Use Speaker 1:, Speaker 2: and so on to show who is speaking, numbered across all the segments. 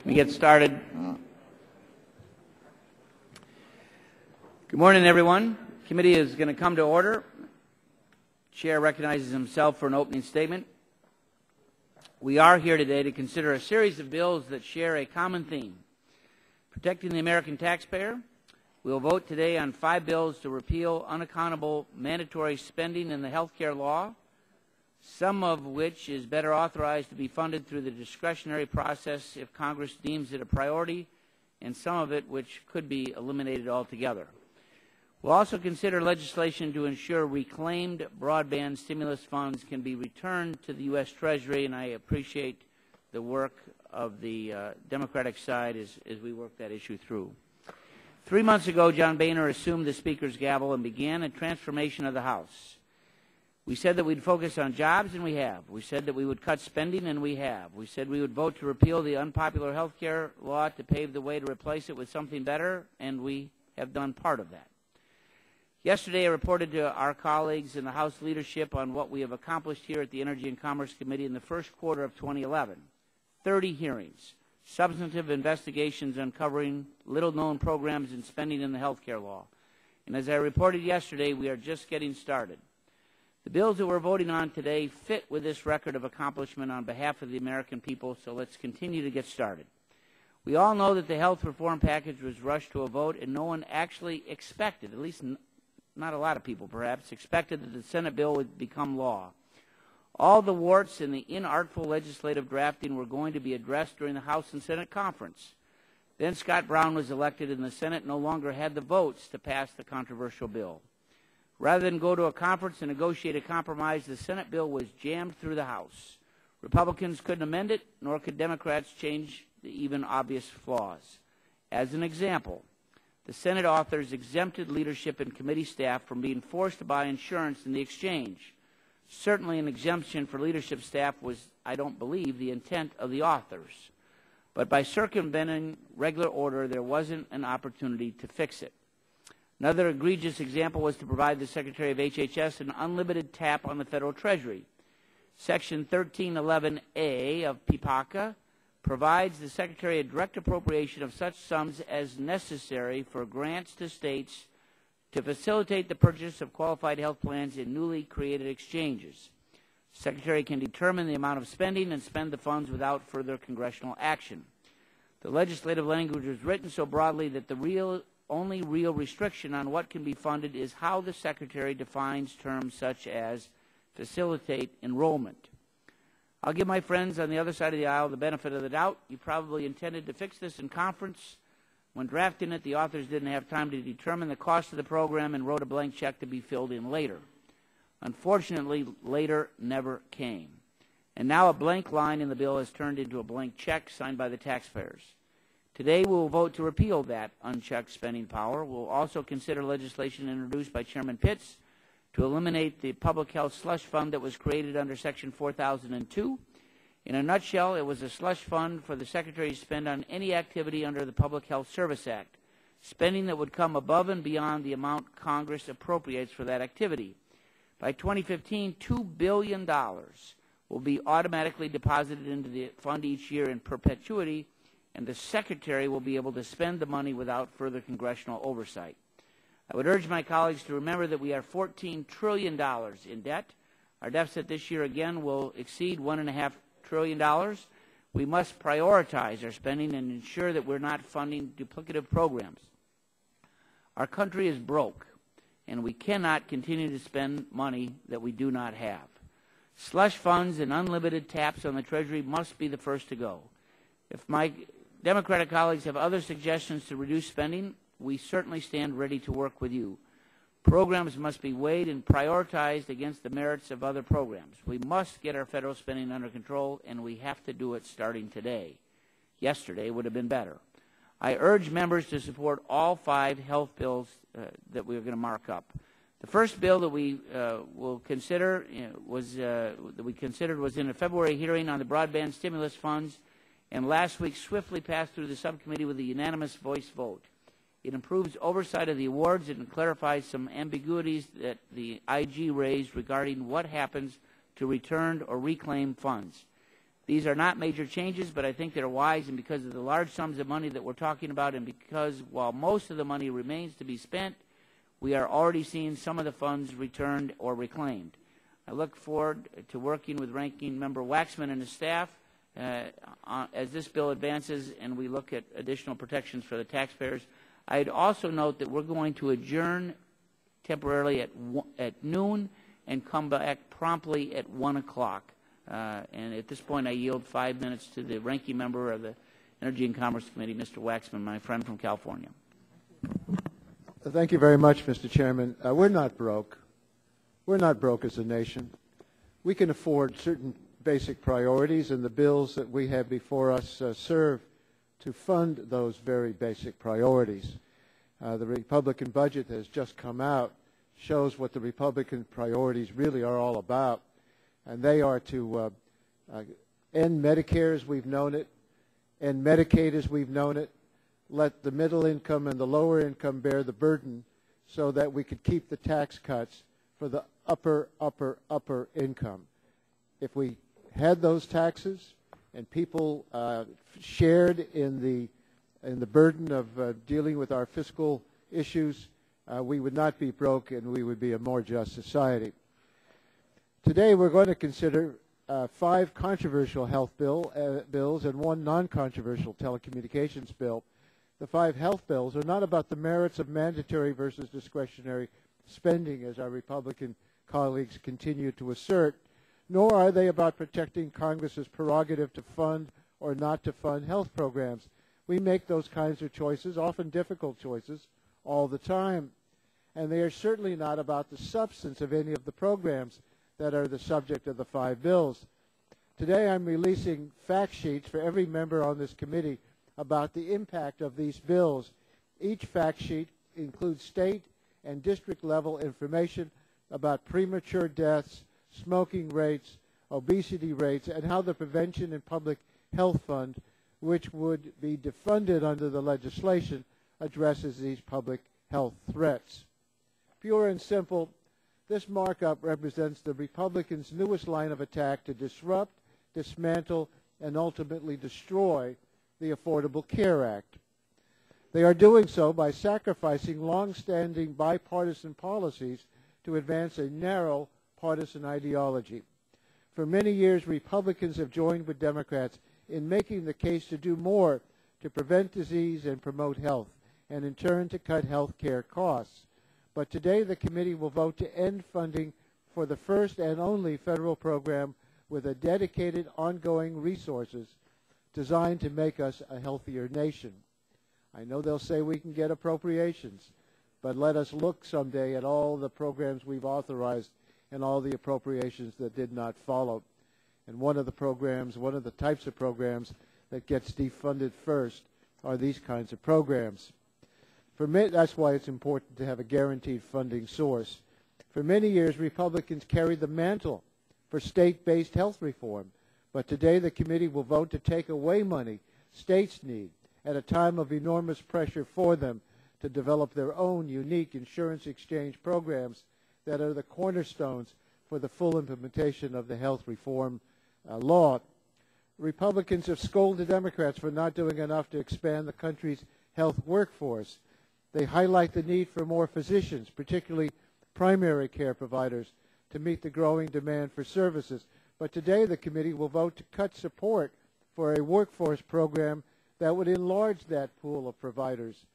Speaker 1: Let me get started. Good morning, everyone. Committee is going to come to order. Chair recognizes himself for an opening statement. We are here today to consider a series of bills that share a common theme: protecting the American taxpayer. We will vote today on 5 bills to repeal unaccountable mandatory spending in the health care law, some of which is better authorized to be funded through the discretionary process if Congress deems it a priority, and some of it which could be eliminated altogether. We'll also consider legislation to ensure reclaimed broadband stimulus funds can be returned to the U.S. Treasury, and I appreciate the work of the Democratic side as we work that issue through. 3 months ago, John Boehner assumed the Speaker's gavel and began a transformation of the House. We said that we'd focus on jobs, and we have. We said that we would cut spending, and we have. We said we would vote to repeal the unpopular health care law to pave the way to replace it with something better, and we have done part of that. Yesterday, I reported to our colleagues in the House leadership on what we have accomplished here at the Energy and Commerce Committee in the first quarter of 2011. 30 hearings, substantive investigations uncovering little-known programs and spending in the health care law. And as I reported yesterday, we are just getting started. The bills that we're voting on today fit with this record of accomplishment on behalf of the American people, so let's continue to get started. We all know that the health reform package was rushed to a vote, and no one actually expected, at least not a lot of people perhaps, expected that the Senate bill would become law. All the warts in the inartful legislative drafting were going to be addressed during the House and Senate conference. Then Scott Brown was elected, and the Senate no longer had the votes to pass the controversial bill. Rather than go to a conference and negotiate a compromise, the Senate bill was jammed through the House. Republicans couldn't amend it, nor could Democrats change the even obvious flaws. As an example, the Senate authors exempted leadership and committee staff from being forced to buy insurance in the exchange. Certainly an exemption for leadership staff was, I don't believe, the intent of the authors. But by circumventing regular order, there wasn't an opportunity to fix it. Another egregious example was to provide the Secretary of HHS an unlimited tap on the federal treasury. Section 1311A of PPACA provides the Secretary a direct appropriation of such sums as necessary for grants to states to facilitate the purchase of qualified health plans in newly created exchanges. The Secretary can determine the amount of spending and spend the funds without further congressional action. The legislative language was written so broadly that the only real restriction on what can be funded is how the Secretary defines terms such as facilitate enrollment. I'll give my friends on the other side of the aisle the benefit of the doubt. You probably intended to fix this in conference. When drafting it, the authors didn't have time to determine the cost of the program and wrote a blank check to be filled in later. Unfortunately, later never came. And now a blank line in the bill has turned into a blank check signed by the taxpayers. Today, we will vote to repeal that unchecked spending power. We'll also consider legislation introduced by Chairman Pitts to eliminate the public health slush fund that was created under Section 4002. In a nutshell, it was a slush fund for the Secretary to spend on any activity under the Public Health Service Act, spending that would come above and beyond the amount Congress appropriates for that activity. By 2015, $2 billion will be automatically deposited into the fund each year in perpetuity, and the Secretary will be able to spend the money without further congressional oversight. I would urge my colleagues to remember that we are $14 trillion in debt. Our deficit this year again will exceed $1.5 trillion. We must prioritize our spending and ensure that we're not funding duplicative programs. Our country is broke, and we cannot continue to spend money that we do not have. Slush funds and unlimited taps on the Treasury must be the first to go. If my Democratic colleagues have other suggestions to reduce spending, we certainly stand ready to work with you. Programs must be weighed and prioritized against the merits of other programs. We must get our federal spending under control, and we have to do it starting today. Yesterday would have been better. I urge members to support all 5 health bills that we are going to mark up. The first bill that we will consider was in a February hearing on the broadband stimulus funds, and last week swiftly passed through the subcommittee with a unanimous voice vote. It improves oversight of the awards and clarifies some ambiguities that the IG raised regarding what happens to returned or reclaimed funds. These are not major changes, but I think they're wise, and because of the large sums of money that we're talking about, and because while most of the money remains to be spent, we are already seeing some of the funds returned or reclaimed. I look forward to working with Ranking Member Waxman and his staff as this bill advances and we look at additional protections for the taxpayers. I'd also note that we're going to adjourn temporarily at noon and come back promptly at 1 o'clock. And at this point, I yield 5 minutes to the ranking member of the Energy and Commerce Committee, Mr. Waxman, my friend from California.
Speaker 2: Thank you very much, Mr. Chairman. We're not broke. We're not broke as a nation. We can afford certain basic priorities, and the bills that we have before us serve to fund those very basic priorities. The Republican budget that has just come out shows what the Republican priorities really are all about, and they are to end Medicare as we've known it, end Medicaid as we've known it, let the middle income and the lower income bear the burden so that we could keep the tax cuts for the upper income. If we had those taxes and people shared in the burden of dealing with our fiscal issues, we would not be broke and we would be a more just society. Today we're going to consider 5 controversial health bills and 1 non-controversial telecommunications bill. The 5 health bills are not about the merits of mandatory versus discretionary spending, as our Republican colleagues continue to assert, nor are they about protecting Congress's prerogative to fund or not to fund health programs. We make those kinds of choices, often difficult choices, all the time. And they are certainly not about the substance of any of the programs that are the subject of the 5 bills. Today I'm releasing fact sheets for every member on this committee about the impact of these bills. Each fact sheet includes state and district level information about premature deaths, smoking rates, obesity rates, and how the Prevention and Public Health Fund, which would be defunded under the legislation, addresses these public health threats. Pure and simple, this markup represents the Republicans' newest line of attack to disrupt, dismantle, and ultimately destroy the Affordable Care Act. They are doing so by sacrificing long-standing bipartisan policies to advance a narrow partisan ideology. For many years, Republicans have joined with Democrats in making the case to do more to prevent disease and promote health, and in turn to cut health care costs. But today the committee will vote to end funding for the first and only federal program with a dedicated ongoing resources designed to make us a healthier nation. I know they'll say we can get appropriations, but let us look someday at all the programs we've authorized and all the appropriations that did not follow. And one of the types of programs that gets defunded first are these kinds of programs. For me, that's why it's important to have a guaranteed funding source. For many years, Republicans carried the mantle for state-based health reform, but today the committee will vote to take away money states need at a time of enormous pressure for them to develop their own unique insurance exchange programs that are the cornerstones for the full implementation of the health reform law. Republicans have scolded Democrats for not doing enough to expand the country's health workforce. They highlight the need for more physicians, particularly primary care providers, to meet the growing demand for services. But today the committee will vote to cut support for a workforce program that would enlarge that pool of providers.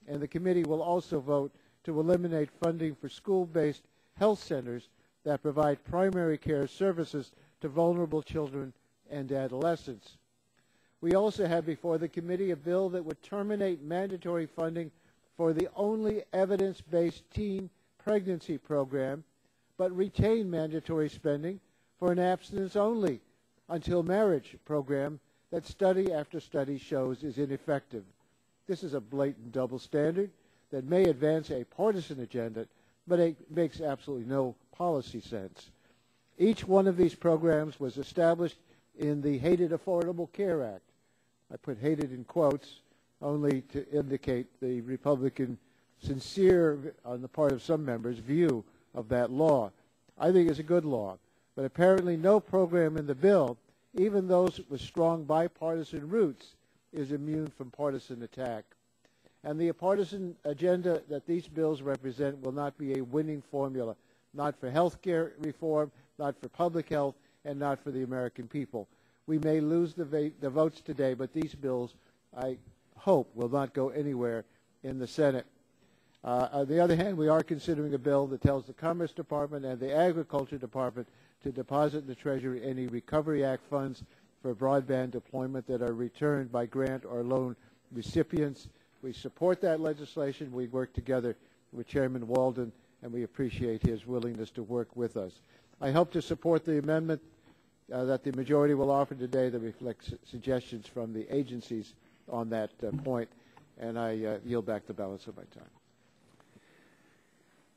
Speaker 2: And the committee will also vote to eliminate funding for school-based health centers that provide primary care services to vulnerable children and adolescents. We also have before the committee a bill that would terminate mandatory funding for the only evidence-based teen pregnancy program, but retain mandatory spending for an abstinence-only until marriage program that study after study shows is ineffective. This is a blatant double standard that may advance a partisan agenda, but it makes absolutely no policy sense. Each one of these programs was established in the hated Affordable Care Act. I put hated in quotes only to indicate the Republican sincere, on the part of some members, view of that law. I think it's a good law, but apparently no program in the bill even those with strong bipartisan roots, is immune from partisan attack. And the partisan agenda that these bills represent will not be a winning formula, not for health care reform, not for public health, and not for the American people. We may lose the votes today, but these bills, I hope, will not go anywhere in the Senate. On the other hand, we are considering a bill that tells the Commerce Department and the Agriculture Department to deposit in the Treasury any Recovery Act funds for broadband deployment that are returned by grant or loan recipients. We support that legislation. We work together with Chairman Walden, and we appreciate his willingness to work with us. I hope to support the amendment that the majority will offer today that reflects suggestions from the agencies on that point, and I yield back the balance of my time.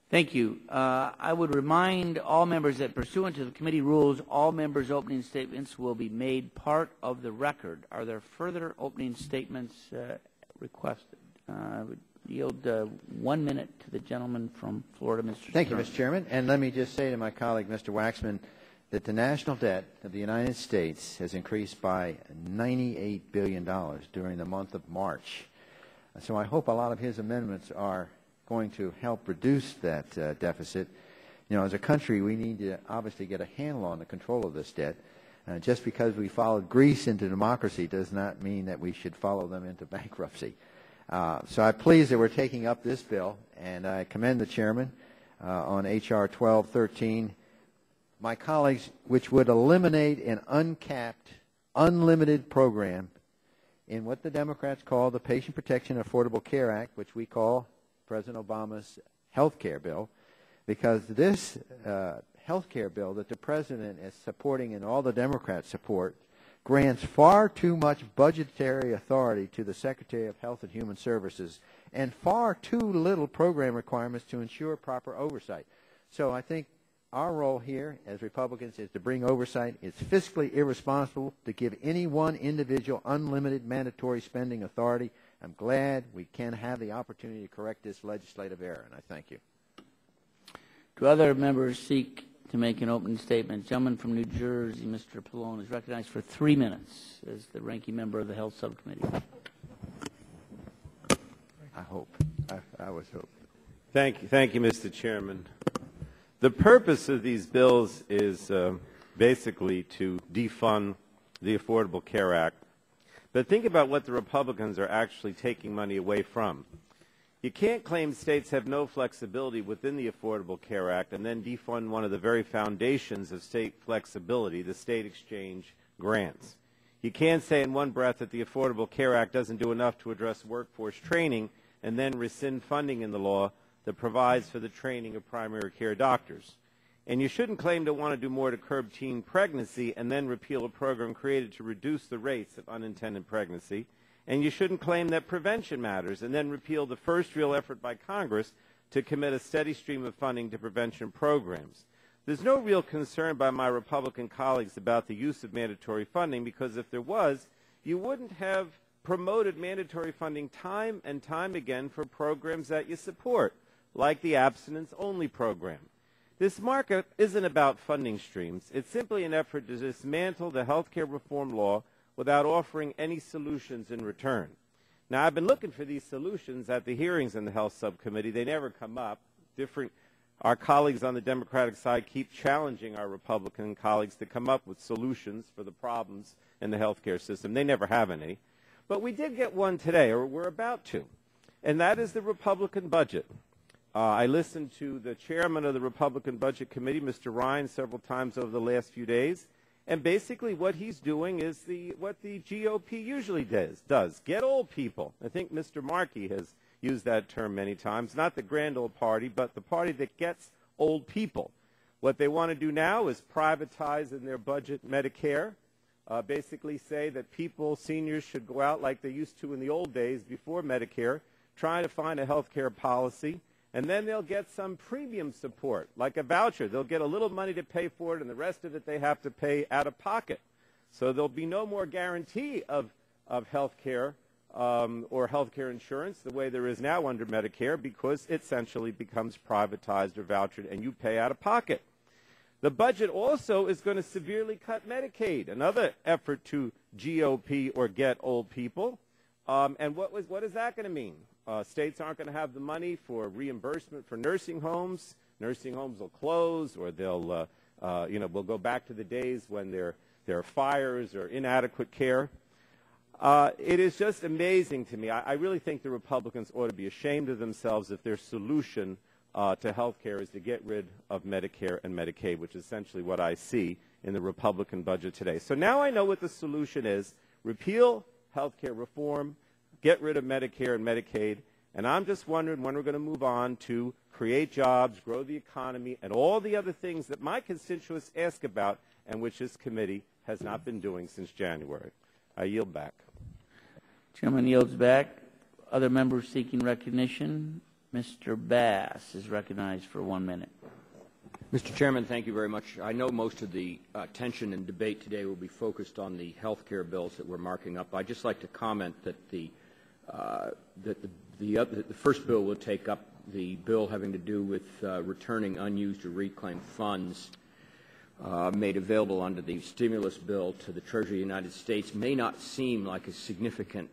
Speaker 1: Thank you. I would remind all members that pursuant to the committee rules, all members' opening statements will be made part of the record. Are there further opening statements requested? I would yield 1 minute to the gentleman from Florida, Mr.
Speaker 3: Thank you, Mr. Chairman. And let me just say to my colleague, Mr. Waxman, that the national debt of the United States has increased by $98 billion during the month of March. So I hope a lot of his amendments are going to help reduce that deficit. You know, as a country, we need to obviously get a handle on the control of this debt. Just because we followed Greece into democracy does not mean that we should follow them into bankruptcy. So I'm pleased that we're taking up this bill, and I commend the chairman on H.R. 1213. My colleagues, which would eliminate an uncapped, unlimited program in what the Democrats call the Patient Protection Affordable Care Act, which we call President Obama's health care bill, because this health care bill that the president is supporting and all the Democrats support grants far too much budgetary authority to the Secretary of Health and Human Services and far too little program requirements to ensure proper oversight. So I think our role here as Republicans is to bring oversight. It's fiscally irresponsible to give any one individual unlimited mandatory spending authority. I'm glad we can have the opportunity to correct this legislative error, and I thank you.
Speaker 1: Do other members seek to make an opening statement? Gentleman from New Jersey, Mr. Pallone, is recognized for 3 minutes as the ranking member of the Health Subcommittee.
Speaker 3: I hope. I was hoping.
Speaker 4: Thank you, Mr. Chairman. The purpose of these bills is basically to defund the Affordable Care Act. But think about what the Republicans are actually taking money away from. You can't claim states have no flexibility within the Affordable Care Act and then defund one of the very foundations of state flexibility, the state exchange grants. You can't say in one breath that the Affordable Care Act doesn't do enough to address workforce training and then rescind funding in the law that provides for the training of primary care doctors. And you shouldn't claim to want to do more to curb teen pregnancy and then repeal a program created to reduce the rates of unintended pregnancy. And you shouldn't claim that prevention matters and then repeal the first real effort by Congress to commit a steady stream of funding to prevention programs. There's no real concern by my Republican colleagues about the use of mandatory funding, because if there was, you wouldn't have promoted mandatory funding time and time again for programs that you support, like the abstinence-only program. This markup isn't about funding streams. It's simply an effort to dismantle the health care reform law without offering any solutions in return. Now, I've been looking for these solutions at the hearings in the Health Subcommittee. They never come up. Our colleagues on the Democratic side keep challenging our Republican colleagues to come up with solutions for the problems in the health care system. They never have any. But we did get one today, or we're about to, and that is the Republican budget. I listened to the chairman of the Republican Budget Committee, Mr. Ryan, several times over the last few days, and basically what he's doing is what the GOP usually does, get old people. I think Mr. Markey has used that term many times, not the grand old party, but the party that gets old people. What they want to do now is privatize in their budget Medicare, basically say that seniors should go out like they used to in the old days before Medicare, trying to find a health care policy, and then they'll get some premium support, like a voucher. They'll get a little money to pay for it, and the rest of it they have to pay out of pocket. So there'll be no more guarantee of health care or health care insurance the way there is now under Medicare, because it essentially becomes privatized or vouchered, and you pay out of pocket. The budget also is going to severely cut Medicaid, another effort to GOP or get old people. And what is that going to mean? States aren't going to have the money for reimbursement for nursing homes. Nursing homes will close, or they'll, we'll go back to the days when there are fires or inadequate care. It is just amazing to me. I really think the Republicans ought to be ashamed of themselves if their solution to health care is to get rid of Medicare and Medicaid, which is essentially what I see in the Republican budget today. So now I know what the solution is. Repeal health care reform, get rid of Medicare and Medicaid, and I'm just wondering when we're going to move on to create jobs, grow the economy, and all the other things that my constituents ask about and which this committee has not been doing since January. I yield back.
Speaker 1: Chairman yields back. Other members seeking recognition. Mr. Bass is recognized for 1 minute.
Speaker 5: Mr. Chairman, thank you very much. I know most of the attention and debate today will be focused on the health care bills that we're marking up. I'd just like to comment that the first bill will take up the bill having to do with returning unused or reclaimed funds made available under the stimulus bill to the Treasury of the United States. May not seem like a significant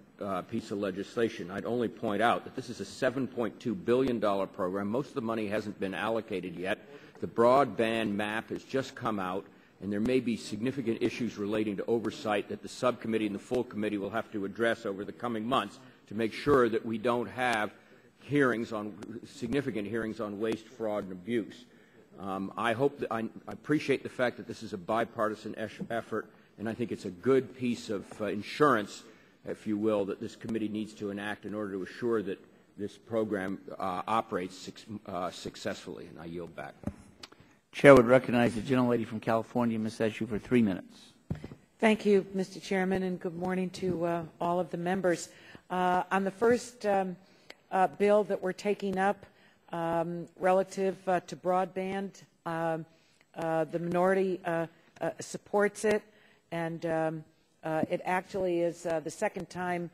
Speaker 5: piece of legislation. I'd only point out that this is a $7.2 billion program. Most of the money hasn't been allocated yet. The broadband map has just come out, and there may be significant issues relating to oversight that the subcommittee and the full committee will have to address over the coming months to make sure that we don't have significant hearings on waste, fraud, and abuse. I appreciate the fact that this is a bipartisan effort, and I think it's a good piece of insurance, if you will, that this committee needs to enact in order to assure that this program operates successfully. And I yield back.
Speaker 1: Chair would recognize the gentlelady from California, Ms. Eshoo, for 3 minutes.
Speaker 6: Thank you, Mr. Chairman, and good morning to all of the members. On the first bill that we're taking up relative to broadband, the minority supports it, and it actually is the second time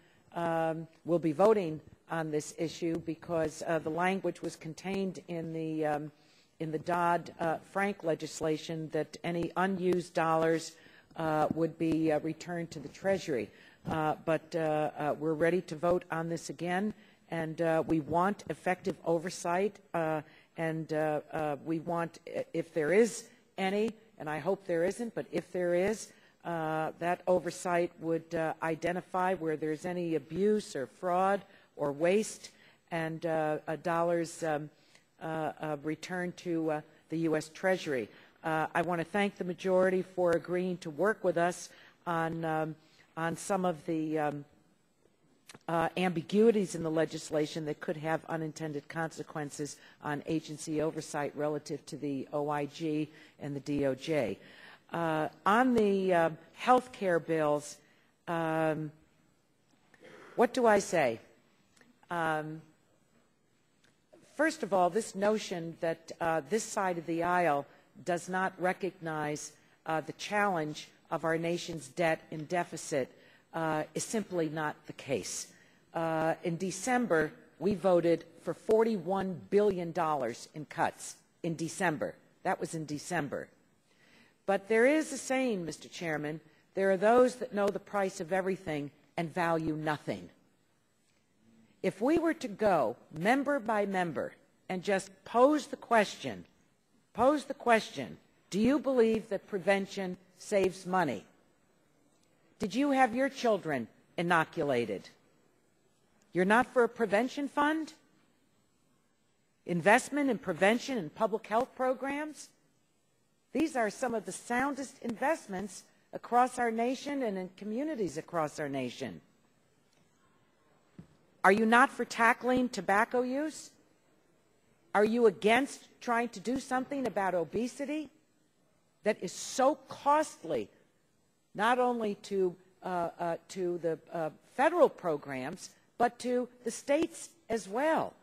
Speaker 6: we'll be voting on this issue because the language was contained in the Dodd-Frank legislation that any unused dollars would be returned to the Treasury. But we're ready to vote on this again, and we want effective oversight, and we want, if there is any, and I hope there isn't, but if there is, that oversight would identify where there's any abuse or fraud or waste, and dollars returned to the U.S. Treasury. I want to thank the majority for agreeing to work with us on some of the ambiguities in the legislation that could have unintended consequences on agency oversight relative to the OIG and the DOJ. On the health care bills, what do I say? First of all, this notion that this side of the aisle does not recognize the challenge of our nation's debt and deficit is simply not the case. In December, we voted for $41 billion in cuts in December. That was in December. But there is a saying, Mr. Chairman, there are those that know the price of everything and value nothing. If we were to go member by member and just pose the question, do you believe that prevention saves money? Did you have your children inoculated? You're not for a prevention fund? Investment in prevention and public health programs? These are some of the soundest investments across our nation and in communities across our nation. Are you not for tackling tobacco use? Are you against trying to do something about obesity that is so costly, not only to the federal programs, but to the states as well?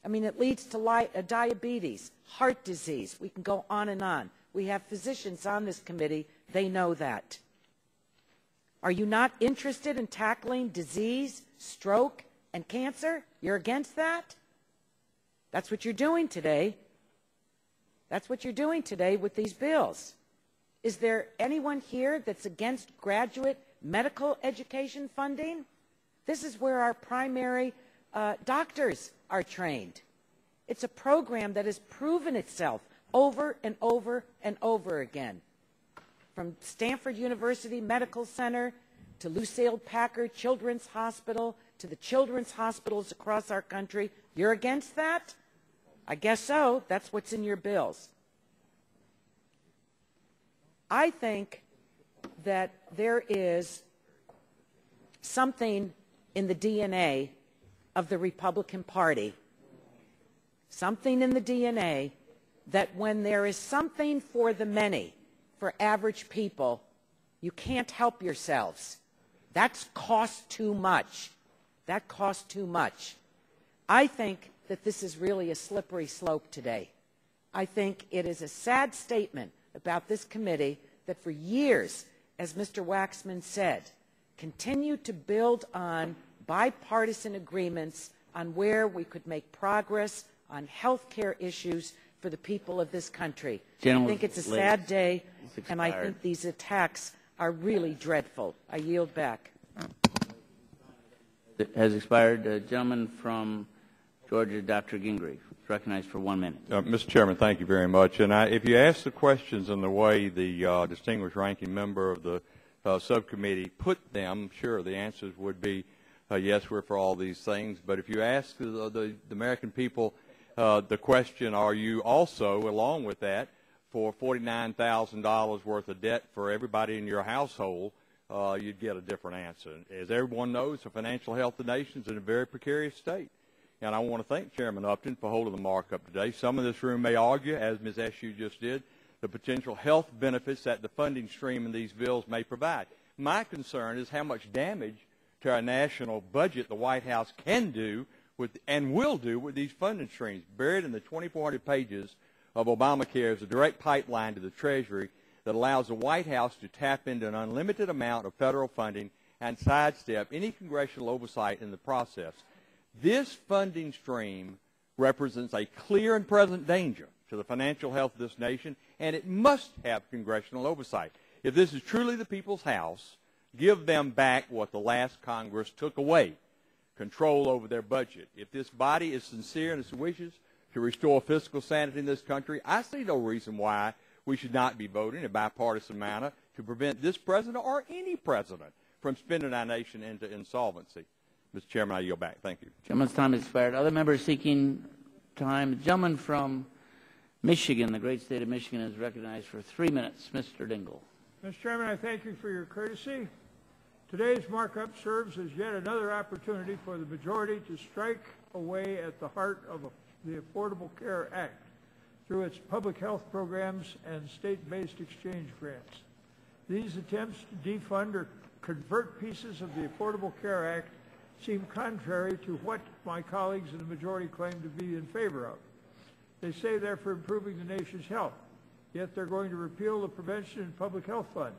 Speaker 6: I mean, it leads to diabetes, heart disease. We can go on and on. We have physicians on this committee. They know that. Are you not interested in tackling disease, stroke, and cancer? You're against that? That's what you're doing today. That's what you're doing today with these bills. Is there anyone here that's against graduate medical education funding? This is where our primary doctors are trained. It's a program that has proven itself over and over and over again. From Stanford University Medical Center to Lucille Packard Children's Hospital to the children's hospitals across our country. You're against that? I guess so. That's what's in your bills. I think that there is something in the DNA of the Republican Party, something in the DNA that when there is something for the many, for average people, you can't help yourselves. That costs too much. That costs too much. I think that this is really a slippery slope today. I think it is a sad statement about this committee that for years, as Mr. Waxman said, continued to build on bipartisan agreements on where we could make progress on health care issues for the people of this country. I think it's a sad day, and I think these attacks are really dreadful. I yield back.
Speaker 1: It has expired. Gentleman from Georgia, Dr. Gingrich, is recognized for 1 minute.
Speaker 7: Mr. Chairman, thank you very much. And if you ask the questions in the way the distinguished ranking member of the subcommittee put them, sure, the answers would be yes, we're for all these things. But if you ask the American people the question, are you also, along with that, for $49,000 worth of debt for everybody in your household, you'd get a different answer. As everyone knows, the financial health of the nation is in a very precarious state. And I want to thank Chairman Upton for holding the markup today. Some in this room may argue, as Ms. Eshoo just did, the potential health benefits that the funding stream in these bills may provide. My concern is how much damage to our national budget the White House can do with, and will do with these funding streams. Buried in the 2,400 pages of Obamacare is a direct pipeline to the Treasury that allows the White House to tap into an unlimited amount of federal funding and sidestep any congressional oversight in the process. This funding stream represents a clear and present danger to the financial health of this nation, and it must have congressional oversight. If this is truly the people's house, give them back what the last Congress took away, control over their budget. If this body is sincere in its wishes to restore fiscal sanity in this country, I see no reason why we should not be voting in a bipartisan manner to prevent this president or any president from spending our nation into insolvency. Mr. Chairman, I yield back. Thank you.
Speaker 1: Gentleman's time has expired. Other members seeking time. The gentleman from Michigan, the great state of Michigan, is recognized for 3 minutes. Mr. Dingell.
Speaker 8: Mr. Chairman, I thank you for your courtesy. Today's markup serves as yet another opportunity for the majority to strike away at the heart of the Affordable Care Act through its public health programs and state-based exchange grants. These attempts to defund or convert pieces of the Affordable Care Act seem contrary to what my colleagues in the majority claim to be in favor of. They say they're for improving the nation's health, yet they're going to repeal the Prevention and Public Health Fund,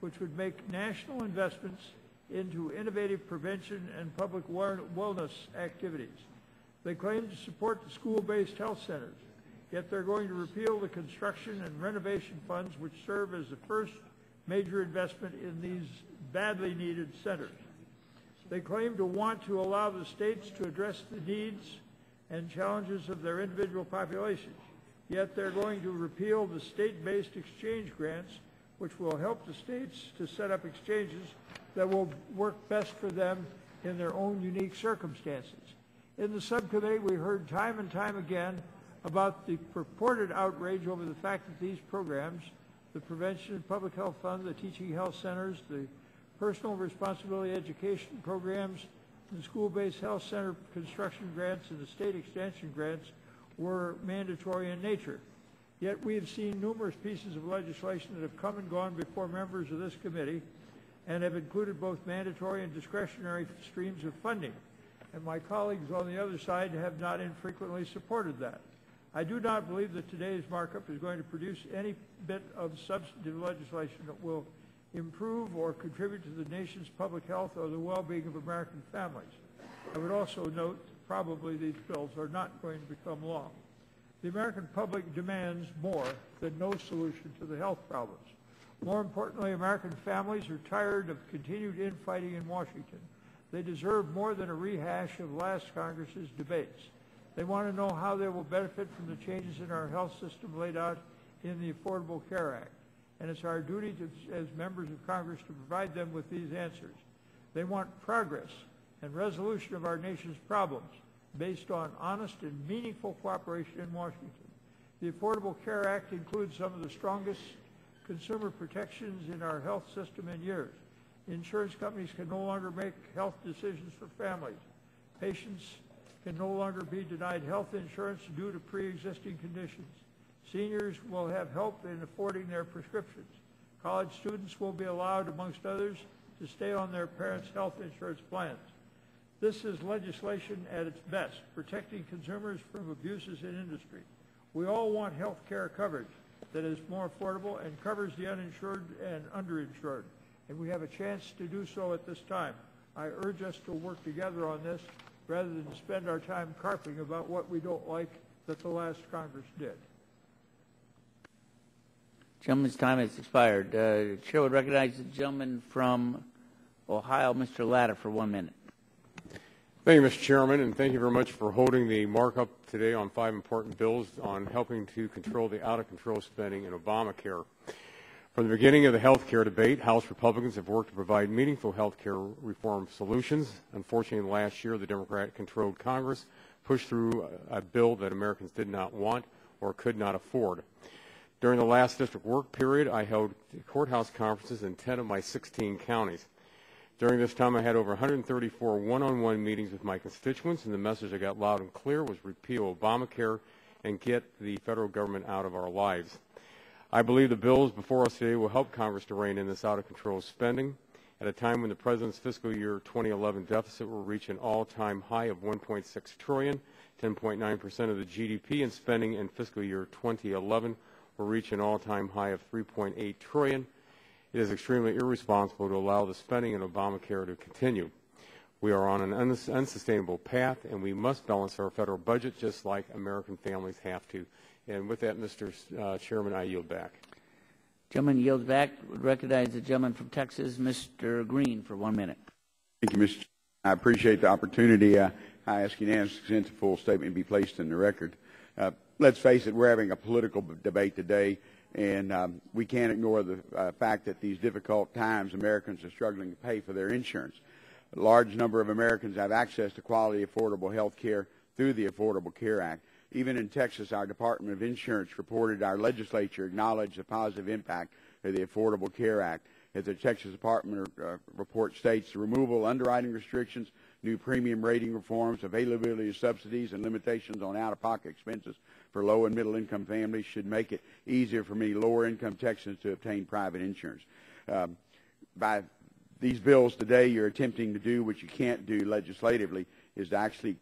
Speaker 8: which would make national investments into innovative prevention and public wellness activities. They claim to support the school-based health centers, yet they're going to repeal the construction and renovation funds which serve as the first major investment in these badly needed centers. They claim to want to allow the states to address the needs and challenges of their individual populations, yet they're going to repeal the state-based exchange grants which will help the states to set up exchanges that will work best for them in their own unique circumstances. In the subcommittee, we heard time and time again about the purported outrage over the fact that these programs, the Prevention and Public Health Fund, the Teaching Health Centers, the Personal Responsibility Education Programs, the School-Based Health Center construction grants, and the state extension grants were mandatory in nature. Yet we have seen numerous pieces of legislation that have come and gone before members of this committee and have included both mandatory and discretionary streams of funding. And my colleagues on the other side have not infrequently supported that. I do not believe that today's markup is going to produce any bit of substantive legislation that will improve or contribute to the nation's public health or the well-being of American families. I would also note that probably these bills are not going to become law. The American public demands more than no solution to the health problems. More importantly, American families are tired of continued infighting in Washington. They deserve more than a rehash of last Congress's debates. They want to know how they will benefit from the changes in our health system laid out in the Affordable Care Act. And it's our duty as members of Congress to provide them with these answers. They want progress and resolution of our nation's problems based on honest and meaningful cooperation in Washington. The Affordable Care Act includes some of the strongest consumer protections in our health system in years. Insurance companies can no longer make health decisions for families. Patients can no longer be denied health insurance due to pre-existing conditions. Seniors will have help in affording their prescriptions. College students will be allowed, amongst others, to stay on their parents' health insurance plans. This is legislation at its best, protecting consumers from abuses in industry. We all want health care coverage that is more affordable and covers the uninsured and underinsured, and we have a chance to do so at this time. I urge us to work together on this rather than spend our time carping about what we don't like that the last Congress did.
Speaker 1: Gentleman's time has expired. Chair would recognize the gentleman from Ohio, Mr. Latta, for 1 minute.
Speaker 9: Thank you, Mr. Chairman, and thank you very much for holding the markup today on 5 important bills on helping to control the out-of-control spending in Obamacare. From the beginning of the health care debate, House Republicans have worked to provide meaningful health care reform solutions. Unfortunately, last year, the Democrat-controlled Congress pushed through a bill that Americans did not want or could not afford. During the last district work period, I held courthouse conferences in 10 of my 16 counties. During this time, I had over 134 one-on-one meetings with my constituents, and the message I got loud and clear was repeal Obamacare and get the federal government out of our lives. I believe the bills before us today will help Congress to rein in this out-of-control spending at a time when the President's fiscal year 2011 deficit will reach an all-time high of $1.6 trillion, 10.9% of the GDP, and spending in fiscal year 2011 will reach an all-time high of $3.8 trillion. It is extremely irresponsible to allow the spending in Obamacare to continue. We are on an unsustainable path, and we must balance our federal budget just like American families have to. And with that, Mr. Chairman, I yield back.
Speaker 1: Gentleman yields back. Would recognize the gentleman from Texas, Mr. Green, for 1 minute.
Speaker 10: Thank you, Mr. Chairman. I appreciate the opportunity. I ask unanimous consent to full statement be placed in the record. Let's face it, we're having a political debate today, and we can't ignore the fact that these difficult times Americans are struggling to pay for their insurance. A large number of Americans have access to quality, affordable health care through the Affordable Care Act. Even in Texas, our Department of Insurance reported our legislature acknowledged the positive impact of the Affordable Care Act. As the Texas Department report states, the removal of underwriting restrictions, new premium rating reforms, availability of subsidies, and limitations on out-of-pocket expenses for low- and middle-income families should make it easier for many lower-income Texans to obtain private insurance. By these bills today, you're attempting to do what you can't do legislatively, is to actually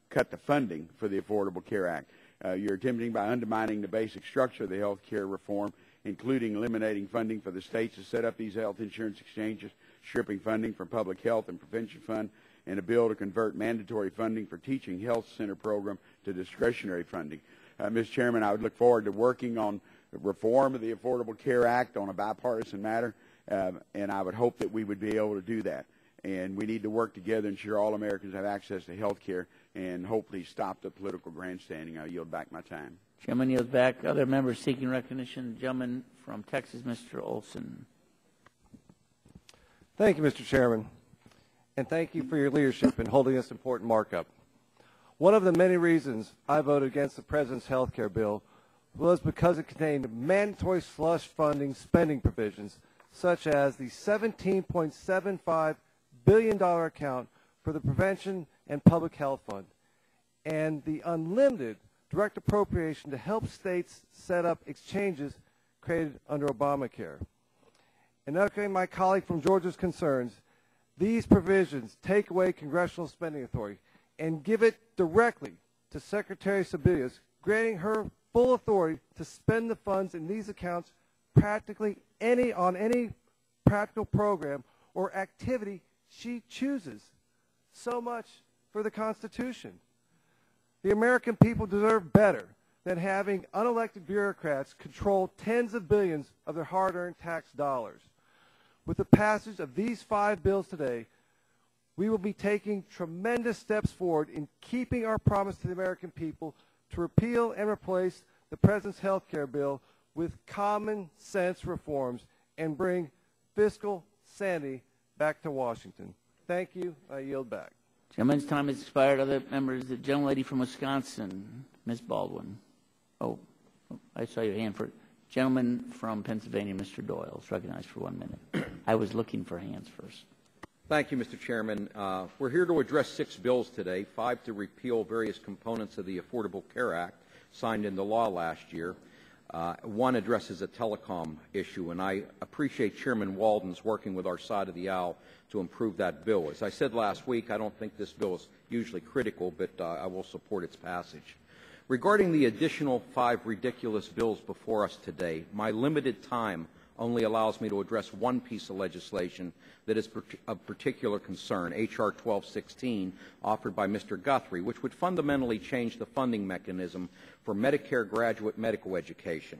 Speaker 10: cut the funding for the Affordable Care Act. You're attempting by undermining the basic structure of the health care reform, including eliminating funding for the states to set up these health insurance exchanges, stripping funding from public health and prevention fund, and a bill to convert mandatory funding for teaching health center program to discretionary funding. Mr. Chairman, I would look forward to working on reform of the Affordable Care Act on a bipartisan matter, and I would hope that we would be able to do that. And we need to work together and ensure all Americans have access to health care and hopefully stop the political grandstanding. I yield back my time.
Speaker 1: Gentleman yields back. Other members seeking recognition. Gentleman from Texas, Mr. Olson.
Speaker 11: Thank you, Mr. Chairman, and thank you for your leadership in holding this important markup. One of the many reasons I voted against the President's health care bill was because it contained mandatory slush funding spending provisions, such as the $17.75 billion account for the Prevention and Public Health Fund, and the unlimited direct appropriation to help states set up exchanges created under Obamacare. And echoing my colleague from Georgia's concerns, these provisions take away congressional spending authority and give it directly to Secretary Sebelius, granting her full authority to spend the funds in these accounts practically on any practical program or activity she chooses. So much for the Constitution. The American people deserve better than having unelected bureaucrats control tens of billions of their hard-earned tax dollars. With the passage of these 5 bills today, we will be taking tremendous steps forward in keeping our promise to the American people to repeal and replace the President's health care bill with common sense reforms and bring fiscal sanity back to Washington. Thank you. I yield back.
Speaker 1: Gentleman's time has expired. Other members, the gentlelady from Wisconsin, Ms. Baldwin. Oh, I saw your hand. For gentleman from Pennsylvania, Mr. Doyle, is recognized for 1 minute. I was looking for hands first.
Speaker 5: Thank you, Mr. Chairman. We're here to address 6 bills today, 5 to repeal various components of the Affordable Care Act signed into law last year. 1 addresses a telecom issue, and I appreciate Chairman Walden's working with our side of the aisle to improve that bill. As I said last week, I don't think this bill is usually critical, but I will support its passage. Regarding the additional 5 ridiculous bills before us today, my limited time only allows me to address 1 piece of legislation that is of particular concern, H.R. 1216, offered by Mr. Guthrie, which would fundamentally change the funding mechanism for Medicare graduate medical education.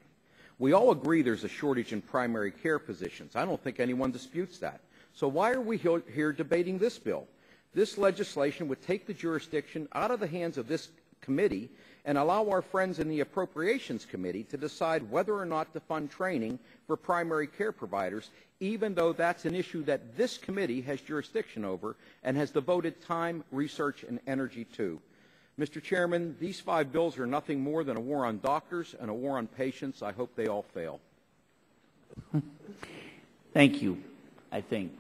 Speaker 5: We all agree there's a shortage in primary care physicians. I don't think anyone disputes that. So why are we here debating this bill? This legislation would take the jurisdiction out of the hands of this committee and allow our friends in the Appropriations Committee to decide whether or not to fund training for primary care providers, even though that's an issue that this committee has jurisdiction over and has devoted time, research, and energy to. Mr. Chairman, these 5 bills are nothing more than a war on doctors and a war on patients. I hope they all fail.
Speaker 1: Thank you, I think.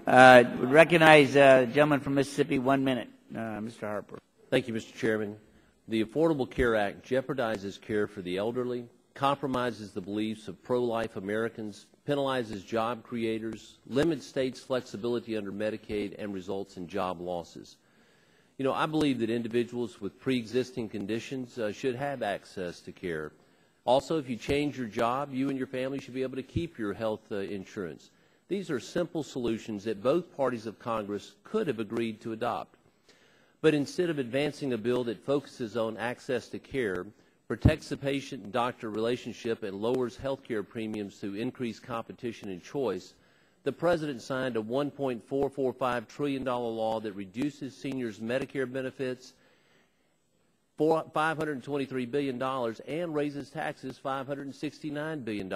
Speaker 1: Would recognize the gentleman from Mississippi, 1 minute. Mr. Harper.
Speaker 12: Thank you, Mr. Chairman. The Affordable Care Act jeopardizes care for the elderly, compromises the beliefs of pro-life Americans, penalizes job creators, limits states' flexibility under Medicaid, and results in job losses. You know, I believe that individuals with pre-existing conditions should have access to care. Also, if you change your job, you and your family should be able to keep your health insurance. These are simple solutions that both parties of Congress could have agreed to adopt. But instead of advancing a bill that focuses on access to care, protects the patient-doctor relationship, and lowers health care premiums through increased competition and choice, the President signed a $1.445 trillion law that reduces seniors' Medicare benefits $523 billion and raises taxes $569 billion.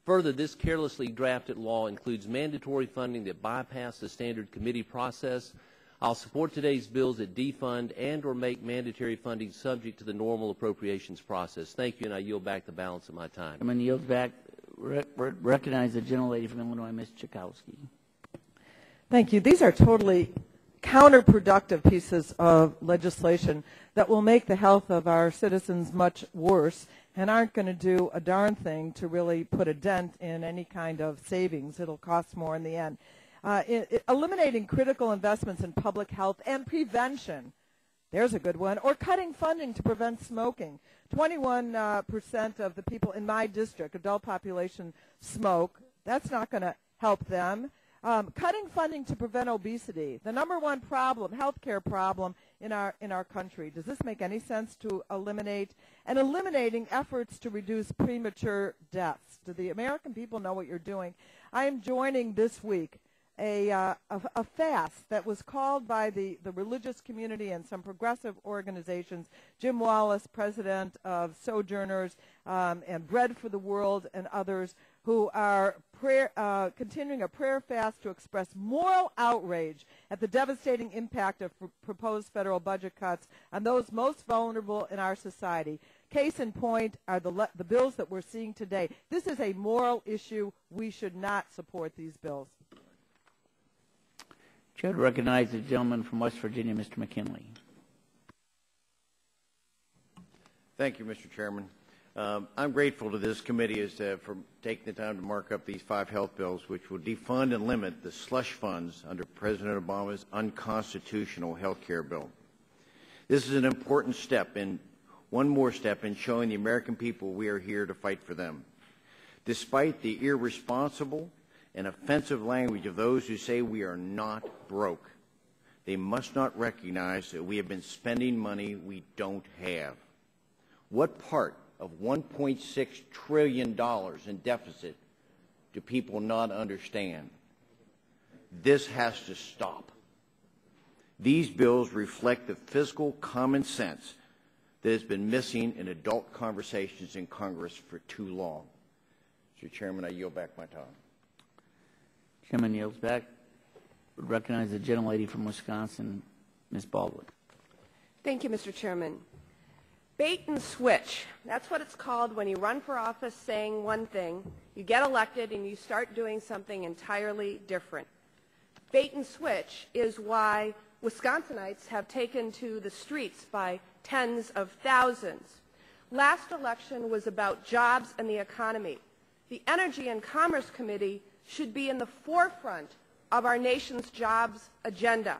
Speaker 12: Further, this carelessly drafted law includes mandatory funding that bypass the standard committee process. I'll support today's bills that defund and or make mandatory funding subject to the normal appropriations process. Thank you, and I yield back the balance of my time.
Speaker 1: I'm going to yield back. Recognize the gentlelady from Illinois, Ms. Chakowski.
Speaker 13: Thank you. These are totally counterproductive pieces of legislation that will make the health of our citizens much worse and aren't going to do a darn thing to really put a dent in any kind of savings. It'll cost more in the end. Eliminating critical investments in public health and prevention, there's a good one, or cutting funding to prevent smoking. 21% of the people in my district, adult population, smoke. That's not going to help them. Cutting funding to prevent obesity, the #1 problem, healthcare problem in our country. Does this make any sense to eliminate? And eliminating efforts to reduce premature deaths. Do the American people know what you're doing? I am joining this week a fast that was called by the religious community and some progressive organizations. Jim Wallace, president of Sojourners and Bread for the World, and others who are continuing a prayer fast to express moral outrage at the devastating impact of proposed federal budget cuts on those most vulnerable in our society. Case in point are the bills that we're seeing today. This is a moral issue. We should not support these bills.
Speaker 1: Chair would recognize the gentleman from West Virginia, Mr. McKinley.
Speaker 3: Thank you, Mr. Chairman. I'm grateful to this committee for taking the time to mark up these 5 health bills, which will defund and limit the slush funds under President Obama's unconstitutional health care bill. This is an important step, and one more step in showing the American people we are here to fight for them. Despite the irresponsible and offensive language of those who say we are not broke, they must not recognize that we have been spending money we don't have. What part of $1.6 trillion in deficit do people not understand? This has to stop. These bills reflect the fiscal common sense that has been missing in adult conversations in Congress for too long. Mr. Chairman, I yield back my time.
Speaker 1: Chairman yields back. Would recognize the gentlelady from Wisconsin, Ms. Baldwin.
Speaker 14: Thank you, Mr. Chairman. Bait and switch. That's what it's called when you run for office saying one thing, you get elected, and you start doing something entirely different. Bait and switch is why Wisconsinites have taken to the streets by tens of thousands. Last election was about jobs and the economy. The Energy and Commerce Committee should be in the forefront of our nation's jobs agenda.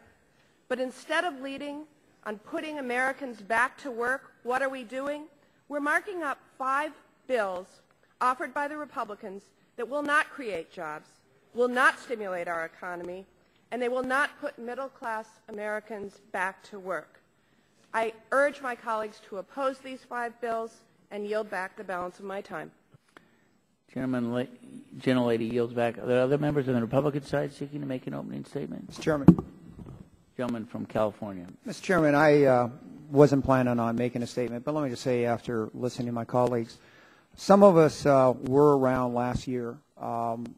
Speaker 14: But instead of leading on putting Americans back to work, what are we doing? We're marking up 5 bills offered by the Republicans that will not create jobs, will not stimulate our economy, and they will not put middle-class Americans back to work. I urge my colleagues to oppose these 5 bills and yield back the balance of my time.
Speaker 1: Gentlelady yields back. Are there other members on the Republican side seeking to make an opening statement?
Speaker 15: Mr. Chairman.
Speaker 1: Gentleman from California.
Speaker 15: Mr. Chairman, I wasn't planning on making a statement, but let me just say, after listening to my colleagues, some of us were around last year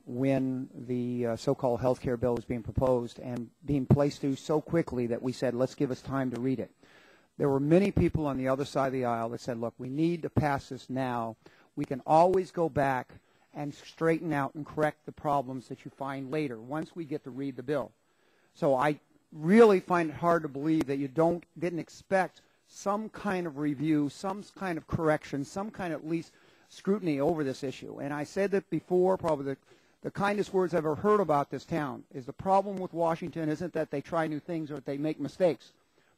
Speaker 15: when the so-called health care bill was being proposed and being placed through so quickly that we said, let's give us time to read it. There were many people on the other side of the aisle that said, look, we need to pass this now. We can always go back and straighten out and correct the problems that you find later once we get to read the bill. So I really find it hard to believe that you didn't expect some kind of review, some kind of correction, some kind of at least scrutiny over this issue. And I said that before, probably the kindest words I've ever heard about this town is the problem with Washington isn't that they try new things or that they make mistakes.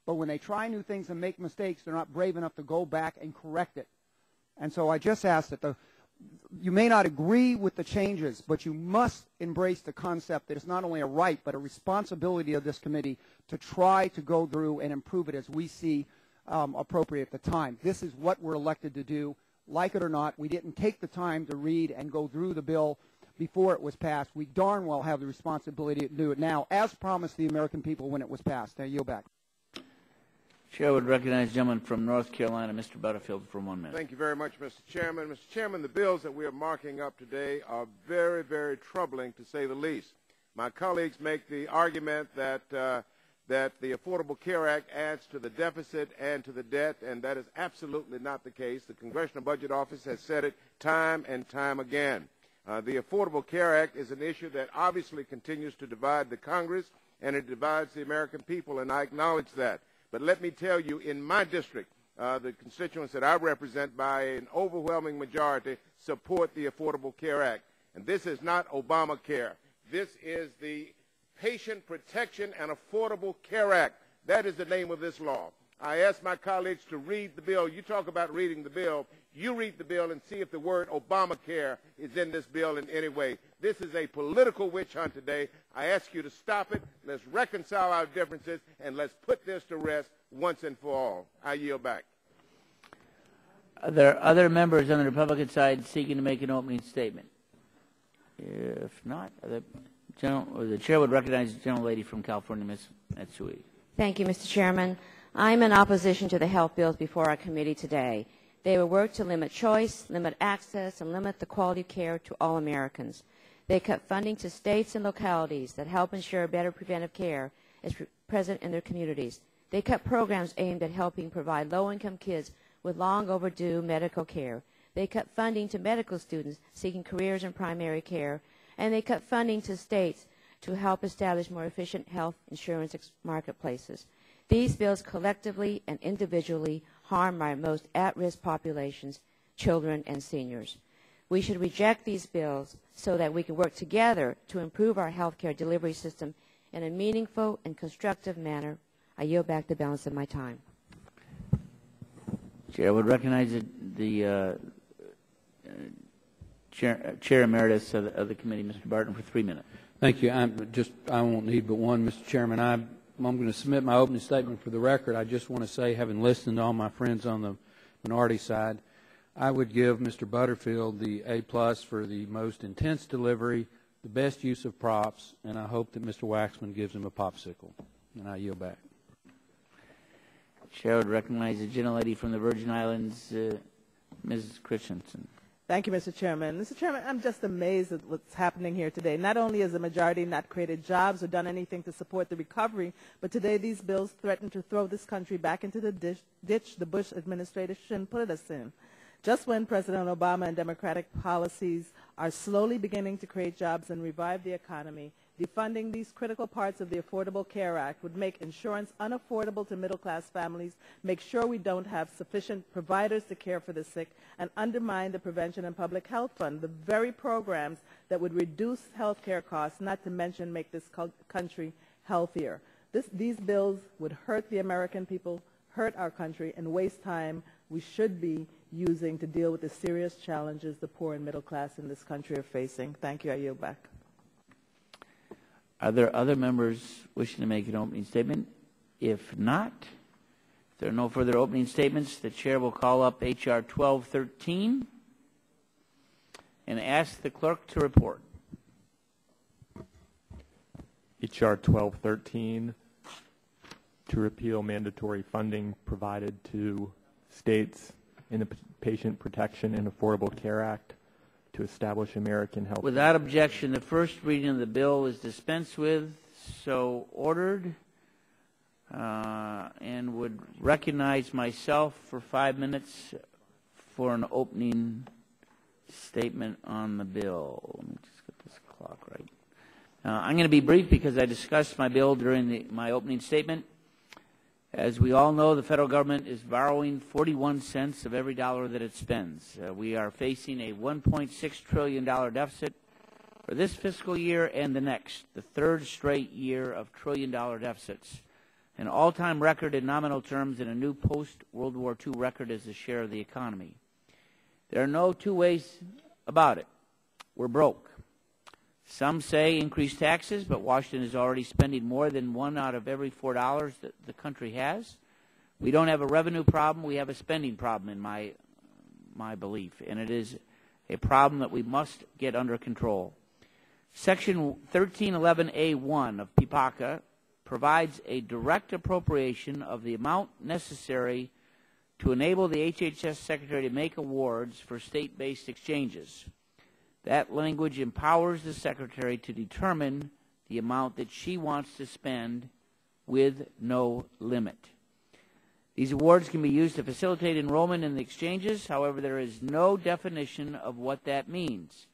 Speaker 15: But when they try new things and make mistakes, they're not brave enough to go back and correct it. And so I just ask that you may not agree with the changes, but you must embrace the concept that it's not only a right, but a responsibility of this committee to try to go through and improve it as we see appropriate at the time. This is what we're elected to do. Like it or not, we didn't take the time to read and go through the bill before it was passed. We darn well have the responsibility to do it now, as promised the American people when it was passed. Now, yield back.
Speaker 1: Chair would recognize the gentleman from North Carolina, Mr. Butterfield, for 1 minute.
Speaker 16: Thank you very much, Mr. Chairman. Mr. Chairman, the bills that we are marking up today are very, very troubling, to say the least. My colleagues make the argument that the Affordable Care Act adds to the deficit and to the debt, and that is absolutely not the case. The Congressional Budget Office has said it time and time again. The Affordable Care Act is an issue that obviously continues to divide the Congress, and it divides the American people, and I acknowledge that. But let me tell you, in my district, the constituents that I represent by an overwhelming majority support the Affordable Care Act. And this is not Obamacare. This is the Patient Protection and Affordable Care Act. That is the name of this law. I ask my colleagues to read the bill. You talk about reading the bill. You read the bill and see if the word Obamacare is in this bill in any way. This is a political witch hunt today. I ask you to stop it. Let's reconcile our differences, and let's put this to rest once and for all. I yield back.
Speaker 1: Are there other members on the Republican side seeking to make an opening statement? If not, the chair would recognize the gentlelady from California, Ms. Matsui.
Speaker 17: Thank you, Mr. Chairman. I'm in opposition to the health bills before our committee today. They will work to limit choice, limit access, and limit the quality of care to all Americans. They cut funding to states and localities that help ensure better preventive care is present in their communities. They cut programs aimed at helping provide low-income kids with long overdue medical care. They cut funding to medical students seeking careers in primary care, and they cut funding to states to help establish more efficient health insurance marketplaces. These bills collectively and individually harm our most at-risk populations, children and seniors. We should reject these bills so that we can work together to improve our health care delivery system in a meaningful and constructive manner. I yield back the balance of my time.
Speaker 1: Chair would recognize the Chair Emeritus of the committee, Mr. Barton, for 3 minutes.
Speaker 18: Thank you. I won't need but one, Mr. Chairman. I'm going to submit my opening statement for the record. I just want to say, having listened to all my friends on the minority side, I would give Mr. Butterfield the A+ for the most intense delivery, the best use of props, and I hope that Mr. Waxman gives him a popsicle. And I yield back.
Speaker 1: Chair would recognize the gentlelady from the Virgin Islands, Mrs. Christensen.
Speaker 19: Thank you, Mr. Chairman. Mr. Chairman, I'm just amazed at what's happening here today. Not only has the majority not created jobs or done anything to support the recovery, but today these bills threaten to throw this country back into the ditch the Bush administration put us in. Just when President Obama and Democratic policies are slowly beginning to create jobs and revive the economy, defunding these critical parts of the Affordable Care Act would make insurance unaffordable to middle-class families, make sure we don't have sufficient providers to care for the sick, and undermine the Prevention and Public Health Fund, the very programs that would reduce health care costs, not to mention make this country healthier. These bills would hurt the American people, hurt our country, and waste time we should be using to deal with the serious challenges the poor and middle class in this country are facing. Thank you. I yield back.
Speaker 1: Are there other members wishing to make an opening statement? If not, if there are no further opening statements, the chair will call up H.R. 1213 and ask the clerk to report.
Speaker 20: H.R. 1213 to repeal mandatory funding provided to states in the Patient Protection and Affordable Care Act to establish American health.
Speaker 1: Without objection, the first reading of the bill is dispensed with, so ordered, and would recognize myself for 5 minutes for an opening statement on the bill. Let me just get this clock right. I'm going to be brief because I discussed my bill during my opening statement. As we all know, the federal government is borrowing 41 cents of every dollar that it spends. We are facing a $1.6 trillion deficit for this fiscal year and the next, the third straight year of trillion-dollar deficits, an all-time record in nominal terms and a new post-World War II record as a share of the economy. There are no two ways about it. We're broke. Some say increase taxes, but Washington is already spending more than 1 out of every $4 that the country has. We don't have a revenue problem. We have a spending problem, in my belief, and it is a problem that we must get under control. Section 1311A1 of PPACA provides a direct appropriation of the amount necessary to enable the HHS Secretary to make awards for state-based exchanges. That language empowers the Secretary to determine the amount that she wants to spend with no limit. These awards can be used to facilitate enrollment in the exchanges. However, there is no definition of what that means.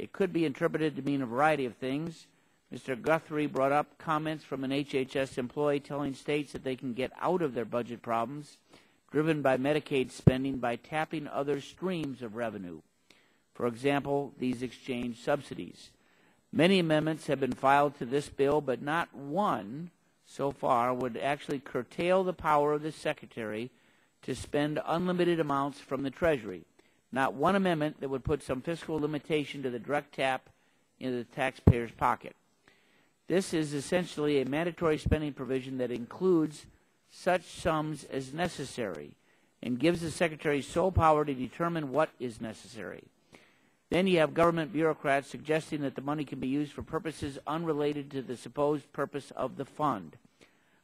Speaker 1: It could be interpreted to mean a variety of things. Mr. Guthrie brought up comments from an HHS employee telling states that they can get out of their budget problems driven by Medicaid spending by tapping other streams of revenue. For example, these exchange subsidies. Many amendments have been filed to this bill, but not one so far would actually curtail the power of the Secretary to spend unlimited amounts from the Treasury. Not one amendment that would put some fiscal limitation to the direct tap into the taxpayer's pocket. This is essentially a mandatory spending provision that includes such sums as necessary and gives the Secretary sole power to determine what is necessary. Then you have government bureaucrats suggesting that the money can be used for purposes unrelated to the supposed purpose of the fund.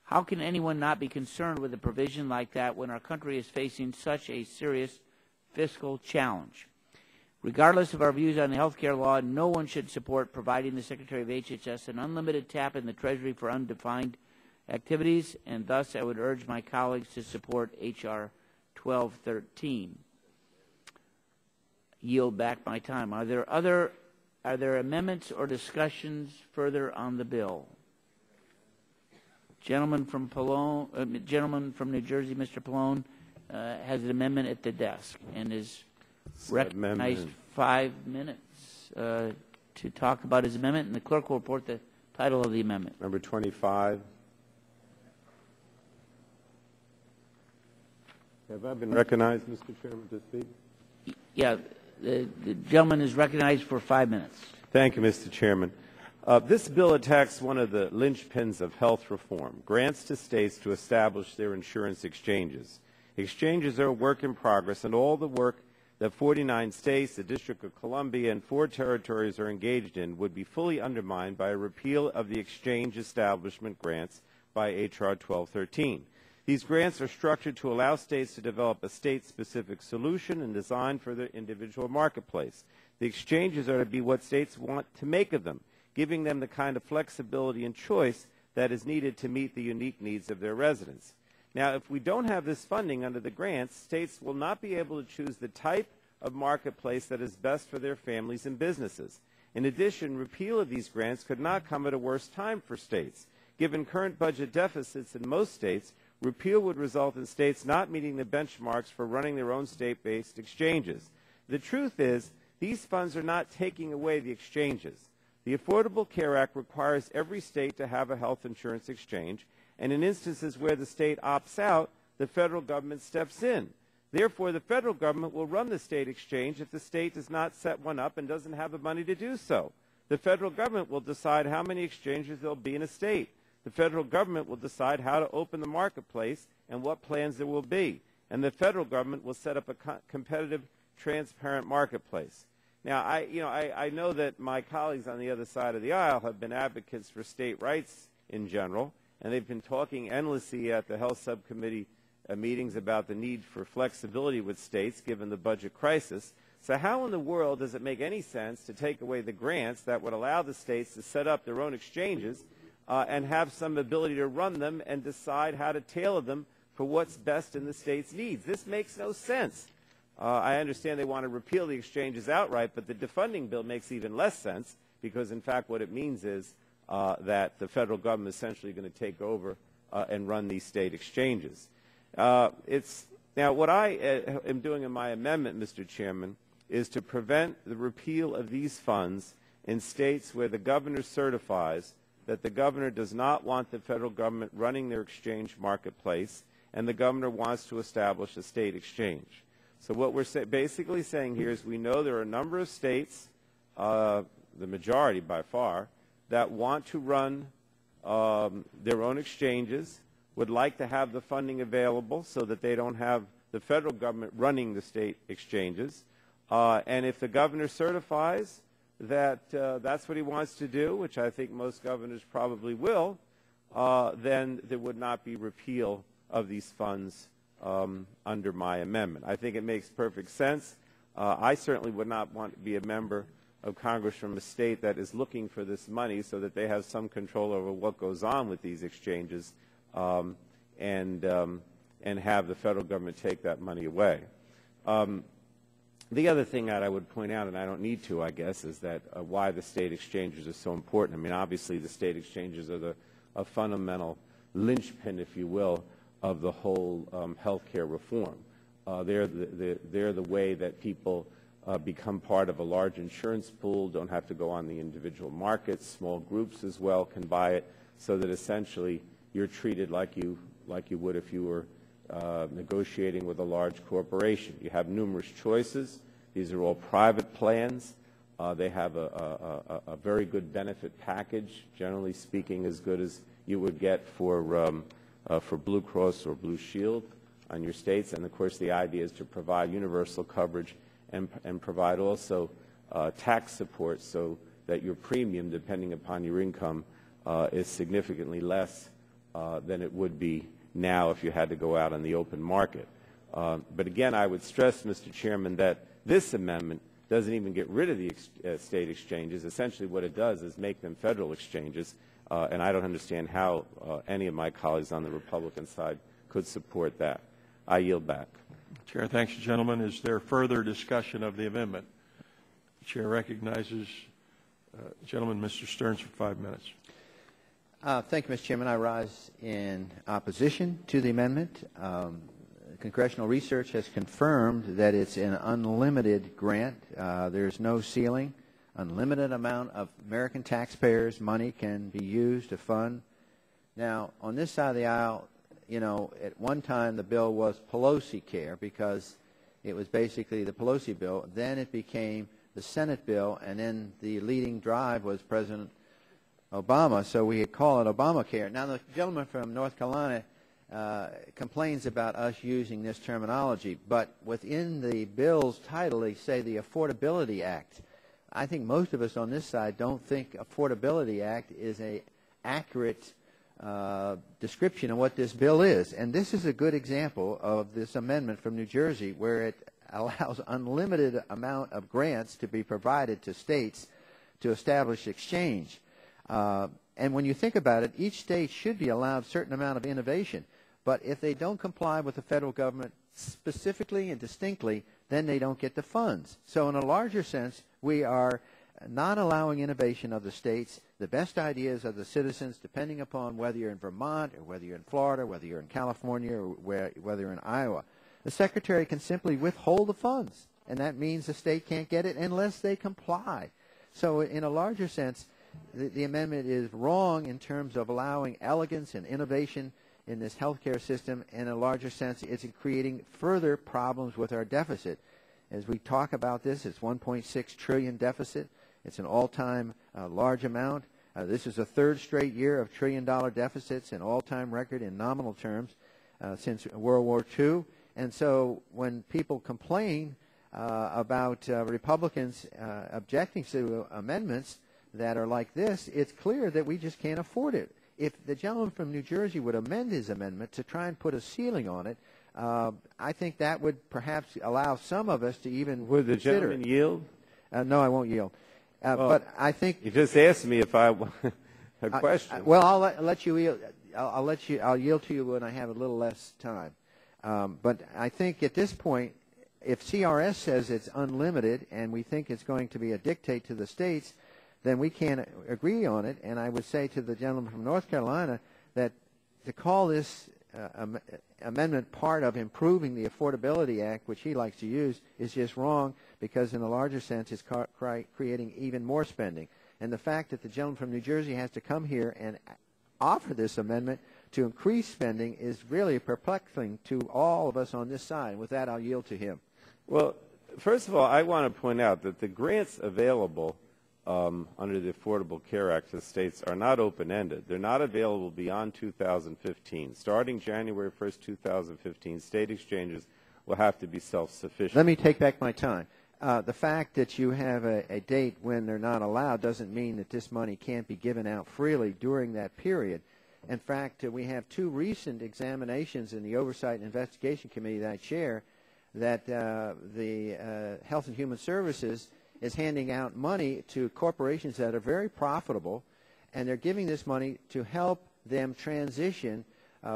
Speaker 1: How can anyone not be concerned with a provision like that when our country is facing such a serious fiscal challenge? Regardless of our views on the health care law, no one should support providing the Secretary of HHS an unlimited tap in the Treasury for undefined activities, and thus I would urge my colleagues to support H.R. 1213. Yield back my time. Are there amendments or discussions further on the bill? Gentleman from New Jersey, Mr. Pallone, has an amendment at the desk and is recognized 5 minutes to talk about his amendment, and the clerk will report the title of the amendment.
Speaker 4: Number 25. Have I been recognized, Mr. Chairman, to speak?
Speaker 1: Yeah, the gentleman is recognized for 5 minutes.
Speaker 4: Thank you, Mr. Chairman. This bill attacks one of the linchpins of health reform, grants to states to establish their insurance exchanges. Exchanges are a work in progress, and all the work that 49 states, the District of Columbia, and 4 territories are engaged in would be fully undermined by a repeal of the exchange establishment grants by H.R. 1213. These grants are structured to allow states to develop a state-specific solution and design for their individual marketplace. The exchanges are to be what states want to make of them, giving them the kind of flexibility and choice that is needed to meet the unique needs of their residents. Now, if we don't have this funding under the grants, states will not be able to choose the type of marketplace that is best for their families and businesses. In addition, repeal of these grants could not come at a worse time for states. Given current budget deficits in most states, repeal would result in states not meeting the benchmarks for running their own state-based exchanges. The truth is, these funds are not taking away the exchanges. The Affordable Care Act requires every state to have a health insurance exchange, and in instances where the state opts out, the federal government steps in. Therefore, the federal government will run the state exchange if the state does not set one up and doesn't have the money to do so. The federal government will decide how many exchanges there will be in a state. The federal government will decide how to open the marketplace and what plans there will be. And the federal government will set up a competitive, transparent marketplace. Now, I know that my colleagues on the other side of the aisle have been advocates for state rights in general, and they've been talking endlessly at the Health Subcommittee meetings about the need for flexibility with states given the budget crisis. So how in the world does it make any sense to take away the grants that would allow the states to set up their own exchanges and have some ability to run them and decide how to tailor them for what's best in the state's needs? This makes no sense. I understand they want to repeal the exchanges outright, but the defunding bill makes even less sense because, in fact, what it means is that the federal government is essentially going to take over and run these state exchanges. Now, what I am doing in my amendment, Mr. Chairman, is to prevent the repeal of these funds in states where the governor certifies that the governor does not want the federal government running their exchange marketplace and the governor wants to establish a state exchange. So what we're basically saying here is we know there are a number of states, the majority by far, that want to run their own exchanges, would like to have the funding available so that they don't have the federal government running the state exchanges. And if the governor certifies that that's what he wants to do, which I think most governors probably will, then there would not be repeal of these funds under my amendment. I think it makes perfect sense. I certainly would not want to be a member of Congress from a state that is looking for this money so that they have some control over what goes on with these exchanges and have the federal government take that money away. The other thing that I would point out, and I don't need to, I guess, is that why the state exchanges are so important. I mean, obviously, the state exchanges are a fundamental linchpin, if you will, of the whole health care reform. They're the way that people become part of a large insurance pool, don't have to go on the individual markets, small groups as well can buy it, so that essentially you're treated like you would if you were negotiating with a large corporation. You have numerous choices. These are all private plans. They have a very good benefit package, generally speaking as good as you would get for Blue Cross or Blue Shield on your states. And, of course, the idea is to provide universal coverage and provide also tax support so that your premium, depending upon your income, is significantly less than it would be now if you had to go out on the open market. But again, I would stress, Mr. Chairman, that this amendment doesn't even get rid of the state exchanges. Essentially what it does is make them federal exchanges, and I don't understand how any of my colleagues on the Republican side could support that. I yield back.
Speaker 21: Chair, thanks, gentlemen. Is there further discussion of the amendment? The Chair recognizes gentleman, Mr. Stearns, for 5 minutes.
Speaker 3: Thank you, Mr. Chairman. I rise in opposition to the amendment. Congressional research has confirmed that it's an unlimited grant. There's no ceiling. Unlimited amount of American taxpayers' money can be used to fund. Now, on this side of the aisle, you know, at one time the bill was Pelosi Care because it was basically the Pelosi bill. Then it became the Senate bill, and then the leading drive was President Obama, so we call it Obamacare. Now, the gentleman from North Carolina complains about us using this terminology, but within the bill's title they say the Affordability Act. I think most of us on this side don't think Affordability Act is an accurate description of what this bill is. And this is a good example of this amendment from New Jersey where it allows unlimited amount of grants to be provided to states to establish exchange. And when you think about it, each state should be allowed a certain amount of innovation. But if they don't comply with the federal government specifically and distinctly, then they don't get the funds. So in a larger sense, we are not allowing innovation of the states, the best ideas of the citizens, depending upon whether you're in Vermont or whether you're in Florida, whether you're in California or whether you're in Iowa. The Secretary can simply withhold the funds, and that means the state can't get it unless they comply. So in a larger sense, the amendment is wrong in terms of allowing elegance and innovation in this healthcare system. In a larger sense, it's creating further problems with our deficit. As we talk about this, it's $1.6 trillion deficit. It's an all-time large amount. This is the third straight year of trillion-dollar deficits, an all-time record in nominal terms since World War II. And so when people complain about Republicans objecting to amendments that are like this, it's clear that we just can't afford it. If the gentleman from New Jersey would amend his amendment to try and put a ceiling on it, I think that would perhaps allow some of us to even
Speaker 4: Would the
Speaker 3: consider
Speaker 4: gentleman
Speaker 3: it.
Speaker 4: yield?
Speaker 3: No, I won't yield.
Speaker 4: Well,
Speaker 3: but I think
Speaker 4: you just asked me if I had questions.
Speaker 3: Well, I'll let you yield. I'll yield to you when I have a little less time. But I think at this point, if CRS says it's unlimited and we think it's going to be a dictate to the states, then we can't agree on it. And I would say to the gentleman from North Carolina that to call this amendment part of improving the Affordability Act, which he likes to use, is just wrong, because in a larger sense it's creating even more spending. And the fact that the gentleman from New Jersey has to come here and offer this amendment to increase spending is really perplexing to all of us on this side. With that, I'll yield to him.
Speaker 4: Well, first of all, I want to point out that the grants available under the Affordable Care Act to states are not open-ended. They're not available beyond 2015. Starting January 1st, 2015, state exchanges will have to be self-sufficient.
Speaker 3: Let me take back my time. The fact that you have a date when they're not allowed doesn't mean that this money can't be given out freely during that period. In fact, we have two recent examinations in the Oversight and Investigation Committee that I chair that the Health and Human Services is handing out money to corporations that are very profitable, and they're giving this money to help them transition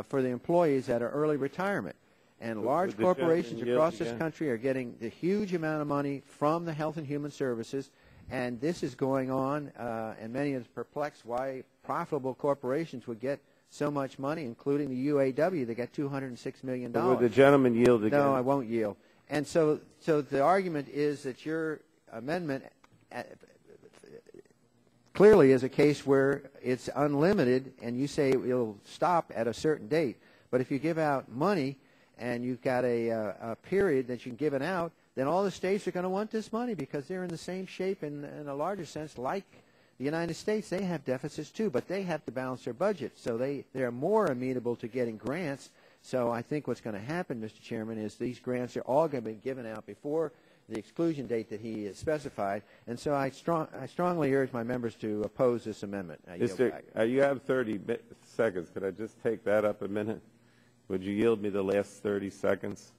Speaker 3: for the employees that are early retirement. And large corporations across this country are getting the huge amount of money from the Health and Human Services, and this is going on, and many are perplexed why profitable corporations would get so much money, including the UAW. They got $206 million.
Speaker 4: Would the gentleman yield again?
Speaker 3: No, I won't yield. And so the argument is that your amendment clearly is a case where it's unlimited, and you say it'll stop at a certain date. But if you give out money and you've got a period that you can give it out, then all the states are going to want this money because they're in the same shape in a larger sense like the United States. They have deficits too, but they have to balance their budget. So they're more amenable to getting grants. So I think what's going to happen, Mr. Chairman, is these grants are all going to be given out before the exclusion date that he has specified. And so I strongly urge my members to oppose this amendment.
Speaker 4: You have 30 seconds. Could I just take that up a minute? Would you yield me the last 30 seconds?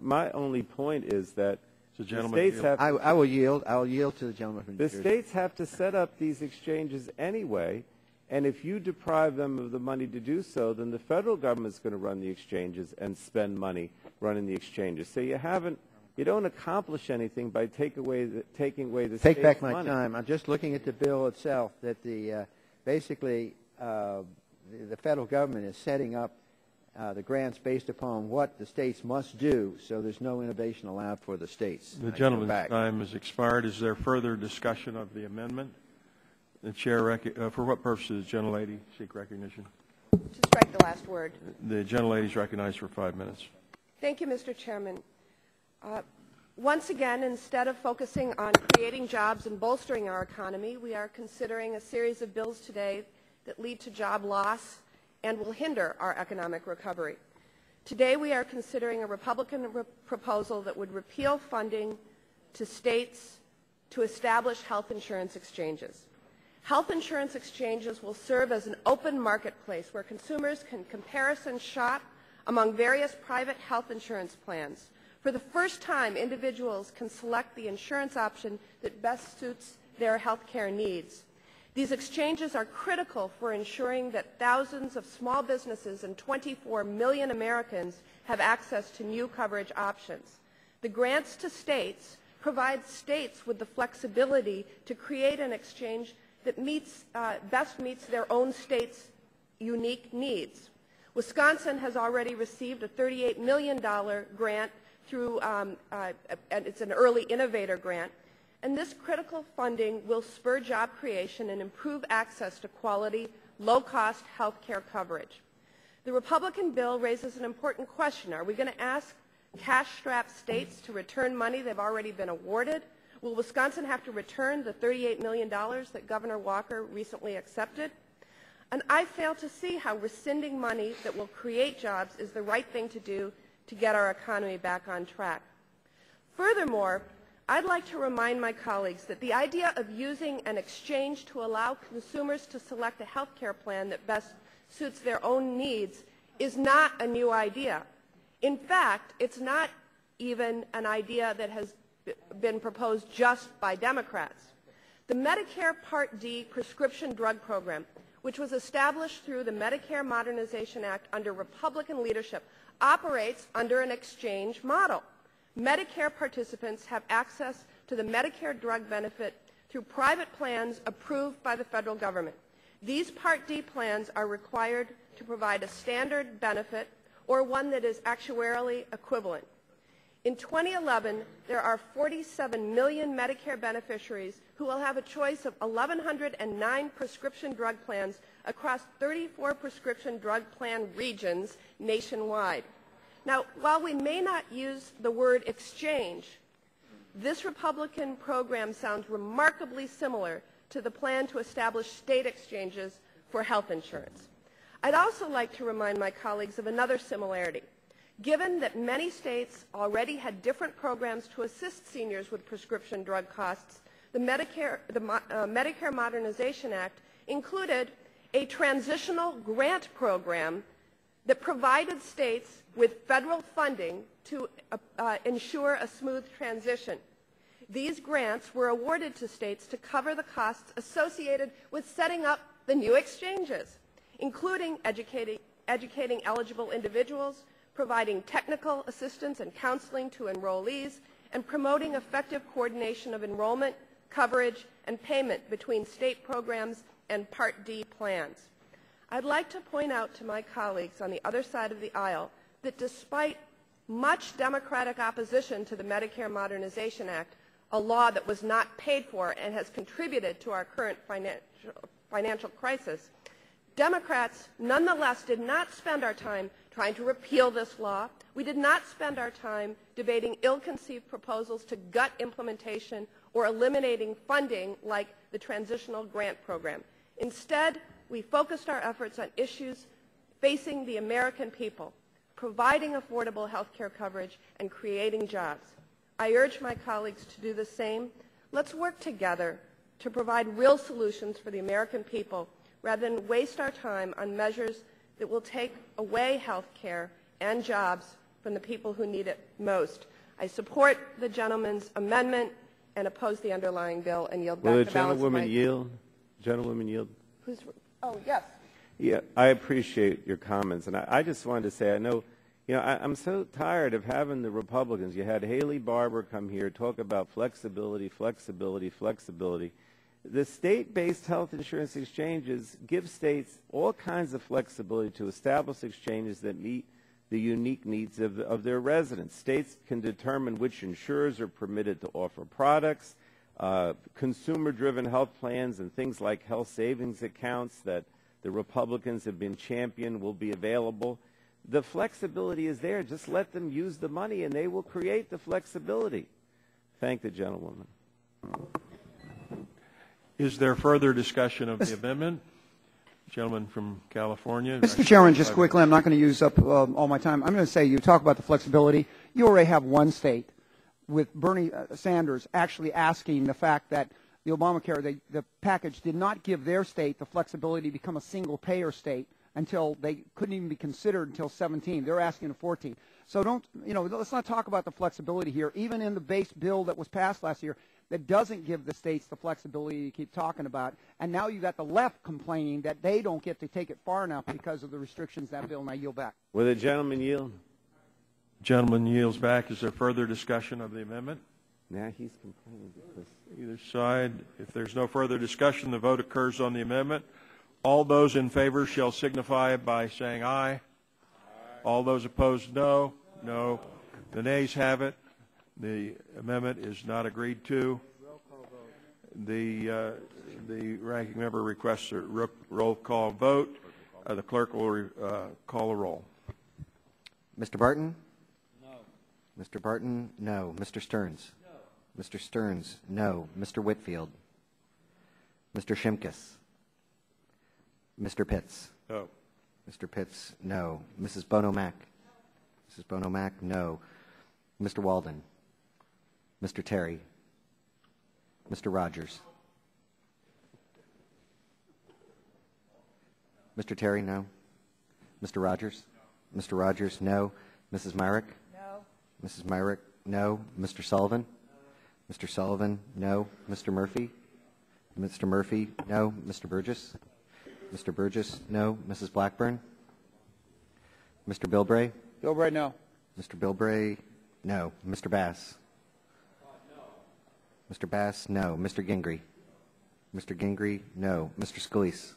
Speaker 4: My only point is that the states have...
Speaker 3: I will yield. I'll yield to the gentleman from New Jersey.
Speaker 4: The states have to set up these exchanges anyway, and if you deprive them of the money to do so, then the federal government's going to run the exchanges and spend money running the exchanges. So you don't accomplish anything by taking away the state's money.
Speaker 3: Take back my time. I'm just looking at the bill itself that basically the federal government is setting up the grants based upon what the states must do, so there's no innovation allowed for the states.
Speaker 21: The gentleman's time has expired. Is there further discussion of the amendment? The chair, for what purpose does the gentlelady seek recognition?
Speaker 14: To strike the last word.
Speaker 21: The gentlelady is recognized for 5 minutes.
Speaker 14: Thank you, Mr. Chairman. Once again, instead of focusing on creating jobs and bolstering our economy, we are considering a series of bills today that lead to job loss and will hinder our economic recovery. Today we are considering a Republican proposal that would repeal funding to states to establish health insurance exchanges. Health insurance exchanges will serve as an open marketplace where consumers can comparison shop among various private health insurance plans. For the first time, individuals can select the insurance option that best suits their health care needs. These exchanges are critical for ensuring that thousands of small businesses and 24 million Americans have access to new coverage options. The grants to states provide states with the flexibility to create an exchange that best meets their own state's unique needs. Wisconsin has already received a $38 million grant through, and it's an early innovator grant, and this critical funding will spur job creation and improve access to quality, low-cost health care coverage. The Republican bill raises an important question. Are we going to ask cash-strapped states to return money they've already been awarded? Will Wisconsin have to return the $38 million that Governor Walker recently accepted? And I fail to see how rescinding money that will create jobs is the right thing to do to get our economy back on track. Furthermore, I'd like to remind my colleagues that the idea of using an exchange to allow consumers to select a health care plan that best suits their own needs is not a new idea. In fact, it's not even an idea that has been proposed just by Democrats. The Medicare Part D prescription drug program, which was established through the Medicare Modernization Act under Republican leadership, operates under an exchange model. Medicare participants have access to the Medicare drug benefit through private plans approved by the federal government. These Part D plans are required to provide a standard benefit or one that is actuarially equivalent. In 2011, there are 47 million Medicare beneficiaries who will have a choice of 1,109 prescription drug plans across 34 prescription drug plan regions nationwide. Now, while we may not use the word exchange, this Republican program sounds remarkably similar to the plan to establish state exchanges for health insurance. I'd also like to remind my colleagues of another similarity. Given that many states already had different programs to assist seniors with prescription drug costs, the Medicare Modernization Act included a transitional grant program that provided states with federal funding to ensure a smooth transition. These grants were awarded to states to cover the costs associated with setting up the new exchanges, including educating eligible individuals, providing technical assistance and counseling to enrollees, and promoting effective coordination of enrollment, coverage, and payment between state programs and Part D plans. I'd like to point out to my colleagues on the other side of the aisle that despite much Democratic opposition to the Medicare Modernization Act, a law that was not paid for and has contributed to our current financial crisis, Democrats nonetheless did not spend our time trying to repeal this law. We did not spend our time debating ill-conceived proposals to gut implementation or eliminating funding like the transitional grant program. Instead, we focused our efforts on issues facing the American people, providing affordable health care coverage and creating jobs. I urge my colleagues to do the same. Let's work together to provide real solutions for the American people rather than waste our time on measures that will take away health care and jobs from the people who need it most. I support the gentleman's amendment and oppose the underlying bill and yield back the balance of my...
Speaker 4: Will the gentlewoman yield? Gentlewoman yield?
Speaker 14: Oh, yes.
Speaker 4: Yeah, I appreciate your comments, and I just wanted to say, I know, I'm so tired of having the Republicans. You had Haley Barbour come here, talk about flexibility, flexibility, flexibility. The state-based health insurance exchanges give states all kinds of flexibility to establish exchanges that meet the unique needs of their residents. States can determine which insurers are permitted to offer products, consumer-driven health plans, and things like health savings accounts that the Republicans have been championed will be available. The flexibility is there. Just let them use the money, and they will create the flexibility. Thank the gentlewoman.
Speaker 21: Is there further discussion of the amendment? Gentleman from California.
Speaker 15: Mr. Chairman, just quickly, I'm not going to use up all my time. I'm going to say you talk about the flexibility. You already have one state with Bernie Sanders actually asking the fact that the Obamacare, the package did not give their state the flexibility to become a single-payer state until they couldn't even be considered until 17. They're asking to 14. So let's not talk about the flexibility here. Even in the base bill that was passed last year, that doesn't give the states the flexibility you keep talking about. And now you've got the left complaining that they don't get to take it far enough because of the restrictions that bill. And I yield back.
Speaker 4: Will the gentleman yield?
Speaker 21: Gentleman yields back. Is there further discussion of the amendment?
Speaker 4: Now he's complaining because
Speaker 21: Either side. If there's no further discussion, the vote occurs on the amendment. All those in favor shall signify by saying aye. Aye. All those opposed, no. No. The nays have it. The amendment is not agreed to. The ranking member requests a roll call vote. The clerk will call a roll.
Speaker 3: Mr. Barton? No. Mr. Barton? No. Mr. Stearns? No. Mr. Stearns? No. Mr. Whitfield? Mr. Shimkus? Mr. Pitts?
Speaker 21: No.
Speaker 3: Mr. Pitts? No. Mrs. Bono-Mack? Mrs. Bono-Mack? No. Mr. Walden? Mr. Terry? Mr. Rogers? Mr. Terry? No. Mr. Rogers? Mr. Rogers? No. Mrs. Myrick?
Speaker 6: No.
Speaker 3: Mrs. Myrick? No. Mr. Sullivan? Mr. Sullivan? No. Mr. Murphy? Mr. Murphy? No. Mr. Burgess? Mr. Burgess? No. Mrs. Blackburn? Mr. Bilbray?
Speaker 15: Bilbray, no.
Speaker 3: Mr. Bilbray? No. Mr. Bass? Mr. Bass? No. Mr. Gingrey? Mr. Gingrey? No. Mr. Scalise?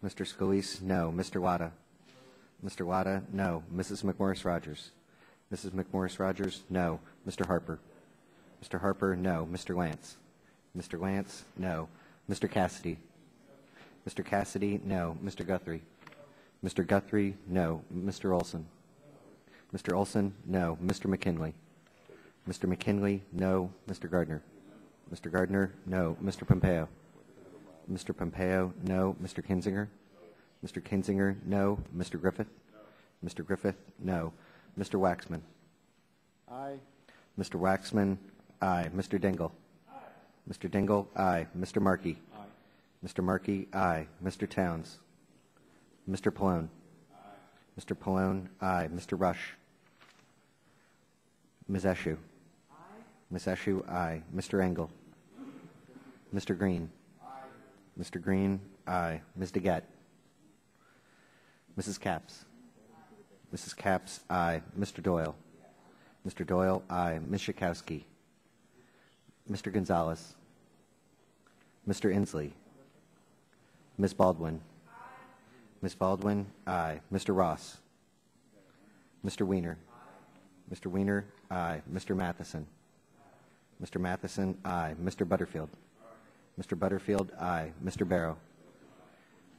Speaker 3: Mr. Scalise? No. Mr. Wada? Mr. Wada? No. Mrs. McMorris Rogers? Mrs. McMorris Rogers? No. Mr. Harper? Mr. Harper? No. Mr. Lance? Mr. Lance? No. Mr. Cassidy? Mr. Cassidy? No. Mr. Guthrie? Mr. Guthrie? No. Mr. Olson? Mr. Olson? No. Mr. McKinley? Mr. McKinley? No. Mr. Gardner? Mr. Gardner? No. Mr. Pompeo? Mr. Pompeo? No. Mr. Kinzinger? Mr. Kinzinger? No. Mr. Griffith? Mr. Griffith? No. Mr. Waxman?
Speaker 15: Aye.
Speaker 3: Mr. Waxman? Aye. Mr. Dingle? Mr. Dingle? Aye. Mr. Markey? Aye. Mr. Markey? Aye. Mr. Towns? Mr. Pallone? Aye. Mr. Pallone? Aye. Mr. Rush? Ms. Eshoo? Aye. Ms. Eshoo? Aye. Mr. Engel? Mr. Green? Aye. Mr. Green? Aye. Ms. DeGette? Mrs. Capps? Mrs. Capps? Aye. Mr. Doyle? Mr. Doyle? Aye. Ms. Schakowsky? Mr. Gonzalez? Mr. Inslee? Ms. Baldwin? Ms. Baldwin? Aye. Mr. Ross? Mr. Wiener? Mr. Wiener? Aye. Mr. Matheson? Mr. Matheson? Aye. Mr. Butterfield? Mr. Butterfield? Aye. Mr. Barrow?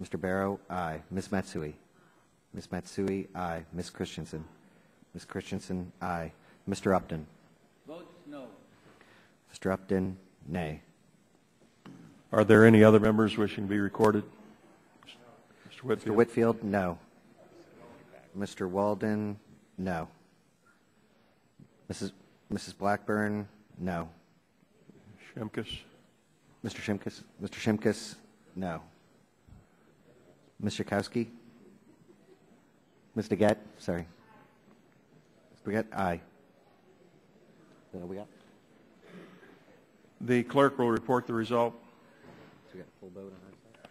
Speaker 3: Mr. Barrow? Aye. Ms. Matsui? Ms. Matsui? Aye. Ms. Christensen? Ms. Christensen? Aye. Mr. Upton?
Speaker 1: Votes no.
Speaker 3: Mr. Upton? Nay.
Speaker 21: Are there any other members wishing to be recorded? Mr. Whitfield?
Speaker 3: Mr. Whitfield? No. Mr. Walden? No. Mrs. Blackburn? No.
Speaker 21: Shimkus?
Speaker 3: Mr. Shimkus? Mr. Shimkus? No. Ms. Schakowsky? Ms. DeGette? Sorry. Ms. DeGette? Aye. What we got?
Speaker 21: The clerk will report the result.
Speaker 3: So we got a full vote on our side?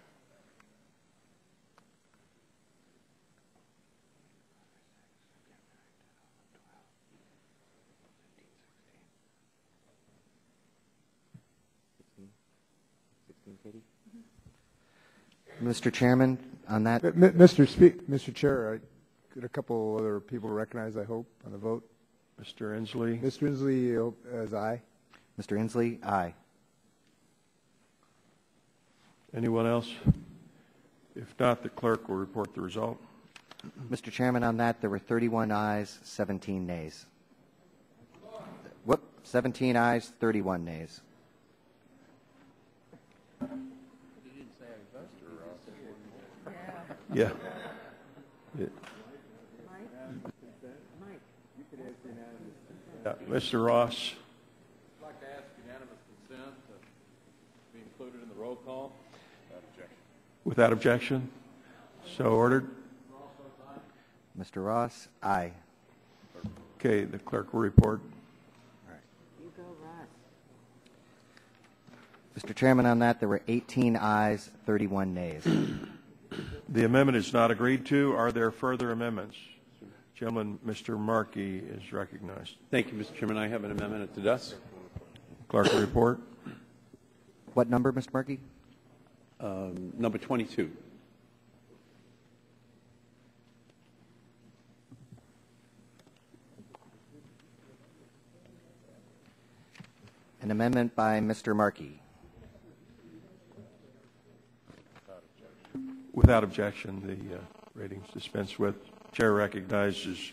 Speaker 3: Mr. Chairman, on that.
Speaker 2: Mr. Chair, I got a couple other people recognized, I hope, on the vote.
Speaker 21: Mr. Inslee?
Speaker 2: Mr. Inslee as aye.
Speaker 3: Mr. Inslee, aye.
Speaker 21: Anyone else? If not, the clerk will report the result.
Speaker 3: Mr. Chairman, on that, there were 31 ayes, 17 nays. Whoop, 17 ayes, 31 nays.
Speaker 21: Yeah. Mr. Ross.
Speaker 18: I'd like to ask unanimous consent to be included in the roll call.
Speaker 21: Without objection. So ordered.
Speaker 3: Mr. Ross, aye.
Speaker 21: Okay, the clerk will report.
Speaker 6: You go, Ross.
Speaker 3: Mr. Chairman, on that, there were 18 ayes, 31 nays.
Speaker 21: The amendment is not agreed to. Are there further amendments? Gentleman, Mr. Markey is recognized.
Speaker 4: Thank you, Mr. Chairman. I have an amendment at the desk.
Speaker 21: Clerk will report.
Speaker 3: What number, Mr. Markey?
Speaker 4: Number 22.
Speaker 3: An amendment by Mr. Markey.
Speaker 21: Without objection, the rating is dispensed with. Chair recognizes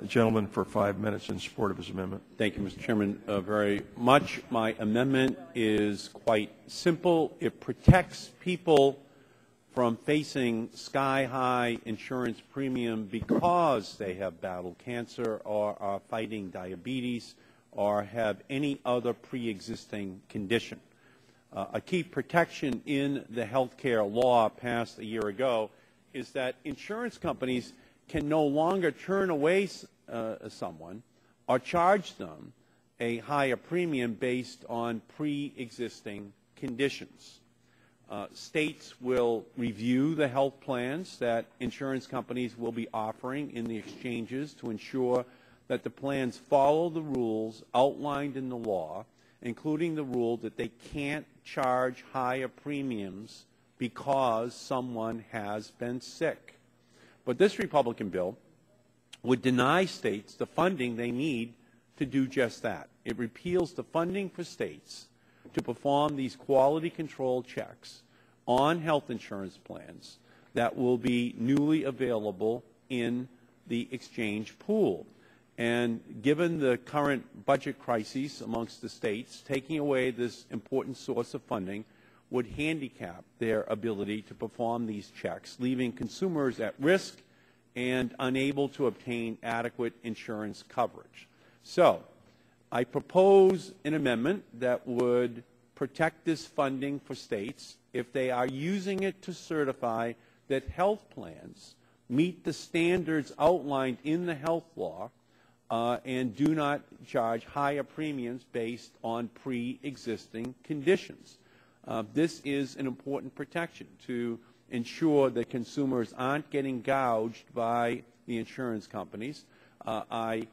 Speaker 21: gentleman for 5 minutes in support of his amendment.
Speaker 4: Thank you, Mr. Chairman, very much. My amendment is quite simple. It protects people from facing sky-high insurance premium because they have battled cancer or are fighting diabetes or have any other pre-existing condition. A key protection in the health care law passed a year ago is that insurance companies can no longer turn away someone or charge them a higher premium based on pre-existing conditions. States will review the health plans that insurance companies will be offering in the exchanges to ensure that the plans follow the rules outlined in the law, including the rule that they can't charge higher premiums because someone has been sick. But this Republican bill would deny states the funding they need to do just that. It repeals the funding for states to perform these quality control checks on health insurance plans that will be newly available in the exchange pool. And given the current budget crises amongst the states, taking away this important source of funding would handicap their ability to perform these checks, leaving consumers at risk and unable to obtain adequate insurance coverage. So I propose an amendment that would protect this funding for states if they are using it to certify that health plans meet the standards outlined in the health law and do not charge higher premiums based on pre-existing conditions. This is an important protection to ensure that consumers aren't getting gouged by the insurance companies. I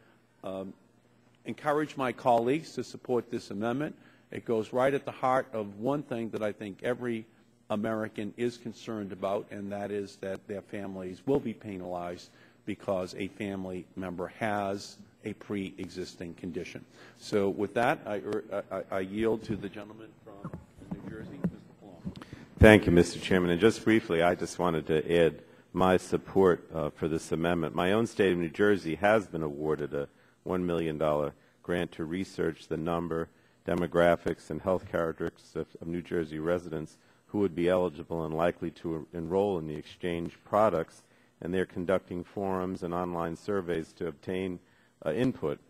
Speaker 4: encourage my colleagues to support this amendment. It goes right at the heart of one thing that I think every American is concerned about, and that is that their families will be penalized because a family member has a pre-existing condition. So with that, I yield to the gentleman from New Jersey, Mr. Palmer. Thank you, Mr. Chairman. And just briefly, I just wanted to add my support for this amendment. My own state of New Jersey has been awarded a $1 million grant to research the number, demographics, and health characteristics of New Jersey residents who would be eligible and likely to enroll in the exchange products, and they're conducting forums and online surveys to obtain input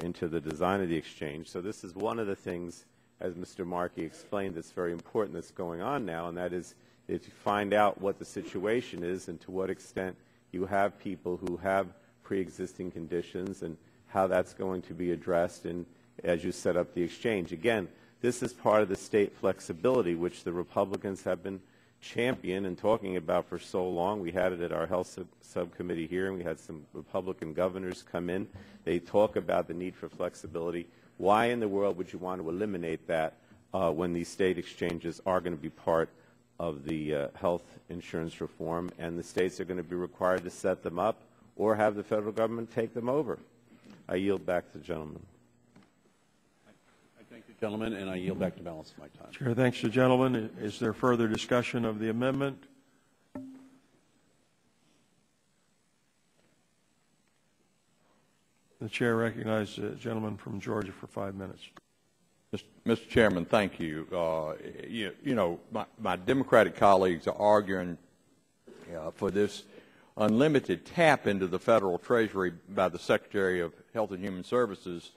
Speaker 4: into the design of the exchange. So this is one of the things, as Mr. Markey explained, that's very important that's going on now, and that is if you find out what the situation is and to what extent you have people who have pre-existing conditions and how that's going to be addressed in, as you set up the exchange. Again, this is part of the state flexibility, which the Republicans have been championing and talking about for so long. We had it at our health subcommittee hearing. We had some Republican governors come in. They talk about the need for flexibility. Why in the world would you want to eliminate that when these state exchanges are going to be part of the health insurance reform, and the states are going to be required to set them up or have the federal government take them over? I yield back to the gentleman.
Speaker 1: Thank you, gentlemen, and I yield back the balance of my time.
Speaker 21: Chair, thanks to the gentleman. Is there further discussion of the amendment? The chair recognizes the gentleman from Georgia for 5 minutes.
Speaker 7: Mr. Chairman, thank you. You know, my Democratic colleagues are arguing for this unlimited tap into the federal treasury by the Secretary of Health and Human Services,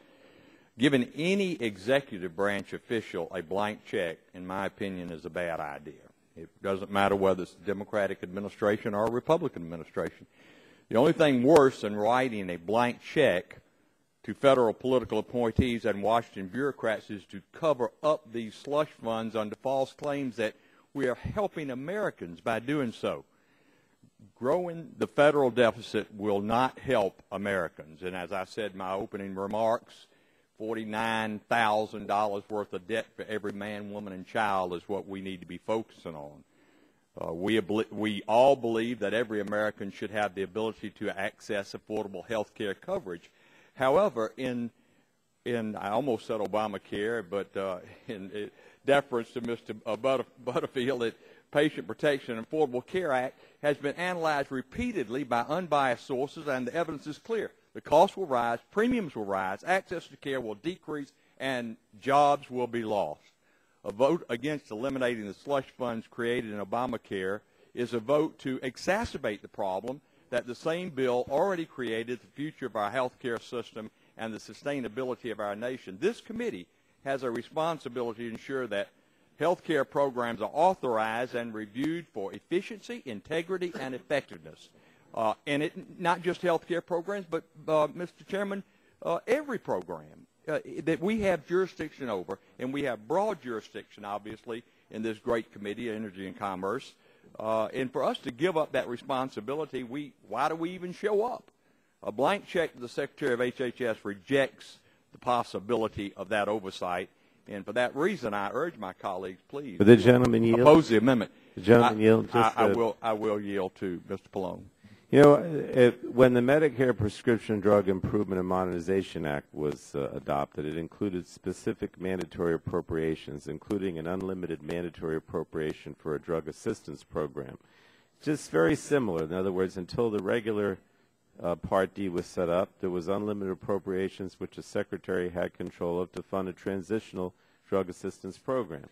Speaker 7: giving any executive branch official a blank check, in my opinion, is a bad idea. It doesn't matter whether it's a Democratic administration or a Republican administration. The only thing worse than writing a blank check to federal political appointees and Washington bureaucrats is to cover up these slush funds under false claims that we are helping Americans by doing so. Growing the federal deficit will not help Americans. And as I said in my opening remarks, $49,000 worth of debt for every man, woman, and child is what we need to be focusing on. We all believe that every American should have the ability to access affordable health care coverage. However, I almost said Obamacare, but in deference to Mr. Butterfield, that Patient Protection and Affordable Care Act has been analyzed repeatedly by unbiased sources, and the evidence is clear. The costs will rise, premiums will rise, access to care will decrease, and jobs will be lost. A vote against eliminating the slush funds created in Obamacare is a vote to exacerbate the problem that the same bill already created the future of our health care system and the sustainability of our nation. This committee has a responsibility to ensure that health care programs are authorized and reviewed for efficiency, integrity, and effectiveness. And not just health care programs, but, Mr. Chairman, every program that we have jurisdiction over, and we have broad jurisdiction, obviously, in this great committee, Energy and Commerce. And for us to give up that responsibility, why do we even show up? A blank check to the Secretary of HHS rejects the possibility of that oversight. And for that reason, I urge my colleagues, please,
Speaker 4: the gentleman yield?
Speaker 7: Oppose the amendment.
Speaker 4: The gentleman yield?
Speaker 7: I will yield to Mr. Pallone.
Speaker 4: You know, when the Medicare Prescription Drug Improvement and Modernization Act was adopted, it included specific mandatory appropriations, including an unlimited mandatory appropriation for a drug assistance program. Just very similar. In other words, until the regular Part D was set up, there was unlimited appropriations which the Secretary had control of to fund a transitional drug assistance program.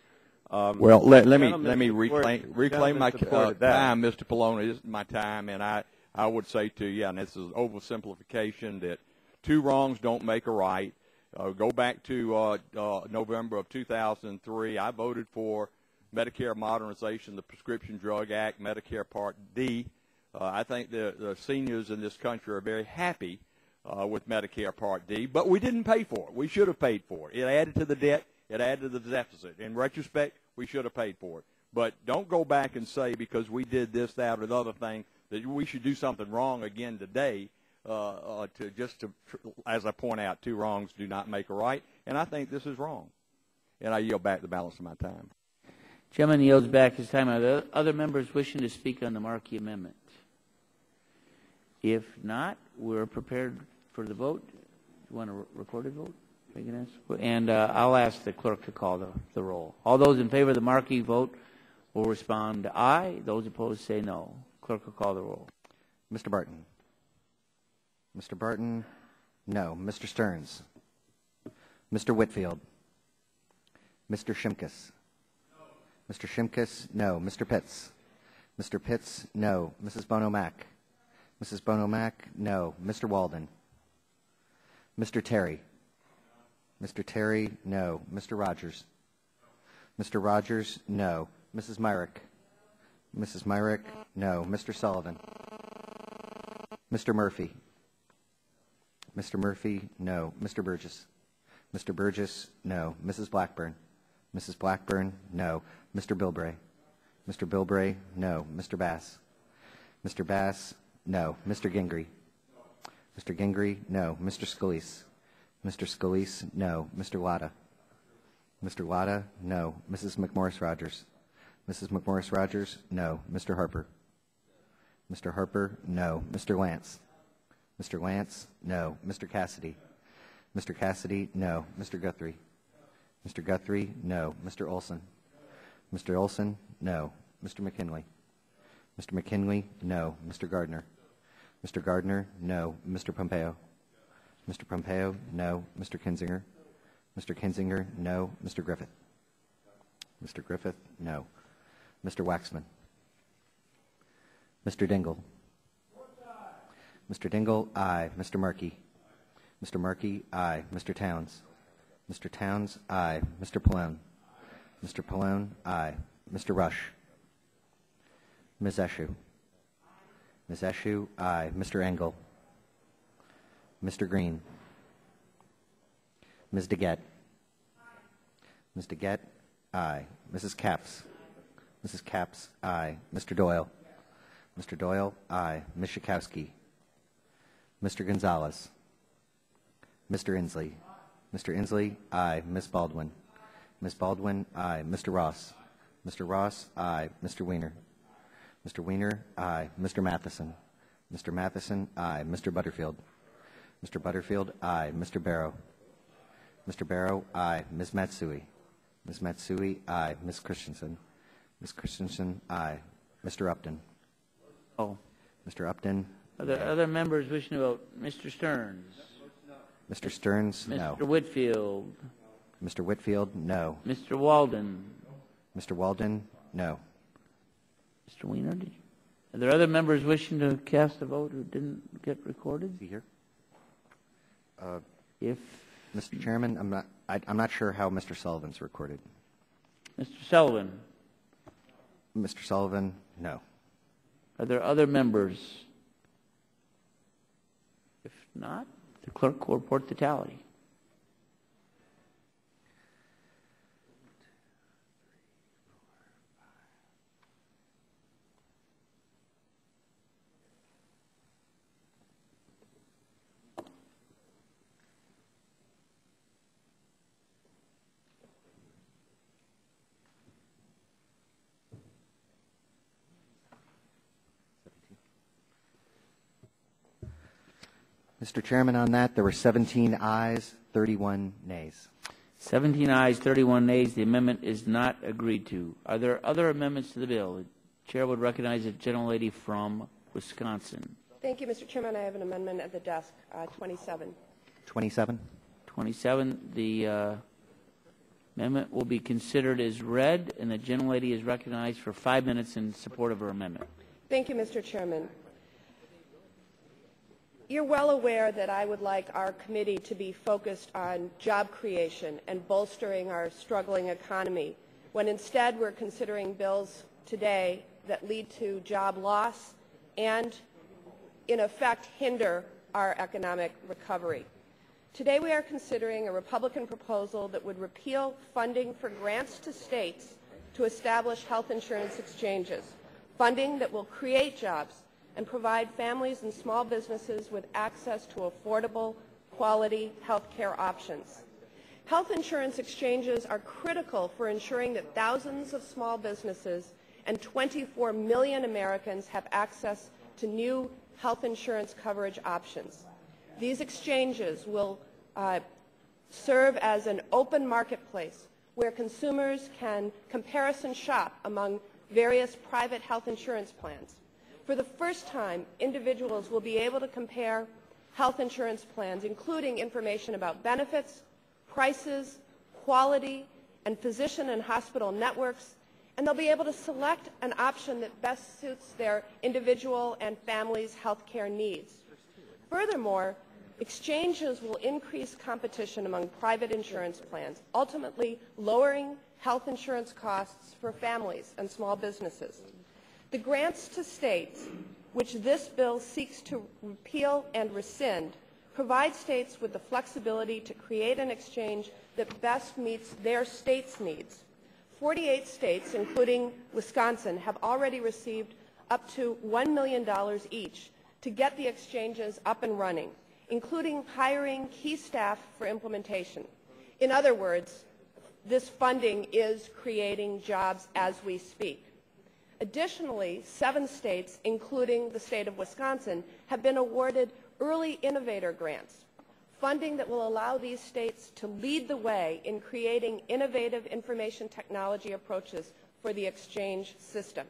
Speaker 7: Well, let me reclaim my time, Mr. Pallone. This is my time, and I would say to you, and this is oversimplification, that two wrongs don't make a right. Go back to November of 2003. I voted for Medicare modernization, the Prescription Drug Act, Medicare Part D. I think the seniors in this country are very happy with Medicare Part D, but we didn't pay for it. We should have paid for it. It added to the debt. It added to the deficit. In retrospect, we should have paid for it. But don't go back and say because we did this, that, or the other thing that we should do something wrong again today. As I point out, two wrongs do not make a right, and I think this is wrong. And I yield back the balance of my time.
Speaker 1: Gentleman yields back his time. Are there other members wishing to speak on the Markey Amendment? If not, we're prepared for the vote. You want a recorded vote? And I'll ask the clerk to call the roll. All those in favor of the Markey vote will respond aye. Those opposed say no. Clerk will call the roll.
Speaker 3: Mr. Barton. Mr. Barton, no. Mr. Stearns. Mr. Whitfield. Mr. Shimkus. No. Mr. Shimkus, no. Mr. Pitts. Mr. Pitts, no. Mrs. Bono-Mack. Mrs. Bono-Mack, no. Mr. Walden. Mr. Terry. Mr. Terry, no. Mr. Rogers. Mr. Rogers, no. Mrs. Myrick. Mrs. Myrick, no. Mr. Sullivan. Mr. Murphy. Mr. Murphy, no. Mr. Burgess. Mr. Burgess, no. Mrs. Blackburn. Mrs. Blackburn, no. Mr. Bilbray. Mr. Bilbray, no. Mr. Bass. Mr. Bass, no. Mr. Gingrey. Mr. Gingrey, no. Mr. Scalise. Mr. Scalise, no. Mr. Latta. Mr. Latta, no. Mrs. McMorris-Rogers. Mrs. McMorris-Rogers, no. Mr. Harper. Mr. Harper, no. Mr. Lance. Mr. Lance, no. Mr. Cassidy. Mr. Cassidy, no. Mr. Guthrie. Mr. Guthrie, no. Mr. Olson. Mr. Olson, no. Mr. McKinley. Mr. McKinley, no. Mr. Gardner. Mr. Gardner, no. Mr. Pompeo. Mr. Pompeo, no. Mr. Kinzinger. Mr. Kinzinger, no. Mr. Griffith. Mr. Griffith, no. Mr. Waxman.
Speaker 8: Mr. Dingle. Mr. Dingle, aye. Mr. Murky. Mr. Murky, aye. Mr. Towns. Mr. Towns, aye. Mr. Pallone. Mr. Pallone, aye. Mr. Rush. Ms. Eshoo. Ms. Eshoo, aye. Mr. Engel. Mr. Green. Ms. DeGette. Ms. DeGette, aye. Mrs. Capps. Mrs. Capps, aye. Mr. Doyle. Mr. Doyle, aye. Ms. Schakowsky. Mr. Gonzalez. Mr. Inslee. Mr. Inslee, aye. Ms. Baldwin. Ms. Baldwin, aye. Mr. Ross. Mr. Ross, aye. Mr. Weiner. Mr. Weiner, aye. Mr. Matheson. Mr. Matheson, aye. Mr. Butterfield. Mr. Butterfield, aye. Mr. Barrow. Mr. Barrow, aye. Ms. Matsui. Ms. Matsui, aye. Ms. Christensen. Ms. Christensen, aye. Mr. Upton.
Speaker 1: Oh.
Speaker 8: Mr. Upton.
Speaker 1: Are there other members wishing to vote? Mr. Stearns.
Speaker 8: Mr. Stearns, no.
Speaker 1: Mr. Whitfield.
Speaker 8: Mr. Whitfield, no.
Speaker 1: Mr. Walden.
Speaker 8: Mr. Walden, no.
Speaker 1: Mr. Weiner, are there other members wishing to cast a vote who didn't get recorded?
Speaker 8: Is he here?
Speaker 1: If
Speaker 8: Mr. Chairman, I'm not sure how Mr. Sullivan's recorded.
Speaker 1: Mr. Sullivan.
Speaker 8: Mr. Sullivan, no.
Speaker 1: Are there other members? If not, the clerk will report the tally.
Speaker 8: Mr. Chairman, on that, there were 17 ayes, 31 nays.
Speaker 1: 17 ayes, 31 nays. The amendment is not agreed to. Are there other amendments to the bill? The chair would recognize the gentlelady from Wisconsin.
Speaker 14: Thank you, Mr. Chairman. I have an amendment at the desk, 27.
Speaker 8: 27?
Speaker 1: 27. The amendment will be considered as read, and the gentlelady is recognized for 5 minutes in support of her amendment.
Speaker 14: Thank you, Mr. Chairman. You're well aware that I would like our committee to be focused on job creation and bolstering our struggling economy, when instead we're considering bills today that lead to job loss and, in effect, hinder our economic recovery. Today we are considering a Republican proposal that would repeal funding for grants to states to establish health insurance exchanges, funding that will create jobs and provide families and small businesses with access to affordable, quality health care options. Health insurance exchanges are critical for ensuring that thousands of small businesses and 24 million Americans have access to new health insurance coverage options. These exchanges will serve as an open marketplace where consumers can comparison shop among various private health insurance plans. For the first time, individuals will be able to compare health insurance plans, including information about benefits, prices, quality, and physician and hospital networks, and they'll be able to select an option that best suits their individual and family's health care needs. Furthermore, exchanges will increase competition among private insurance plans, ultimately lowering health insurance costs for families and small businesses. The grants to states, which this bill seeks to repeal and rescind, provide states with the flexibility to create an exchange that best meets their state's needs. 48 states, including Wisconsin, have already received up to $1 million each to get the exchanges up and running, including hiring key staff for implementation. In other words, this funding is creating jobs as we speak. Additionally, 7 states, including the state of Wisconsin, have been awarded early innovator grants, funding that will allow these states to lead the way in creating innovative information technology approaches for the exchange system.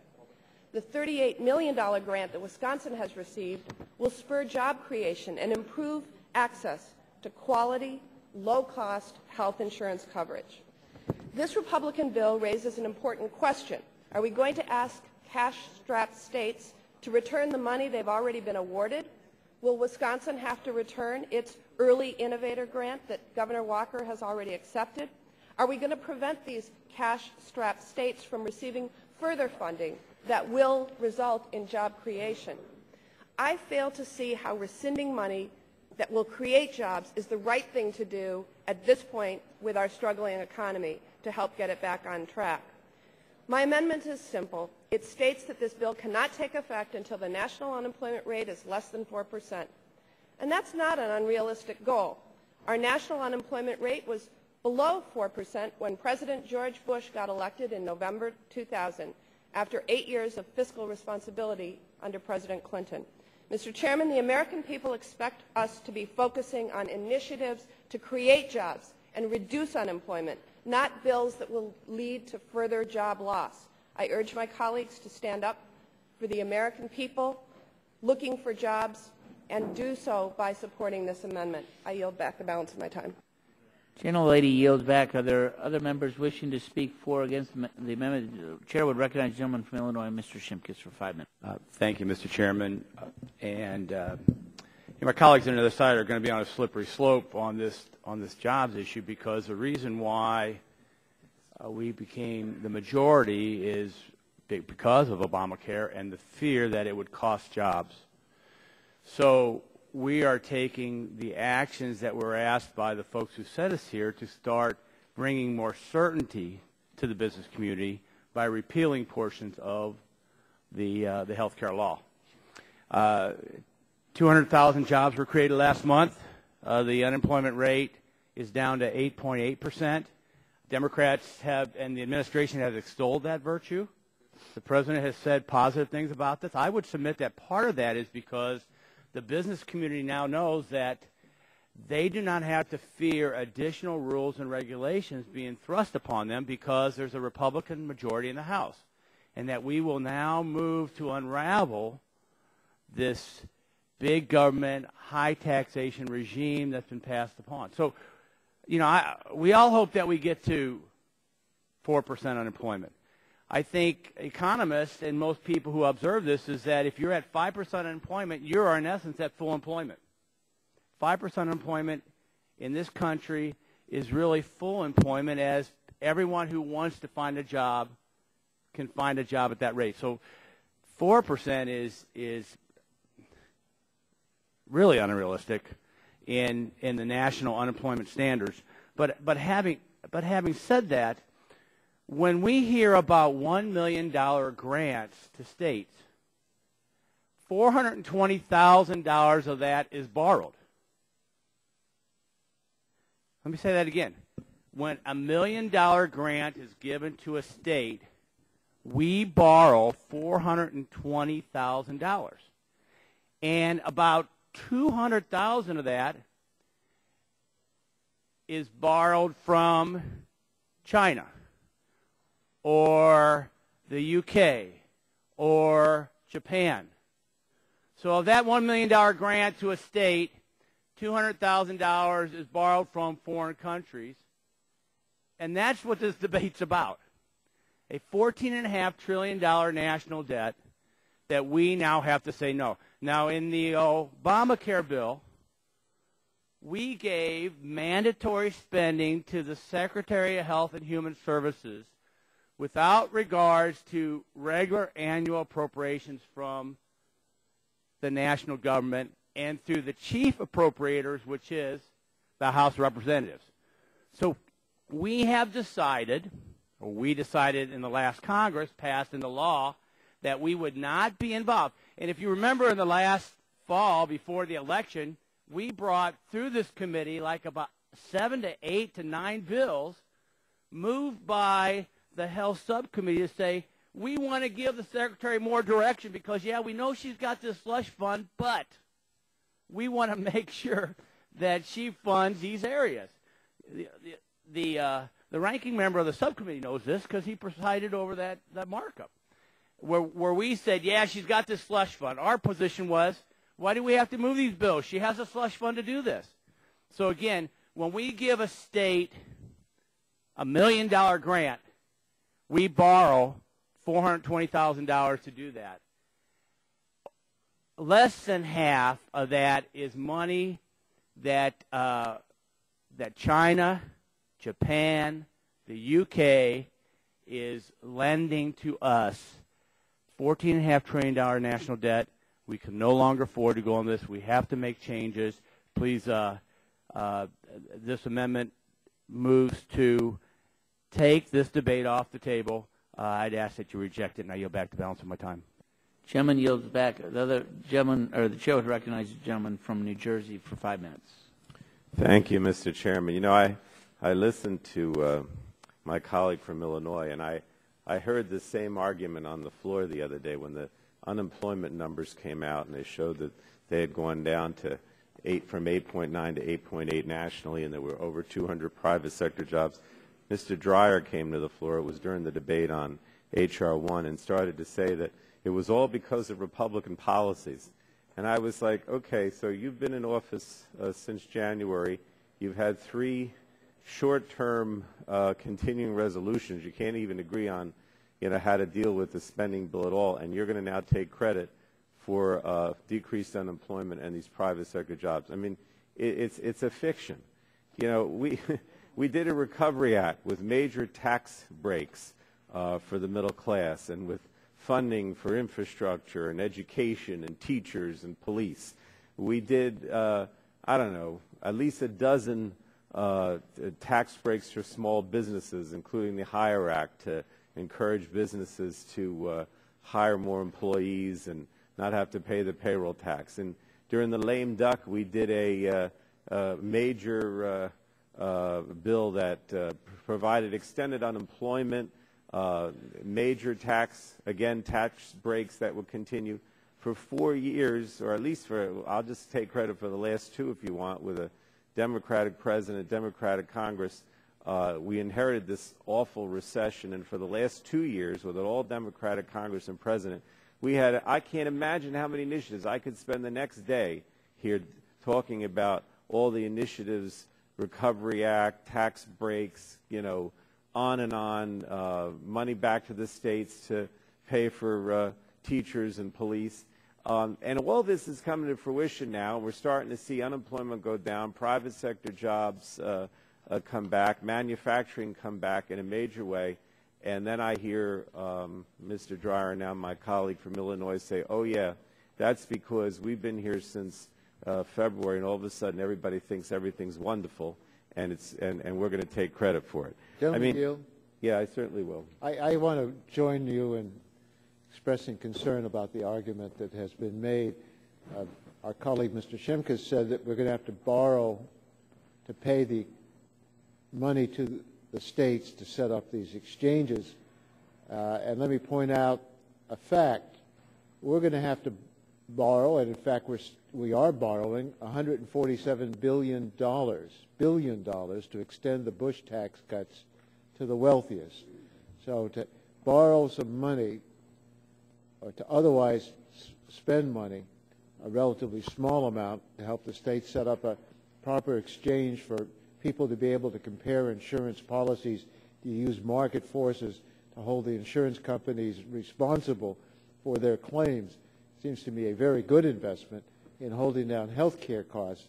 Speaker 14: The $38 million grant that Wisconsin has received will spur job creation and improve access to quality, low-cost health insurance coverage. This Republican bill raises an important question. Are we going to ask cash-strapped states to return the money they've already been awarded? Will Wisconsin have to return its early innovator grant that Governor Walker has already accepted? Are we going to prevent these cash-strapped states from receiving further funding that will result in job creation? I fail to see how rescinding money that will create jobs is the right thing to do at this point with our struggling economy to help get it back on track. My amendment is simple. It states that this bill cannot take effect until the national unemployment rate is less than 4%. And that's not an unrealistic goal. Our national unemployment rate was below 4% when President George Bush got elected in November 2000, after 8 years of fiscal responsibility under President Clinton. Mr. Chairman, the American people expect us to be focusing on initiatives to create jobs and reduce unemployment, not bills that will lead to further job loss. I urge my colleagues to stand up for the American people looking for jobs and do so by supporting this amendment. I yield back the balance of my time.
Speaker 1: Gentlelady yields back. Are there other members wishing to speak for or against the amendment? The Chair would recognize the gentleman from Illinois, Mr. Shimkus, for 5 minutes.
Speaker 5: Thank you, Mr. Chairman. My colleagues on the other side are going to be on a slippery slope on this jobs issue, because the reason why we became the majority is because of Obamacare and the fear that it would cost jobs. So we are taking the actions that were asked by the folks who sent us here to start bringing more certainty to the business community by repealing portions of the health care law. 200,000 jobs were created last month. The unemployment rate is down to 8.8%. Democrats have, and the administration has extolled that virtue. The president has said positive things about this. I would submit that part of that is because the business community now knows that they do not have to fear additional rules and regulations being thrust upon them because there's a Republican majority in the House, and that we will now move to unravel this big government, high taxation regime that's been passed upon. So, we all hope that we get to 4% unemployment. I think economists and most people who observe this is that if you're at 5% unemployment, you are in essence at full employment. 5% unemployment in this country is really full employment, as everyone who wants to find a job can find a job at that rate. So 4% is really unrealistic in the national unemployment standards. But having said that, when we hear about $1 million grants to states, $420,000 of that is borrowed. Let me say that again. When $1 million grant is given to a state, we borrow $420,000. And about $200,000 of that is borrowed from China, or the UK, or Japan. So of that $1 million grant to a state, $200,000 is borrowed from foreign countries. And that's what this debate's about. A $14.5 trillion national debt that we now have to say no. Now, in the Obamacare bill, we gave mandatory spending to the Secretary of Health and Human Services without regards to regular annual appropriations from the national government and through the chief appropriators, which is the House of Representatives. So we have decided, or we decided in the last Congress, passed into law, that we would not be involved. And if you remember in the last fall, before the election, we brought through this committee like about 7 to 8 to 9 bills moved by the Health Subcommittee to say, we want to give the Secretary more direction because, yeah, we know she's got this slush fund, but we want to make sure that she funds these areas. The ranking member of the subcommittee knows this because he presided over that markup, where we said, yeah, she's got this slush fund. Our position was, why do we have to move these bills? She has a slush fund to do this. So, again, when we give a state $1 million grant, we borrow $420,000 to do that.
Speaker 1: less than half of that is money that that China, Japan, the UK is lending to us. $14.5 trillion national debt. We can no longer afford to go on this. We have to make changes. Please, this amendment moves to take this debate off the table. I'd ask that you reject it, and I yield back the balance of my time.
Speaker 9: Gentleman yields back. The other gentleman, or the chair would recognize the gentleman from New Jersey for 5 minutes.
Speaker 4: Thank you, Mr. Chairman. You know, I listened to my colleague from Illinois, and I heard the same argument on the floor the other day when the unemployment numbers came out, and they showed that they had gone down to from 8.9 to 8.8 nationally, and there were over 200 private sector jobs. Mr. Dreyer came to the floor. It was during the debate on H.R. 1 and started to say that it was all because of Republican policies. And I was like, okay, so you've been in office since January. You've had 3 short-term continuing resolutions. You can't even agree on, you know, how to deal with the spending bill at all, and you're going to now take credit for decreased unemployment and these private sector jobs. I mean, it's a fiction. You know, we did a Recovery Act with major tax breaks for the middle class and with funding for infrastructure and education and teachers and police. We did, I don't know, at least a dozen tax breaks for small businesses, including the Hire Act, to encourage businesses to hire more employees and not have to pay the payroll tax. And during the lame duck, we did a major bill that provided extended unemployment, major tax breaks that will continue for 4 years, or at least for, I'll just take credit for the last 2 if you want, with a Democratic president, Democratic Congress. We inherited this awful recession, and for the last 2 years, with an all-Democratic Congress and president, we had, I can't imagine how many initiatives. I could spend the next day here talking about all the initiatives, Recovery Act, tax breaks, you know, on and on, money back to the states to pay for teachers and police. And all this is coming to fruition now. We're starting to see unemployment go down, private sector jobs come back, manufacturing come back in a major way. And then I hear Mr. Dreyer, now my colleague from Illinois, say, oh, yeah, that's because we've been here since February, and all of a sudden everybody thinks everything's wonderful, and we're going to take credit for it.
Speaker 22: Gentleman yield?
Speaker 4: Yeah, I certainly will.
Speaker 22: I want to join you in expressing concern about the argument that has been made. Our colleague, Mr. Shimkus, said that we're going to have to borrow to pay the money to the states to set up these exchanges. And let me point out a fact. We're going to have to borrow, and in fact we are borrowing $147 billion to extend the Bush tax cuts to the wealthiest. So to borrow some money or to otherwise spend money, a relatively small amount, to help the states set up a proper exchange for people to be able to compare insurance policies, to use market forces to hold the insurance companies responsible for their claims, seems to me a very good investment in holding down health care costs.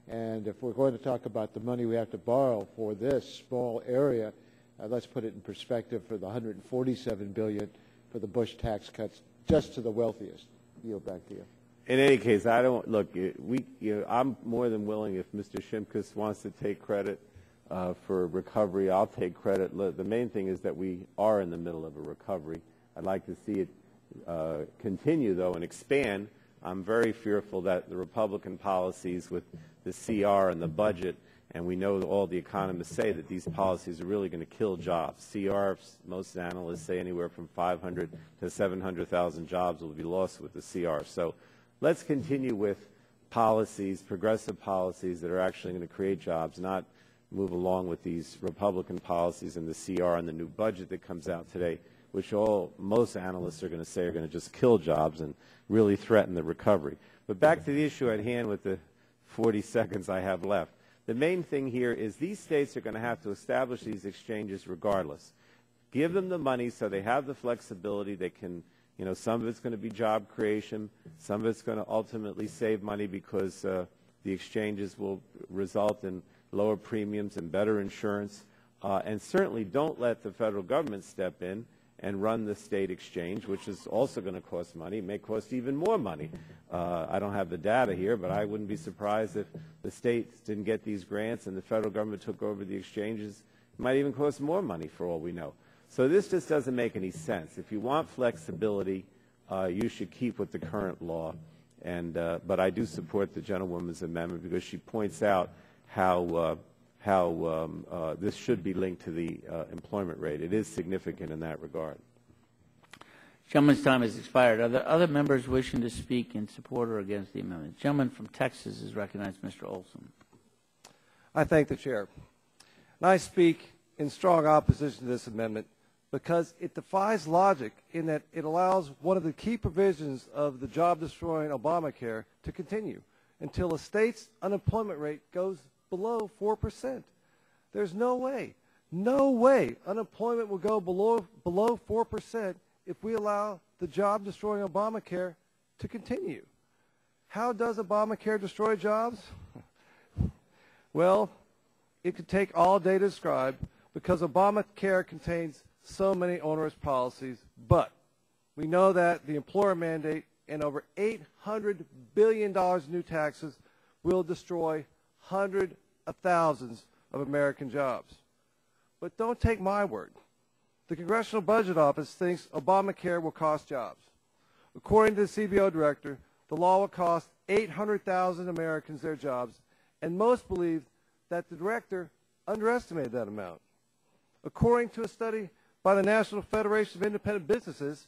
Speaker 22: And if we're going to talk about the money we have to borrow for this small area, let's put it in perspective for the $147 billion for the Bush tax cuts just to the wealthiest. Yield back to you.
Speaker 4: In any case, I don't look. I'm more than willing, if Mr. Shimkus wants to take credit for recovery, I'll take credit. The main thing is that we are in the middle of a recovery. I'd like to see it continue, though, and expand. I'm very fearful that the Republican policies with the CR and the budget, and we know all the economists say that these policies are really going to kill jobs. CRs, most analysts say anywhere from 500 to 700,000 jobs will be lost with the CR. So let's continue with policies, progressive policies that are actually going to create jobs, not move along with these Republican policies and the CR and the new budget that comes out today, which most analysts are going to say are going to just kill jobs and really threaten the recovery. But back to the issue at hand with the 40 seconds I have left. The main thing here is these states are going to have to establish these exchanges regardless. Give them the money so they have the flexibility. They can You know, some of it's going to be job creation. Some of it's going to ultimately save money because the exchanges will result in lower premiums and better insurance. And certainly don't let the federal government step in and run the state exchange, which is also going to cost money. It may cost even more money. I don't have the data here, but I wouldn't be surprised if the states didn't get these grants and the federal government took over the exchanges. It might even cost more money for all we know. So this just doesn't make any sense. If you want flexibility, you should keep with the current law. But I do support the gentlewoman's amendment because she points out how this should be linked to the employment rate. It is significant in that regard.
Speaker 9: Gentleman's time has expired. Are there other members wishing to speak in support or against the amendment? The gentleman from Texas is recognized, Mr. Olson.
Speaker 10: I thank the chair. And I speak in strong opposition to this amendment because it defies logic in that it allows one of the key provisions of the job-destroying Obamacare to continue until a state's unemployment rate goes below 4%. There's no way unemployment will go below 4% if we allow the job-destroying Obamacare to continue. How does Obamacare destroy jobs? Well, it could take all day to describe because Obamacare contains so many onerous policies, but we know that the employer mandate and over $800 billion in new taxes will destroy hundreds of thousands of American jobs. But don't take my word. The Congressional Budget Office thinks Obamacare will cost jobs. According to the CBO director, the law will cost 800,000 Americans their jobs, and most believe that the director underestimated that amount. According to a study by the National Federation of Independent Businesses,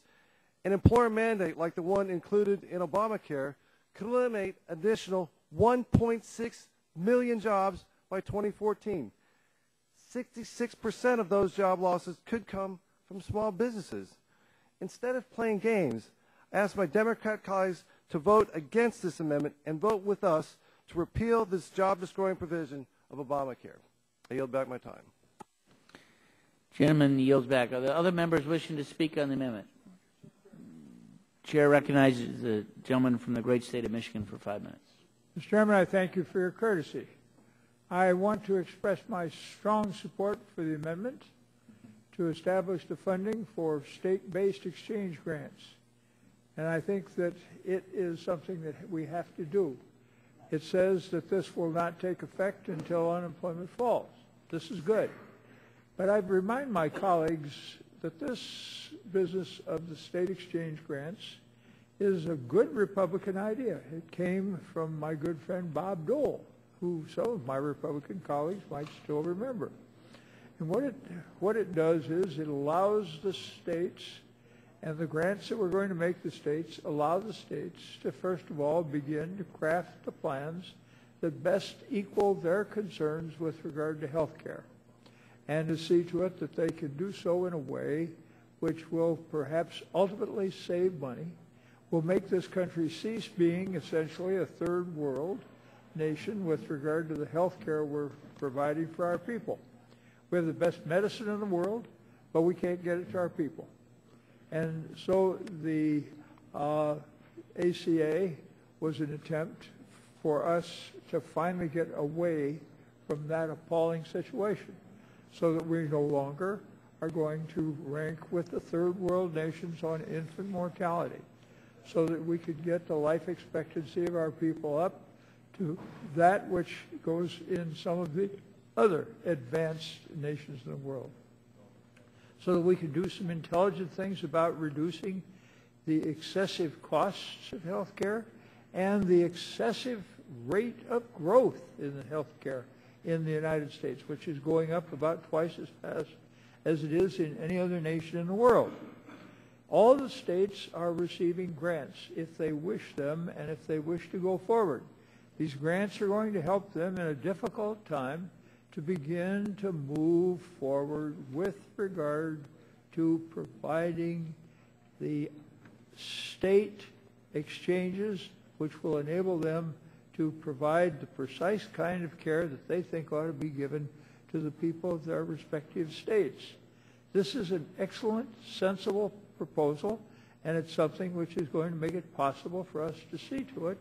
Speaker 10: an employer mandate like the one included in Obamacare could eliminate additional 1.6 million jobs by 2014. 66% of those job losses could come from small businesses. Instead of playing games, I ask my Democrat colleagues to vote against this amendment and vote with us to repeal this job-destroying provision of Obamacare. I yield back my time.
Speaker 9: Gentleman yields back. Are there other members wishing to speak on the amendment? Chair recognizes the gentleman from the great state of Michigan for 5 minutes.
Speaker 11: Mr. Chairman, I thank you for your courtesy. I want to express my strong support for the amendment to establish the funding for state-based exchange grants. And I think that it is something that we have to do. It says that this will not take effect until unemployment falls. This is good. But I remind my colleagues that this business of the state exchange grants is a good Republican idea. It came from my good friend Bob Dole, who some of my Republican colleagues might still remember. And what it does is it allows the states, and the grants that we're going to make the states, allow the states to first of all begin to craft the plans that best equal their concerns with regard to health care, and to see to it that they can do so in a way which will perhaps ultimately save money, will make this country cease being essentially a third world nation with regard to the health care we're providing for our people. We have the best medicine in the world, but we can't get it to our people. And so the ACA was an attempt for us to finally get away from that appalling situation so that we no longer are going to rank with the third world nations on infant mortality, so that we could get the life expectancy of our people up to that which goes in some of the other advanced nations in the world, so that we can do some intelligent things about reducing the excessive costs of health care and the excessive rate of growth in the health care in the United States, which is going up about twice as fast as it is in any other nation in the world. All the states are receiving grants if they wish them and if they wish to go forward. These grants are going to help them in a difficult time to begin to move forward with regard to providing the state exchanges which will enable them to provide the precise kind of care that they think ought to be given to the people of their respective states. This is an excellent, sensible proposal, And it's something which is going to make it possible for us to see to it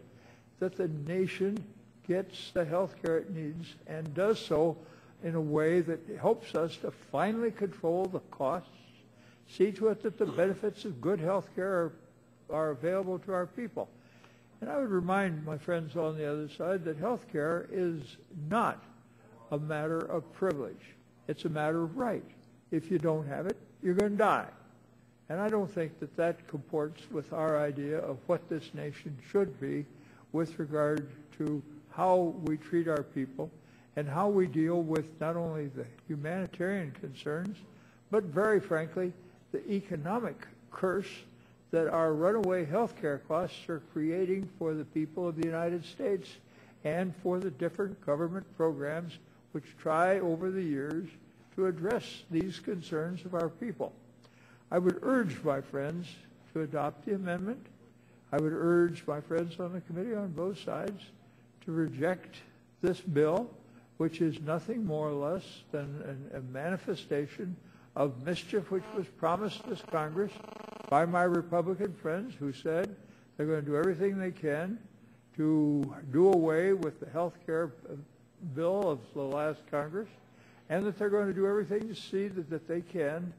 Speaker 11: that the nation gets the health care it needs and does so in a way that helps us to finally control the costs, see to it that the benefits of good health care are available to our people. And I would remind my friends on the other side that health care is not a matter of privilege. It's a matter of right. If you don't have it, you're going to die. And I don't think that that comports with our idea of what this nation should be with regard to how we treat our people and how we deal with not only the humanitarian concerns, but very frankly, the economic curse that our runaway health care costs are creating for the people of the United States and for the different government programs which try over the years to address these concerns of our people. I would urge my friends to adopt the amendment. I would urge my friends on the committee on both sides to reject this bill, which is nothing more or less than a manifestation of mischief which was promised this Congress by my Republican friends who said they're going to do everything they can to do away with the health care bill of the last Congress, and that they're going to do everything to see that they can,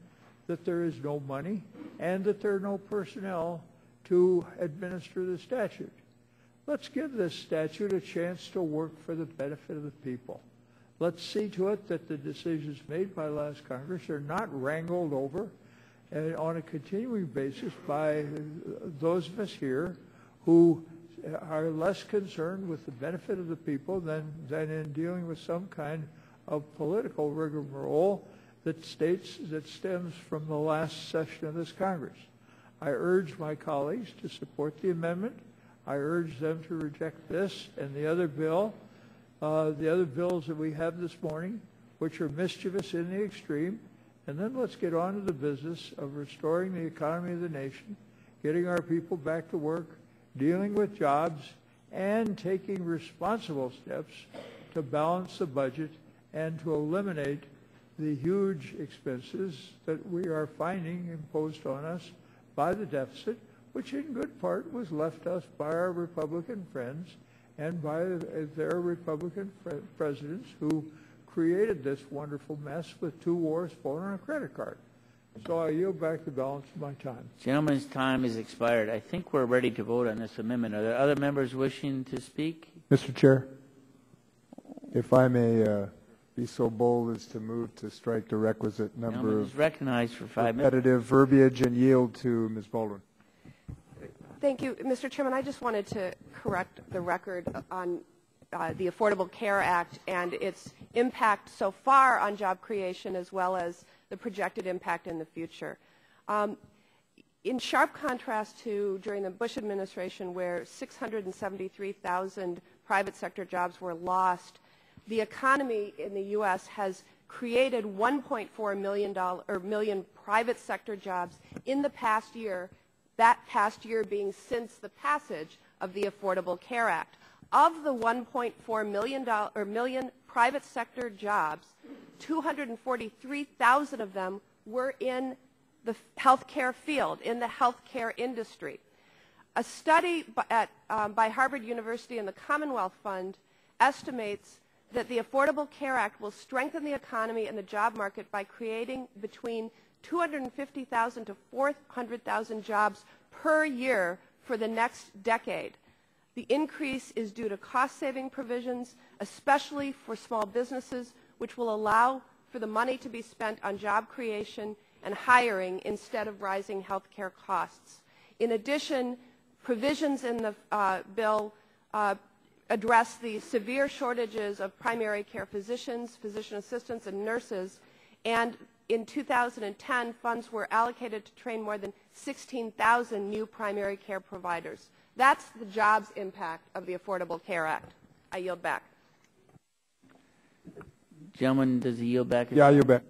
Speaker 11: that there is no money and that there are no personnel to administer the statute. Let's give this statute a chance to work for the benefit of the people. Let's see to it that the decisions made by last Congress are not wrangled over on a continuing basis by those of us here who are less concerned with the benefit of the people than in dealing with some kind of political rigmarole that stems from the last session of this Congress. I urge my colleagues to support the amendment. I urge them to reject this and the other bill, the other bills that we have this morning, which are mischievous in the extreme. And then let's get on to the business of restoring the economy of the nation, getting our people back to work, dealing with jobs, and taking responsible steps to balance the budget and to eliminate the huge expenses that we are finding imposed on us by the deficit, which in good part was left us by our Republican friends and by their Republican presidents who created this wonderful mess with 2 wars fought on a credit card. So I yield back the balance of my time.
Speaker 9: Gentleman's time has expired. I think we're ready to vote on this amendment. Are there other members wishing to speak?
Speaker 2: Mr. Chair, if I may be so bold as to move to strike the requisite number of
Speaker 9: recognized for 5 minutes.
Speaker 2: repetitive verbiage and yield to Ms. Baldwin.
Speaker 14: Thank you, Mr. Chairman. I just wanted to correct the record on the Affordable Care Act and its impact so far on job creation as well as the projected impact in the future. In sharp contrast to during the Bush administration where 673,000 private sector jobs were lost, the economy in the U.S. has created 1.4 million private sector jobs in the past year, that past year being since the passage of the Affordable Care Act. Of the 1.4 million private sector jobs, 243,000 of them were in the healthcare field, in the healthcare industry. A study by Harvard University and the Commonwealth Fund estimates that the Affordable Care Act will strengthen the economy and the job market by creating between 250,000 to 400,000 jobs per year for the next decade. The increase is due to cost-saving provisions, especially for small businesses, which will allow for the money to be spent on job creation and hiring instead of rising health care costs. In addition, provisions in the bill address the severe shortages of primary care physicians, physician assistants, and nurses, and in 2010, funds were allocated to train more than 16,000 new primary care providers. That's the jobs impact of the Affordable Care Act. I yield back.
Speaker 9: Gentleman, does he yield back?
Speaker 2: Yeah, I yield back.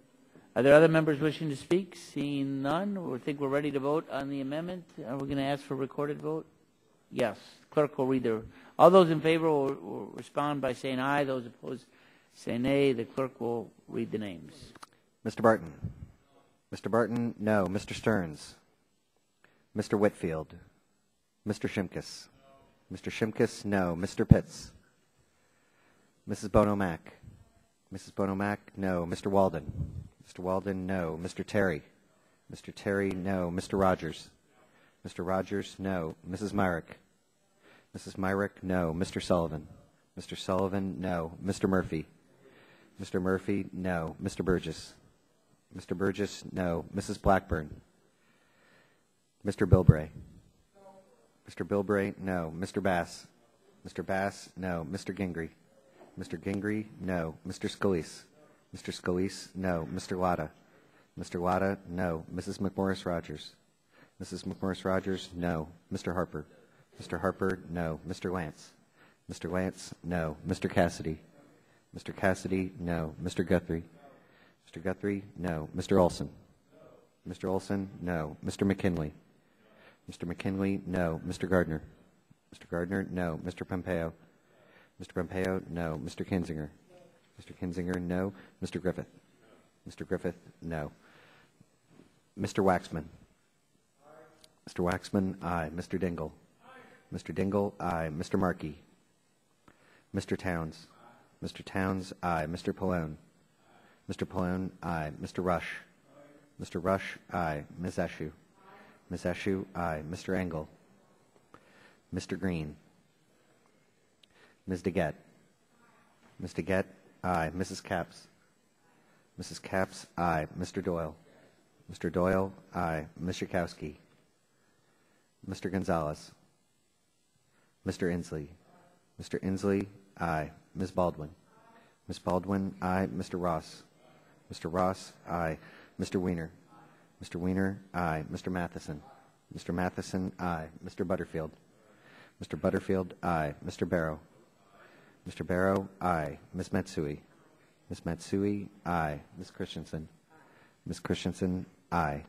Speaker 9: Are there other members wishing to speak? Seeing none, I think we're ready to vote on the amendment. Are we going to ask for a recorded vote? Yes. Clerk will read the... All those in favor will respond by saying aye. Those opposed say nay. The clerk will read the names.
Speaker 8: Mr. Barton. Mr. Barton, no. Mr. Stearns. Mr. Whitfield. Mr. Shimkus. Mr. Shimkus, no. Mr. Pitts. Mrs. Bono-Mack. Mrs. Bono-Mack, no. Mr. Walden. Mr. Walden, no. Mr. Terry. Mr. Terry, no. Mr. Rogers. Mr. Rogers, no. Mrs. Myrick. Mrs. Myrick, no. Mr. Sullivan. Mr. Sullivan, no. Mr. Murphy. Mr. Murphy, no. Mr. Burgess. Mr. Burgess, no. Mrs. Blackburn. Mr. Bilbray. Mr. Bilbray, no. Mr. Bass. Mr. Bass, no. Mr. Gingrey. Mr. Gingrey, no. Mr. Scalise. Mr. Scalise, no. Mr. Latta. Mr. Latta, no. Mrs. McMorris Rogers. Mrs. McMorris Rogers, no. Mr. Harper. Mr. Harper, no. Mr. Lance. Mr. Lance, no. Mr. Cassidy. Mr. Cassidy, no. Mr. Guthrie. Mr. Guthrie, no. Mr. Olson. Mr. Olson, no. Mr. McKinley. Mr. McKinley, no. Mr. Gardner. Mr. Gardner, no. Mr. Pompeo. Mr. Pompeo, no. Mr. Kinzinger. Mr. Kinzinger, no. Mr. Griffith. Mr. Griffith, no. Mr. Waxman. Mr. Waxman, aye. Mr. Dingle. Mr. Dingle, aye. Mr. Markey. Mr. Towns. Mr. Towns, aye. Mr. Pallone. Mr. Pallone, aye. Mr. Rush. Mr. Rush, aye. Ms. Eshu. Ms. Eshu, aye. Mr. Engel. Mr. Green. Ms. DeGette. Ms. DeGette, aye. Mrs. Capps. Mrs. Capps, aye. Mr. Doyle. Mr. Doyle, aye. Ms. Schakowsky. Mr. Gonzalez. Mr. Inslee. Mr. Inslee, aye. Ms. Baldwin. Ms. Baldwin, aye. Mr. Ross. Mr. Ross, aye. Mr. Weiner. Mr. Weiner, aye. Mr. Matheson. Mr. Matheson, aye. Mr. Butterfield. Mr. Butterfield, aye. Mr. Barrow. Mr. Barrow, aye. Ms. Matsui. Ms. Matsui, aye. Ms. Christensen. Ms. Christensen, aye.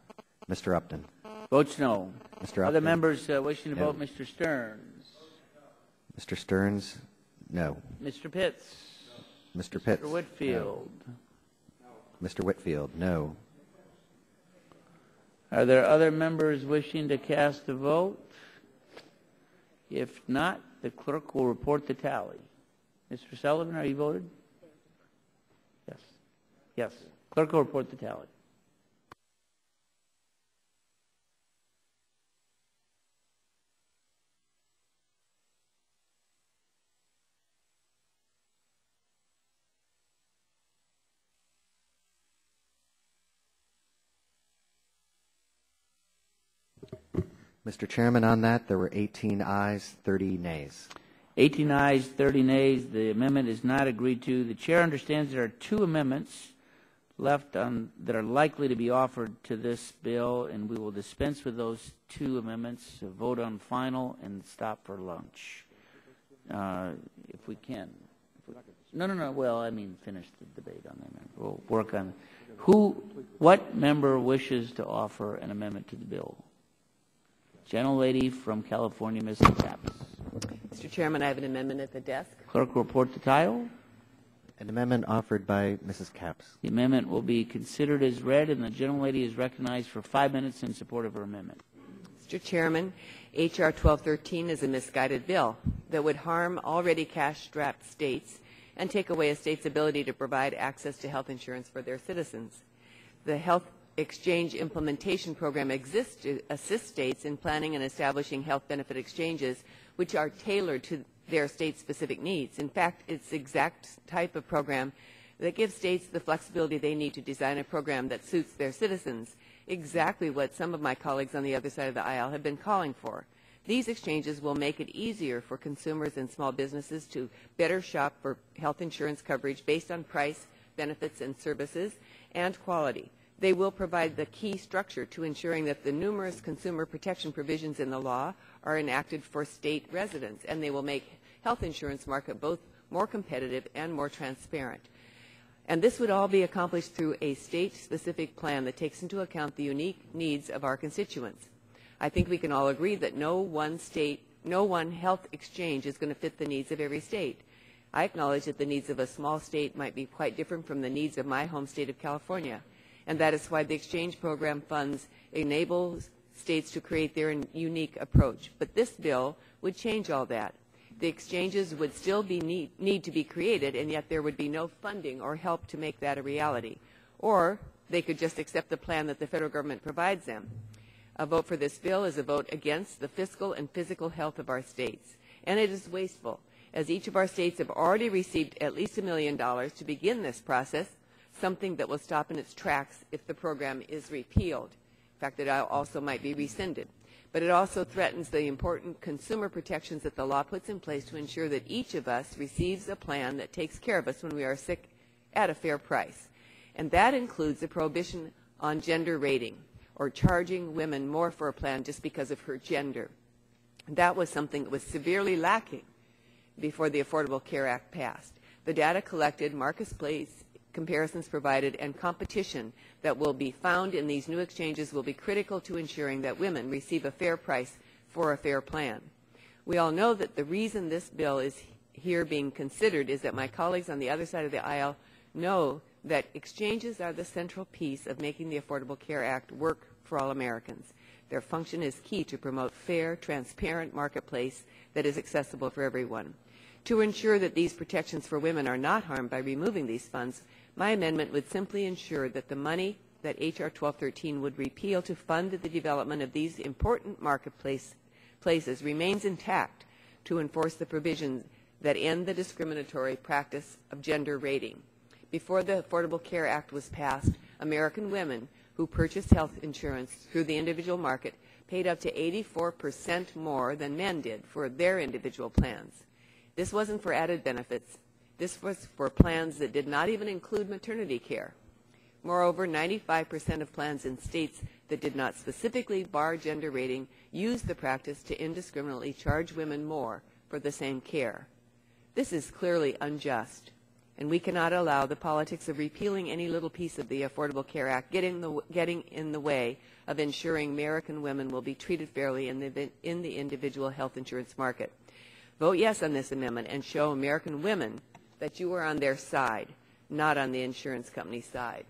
Speaker 8: Mr. Upton.
Speaker 9: Votes no.
Speaker 8: Mr. Upton.
Speaker 9: Other members wishing to
Speaker 8: No.
Speaker 9: vote, Mr. Stearns.
Speaker 8: Mr. Stearns, no.
Speaker 9: Mr. Pitts.
Speaker 8: Mr. Pitts.
Speaker 9: Mr. Whitfield.
Speaker 8: No. Mr. Whitfield, no.
Speaker 9: Are there other members wishing to cast a vote? If not, the clerk will report the tally. Mr. Sullivan, are you voted? Yes. Yes. Clerk will report the tally.
Speaker 8: Mr. Chairman, on that, there were 18 ayes, 30 nays.
Speaker 9: 18 ayes, 30 nays. The amendment is not agreed to. The chair understands there are two amendments left that are likely to be offered to this bill, and we will dispense with those two amendments, vote on final, and stop for lunch, if we can. No. Well, I mean, finish the debate on the amendment. We'll work on what member wishes to offer an amendment to the bill? Gentlelady from California, Mrs. Capps.
Speaker 12: Mr. Chairman, I have an amendment at the desk.
Speaker 9: Clerk will report the title.
Speaker 8: An amendment offered by Mrs. Capps.
Speaker 9: The amendment will be considered as read, and the gentlelady is recognized for 5 minutes in support of her amendment.
Speaker 12: Mr. Chairman, H.R. 1213 is a misguided bill that would harm already cash-strapped states and take away a state's ability to provide access to health insurance for their citizens. The Health Exchange Implementation Program exists to assist states in planning and establishing health benefit exchanges which are tailored to their state-specific needs. In fact, it's the exact type of program that gives states the flexibility they need to design a program that suits their citizens, exactly what some of my colleagues on the other side of the aisle have been calling for. These exchanges will make it easier for consumers and small businesses to better shop for health insurance coverage based on price, benefits, and services, and quality. They will provide the key structure to ensuring that the numerous consumer protection provisions in the law are enacted for state residents, and they will make health insurance market both more competitive and more transparent. And this would all be accomplished through a state-specific plan that takes into account the unique needs of our constituents. I think we can all agree that no one health exchange is going to fit the needs of every state. I acknowledge that the needs of a small state might be quite different from the needs of my home state of California. And that is why the exchange program funds enables states to create their unique approach. But this bill would change all that. The exchanges would still need to be created, and yet there would be no funding or help to make that a reality. Or they could just accept the plan that the federal government provides them. A vote for this bill is a vote against the fiscal and physical health of our states. And it is wasteful, as each of our states have already received at least $1 million to begin this process, something that will stop in its tracks if the program is repealed. In fact, it also might be rescinded. But it also threatens the important consumer protections that the law puts in place to ensure that each of us receives a plan that takes care of us when we are sick at a fair price. And that includes the prohibition on gender rating, or charging women more for a plan just because of her gender. That was something that was severely lacking before the Affordable Care Act passed. The data collected, marketplace comparisons provided, and competition that will be found in these new exchanges will be critical to ensuring that women receive a fair price for a fair plan. We all know that the reason this bill is here being considered is that my colleagues on the other side of the aisle know that exchanges are the central piece of making the Affordable Care Act work for all Americans. Their function is key to promote fair, transparent marketplace that is accessible for everyone. To ensure that these protections for women are not harmed by removing these funds, my amendment would simply ensure that the money that H.R. 1213 would repeal to fund the development of these important marketplaces remains intact to enforce the provisions that end the discriminatory practice of gender rating. Before the Affordable Care Act was passed, American women who purchased health insurance through the individual market paid up to 84% more than men did for their individual plans. This wasn't for added benefits. This was for plans that did not even include maternity care. Moreover, 95% of plans in states that did not specifically bar gender rating used the practice to indiscriminately charge women more for the same care. This is clearly unjust, and we cannot allow the politics of repealing any little piece of the Affordable Care Act getting in the way of ensuring American women will be treated fairly in the individual health insurance market. Vote yes on this amendment and show American women that you are on their side, not on the insurance company's side.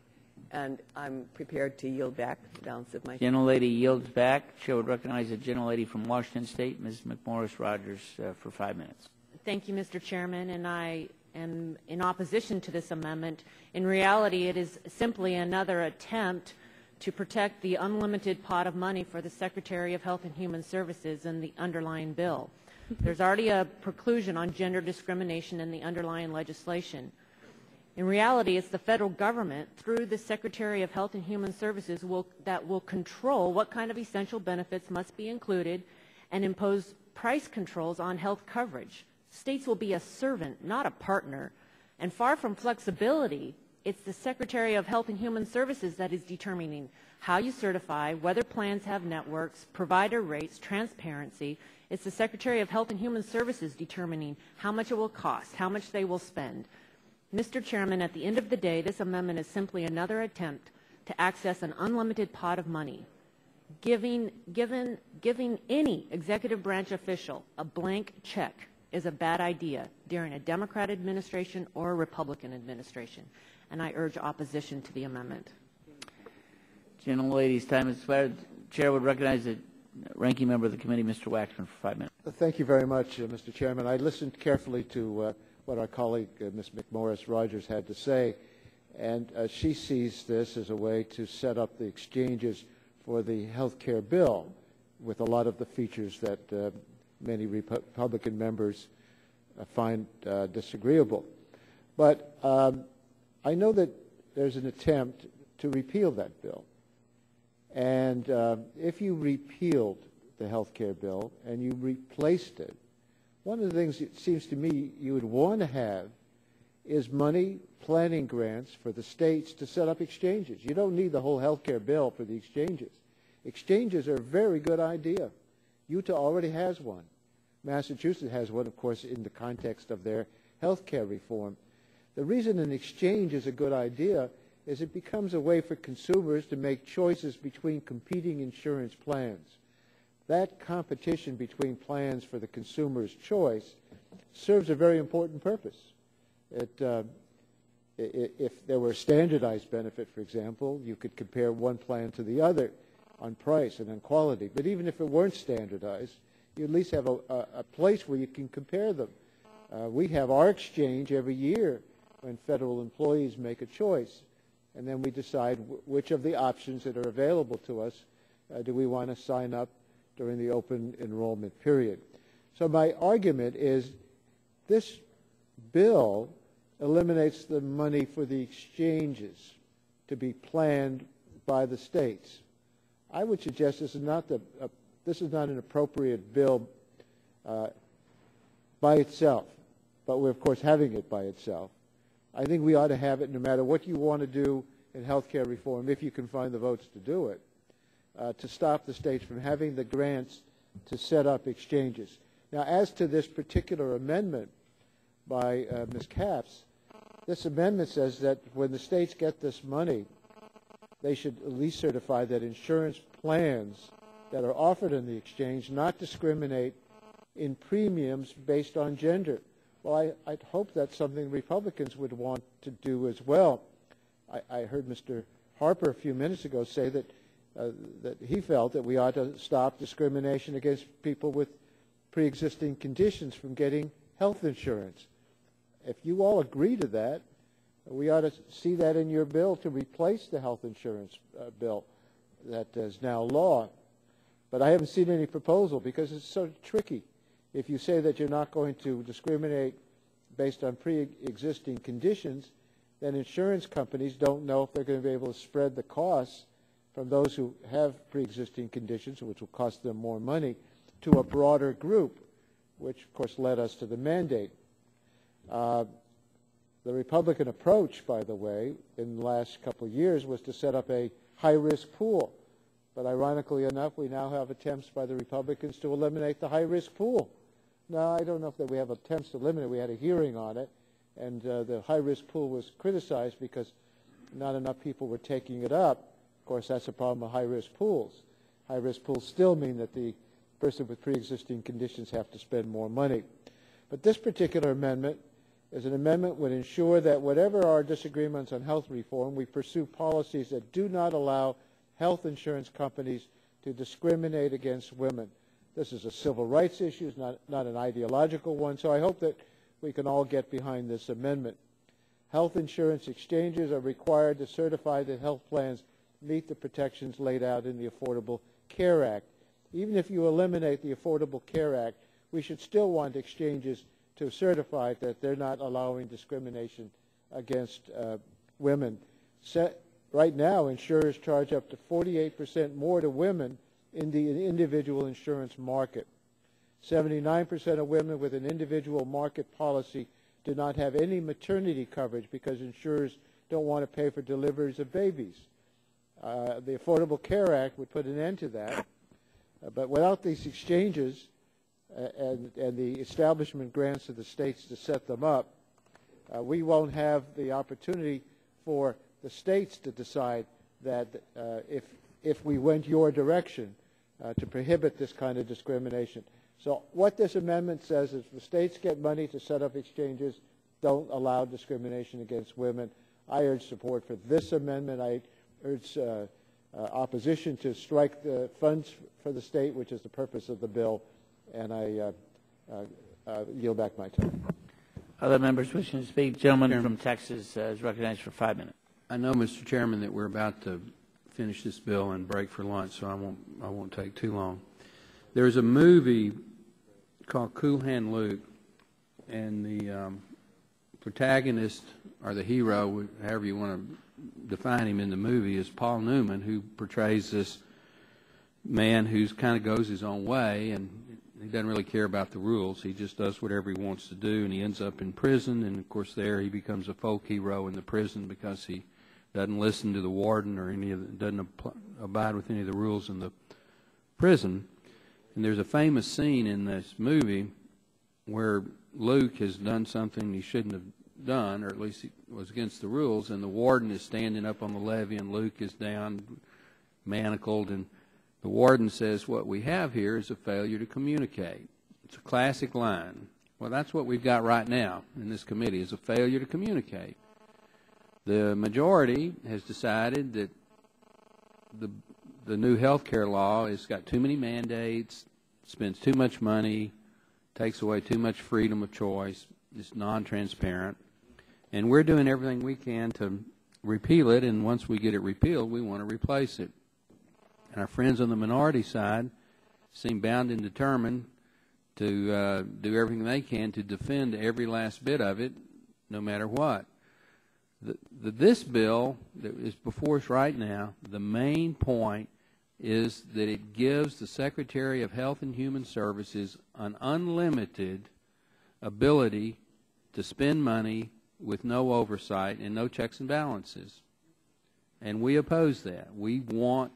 Speaker 12: And I'm prepared to yield back the balance of my time.
Speaker 9: Gentlelady yields back. Chair would recognize the gentlelady from Washington State, Ms. McMorris-Rogers, for 5 minutes.
Speaker 6: Thank you, Mr. Chairman, and I am in opposition to this amendment. In reality, it is simply another attempt to protect the unlimited pot of money for the Secretary of Health and Human Services in the underlying bill. There's already a preclusion on gender discrimination in the underlying legislation. In reality, it's the federal government, through the Secretary of Health and Human Services, that will control what kind of essential benefits must be included and impose price controls on health coverage. States will be a servant, not a partner. And far from flexibility, it's the Secretary of Health and Human Services that is determining how you certify, whether plans have networks, provider rates, transparency. It's the Secretary of Health and Human Services determining how much it will cost, how much they will spend. Mr. Chairman, at the end of the day, this amendment is simply another attempt to access an unlimited pot of money. Giving any executive branch official a blank check is a bad idea during a Democrat administration or a Republican administration, and I urge opposition to the amendment.
Speaker 9: Gentlelady's time has expired. Chair would recognize the ranking member of the committee, Mr. Waxman, for 5 minutes.
Speaker 22: Thank you very much, Mr. Chairman. I listened carefully to what our colleague, Ms. McMorris-Rogers, had to say, and she sees this as a way to set up the exchanges for the health care bill with a lot of the features that many Republican members find disagreeable. But I know that there's an attempt to repeal that bill. And if you repealed the health care bill and you replaced it, one of the things it seems to me you would want to have is money planning grants for the states to set up exchanges. You don't need the whole health care bill for the exchanges. Exchanges are a very good idea. Utah already has one. Massachusetts has one, of course, in the context of their health care reform. The reason an exchange is a good idea is it becomes a way for consumers to make choices between competing insurance plans. That competition between plans for the consumer's choice serves a very important purpose. If there were a standardized benefit, for example, you could compare one plan to the other. on price and on quality. But even if it weren't standardized, you at least have a place where you can compare them. We have our exchange every year when federal employees make a choice, and then we decide which of the options that are available to us do we want to sign up during the open enrollment period. So my argument is this bill eliminates the money for the exchanges to be planned by the states. I would suggest this is not an appropriate bill by itself, but we're of course having it by itself. I think we ought to have it no matter what you want to do in health care reform, if you can find the votes to do it, to stop the states from having the grants to set up exchanges. Now, as to this particular amendment by Ms. Capps, this amendment says that when the states get this money, they should at least certify that insurance plans that are offered in the exchange not discriminate in premiums based on gender. Well, I'd hope that's something Republicans would want to do as well. I heard Mr. Harper a few minutes ago say that he felt that we ought to stop discrimination against people with pre-existing conditions from getting health insurance. If you all agree to that, we ought to see that in your bill to replace the health insurance bill that is now law. But I haven't seen any proposal because it's so tricky. If you say that you're not going to discriminate based on pre-existing conditions, then insurance companies don't know if they're going to be able to spread the costs from those who have pre-existing conditions, which will cost them more money, to a broader group, which of course led us to the mandate. The Republican approach, by the way, in the last couple of years was to set up a high-risk pool. But ironically enough, we now have attempts by the Republicans to eliminate the high-risk pool. Now, I don't know if we have attempts to eliminate it. We had a hearing on it, and the high-risk pool was criticized because not enough people were taking it up. Of course, that's a problem with high-risk pools. High-risk pools still mean that the person with pre-existing conditions have to spend more money. But this particular amendment is an amendment that would ensure that whatever our disagreements on health reform, we pursue policies that do not allow health insurance companies to discriminate against women. This is a civil rights issue, it's not an ideological one, so I hope that we can all get behind this amendment. Health insurance exchanges are required to certify that health plans meet the protections laid out in the Affordable Care Act. Even if you eliminate the Affordable Care Act, we should still want exchanges to certify that they're not allowing discrimination against women. Right now, insurers charge up to 48% more to women in the individual insurance market. 79% of women with an individual market policy do not have any maternity coverage because insurers don't want to pay for deliveries of babies. The Affordable Care Act would put an end to that. But without these exchanges and the establishment grants to the states to set them up, we won't have the opportunity for the states to decide that if we went your direction to prohibit this kind of discrimination. So what this amendment says is the states get money to set up exchanges, don't allow discrimination against women. I urge support for this amendment. I urge opposition to strike the funds for the state, which is the purpose of the bill, and I yield back my time.
Speaker 9: Other members wishing to speak? Gentleman from Texas is recognized for 5 minutes.
Speaker 18: I know, Mr. Chairman, that we're about to finish this bill and break for lunch, so I won't take too long. There's a movie called Cool Hand Luke, and the protagonist, or the hero, however you want to define him in the movie, is Paul Newman, who portrays this man who kind of goes his own way, and he doesn't really care about the rules. He just does whatever he wants to do, and he ends up in prison, and of course there he becomes a folk hero in the prison because he doesn't listen to the warden or doesn't abide with any of the rules in the prison. And there's a famous scene in this movie where Luke has done something he shouldn't have done, or at least it was against the rules, and the warden is standing up on the levee and Luke is down manacled, and the warden says, what we have here is a failure to communicate. It's a classic line. Well, that's what we've got right now in this committee, is a failure to communicate. The majority has decided that the the new health care law has got too many mandates, spends too much money, takes away too much freedom of choice, it's non-transparent, and we're doing everything we can to repeal it, and once we get it repealed, we want to replace it. And our friends on the minority side seem bound and determined to do everything they can to defend every last bit of it, no matter what. This bill that is before us right now, the main point is that it gives the Secretary of Health and Human Services an unlimited ability to spend money with no oversight and no checks and balances. And we oppose that. We want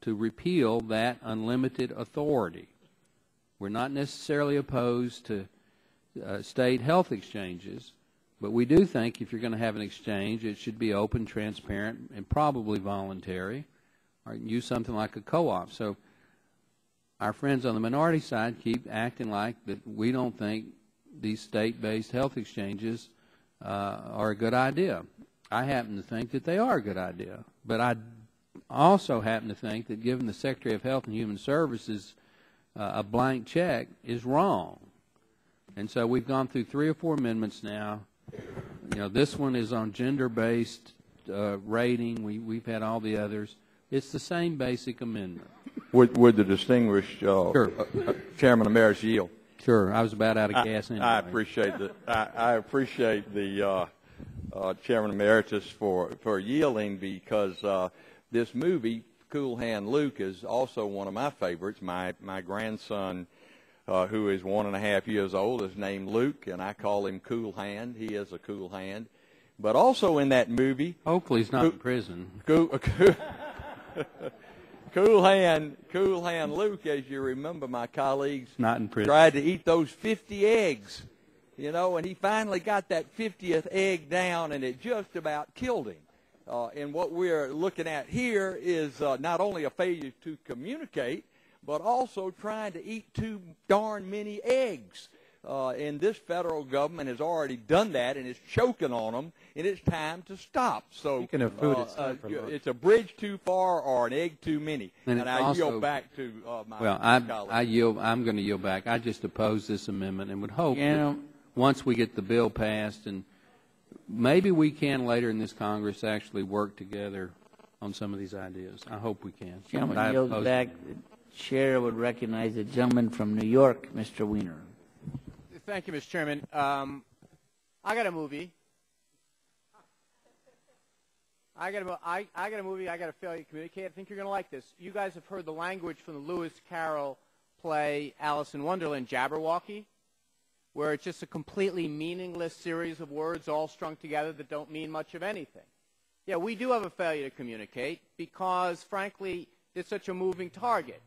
Speaker 18: to repeal that unlimited authority. We're not necessarily opposed to state health exchanges, but we do think if you're going to have an exchange, it should be open, transparent, and probably voluntary, or use something like a co-op. So our friends on the minority side keep acting like that we don't think these state-based health exchanges are a good idea. I happen to think that they are a good idea, but I also happen to think that giving the Secretary of Health and Human Services a blank check is wrong. And so we've gone through 3 or 4 amendments now. You know, this one is on gender-based rating. We've had all the others. It's the same basic amendment.
Speaker 7: Would the distinguished Chairman Emeritus yield?
Speaker 18: Sure. I was about out of gas anyway.
Speaker 7: I appreciate the Chairman Emeritus for yielding, because this movie, Cool Hand Luke, is also one of my favorites. My grandson, who is 1.5 years old, is named Luke, and I call him Cool Hand. He is a cool hand. But also in that movie,
Speaker 18: hopefully he's not in prison.
Speaker 7: Cool Hand Luke, as you remember, my colleagues,
Speaker 18: not in prison,
Speaker 7: tried to eat those 50 eggs, you know, and he finally got that 50th egg down, and it just about killed him. And what we're looking at here is not only a failure to communicate, but also trying to eat too darn many eggs. And this federal government has already done that, and it's choking on them, and it's time to stop. So it's a bridge too far or an egg too many. And I yield back to my colleague.
Speaker 18: I'm going to yield back. I just oppose this amendment and would hope that once we get the bill passed, and maybe we can later in this Congress actually work together on some of these ideas. I hope we can.
Speaker 9: Gentleman yields back. The chair would recognize the gentleman from New York, Mr. Weiner.
Speaker 13: Thank you, Mr. Chairman. I got a movie. I got a movie. I got a failure to communicate. I think you're going to like this. You guys have heard the language from the Lewis Carroll play Alice in Wonderland, Jabberwocky, where it's just a completely meaningless series of words all strung together that don't mean much of anything. Yeah, we do have a failure to communicate because, frankly, it's such a moving target.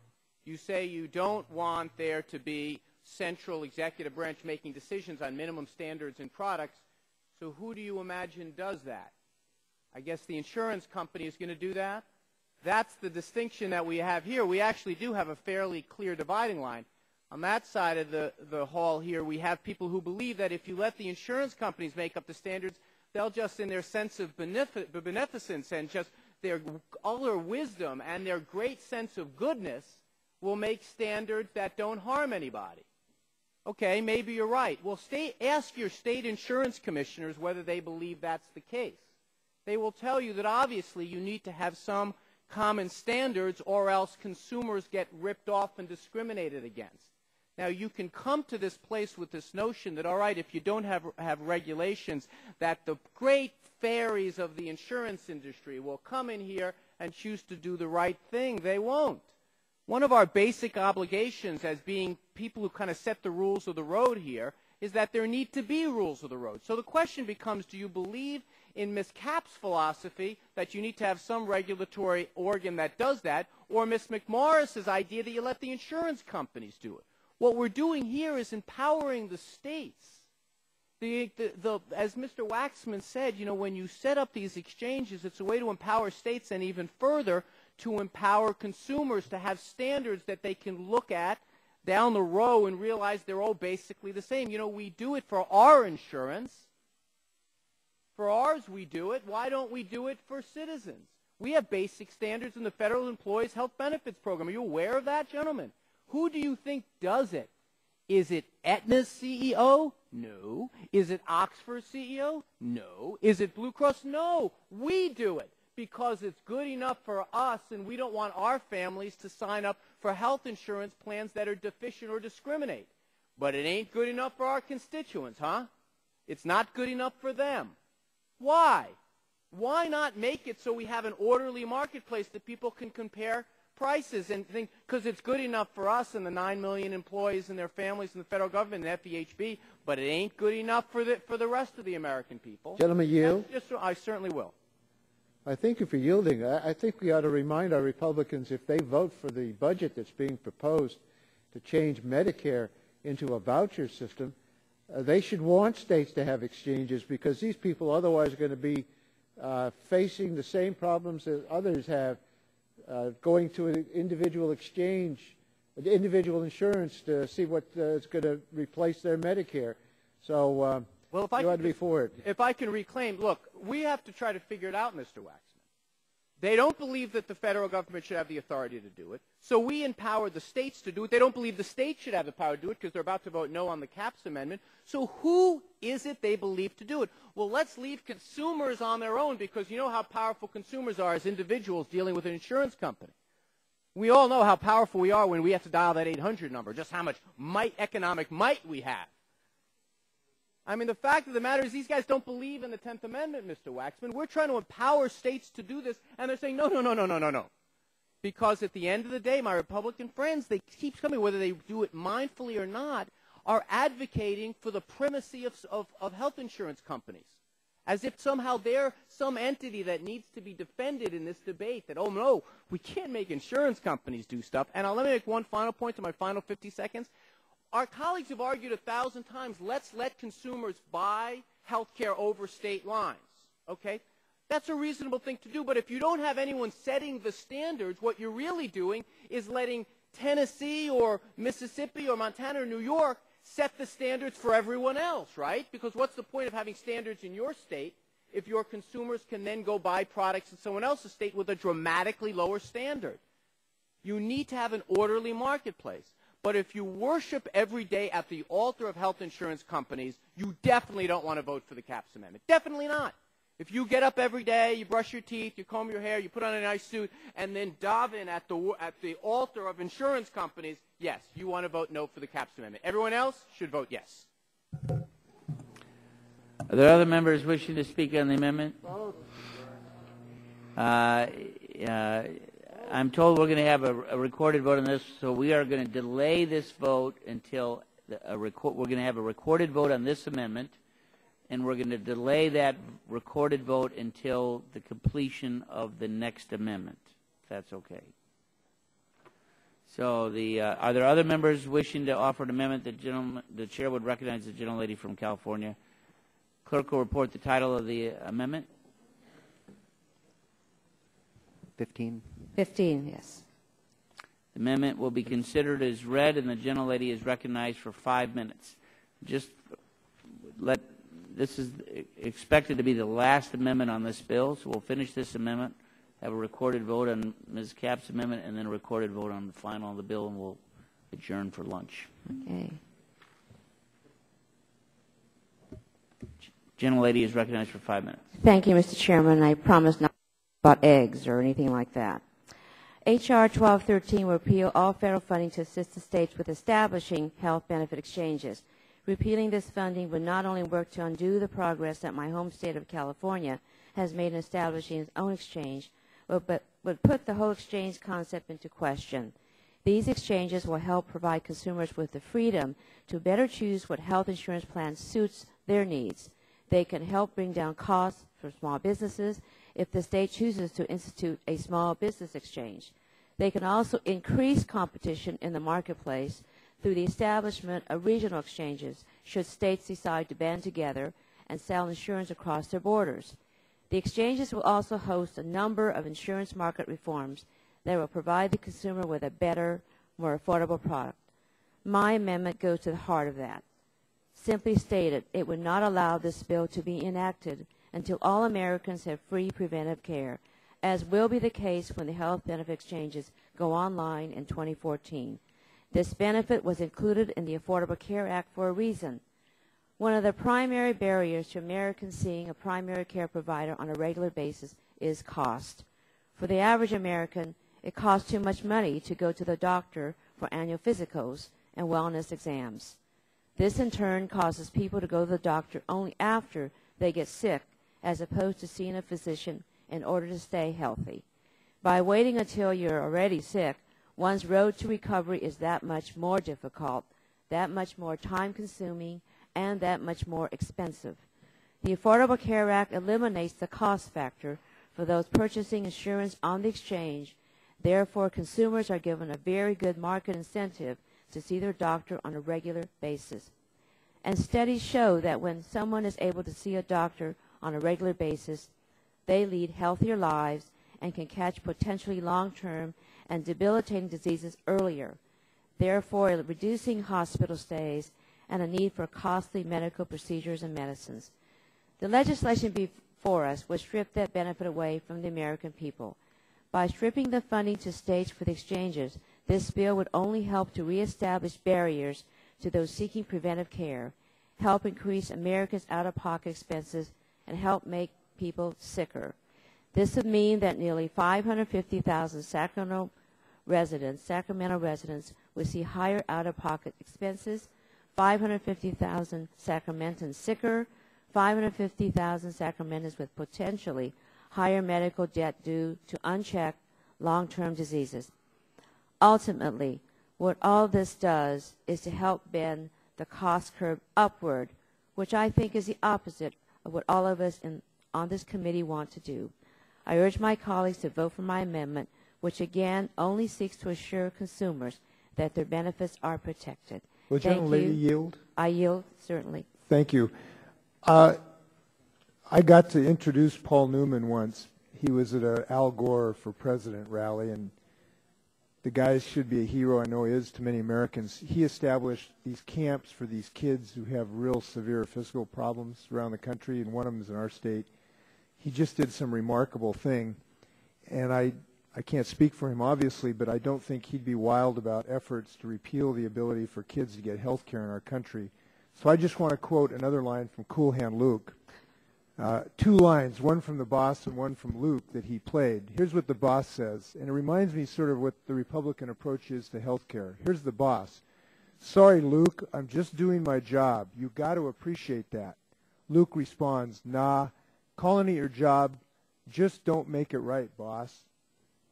Speaker 13: You say you don't want there to be central executive branch making decisions on minimum standards and products, so who do you imagine does that? I guess the insurance company is going to do that. That's the distinction that we have here. We actually do have a fairly clear dividing line. On that side of the hall here, we have people who believe that if you let the insurance companies make up the standards, they'll just, in their sense of beneficence and just their utter wisdom and their great sense of goodness, will make standards that don't harm anybody. Okay, maybe you're right. Well, ask your state insurance commissioners whether they believe that's the case. They will tell you that obviously you need to have some common standards or else consumers get ripped off and discriminated against. Now, you can come to this place with this notion that, all right, if you don't have regulations, that the great fairies of the insurance industry will come in here and choose to do the right thing. They won't. One of our basic obligations as being people who kind of set the rules of the road here is that there need to be rules of the road. So the question becomes, do you believe in Ms. Capps' philosophy that you need to have some regulatory organ that does that, or Ms. McMorris's idea that you let the insurance companies do it? What we're doing here is empowering the states. As Mr. Waxman said, you know, when you set up these exchanges, it's a way to empower states and even further to empower consumers to have standards that they can look at down the row and realize they're all basically the same. You know, we do it for our insurance. For ours, we do it. Why don't we do it for citizens? We have basic standards in the Federal Employees Health Benefits Program. Are you aware of that, gentlemen? Who do you think does it? Is it Aetna's CEO? No. Is it Oxford's CEO? No. Is it Blue Cross? No. We do it because it's good enough for us, and we don't want our families to sign up for health insurance plans that are deficient or discriminate. But it ain't good enough for our constituents, huh? It's not good enough for them. Why? Why not make it so we have an orderly marketplace that people can compare prices and think, because it's good enough for us and the 9 million employees and their families and the federal government and FEHB, but it ain't good enough for the rest of the American people.
Speaker 22: Gentlemen, yield.
Speaker 13: I certainly will.
Speaker 22: I thank you for yielding. I think we ought to remind our Republicans, if they vote for the budget that's being proposed to change Medicare into a voucher system, they should want states to have exchanges, because these people otherwise are going to be facing the same problems that others have, going to an individual exchange, individual insurance to see what is going to replace their Medicare. So
Speaker 13: well,
Speaker 22: you ought to be for it.
Speaker 13: If I can reclaim, look, we have to try to figure it out, Mr. Waxman. They don't believe that the federal government should have the authority to do it, so we empower the states to do it. They don't believe the states should have the power to do it because they're about to vote no on the CAPS amendment. So who is it they believe to do it? Well, let's leave consumers on their own, because you know how powerful consumers are as individuals dealing with an insurance company. We all know how powerful we are when we have to dial that 800 number, just how much economic might we have. I mean, the fact of the matter is these guys don't believe in the 10th Amendment, Mr. Waxman. We're trying to empower states to do this, and they're saying, no. Because at the end of the day, my Republican friends, they keep coming, whether they do it mindfully or not, are advocating for the primacy of health insurance companies, as if somehow they're some entity that needs to be defended in this debate, that, oh, no, we can't make insurance companies do stuff. And let me make one final point to my final 50 seconds. Our colleagues have argued 1,000 times, let's let consumers buy health care over state lines, okay? That's a reasonable thing to do, but if you don't have anyone setting the standards, what you're really doing is letting Tennessee or Mississippi or Montana or New York set the standards for everyone else, right? Because what's the point of having standards in your state if your consumers can then go buy products in someone else's state with a dramatically lower standard? You need to have an orderly marketplace. But if you worship every day at the altar of health insurance companies, you definitely don't want to vote for the CAPS amendment. Definitely not. If you get up every day, you brush your teeth, you comb your hair, you put on a nice suit, and then dive in at the altar of insurance companies, yes, you want to vote no for the CAPS amendment. Everyone else should vote yes.
Speaker 9: Are there other members wishing to speak on the amendment? I'm told we're going to have a recorded vote on this, so we are going to delay this vote until we're going to have a recorded vote on this amendment, and we're going to delay that recorded vote until the completion of the next amendment, if that's okay. So are there other members wishing to offer an amendment? The chair would recognize the gentlelady from California. Clerk will report the title of the amendment.
Speaker 8: 15.
Speaker 16: 15, yes.
Speaker 9: The amendment will be considered as read, and the gentlelady is recognized for 5 minutes. This is expected to be the last amendment on this bill, so we'll finish this amendment, have a recorded vote on Ms. Kapp's amendment, and then a recorded vote on the final of the bill, and we'll adjourn for lunch.
Speaker 16: Okay.
Speaker 9: Gentlelady is recognized for 5 minutes.
Speaker 16: Thank you, Mr. Chairman. I promise not about eggs or anything like that. H.R. 1213 will repeal all federal funding to assist the states with establishing health benefit exchanges. Repealing this funding would not only work to undo the progress that my home state of California has made in establishing its own exchange, but would put the whole exchange concept into question. These exchanges will help provide consumers with the freedom to better choose what health insurance plan suits their needs. They can help bring down costs for small businesses if the state chooses to institute a small business exchange. They can also increase competition in the marketplace through the establishment of regional exchanges should states decide to band together and sell insurance across their borders. The exchanges will also host a number of insurance market reforms that will provide the consumer with a better, more affordable product. My amendment goes to the heart of that. Simply stated, it would not allow this bill to be enacted until all Americans have free preventive care, as will be the case when the health benefit exchanges go online in 2014. This benefit was included in the Affordable Care Act for a reason. One of the primary barriers to Americans seeing a primary care provider on a regular basis is cost. For the average American, it costs too much money to go to the doctor for annual physicals and wellness exams. This in turn causes people to go to the doctor only after they get sick, as opposed to seeing a physician in order to stay healthy. By waiting until you're already sick, one's road to recovery is that much more difficult, that much more time-consuming, and that much more expensive. The Affordable Care Act eliminates the cost factor for those purchasing insurance on the exchange. Therefore, consumers are given a very good market incentive to see their doctor on a regular basis. And studies show that when someone is able to see a doctor on a regular basis, they lead healthier lives and can catch potentially long-term and debilitating diseases earlier, therefore reducing hospital stays and a need for costly medical procedures and medicines. The legislation before us would strip that benefit away from the American people. By stripping the funding to states for the exchanges, this bill would only help to reestablish barriers to those seeking preventive care, help increase Americans' out-of-pocket expenses, and help make people sicker. This would mean that nearly 550,000 Sacramento residents would see higher out-of-pocket expenses, 550,000 Sacramentans sicker, 550,000 Sacramentans with potentially higher medical debt due to unchecked long-term diseases. Ultimately, what all this does is to help bend the cost curve upward, which I think is the opposite of what all of us on this committee want to do. I urge my colleagues to vote for my amendment, which again only seeks to assure consumers that their benefits are protected.
Speaker 2: Will the gentlelady yield?
Speaker 16: I yield, certainly.
Speaker 2: Thank you. I got to introduce Paul Newman once. He was at an Al Gore for President rally, and the guy should be a hero. I know he is to many Americans. He established these camps for these kids who have real severe physical problems around the country, and one of them is in our state. He just did some remarkable thing, and I can't speak for him, obviously, but I don't think he'd be wild about efforts to repeal the ability for kids to get health care in our country. So I just want to quote another line from Cool Hand Luke. Two lines, one from the boss and one from Luke that he played. Here's what the boss says, and it reminds me sort of what the Republican approach is to health care. Here's the boss. Sorry, Luke, I'm just doing my job. You got to appreciate that. Luke responds, nah, calling it your job, just don't make it right, boss.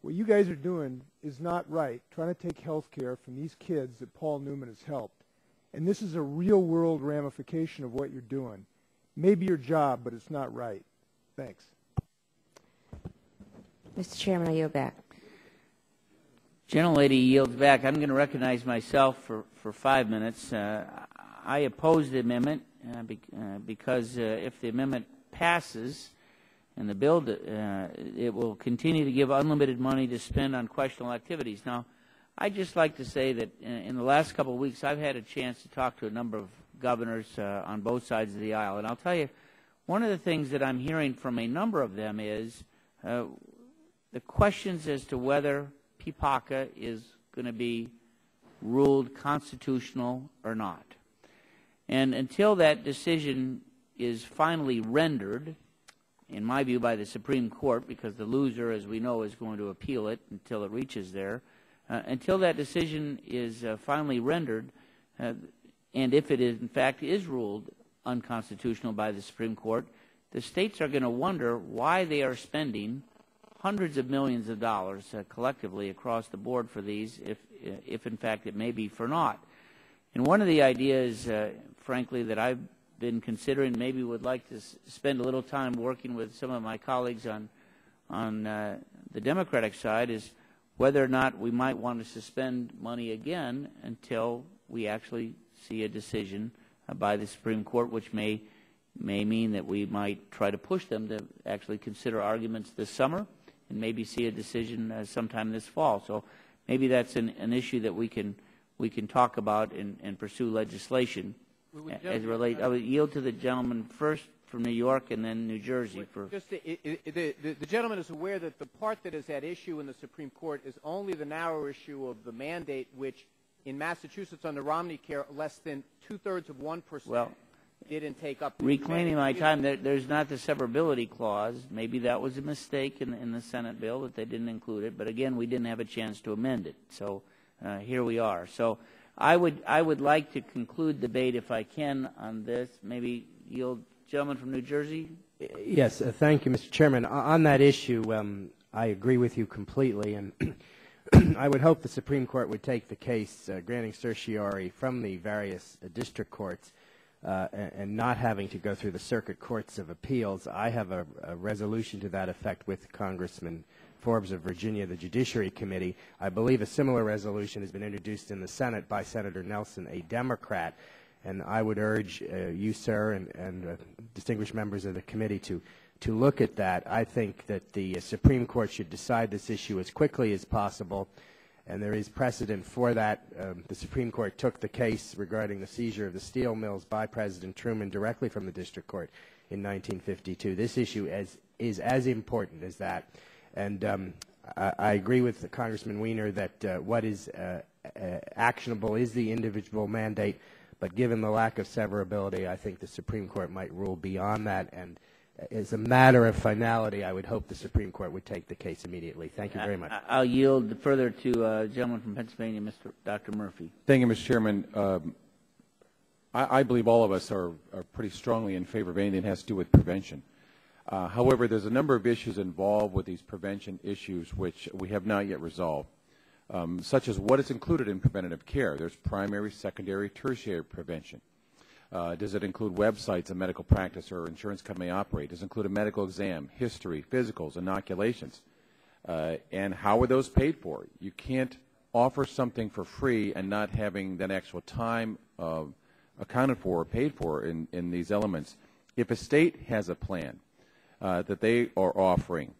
Speaker 2: What you guys are doing is not right, trying to take health care from these kids that Paul Newman has helped. And this is a real-world ramification of what you're doing. Maybe your job, but it's not right. Thanks.
Speaker 16: Mr. Chairman, I yield back.
Speaker 9: Gentlelady yields back. I'm going to recognize myself for 5 minutes. I oppose the amendment because if the amendment passes and the bill, it will continue to give unlimited money to spend on questionable activities. Now, I'd just like to say that in the last couple of weeks, I've had a chance to talk to a number of governors on both sides of the aisle. And I'll tell you, one of the things that I'm hearing from a number of them is the questions as to whether PPACA is going to be ruled constitutional or not. And until that decision is finally rendered, in my view, by the Supreme Court, because the loser, as we know, is going to appeal it until it reaches there, until that decision is finally rendered, and if it is, in fact is ruled unconstitutional by the Supreme Court, the states are going to wonder why they are spending hundreds of millions of dollars collectively across the board for these, if in fact it may be for naught. And one of the ideas, frankly, that I've been considering, maybe would like to spend a little time working with some of my colleagues on the Democratic side, is whether or not we might want to suspend money again until we actually see a decision by the Supreme Court, which may mean that we might try to push them to actually consider arguments this summer and maybe see a decision sometime this fall. So maybe that's an issue that we can talk about and pursue legislation as it relates. I would yield to the gentleman first from New York and then New Jersey.
Speaker 13: The gentleman is aware that the part that is at issue in the Supreme Court is only the narrow issue of the mandate, which in Massachusetts under Romney Care, less than 2/3 of 1% didn't take up.
Speaker 9: Reclaiming my time, there's not the severability clause. Maybe that was a mistake in the Senate bill that they didn't include it. But again, we didn't have a chance to amend it. So here we are. So I would like to conclude debate if I can on this. Maybe yield, gentleman from New Jersey.
Speaker 17: Yes, thank you, Mr. Chairman. On that issue, I agree with you completely, and I would hope the Supreme Court would take the case granting certiorari from the various district courts and not having to go through the circuit courts of appeals. I have a resolution to that effect with Congressman Forbes of Virginia, the Judiciary Committee. I believe a similar resolution has been introduced in the Senate by Senator Nelson, a Democrat, and I would urge you, sir, and distinguished members of the committee to look at that. I think that the Supreme Court should decide this issue as quickly as possible, and there is precedent for that. The Supreme Court took the case regarding the seizure of the steel mills by President Truman directly from the district court in 1952. This issue is as important as that. And I agree with Congressman Wiener that what is actionable is the individual mandate, but given the lack of severability, I think the Supreme Court might rule beyond that. And as a matter of finality, I would hope the Supreme Court would take the case immediately. Thank you very much.
Speaker 9: I'll yield further to a gentleman from Pennsylvania, Dr. Murphy.
Speaker 19: Thank you, Mr. Chairman. I believe all of us are pretty strongly in favor of anything that has to do with prevention. However, there's a number of issues involved with these prevention issues which we have not yet resolved, such as what is included in preventative care. There's primary, secondary, tertiary prevention. Does it include websites a medical practice or insurance company operate? Does it include a medical exam, history, physicals, inoculations? And how are those paid for? You can't offer something for free and not having that actual time accounted for or paid for in these elements. If a state has a plan that they are offering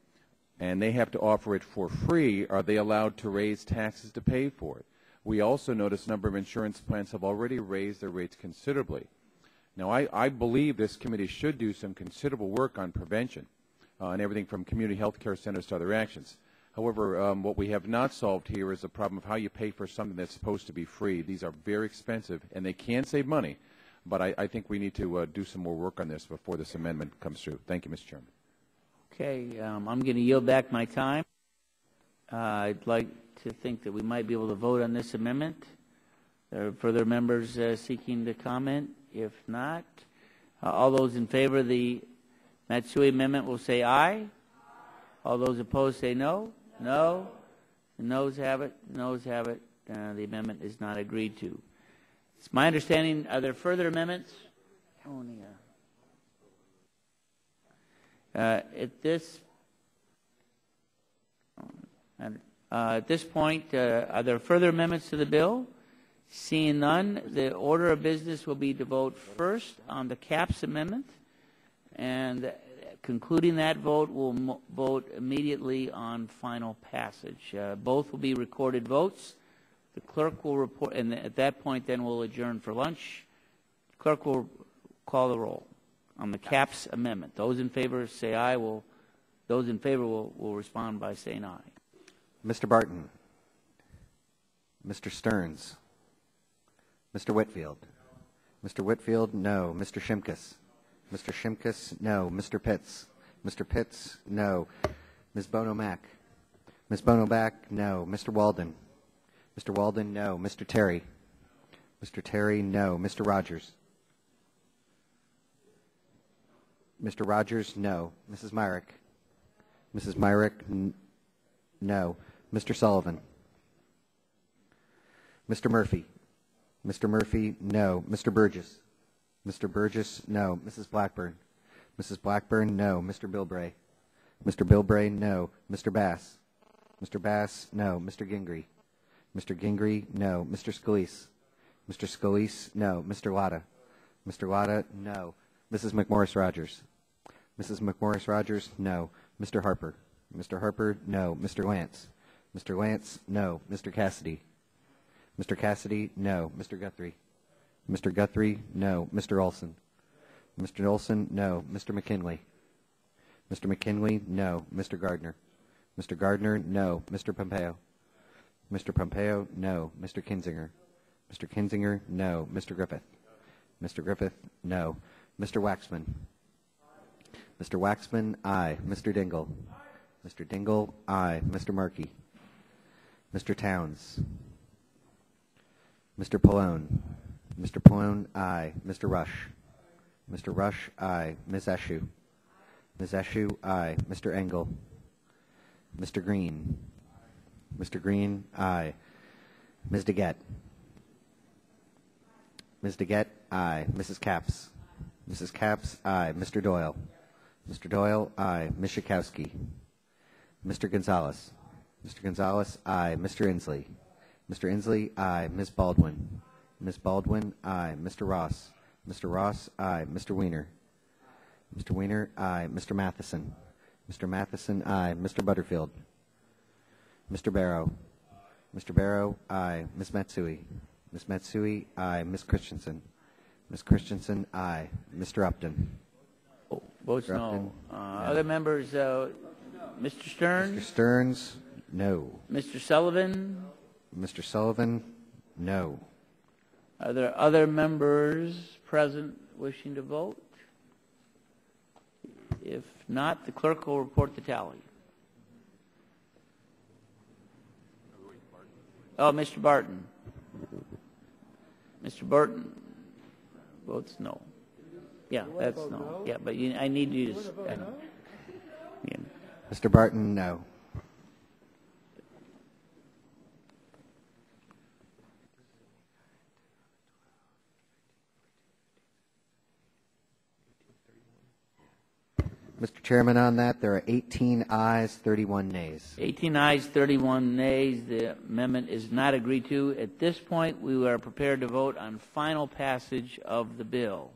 Speaker 19: and they have to offer it for free, are they allowed to raise taxes to pay for it? We also notice a number of insurance plans have already raised their rates considerably. Now, I believe this committee should do some considerable work on prevention and everything from community health care centers to other actions. However, what we have not solved here is the problem of how you pay for something that's supposed to be free. These are very expensive, and they can save money, but I think we need to do some more work on this before this amendment comes through. Thank you, Mr. Chairman.
Speaker 9: Okay, I'm going to yield back my time. I'd like to think that we might be able to vote on this amendment. There are further members seeking to comment. If not, all those in favor of the Matsui amendment will say aye. All those opposed say no. No. The noes have it. The noes have it. The amendment is not agreed to. It's my understanding, are there further amendments? At this point, are there further amendments to the bill? Seeing none, the order of business will be to vote first on the CAPS amendment, and concluding that vote, we'll vote immediately on final passage. Both will be recorded votes. The clerk will report, and at that point, then we'll adjourn for lunch. The clerk will call the roll on the CAPS amendment. Those in favor say aye. Those in favor will respond by saying aye.
Speaker 8: Mr. Barton. Mr. Stearns. Mr. Whitfield. Mr. Whitfield, no. Mr. Shimkus. Mr. Shimkus, no. Mr. Pitts. Mr. Pitts, no. Ms. Bono-Mack. Ms. Bono-Mack, no. Mr. Walden. Mr. Walden, no. Mr. Terry. Mr. Terry, no. Mr. Rogers. Mr. Rogers, no. Mrs. Myrick. Mrs. Myrick, no. Mr. Sullivan. Mr. Murphy. Mr. Murphy, no. Mr. Burgess. Mr. Burgess, no. Mrs. Blackburn. Mrs. Blackburn, no. Mr. Bilbray. Mr. Bilbray, no. Mr. Bass. Mr. Bass, no. Mr. Gingrey. Mr. Gingrey, no. Mr. Scalise. Mr. Scalise, no. Mr. Latta. Mr. Latta, no. Mrs. McMorris-Rogers. Mrs. McMorris-Rogers, no. Mr. Harper. Mr. Harper, no. Mr. Lance. Mr. Lance, no. Mr. Cassidy. Mr. Cassidy, no. Mr. Guthrie. Mr. Guthrie, no. Mr. Olson. Mr. Olson, no. Mr. McKinley. Mr. McKinley, no. Mr. Gardner. Mr. Gardner, no. Mr. Pompeo. Mr. Pompeo, no. Mr. Kinzinger. Mr. Kinzinger, no. Mr. Griffith. Mr. Griffith, no. Mr. Waxman. Mr. Waxman, aye. Mr. Dingle. Mr. Dingle, aye. Mr. Markey. Mr. Towns. Mr. Pallone. Mr. Pallone, aye. Mr. Rush. Mr. Rush, aye. Ms. Eshoo. Ms. Eshoo, aye. Mr. Engel. Mr. Green. Mr. Green, aye. Ms. DeGette. Ms. DeGette, aye. Mrs. Capps. Mrs. Capps, aye. Mr. Doyle. Mr. Doyle, aye. Ms. Schakowsky. Mr. Gonzalez. Mr. Gonzalez, aye. Mr. Inslee. Mr. Inslee, aye. Ms. Baldwin. Ms. Baldwin, aye. Mr. Ross. Mr. Ross, aye. Mr. Weiner. Mr. Weiner, aye. Mr. Matheson. Mr. Matheson, aye. Mr. Butterfield. Mr. Barrow. Mr. Barrow, aye. Ms. Matsui. Ms. Matsui, aye. Ms. Christensen. Ms. Christensen, aye. Mr. Upton.
Speaker 9: Votes
Speaker 8: Mr.
Speaker 9: no.
Speaker 8: Upton?
Speaker 9: Other members, Mr. Stearns?
Speaker 8: Mr. Stearns, no.
Speaker 9: Mr. Sullivan?
Speaker 8: Mr. Sullivan, no.
Speaker 9: Are there other members present wishing to vote? If not, the clerk will report the tally. Oh, Mr. Barton. Mr. Barton votes no. Yeah, that's no.
Speaker 11: No?
Speaker 9: Yeah, but I need you to... yeah.
Speaker 8: Mr. Barton, no. Mr. Chairman, on that, there are 18 ayes, 31 nays.
Speaker 9: 18 ayes, 31 nays. The amendment is not agreed to. At this point, we are prepared to vote on final passage of the bill.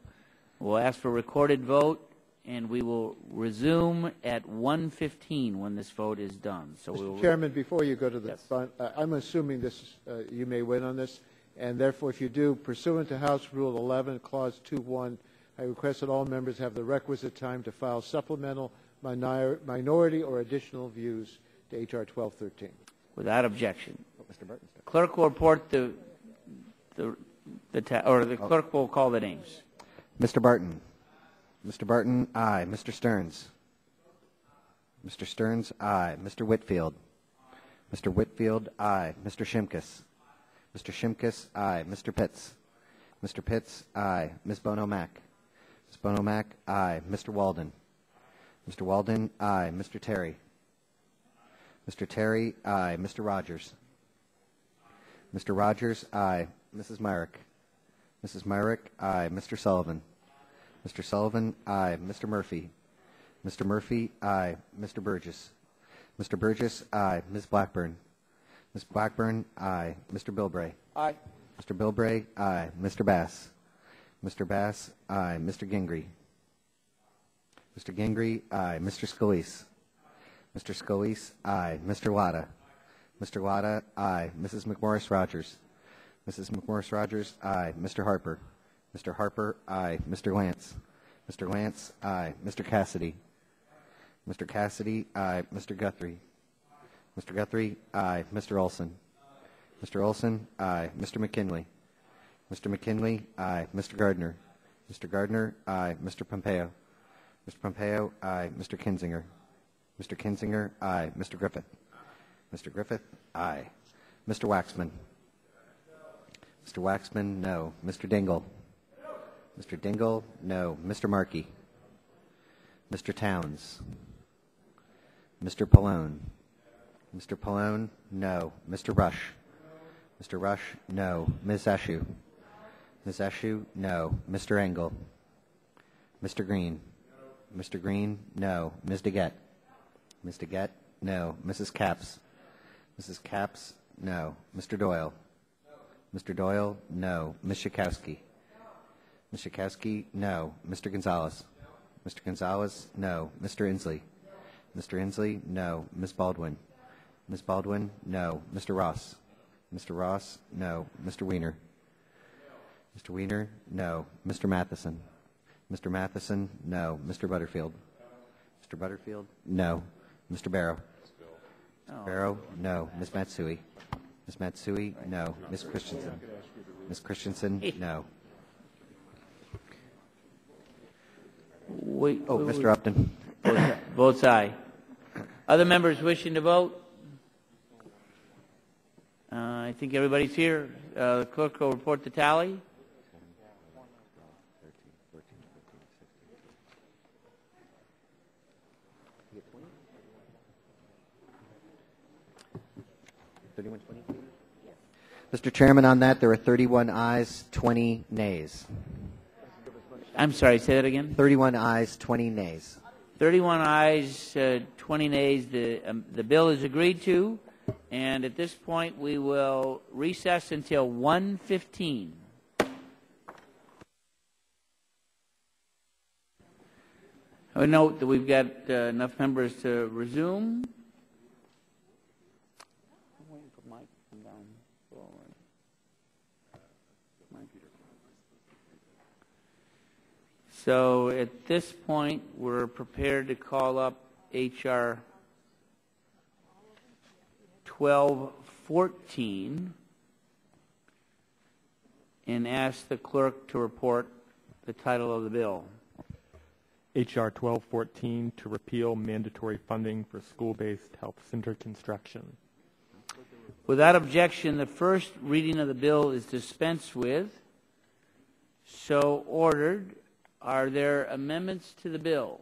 Speaker 9: We'll ask for recorded vote, and we will resume at 1:15 when this vote is done. So
Speaker 22: Mr. Chairman, before you go to the front, I'm assuming this you may win on this, and therefore, if you do, pursuant to House Rule 11, Clause 2.1, I request that all members have the requisite time to file supplemental, minority, or additional views to H.R. 1213.
Speaker 9: Without objection.
Speaker 8: Mr. Barton.
Speaker 9: Clerk will report the clerk will call the names.
Speaker 8: Mr. Barton. Mr. Barton, aye. Mr. Stearns. Mr. Stearns, aye. Mr. Whitfield. Mr. Whitfield, aye. Mr. Shimkus. Mr. Shimkus, aye. Mr. Pitts. Mr. Pitts, aye. Ms. Bono-Mack. Ms. Bono-Mack, aye. Mr. Walden. Mr. Walden, aye. Mr. Terry. Mr. Terry, aye. Mr. Rogers. Mr. Rogers, aye. Mrs. Myrick. Mrs. Myrick, aye. Mr. Sullivan. Mr. Sullivan, aye. Mr. Murphy. Mr. Murphy, aye. Mr. Burgess. Mr. Burgess, aye. Ms. Blackburn. Ms. Blackburn, aye. Mr. Bilbray.
Speaker 13: Aye.
Speaker 8: Mr. Bilbray, aye. Mr. Bass. Mr. Bass, aye. Mr. Gingrey. Mr. Gingrey, aye. Mr. Scalise. Mr. Scalise, aye. Mr. Latta. Mr. Latta, aye. Mrs. McMorris-Rogers. Mrs. McMorris-Rogers, aye. Mr. Harper. Mr. Harper, aye. Mr. Lance. Mr. Lance, aye. Mr. Cassidy. Mr. Cassidy, aye. Mr. Guthrie. Mr. Guthrie, aye. Mr. Olson. Mr. Olson, aye. Mr. McKinley. Mr. McKinley, aye. Mr. Gardner. Mr. Gardner, aye. Mr. Pompeo. Mr. Pompeo, aye. Mr. Kinzinger. Mr. Kinzinger, aye. Mr. Griffith. Mr. Griffith, aye. Mr. Waxman. Mr. Waxman, no. Mr. Dingle. Mr. Dingle, no. Mr. Markey. Mr. Towns. Mr. Pallone. Mr. Pallone, no. Mr. Rush. Mr. Rush, no. Ms. Eshoo. Ms. Eshoo, no. Mr. Engel. Mr. Green. Mr. Green, no. Ms. DeGette. Ms. DeGette, no. Mrs. Capps. Mrs. Capps, no. Mr. Doyle. Mr. Doyle, no. Ms. Schakowsky. Ms. Schakowsky, no. Mr. Gonzalez. Mr. Gonzalez, no. Mr. Inslee. Mr. Inslee, no. Ms. Baldwin. Ms. Baldwin, no. Mr. Ross. Mr. Ross, no. Mr. Weiner. Mr. Weiner, no. Mr. Matheson. Mr. Matheson? No. Mr. Butterfield? Mr. Butterfield? No. Mr. Barrow? Mr. Barrow? No. Ms. Matsui? Ms. Matsui? No. Ms. Christensen? Ms. Christensen? No. Mr. Upton?
Speaker 9: Votes aye. Other members wishing to vote? I think everybody's here. The clerk will report the tally.
Speaker 8: Mr. Chairman, on that, there are 31 ayes, 20 nays.
Speaker 9: I'm sorry, say that again?
Speaker 8: 31 ayes, 20 nays.
Speaker 9: 31 ayes, 20 nays. The bill is agreed to, and at this point we will recess until 1:15. I would note that we've got enough members to resume. I'm waiting for Mike to come down forward. So at this point, we're prepared to call up H.R. 1214 and ask the clerk to report the title of the bill.
Speaker 15: H.R. 1214 to repeal mandatory funding for school-based health center construction.
Speaker 9: Without objection, the first reading of the bill is dispensed with. So ordered. Are there amendments to the bill?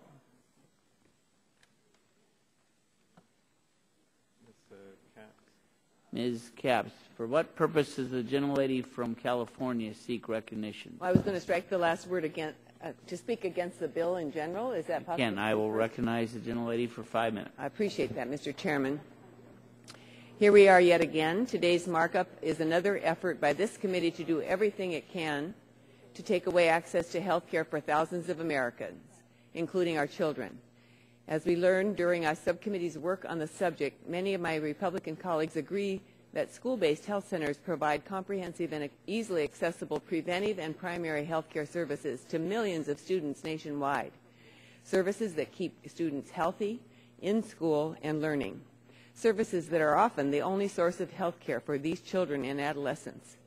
Speaker 9: Ms. Capps, for what purpose does the gentlelady from California seek recognition?
Speaker 12: Well, I was going to strike the last word again, to speak against the bill in general. Is that possible?
Speaker 9: Again, I will recognize the gentlelady for 5 minutes.
Speaker 12: I appreciate that, Mr. Chairman. Here we are yet again. Today's markup is another effort by this committee to do everything it can to take away access to health care for thousands of Americans, including our children. As we learned during our subcommittee's work on the subject, many of my Republican colleagues agree that school-based health centers provide comprehensive and easily accessible preventive and primary health care services to millions of students nationwide, services that keep students healthy, in school, and learning, services that are often the only source of health care for these children and adolescents.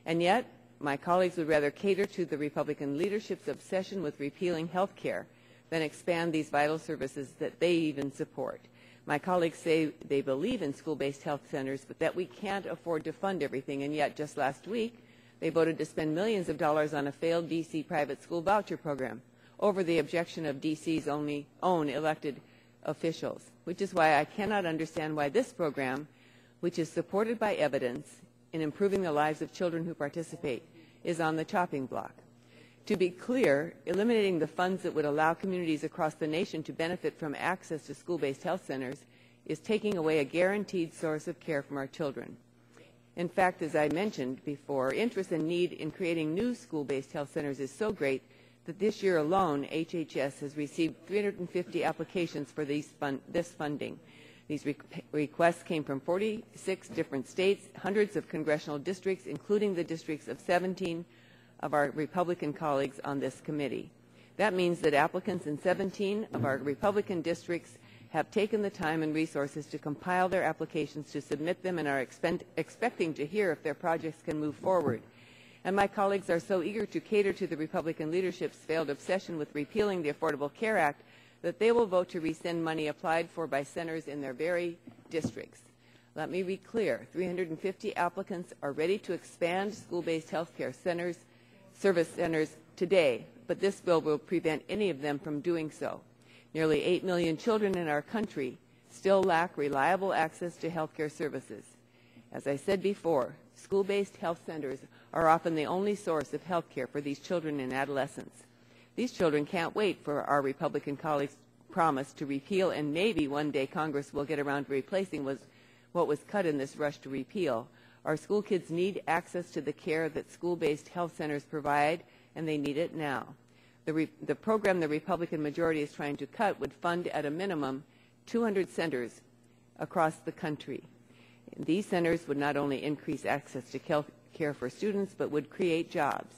Speaker 12: And yet, my colleagues would rather cater to the Republican leadership's obsession with repealing health care than expand these vital services that they even support. My colleagues say they believe in school-based health centers, but that we can't afford to fund everything, and yet just last week they voted to spend millions of dollars on a failed D.C. private school voucher program over the objection of D.C.'s own elected officials, which is why I cannot understand why this program, which is supported by evidence in improving the lives of children who participate, is on the chopping block. To be clear, eliminating the funds that would allow communities across the nation to benefit from access to school-based health centers is taking away a guaranteed source of care from our children. In fact, as I mentioned before, interest and need in creating new school-based health centers is so great that this year alone, HHS has received 350 applications for this funding. These requests came from 46 different states, hundreds of congressional districts, including the districts of 17 of our Republican colleagues on this committee. That means that applicants in 17 of our Republican districts have taken the time and resources to compile their applications, to submit them, and are expecting to hear if their projects can move forward. And my colleagues are so eager to cater to the Republican leadership's failed obsession with repealing the Affordable Care Act that they will vote to rescind money applied for by centers in their very districts. Let me be clear, 350 applicants are ready to expand school-based health care centers, service centers today, but this bill will prevent any of them from doing so. Nearly 8 million children in our country still lack reliable access to health care services. As I said before, school-based health centers are often the only source of health care for these children and adolescents. These children can't wait for our Republican colleagues' promise to repeal, and maybe one day Congress will get around to replacing what was cut in this rush to repeal. Our school kids need access to the care that school-based health centers provide, and they need it now. The program the Republican majority is trying to cut would fund at a minimum 200 centers across the country. These centers would not only increase access to health care for students, but would create jobs.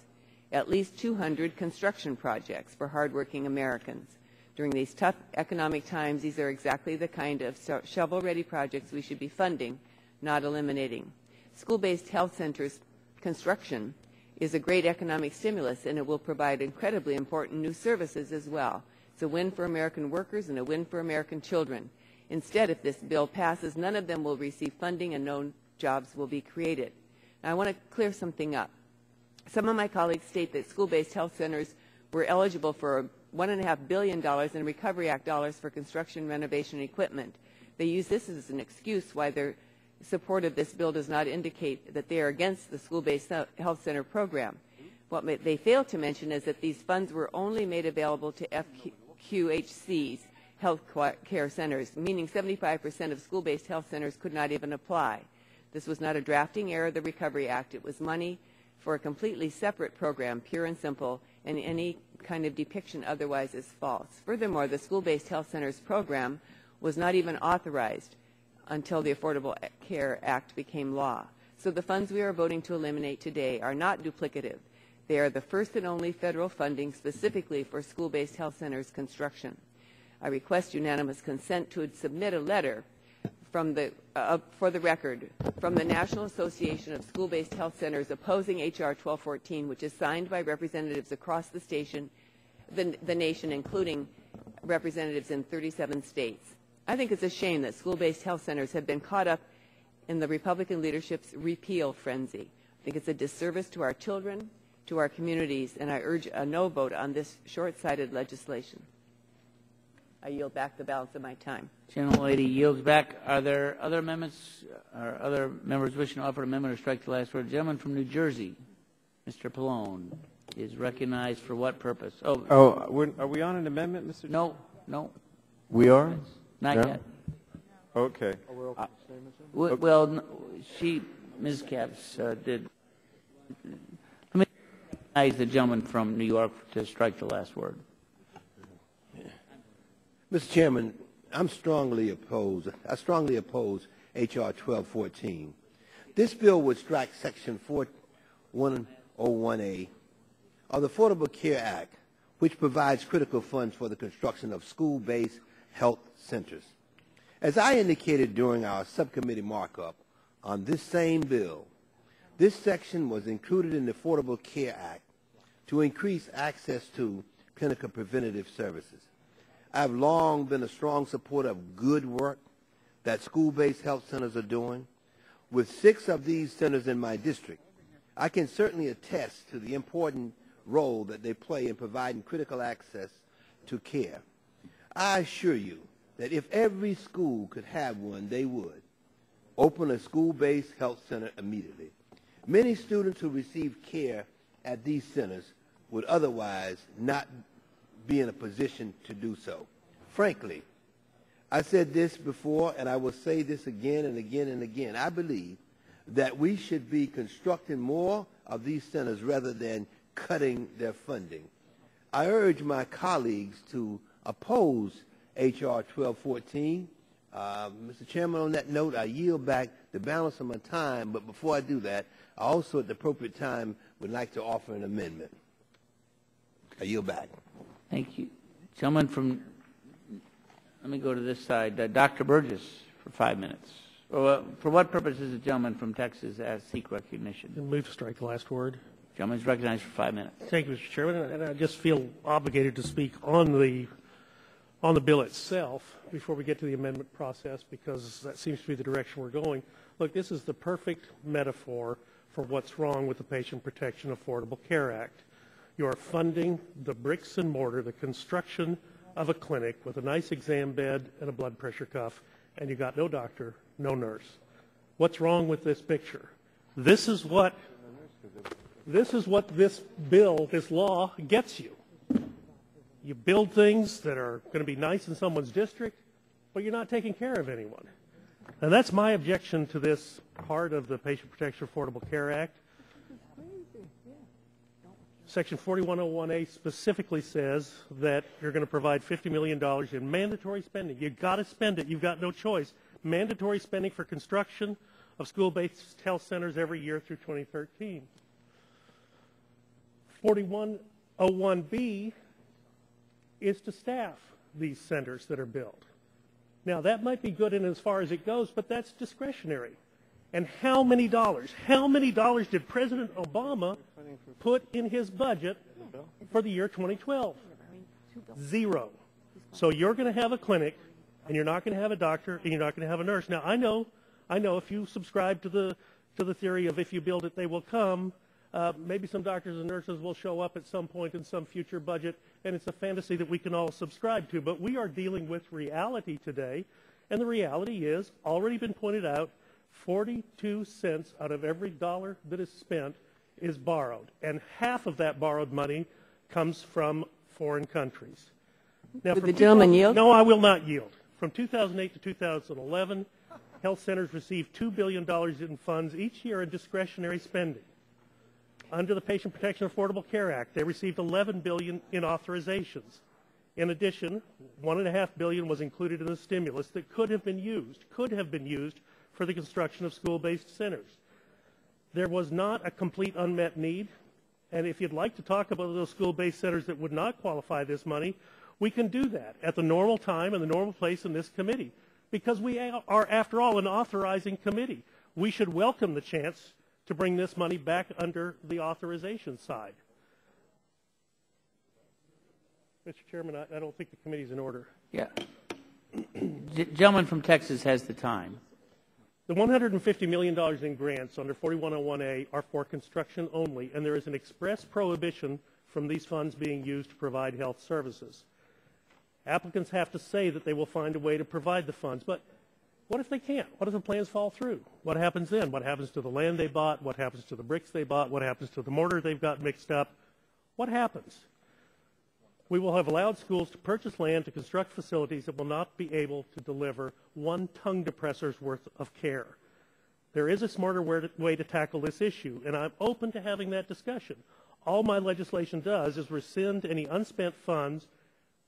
Speaker 12: at least 200 construction projects for hardworking Americans. During these tough economic times, these are exactly the kind of shovel-ready projects we should be funding, not eliminating. School-based health centers construction is a great economic stimulus, and it will provide incredibly important new services as well. It's a win for American workers and a win for American children. Instead, if this bill passes, none of them will receive funding and no jobs will be created. Now, I want to clear something up. Some of my colleagues state that school-based health centers were eligible for $1.5 billion in Recovery Act dollars for construction, renovation, and equipment. They use this as an excuse why their support of this bill does not indicate that they are against the school-based health center program. What they fail to mention is that these funds were only made available to FQHCs, health care centers, meaning 75% of school-based health centers could not even apply. This was not a drafting error of the Recovery Act. It was money for a completely separate program, pure and simple, and any kind of depiction otherwise is false. Furthermore, the school-based health centers program was not even authorized until the Affordable Care Act became law. So the funds we are voting to eliminate today are not duplicative. They are the first and only federal funding specifically for school-based health centers construction. I request unanimous consent to submit a letter from for the record, from the National Association of School-Based Health Centers opposing H.R. 1214, which is signed by representatives across the nation, including representatives in 37 states. I think it's a shame that school-based health centers have been caught up in the Republican leadership's repeal frenzy. I think it's a disservice to our children, to our communities, and I urge a no vote on this short-sighted legislation. I yield back the balance of my time.
Speaker 9: Gentlelady yields back. Are there other amendments or other members wishing to offer an amendment or strike the last word? The gentleman from New Jersey, Mr. Pallone, is recognized for what purpose?
Speaker 4: Are we on an amendment, Mr.
Speaker 9: No, no.
Speaker 4: We are?
Speaker 9: Not yet.
Speaker 4: Okay.
Speaker 9: Well, Ms. Capps did. Let me recognize the gentleman from New York to strike the last word.
Speaker 20: Mr. Chairman, I strongly oppose H.R. 1214. This bill would strike Section 4101A of the Affordable Care Act, which provides critical funds for the construction of school-based health centers. As I indicated during our subcommittee markup on this same bill, this section was included in the Affordable Care Act to increase access to clinical preventative services. I've long been a strong supporter of good work that school-based health centers are doing. With 6 of these centers in my district, I can certainly attest to the important role that they play in providing critical access to care. I assure you that if every school could have one, they would open a school-based health center immediately. Many students who receive care at these centers would otherwise not be in a position to do so. Frankly, I said this before, and I will say this again and again and again. I believe that we should be constructing more of these centers rather than cutting their funding. I urge my colleagues to oppose H.R. 1214. Mr. Chairman, on that note, I yield back the balance of my time, but before I do that, I also at the appropriate time would like to offer an amendment. I yield back.
Speaker 9: Thank you. Gentleman from, let me go to this side, Dr. Burgess for 5 minutes. For what purpose does the gentleman from Texas seek recognition?
Speaker 21: Move to strike the last word.
Speaker 9: Gentleman is recognized for 5 minutes.
Speaker 21: Thank you, Mr. Chairman. And I just feel obligated to speak on the bill itself before we get to the amendment process, because that seems to be the direction we're going. Look, this is the perfect metaphor for what's wrong with the Patient Protection Affordable Care Act. You're funding the bricks and mortar, the construction of a clinic with a nice exam bed and a blood pressure cuff, and you got no doctor, no nurse. What's wrong with this picture? This is what this bill, this law gets you. You build things that are going to be nice in someone's district, but you're not taking care of anyone. And that's my objection to this part of the Patient Protection Affordable Care Act. Section 4101A specifically says that you're going to provide $50 million in mandatory spending. You've got to spend it. You've got no choice. Mandatory spending for construction of school-based health centers every year through 2013. 4101B is to staff these centers that are built. Now, that might be good in as far as it goes, but that's discretionary. And how many dollars did President Obama put in his budget for the year 2012? Zero. So you're going to have a clinic, and you're not going to have a doctor, and you're not going to have a nurse. Now, I know if you subscribe to the theory of if you build it, they will come, maybe some doctors and nurses will show up at some point in some future budget, and it's a fantasy that we can all subscribe to. But we are dealing with reality today, and the reality is, already been pointed out, 42 cents out of every dollar that is spent is borrowed, and half of that borrowed money comes from foreign countries. Now,
Speaker 12: Would the gentleman yield?
Speaker 21: No, I will not yield. From 2008 to 2011, health centers received $2 billion in funds each year in discretionary spending. Under the Patient Protection Affordable Care Act, they received $11 billion in authorizations. In addition, $1.5 billion was included in the stimulus that could have been used for the construction of school-based centers. There was not a complete unmet need, and if you'd like to talk about those school-based centers that would not qualify this money, we can do that at the normal time and the normal place in this committee, because we are, after all, an authorizing committee. We should welcome the chance to bring this money back under the authorization side. Mr. Chairman, I don't think the committee's in order.
Speaker 9: Yeah. The gentleman from Texas has the time.
Speaker 21: The $150 million in grants under 4101A are for construction only, and there is an express prohibition from these funds being used to provide health services. Applicants have to say that they will find a way to provide the funds, but what if they can't? What if the plans fall through? What happens then? What happens to the land they bought? What happens to the bricks they bought? What happens to the mortar they've got mixed up? What happens? We will have allowed schools to purchase land to construct facilities that will not be able to deliver one tongue depressor's worth of care. There is a smarter way to tackle this issue, and I'm open to having that discussion. All my legislation does is rescind any unspent funds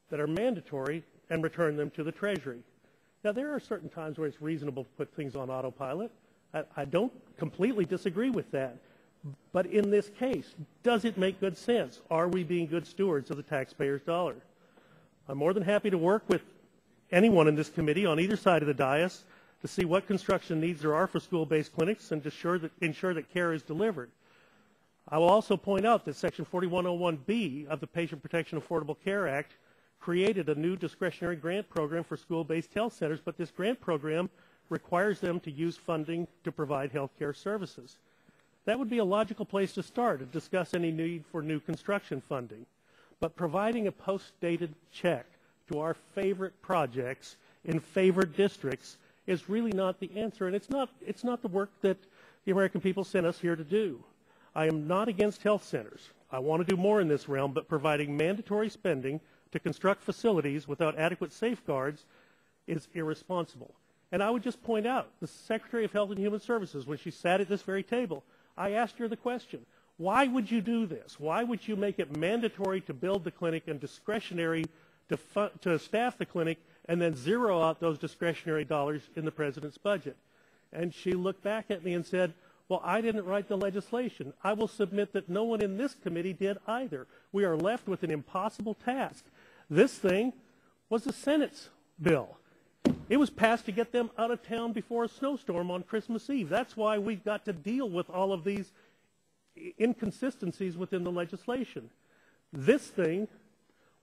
Speaker 21: that are mandatory and return them to the Treasury. Now, there are certain times where it's reasonable to put things on autopilot. I don't completely disagree with that. But in this case, does it make good sense? Are we being good stewards of the taxpayer's dollar? I'm more than happy to work with anyone in this committee on either side of the dais to see what construction needs there are for school-based clinics and to ensure that care is delivered. I will also point out that Section 4101B of the Patient Protection Affordable Care Act created a new discretionary grant program for school-based health centers, but this grant program requires them to use funding to provide health care services. That would be a logical place to start to discuss any need for new construction funding. But providing a post-dated check to our favorite projects in favored districts is really not the answer, and it's not the work that the American people sent us here to do. I am not against health centers. I want to do more in this realm, but providing mandatory spending to construct facilities without adequate safeguards is irresponsible. And I would just point out, the Secretary of Health and Human Services, when she sat at this very table, I asked her the question, why would you do this? Why would you make it mandatory to build the clinic and discretionary to staff the clinic and then zero out those discretionary dollars in the President's budget? And she looked back at me and said, well, I didn't write the legislation. I will submit that no one in this committee did either. We are left with an impossible task. This thing was the Senate's bill. It was passed to get them out of town before a snowstorm on Christmas Eve. That's why we've got to deal with all of these inconsistencies within the legislation. This thing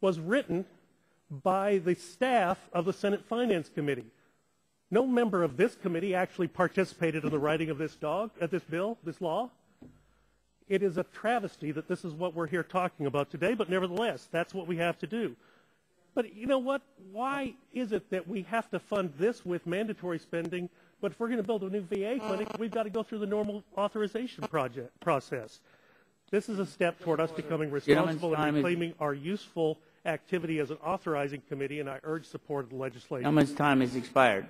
Speaker 21: was written by the staff of the Senate Finance Committee. No member of this committee actually participated in the writing of this bill, this law. It is a travesty that this is what we're here talking about today, but nevertheless, that's what we have to do. But you know what? Why is it that we have to fund this with mandatory spending, but if we're going to build a new VA clinic, we've got to go through the normal authorization process? This is a step toward us becoming responsible and reclaiming our useful activity as an authorizing committee, and I urge support of the legislation.
Speaker 9: Gentleman's time has expired.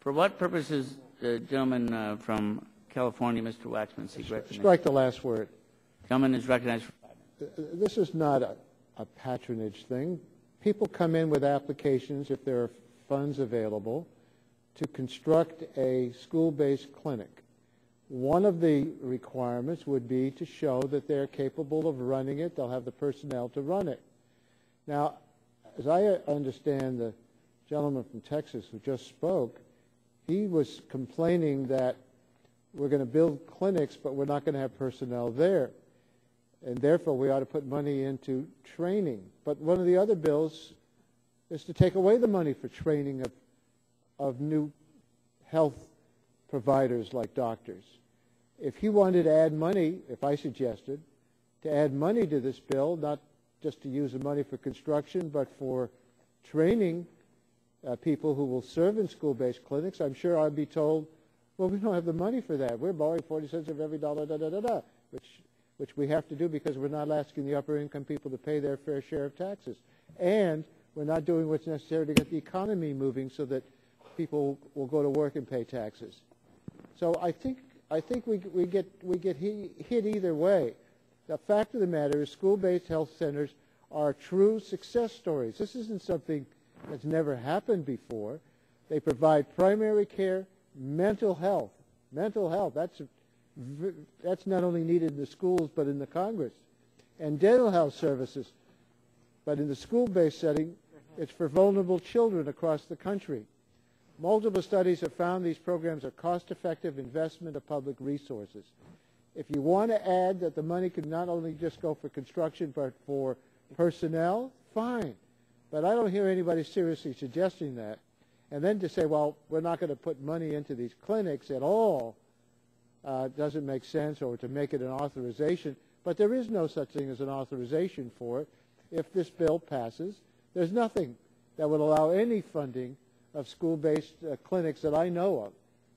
Speaker 9: For what purposes the gentleman from California, Mr. Waxman, seek recognition?
Speaker 22: Strike the last word.
Speaker 9: Gentleman is recognized for 5 minutes.
Speaker 22: This is not a patronage thing. People come in with applications, if there are funds available, to construct a school-based clinic. One of the requirements would be to show that they're capable of running it. They'll have the personnel to run it. Now, as I understand the gentleman from Texas who just spoke, he was complaining that we're going to build clinics, but we're not going to have personnel there. And therefore, we ought to put money into training. But one of the other bills is to take away the money for training of new health providers like doctors. If he wanted to add money, if I suggested, to add money to this bill, not just to use the money for construction, but for training people who will serve in school-based clinics, I'm sure I'd be told, well, we don't have the money for that. We're borrowing 40 cents of every dollar, which we have to do because we're not asking the upper-income people to pay their fair share of taxes. And we're not doing what's necessary to get the economy moving so that people will go to work and pay taxes. So I think we get hit either way. The fact of the matter is school-based health centers are true success stories. This isn't something that's never happened before. They provide primary care, mental health. Mental health, that's not only needed in the schools but in the Congress. And dental health services. But in the school-based setting, it's for vulnerable children across the country. Multiple studies have found these programs are cost-effective investment of public resources. If you want to add that the money could not only just go for construction but for personnel, fine. But I don't hear anybody seriously suggesting that. And then to say, well, we're not going to put money into these clinics at all doesn't make sense, or to make it an authorization. But there is no such thing as an authorization for it. If this bill passes, there's nothing that would allow any funding of school-based clinics that I know of.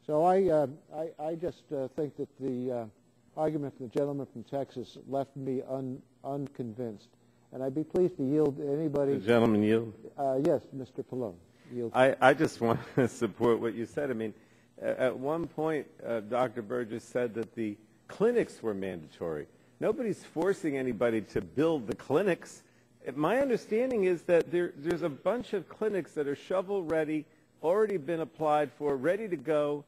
Speaker 22: So I just think that the argument from the gentleman from Texas left me unconvinced. And I'd be pleased to yield to anybody.
Speaker 4: The gentleman yield?
Speaker 22: Yes, Mr. Pallone. Yield.
Speaker 4: I just want to support what you said. I mean, at one point, Dr. Burgess said that the clinics were mandatory. Nobody's forcing anybody to build the clinics. My understanding is that there's a bunch of clinics that are shovel-ready, already been applied for, ready to go,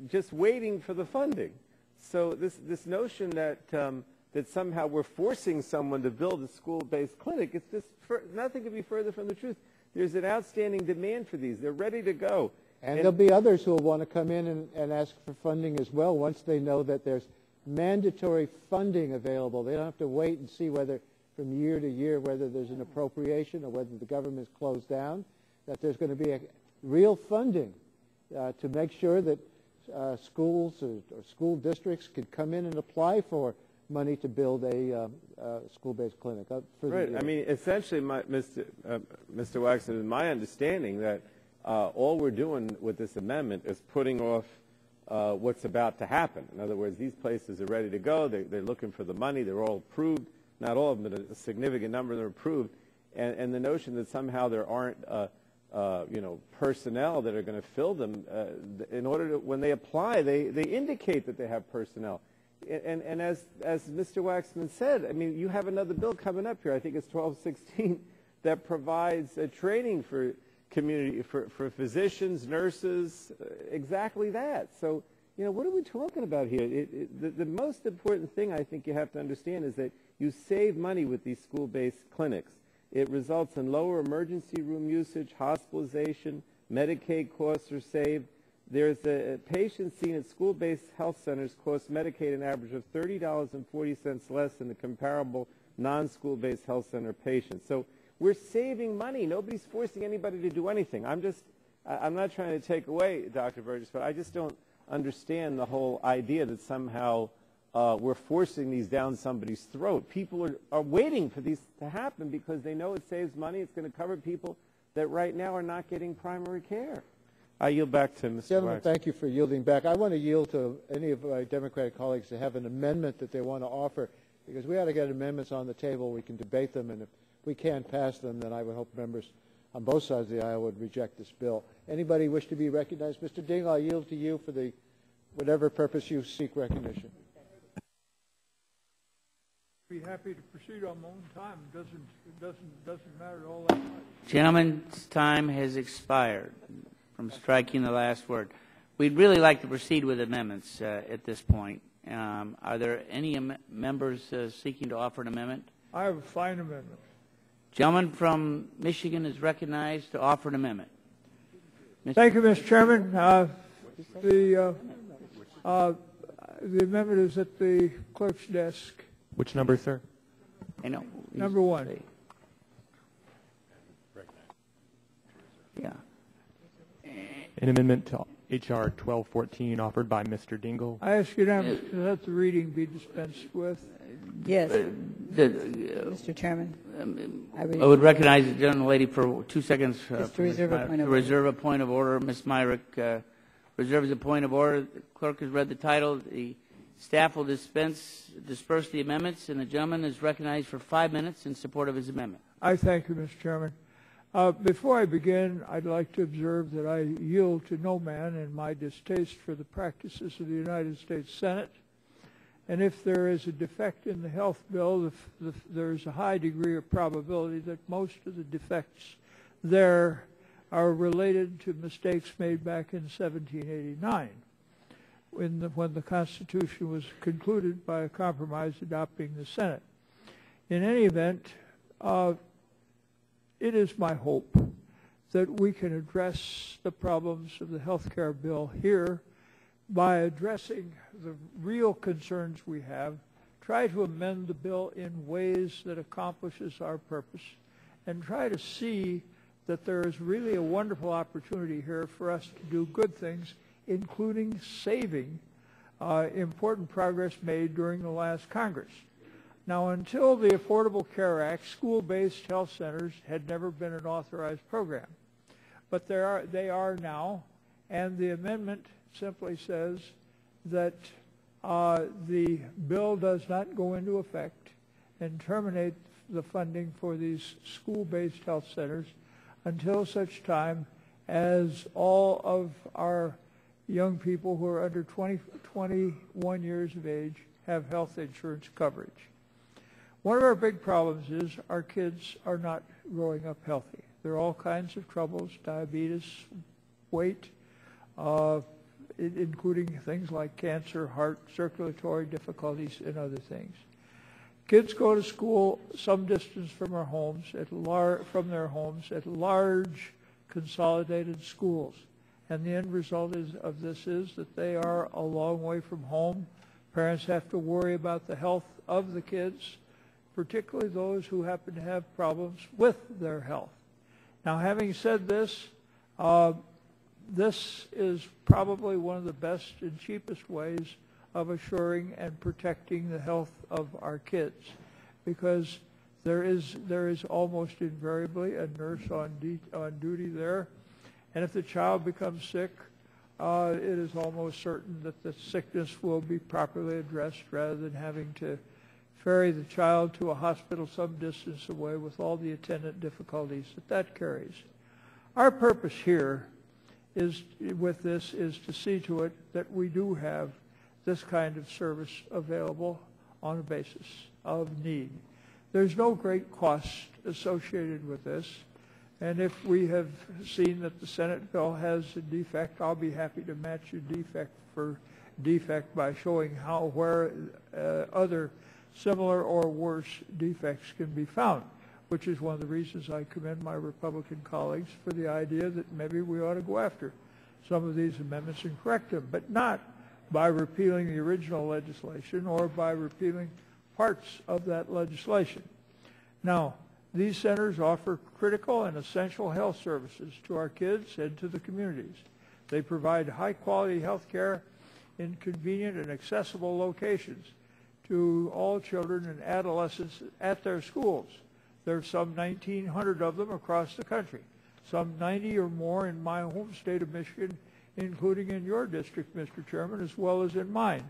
Speaker 4: just waiting for the funding. So this notion that somehow we're forcing someone to build a school-based clinic, it's just nothing could be further from the truth. There's an outstanding demand for these. They're ready to go.
Speaker 22: And there'll be others who will want to come in and ask for funding as well once they know that there's mandatory funding available. They don't have to wait and see whether from year to year whether there's an appropriation or whether the government is closed down, that there's going to be a real funding to make sure that schools or school districts could come in and apply for money to build a school-based clinic.
Speaker 4: Right. I mean, essentially, Mr. Waxman, my understanding that all we're doing with this amendment is putting off what's about to happen. In other words, these places are ready to go. They're looking for the money. They're all approved. Not all of them, but a significant number of them are approved. And the notion that somehow there aren't personnel that are going to fill them, in order to, when they apply, they indicate that they have personnel. And as Mr. Waxman said, I mean, you have another bill coming up here, I think it's 1216, that provides training for community, for physicians, nurses, exactly that. So, what are we talking about here? The most important thing I think you have to understand is that you save money with these school-based clinics. It results in lower emergency room usage, hospitalization, Medicaid costs are saved. There's a patient seen at school-based health centers costs Medicaid an average of $30.40 less than the comparable non-school-based health center patient. So we're saving money. Nobody's forcing anybody to do anything. I'm not trying to take away, Dr. Burgess, but I just don't understand the whole idea that somehow we're forcing these down somebody's throat. People are waiting for these to happen because they know it saves money. It's going to cover people that right now are not getting primary care. I yield back to Mr.
Speaker 22: Gentlemen,
Speaker 4: Wax.
Speaker 22: thank you for yielding back. I want to yield to any of my Democratic colleagues to have an amendment that they want to offer, because we ought to get amendments on the table. We can debate them, and if we can't pass them, then I would hope members on both sides of the aisle would reject this bill. Anybody wish to be recognized? Mr. Ding, I'll yield to you for the whatever purpose you seek recognition.
Speaker 11: Be happy to proceed on my own time. It doesn't matter all that much.
Speaker 9: Gentleman's time has expired from striking the last word. We'd really like to proceed with amendments at this point. Are there any members seeking to offer an amendment?
Speaker 11: I have a fine amendment.
Speaker 9: Gentleman from Michigan is recognized to offer an amendment.
Speaker 11: Thank you, Mr. Chairman. The amendment is at the clerk's desk.
Speaker 15: Which number, sir?
Speaker 9: I know.
Speaker 11: Number 1.
Speaker 9: Yeah.
Speaker 15: An amendment to H.R. 1214 offered by Mr. Dingle.
Speaker 11: I ask unanimous that the reading be dispensed with.
Speaker 3: Yes. Mr. Chairman.
Speaker 9: I would recognize the gentlelady for 2 seconds.
Speaker 3: Just to reserve a point of order.
Speaker 9: Reserve a point of order. Ms. Myrick reserves a point of order. The clerk has read the title. The staff will disperse the amendments, and the gentleman is recognized for 5 minutes in support of his amendment.
Speaker 11: I thank you, Mr. Chairman. Before I begin, I'd like to observe that I yield to no man in my distaste for the practices of the United States Senate. And if there is a defect in the health bill, there is a high degree of probability that most of the defects there are related to mistakes made back in 1789 when the Constitution was concluded by a compromise adopting the Senate. In any event, it is my hope that we can address the problems of the health care bill here by addressing the real concerns we have, try to amend the bill in ways that accomplishes our purpose, and try to see that there is really a wonderful opportunity here for us to do good things, including saving important progress made during the last Congress. Now, until the Affordable Care Act, school-based health centers had never been an authorized program. But they are now, and the amendment simply says that the bill does not go into effect and terminate the funding for these school-based health centers until such time as all of our young people who are under 21 years of age have health insurance coverage. One of our big problems is our kids are not growing up healthy. There are all kinds of troubles, diabetes, weight, including things like cancer, heart, circulatory difficulties, and other things. Kids go to school some distance from their homes at large consolidated schools. And the end result of this is that they are a long way from home. Parents have to worry about the health of the kids, particularly those who happen to have problems with their health. Now, having said this, this is probably one of the best and cheapest ways of assuring and protecting the health of our kids, because there is almost invariably a nurse on duty there, and if the child becomes sick, it is almost certain that the sickness will be properly addressed rather than having to ferry the child to a hospital some distance away with all the attendant difficulties that carries. Our purpose here with this is to see to it that we do have this kind of service available on a basis of need. There's no great cost associated with this, and if we have seen that the Senate bill has a defect, I'll be happy to match your defect for defect by showing where other similar or worse defects can be found, which is one of the reasons I commend my Republican colleagues for the idea that maybe we ought to go after some of these amendments and correct them, but not by repealing the original legislation or by repealing parts of that legislation. Now, these centers offer critical and essential health services to our kids and to the communities. They provide high-quality health care in convenient and accessible locations to all children and adolescents at their schools. There are some 1,900 of them across the country, some 90 or more in my home state of Michigan, including in your district, Mr. Chairman, as well as in mine.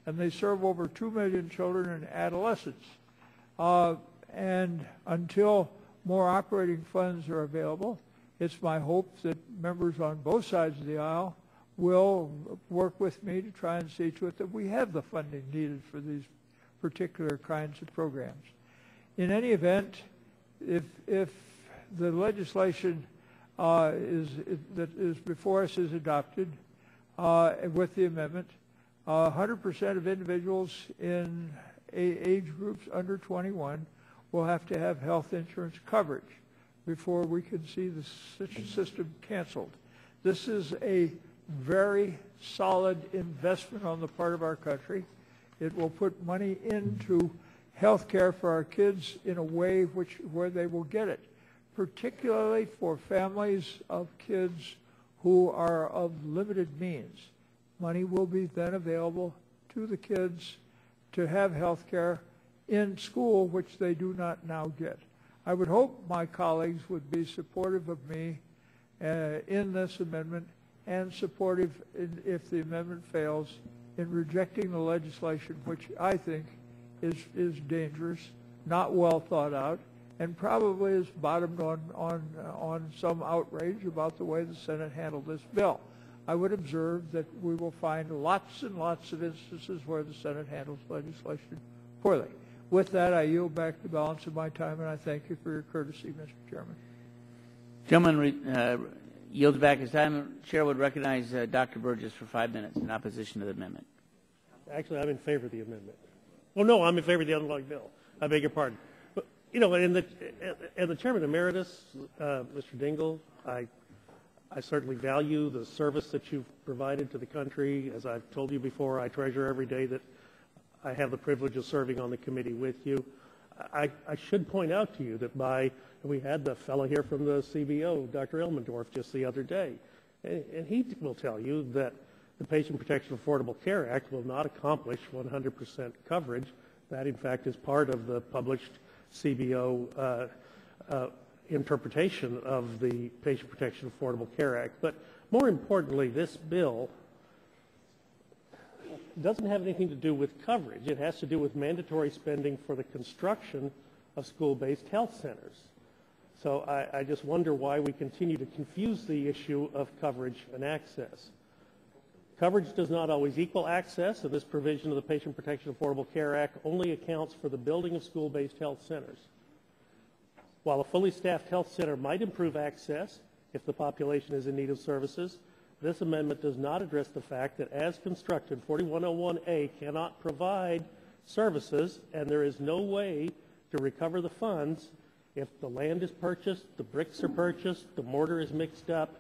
Speaker 11: And they serve over 2 million children and adolescents. And until more operating funds are available, it's my hope that members on both sides of the aisle will work with me to try and see to it that we have the funding needed for these particular kinds of programs. In any event, if the legislation that is before us is adopted, with the amendment. 100% of individuals in age groups under 21 will have to have health insurance coverage before we can see the system canceled. This is a very solid investment on the part of our country. It will put money into health care for our kids in a way where they will get it, particularly for families of kids who are of limited means. Money will be then available to the kids to have health care in school, which they do not now get. I would hope my colleagues would be supportive of me in this amendment and supportive, if the amendment fails, in rejecting the legislation, which I think is dangerous, not well thought out, and probably is bottomed on some outrage about the way the Senate handled this bill. I would observe that we will find lots and lots of instances where the Senate handles legislation poorly. With that, I yield back the balance of my time, and I thank you for your courtesy, Mr. Chairman.
Speaker 9: Gentleman yields back his time. Chair would recognize Dr. Burgess for 5 minutes in opposition to the amendment.
Speaker 21: Actually, I'm in favor of the amendment. Well, no, I'm in favor of the underlying bill. I beg your pardon. But, you know, and the Chairman Emeritus, Mr. Dingell, I certainly value the service that you've provided to the country. As I've told you before, I treasure every day that I have the privilege of serving on the committee with you. I should point out to you that we had the fellow here from the CBO, Dr. Elmendorf, just the other day, and he will tell you that the Patient Protection Affordable Care Act will not accomplish 100% coverage. That, in fact, is part of the published CBO interpretation of the Patient Protection Affordable Care Act. But more importantly, this bill doesn't have anything to do with coverage. It has to do with mandatory spending for the construction of school-based health centers. So I just wonder why we continue to confuse the issue of coverage and access. Coverage does not always equal access, and this provision of the Patient Protection Affordable Care Act only accounts for the building of school-based health centers. While a fully staffed health center might improve access if the population is in need of services, this amendment does not address the fact that as constructed, 4101A cannot provide services, and there is no way to recover the funds if the land is purchased, the bricks are purchased, the mortar is mixed up,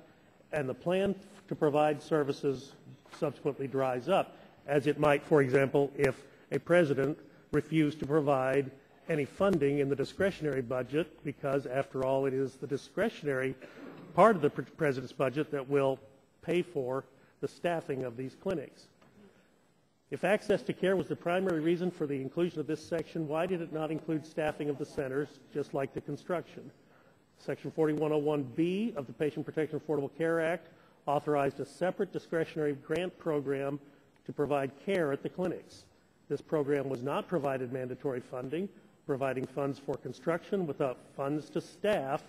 Speaker 21: and the plan to provide services subsequently dries up, as it might, for example, if a president refused to provide any funding in the discretionary budget, because after all, it is the discretionary part of the president's budget that will pay for the staffing of these clinics. If access to care was the primary reason for the inclusion of this section, why did it not include staffing of the centers, just like the construction? Section 4101B of the Patient Protection Affordable Care Act authorized a separate discretionary grant program to provide care at the clinics. This program was not provided mandatory funding. Providing funds for construction without funds to staff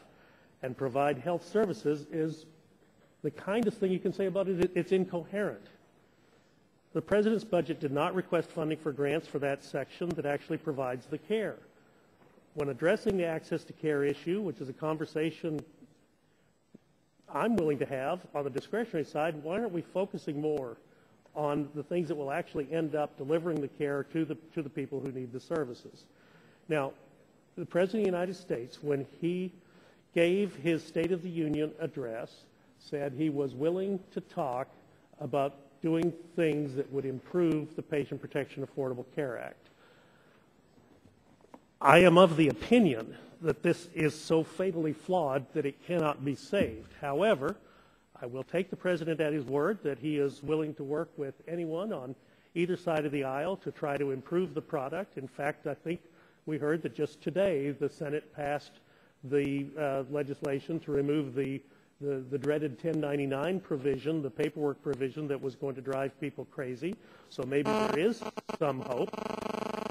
Speaker 21: and provide health services is the kindest thing you can say about it. It's incoherent. The president's budget did not request funding for grants for that section that actually provides the care. When addressing the access to care issue, which is a conversation I'm willing to have on the discretionary side, why aren't we focusing more on the things that will actually end up delivering the care to the people who need the services? Now, the President of the United States, when he gave his State of the Union address, said he was willing to talk about doing things that would improve the Patient Protection Affordable Care Act. I am of the opinion that this is so fatally flawed that it cannot be saved. However, I will take the President at his word that he is willing to work with anyone on either side of the aisle to try to improve the product. In fact, I think we heard that just today the Senate passed the legislation to remove the dreaded 1099 provision, the paperwork provision that was going to drive people crazy. So maybe there is some hope.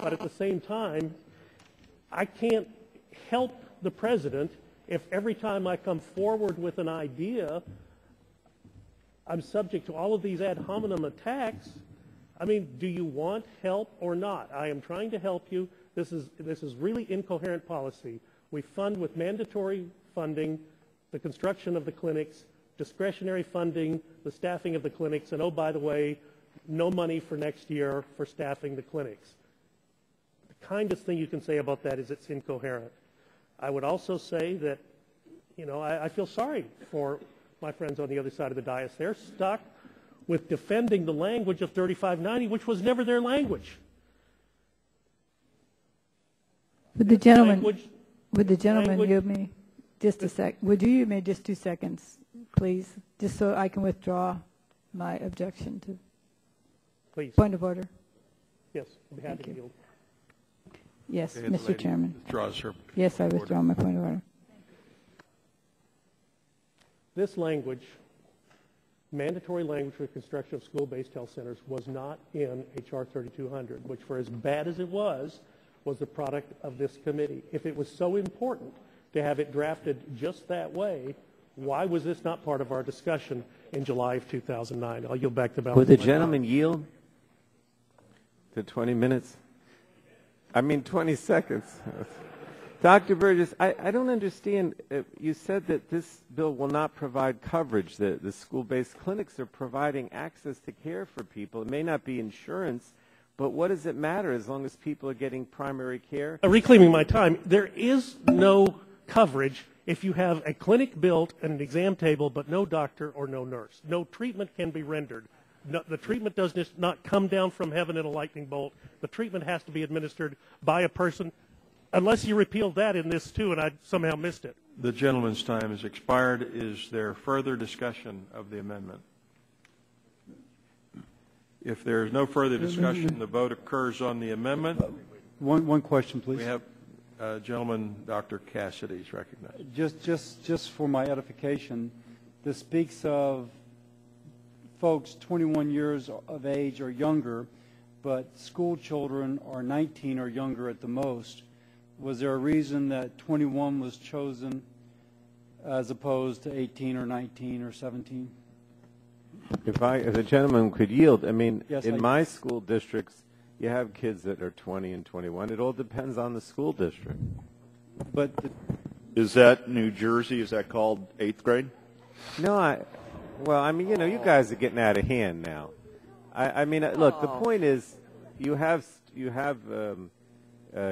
Speaker 21: But at the same time, I can't help the President if every time I come forward with an idea, I'm subject to all of these ad hominem attacks. I mean, do you want help or not? I am trying to help you. This is really incoherent policy. We fund with mandatory funding the construction of the clinics, discretionary funding, the staffing of the clinics, and oh, by the way, no money for next year for staffing the clinics. The kindest thing you can say about that is it's incoherent. I would also say that, you know, I feel sorry for my friends on the other side of the dais. They're stuck with defending the language of 3590, which was never their language.
Speaker 3: Would the gentleman give me just a sec? Would you give me just 2 seconds, please, just so I can withdraw my objection to?
Speaker 21: Please.
Speaker 3: Point of order.
Speaker 21: Yes, I'd be happy to yield.
Speaker 3: Yes, Mr. Chairman.
Speaker 18: Withdraws her.
Speaker 3: Yes, I withdraw my point of order.
Speaker 21: This language, mandatory language for the construction of school-based health centers, was not in H.R. 3200, which, for as bad as it was the product of this committee. If it was so important to have it drafted just that way, why was this not part of our discussion in July of 2009? I'll yield back the balance.
Speaker 4: Would the gentleman yield to 20 minutes? I mean, 20 seconds. Dr. Burgess, I don't understand. You said that this bill will not provide coverage. The school-based clinics are providing access to care for people. It may not be insurance, but what does it matter as long as people are getting primary care?
Speaker 21: Reclaiming my time, there is no coverage if you have a clinic built and an exam table but no doctor or no nurse. No treatment can be rendered. No, the treatment does not come down from heaven in a lightning bolt. The treatment has to be administered by a person, unless you repealed that in this too, and I somehow missed it.
Speaker 18: The gentleman's time has expired. Is there further discussion of the amendment? If there is no further discussion, the vote occurs on the amendment.
Speaker 1: One question, please.
Speaker 18: We have gentleman, Dr. Cassidy is recognized.
Speaker 1: Just for my edification, this speaks of folks 21 years of age or younger, but school children are 19 or younger at the most. Was there a reason that 21 was chosen as opposed to 18 or 19 or 17?
Speaker 4: If the gentleman could yield, I mean,
Speaker 1: Yes,
Speaker 4: in my school districts, you have kids that are 20 and 21. It all depends on the school district.
Speaker 1: But
Speaker 5: is that New Jersey? Is that called 8th grade?
Speaker 4: No, well, I mean, you know, you guys are getting out of hand now. I mean, look, the point is, you have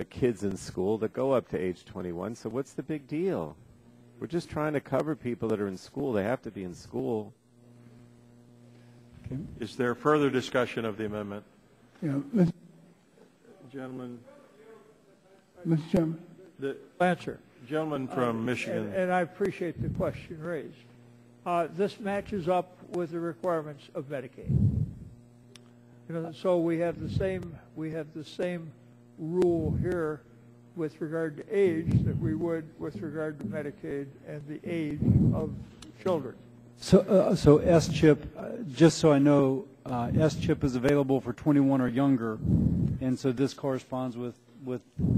Speaker 4: kids in school that go up to age 21. So what's the big deal? We're just trying to cover people that are in school. They have to be in school.
Speaker 18: Okay. Is there further discussion of the amendment?
Speaker 11: Yeah,
Speaker 18: Gentleman.
Speaker 11: Mr. Chairman.
Speaker 18: The
Speaker 11: answer.
Speaker 18: Gentleman from Michigan.
Speaker 11: And I appreciate the question raised. This matches up with the requirements of Medicaid. You know, so we have the same rule here with regard to age that we would with regard to Medicaid and the age of children.
Speaker 1: So S-CHIP, just so I know, S-CHIP is available for 21 or younger, and so this corresponds with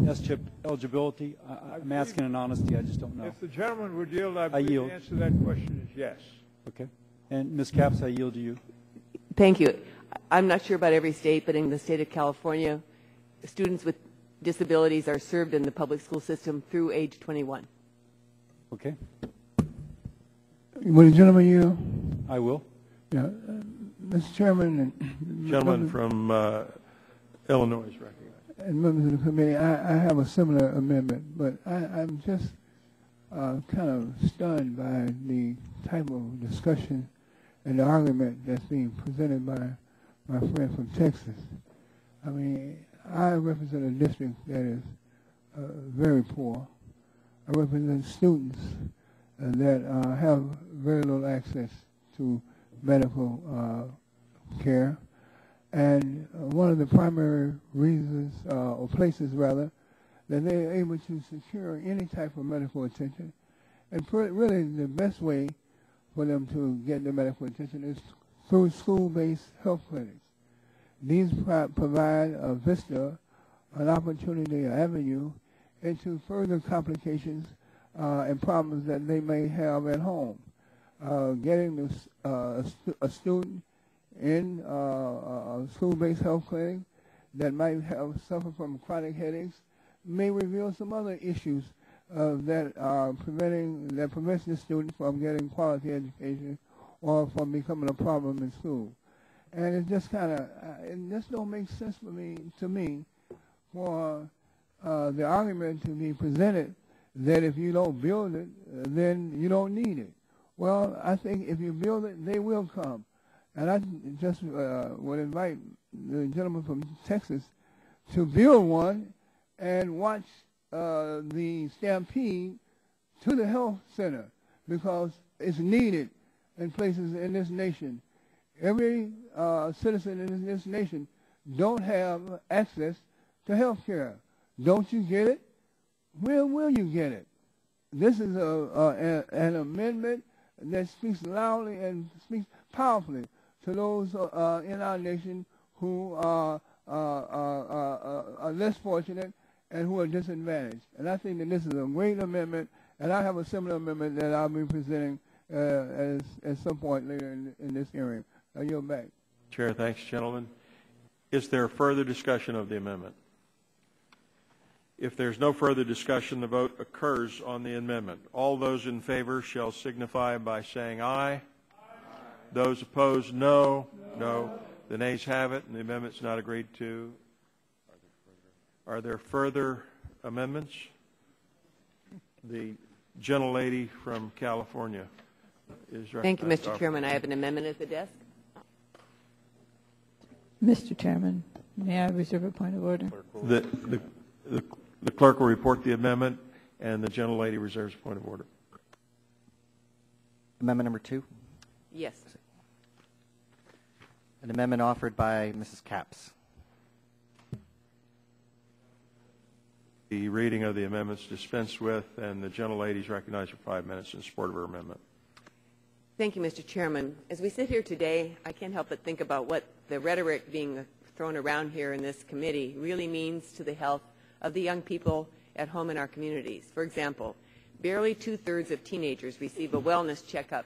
Speaker 1: S-CHIP eligibility. I'm asking in honesty, I just don't know.
Speaker 11: If the gentleman would yield, I believe
Speaker 1: yield.
Speaker 11: the answer to that question is yes.
Speaker 1: Okay. And Ms. Capps, I yield to you.
Speaker 12: Thank you. I'm not sure about every state, but in the state of California, students with disabilities are served in the public school system through age 21.
Speaker 1: Okay.
Speaker 11: Will the gentleman yield?
Speaker 1: I will.
Speaker 11: Yeah. Mr. Chairman and
Speaker 18: Gentleman from Illinois is recognized.
Speaker 11: And members of the committee, I have a similar amendment, but I'm just kind of stunned by the type of discussion and the argument that's being presented by my friend from Texas. I mean, I represent a district that is very poor. I represent students that have very little access to medical care. And one of the primary reasons, or places rather, that they're able to secure any type of medical attention, and really the best way for them to get the medical attention is through school-based health clinics. These provide a vista, an opportunity, an avenue into further complications and problems that they may have at home. Getting a student in a school-based health clinic that might have suffered from chronic headaches may reveal some other issues
Speaker 10: that prevents the student from getting quality education or from becoming a problem in school. And it just it just don't make sense to me for the argument to be presented that if you don't build it, then you don't need it. Well, I think if you build it, they will come. And I just would invite the gentleman from Texas to build one and watch the stampede to the health center, because it's needed in places in this nation. Every citizen in this nation don't have access to health care. Don't you get it? Where will you get it? This is an amendment that speaks loudly and speaks powerfully to those in our nation who are less fortunate and who are disadvantaged. And I think that this is a great amendment, and I have a similar amendment that I'll be presenting at some point later in this hearing. I yield back.
Speaker 14: Chair, thanks, gentlemen. Is there further discussion of the amendment? If there's no further discussion, the vote occurs on the amendment. All those in favor shall signify by saying aye. Aye. Those opposed, no. No. The nays have it, and the amendment's not agreed to. Are there further amendments? The gentlelady from California is recognized.
Speaker 12: Thank you, Mr. Chairman. I have an amendment at the desk.
Speaker 3: Mr. Chairman, may I reserve a point of order?
Speaker 14: The clerk will report the amendment, and the gentlelady reserves a point of order.
Speaker 8: Amendment number 2?
Speaker 12: Yes.
Speaker 8: An amendment offered by Mrs. Capps.
Speaker 14: The reading of the amendments dispensed with, and the gentlelady is recognized for 5 minutes in support of her amendment.
Speaker 12: Thank you, Mr. Chairman. As we sit here today, I can't help but think about what the rhetoric being thrown around here in this committee really means to the health of the young people at home in our communities. For example, barely 2/3 of teenagers receive a wellness checkup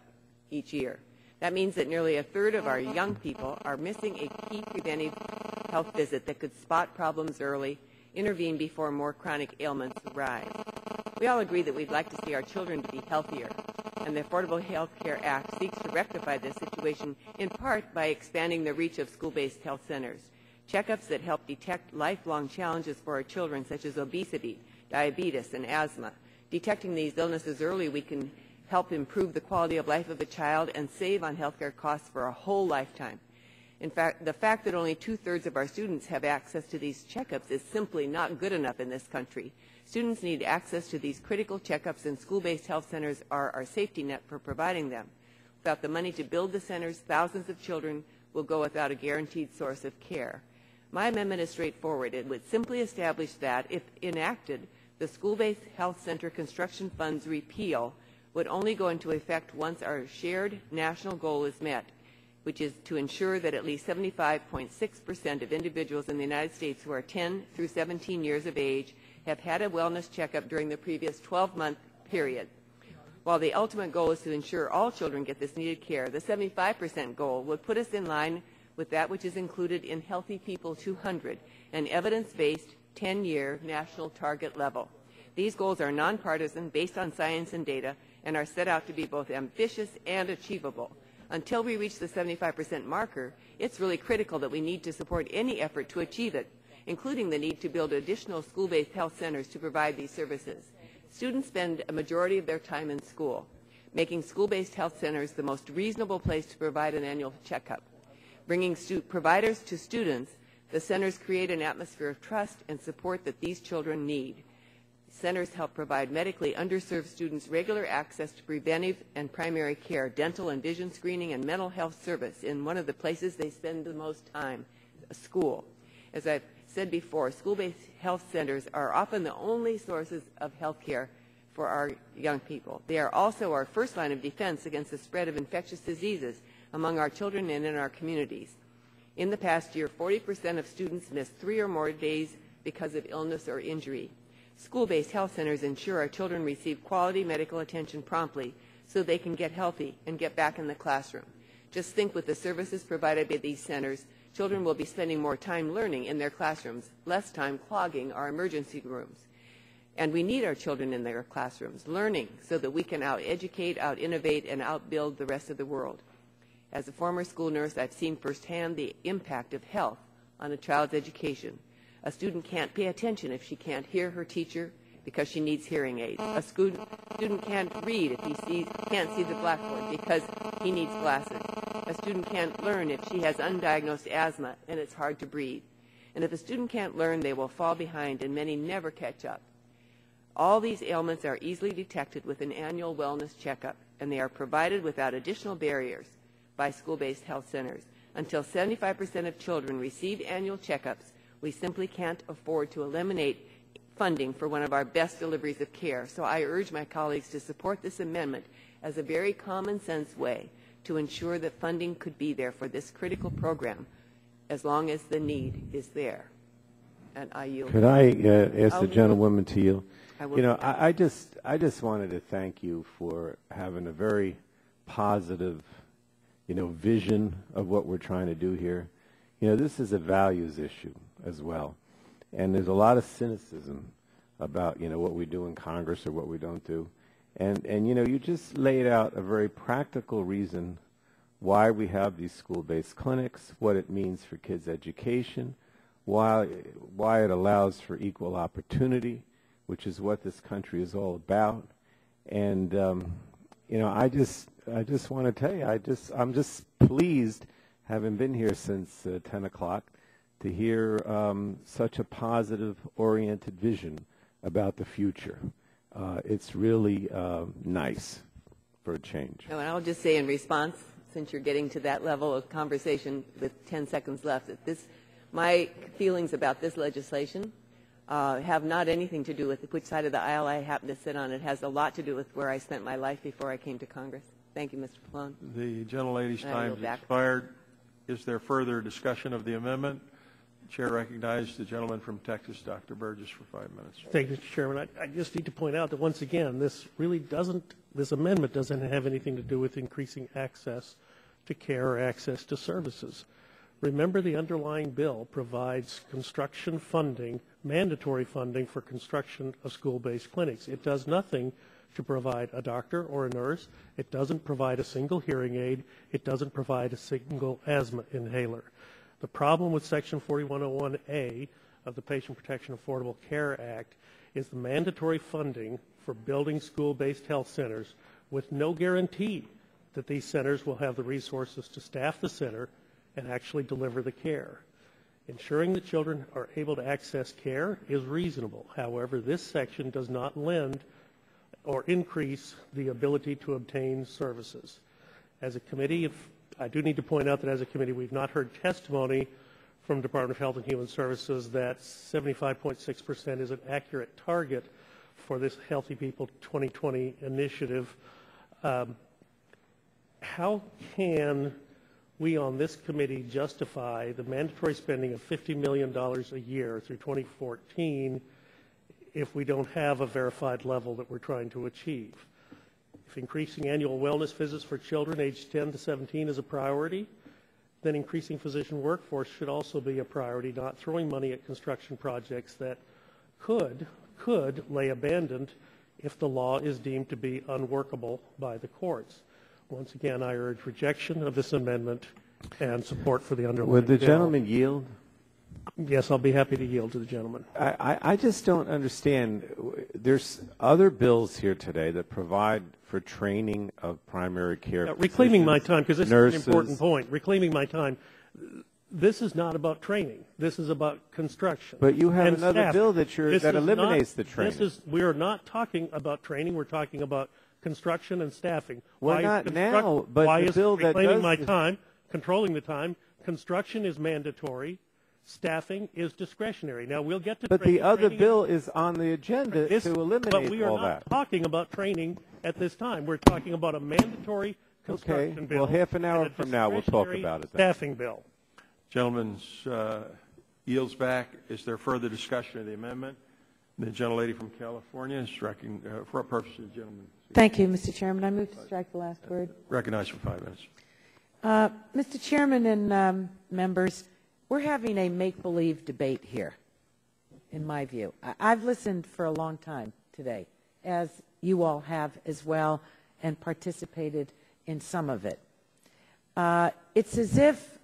Speaker 12: each year. That means that nearly 1/3 of our young people are missing a key preventive health visit that could spot problems early, intervene before more chronic ailments arise. We all agree that we'd like to see our children to be healthier, and the Affordable Health Care Act seeks to rectify this situation in part by expanding the reach of school-based health centers. Checkups that help detect lifelong challenges for our children, such as obesity, diabetes, and asthma. Detecting these illnesses early, we can help improve the quality of life of a child and save on healthcare costs for a whole lifetime. In fact, the fact that only 2/3 of our students have access to these checkups is simply not good enough in this country. Students need access to these critical checkups, and school-based health centers are our safety net for providing them. Without the money to build the centers, thousands of children will go without a guaranteed source of care. My amendment is straightforward. It would simply establish that, if enacted, the school-based health center construction funds repeal would only go into effect once our shared national goal is met, which is to ensure that at least 75.6% of individuals in the United States who are 10 through 17 years of age have had a wellness checkup during the previous 12-month period. While the ultimate goal is to ensure all children get this needed care, the 75% goal would put us in line with that which is included in Healthy People 200, an evidence-based 10-year national target level. These goals are nonpartisan, based on science and data, and are set out to be both ambitious and achievable. Until we reach the 75% marker, it's really critical that we need to support any effort to achieve it, including the need to build additional school-based health centers to provide these services. Students spend a majority of their time in school, making school-based health centers the most reasonable place to provide an annual checkup. Bringing providers to students, the centers create an atmosphere of trust and support that these children need. Centers help provide medically underserved students regular access to preventive and primary care, dental and vision screening, and mental health service in one of the places they spend the most time, school. As I've said before, school-based health centers are often the only sources of health care for our young people. They are also our first line of defense against the spread of infectious diseases among our children and in our communities. In the past year, 40% of students missed 3 or more days because of illness or injury. School-based health centers ensure our children receive quality medical attention promptly so they can get healthy and get back in the classroom. Just think, with the services provided by these centers, children will be spending more time learning in their classrooms, less time clogging our emergency rooms. And we need our children in their classrooms, learning so that we can out-educate, out-innovate, and out-build the rest of the world. As a former school nurse, I've seen firsthand the impact of health on a child's education. A student can't pay attention if she can't hear her teacher because she needs hearing aids. A student can't read if he can't see the blackboard because he needs glasses. A student can't learn if she has undiagnosed asthma and it's hard to breathe. And if a student can't learn, they will fall behind, and many never catch up. All these ailments are easily detected with an annual wellness checkup, and they are provided without additional barriers by school-based health centers. Until 75% of children receive annual checkups, we simply can't afford to eliminate funding for one of our best deliveries of care. So I urge my colleagues to support this amendment as a very common sense way to ensure that funding could be there for this critical program as long as the need is there. And I yield.
Speaker 4: Could I ask the gentlewoman to yield?
Speaker 12: You know,
Speaker 4: I just wanted to thank you for having a very positive, vision of what we're trying to do here. This is a values issue as well. And there's a lot of cynicism about, what we do in Congress or what we don't do. And you just laid out a very practical reason why we have these school-based clinics, what it means for kids' education, why it allows for equal opportunity, which is what this country is all about. And, I just want to tell you, I'm just pleased, having been here since 10 o'clock, to hear such a positive-oriented vision about the future. It's really nice for a change.
Speaker 12: And I'll just say in response, since you're getting to that level of conversation with 10 seconds left, that my feelings about this legislation have not anything to do with which side of the aisle I happen to sit on. It has a lot to do with where I spent my life before I came to Congress. Thank you, Mr. Pallone.
Speaker 14: The gentlelady's time has expired. Is there further discussion of the amendment? The chair recognizes the gentleman from Texas, Dr. Burgess, for 5 minutes.
Speaker 21: Thank you, Mr. Chairman. I just need to point out that once again, this amendment doesn't have anything to do with increasing access to care or access to services. Remember, the underlying bill provides construction funding, mandatory funding for construction of school-based clinics. It does nothing to provide a doctor or a nurse. It doesn't provide a single hearing aid. It doesn't provide a single asthma inhaler. The problem with Section 4101A of the Patient Protection Affordable Care Act is the mandatory funding for building school-based health centers with no guarantee that these centers will have the resources to staff the center and actually deliver the care. Ensuring that children are able to access care is reasonable. However, this section does not lend or increase the ability to obtain services. As a committee, I do need to point out that as a committee, we've not heard testimony from the Department of Health and Human Services that 75.6% is an accurate target for this Healthy People 2020 initiative. How can we on this committee justify the mandatory spending of $50 million a year through 2014 if we don't have a verified level that we're trying to achieve? If increasing annual wellness visits for children aged 10 to 17 is a priority, then increasing physician workforce should also be a priority, not throwing money at construction projects that could lay abandoned if the law is deemed to be unworkable by the courts. Once again, I urge rejection of this amendment and support for the underlying bill.
Speaker 4: Would the gentleman yield?
Speaker 21: Yes, I'll be happy to yield to the gentleman.
Speaker 4: I just don't understand. There's other bills here today that provide for training of primary care
Speaker 21: reclaiming my time, because this
Speaker 4: nurses.
Speaker 21: is an important point. Reclaiming my time. This is not about training. This is about construction.
Speaker 4: But you have another
Speaker 21: staffing.
Speaker 4: bill that eliminates the training.
Speaker 21: We are not talking about training. We're talking about construction and staffing.
Speaker 4: Well, not now, but the bill that
Speaker 21: reclaiming
Speaker 4: does
Speaker 21: my time, controlling the time, construction is mandatory, staffing is discretionary. Now, we'll get to
Speaker 4: But
Speaker 21: training.
Speaker 4: the other bill is on the agenda to eliminate all that.
Speaker 21: But we are not talking about training at this time. We're talking about a mandatory construction bill.
Speaker 4: Well, half an hour from now, we'll talk about it then.
Speaker 21: Staffing bill.
Speaker 14: Gentleman's yields back. Is there further discussion of the amendment? The gentlelady from California is striking for a purpose of the gentleman.
Speaker 6: Thank you, Mr. Chairman. I move to strike the last word.
Speaker 14: Recognized for 5 minutes.
Speaker 6: Mr. Chairman and members, we're having a make-believe debate here. in my view. I've listened for a long time today, as you all have as well, and participated in some of it. It's as if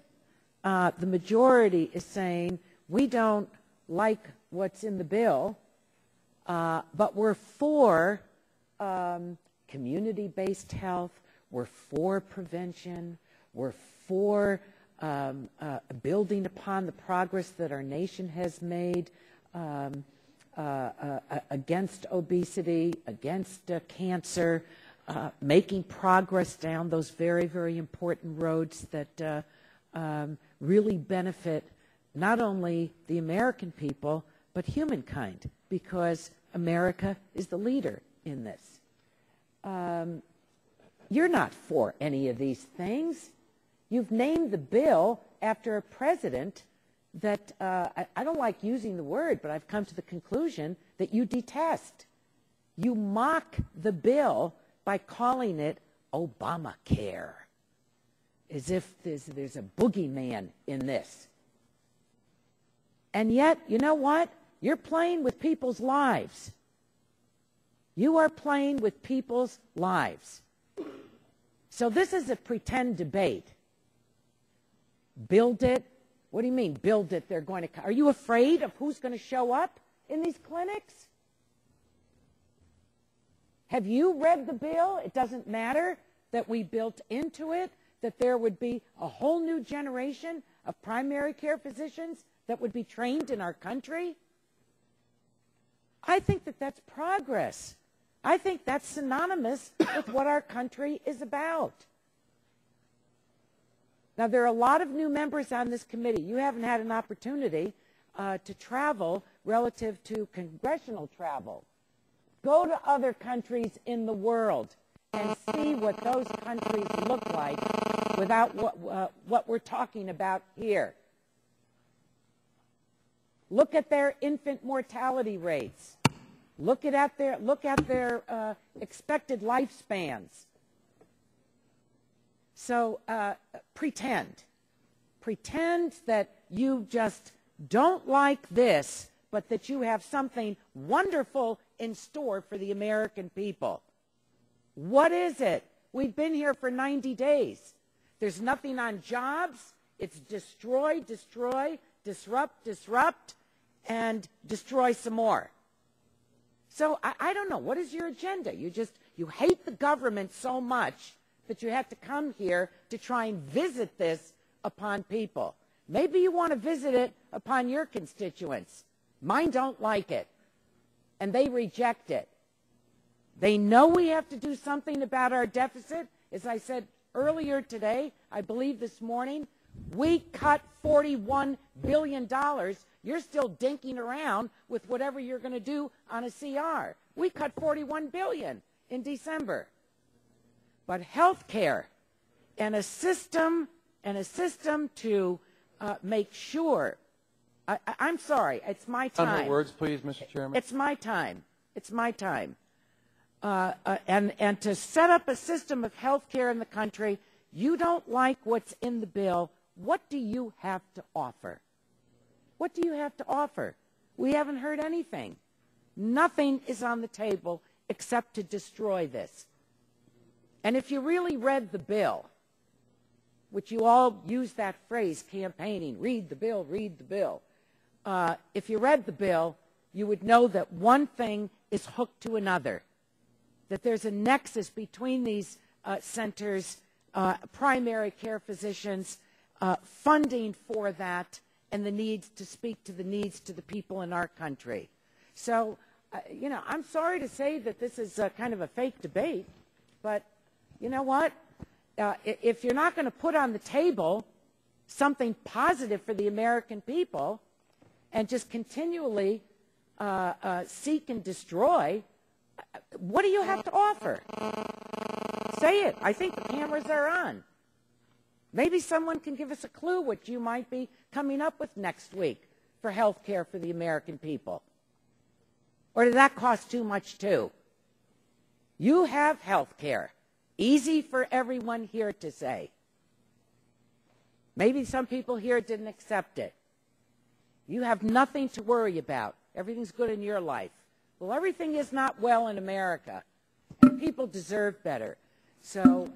Speaker 6: the majority is saying, we don't like what's in the bill, but we're for community-based health, we're for prevention, we're for building upon the progress that our nation has made against obesity, against cancer, making progress down those very, very important roads that really benefit not only the American people, but humankind, because America is the leader in this. You're not for any of these things. You've named the bill after a president that, I don't like using the word, but I've come to the conclusion that you detest. You mock the bill by calling it Obamacare, as if there's a boogeyman in this. And yet, you know what? You're playing with people's lives. You are playing with people's lives. So this is a pretend debate. Build it. What do you mean, build it? They're going to. Are you afraid of who's going to show up in these clinics? Have you read the bill? It doesn't matter that we built into it that there would be a whole new generation of primary care physicians that would be trained in our country. I think that that's progress. I think that's synonymous with what our country is about. Now, there are a lot of new members on this committee. You haven't had an opportunity to travel relative to congressional travel. Go to other countries in the world and see what those countries look like without what we're talking about here. Look at their infant mortality rates. Look at their expected lifespans. So pretend that you just don't like this, but that you have something wonderful in store for the American people. What is it? We've been here for 90 days. There's nothing on jobs. It's destroy, destroy, disrupt, disrupt, and destroy some more. So I don't know. What is your agenda? You hate the government so much that you have to come here to try and visit this upon people. Maybe you want to visit it upon your constituents. Mine don't like it, and they reject it. They know we have to do something about our deficit. As I said earlier today, I believe this morning, we cut $41 billion. You're still dinking around with whatever you're going to do on a CR. We cut $41 billion in December. But health care and a system to make sure, I'm sorry, it's my time.
Speaker 19: Under words, please, Mr. Chairman.
Speaker 6: It's my time. It's my time. And to set up a system of health care in the country, you don't like what's in the bill. What do you have to offer? What do you have to offer? We haven't heard anything. Nothing is on the table except to destroy this. And if you really read the bill, which you all use that phrase, campaigning, read the bill, read the bill. If you read the bill, you would know that one thing is hooked to another, that there's a nexus between these centers, primary care physicians, funding for that, and the needs to speak to the needs to the people in our country. So, I'm sorry to say that this is kind of a fake debate, but you know what? If you're not going to put on the table something positive for the American people and just continually seek and destroy, what do you have to offer? Say it. I think the cameras are on. Maybe someone can give us a clue what you might be coming up with next week for health care for the American people. Or did that cost too much too? You have health care. Easy for everyone here to say. Maybe some people here didn't accept it. You have nothing to worry about. Everything's good in your life. Well, everything is not well in America, and people deserve better. So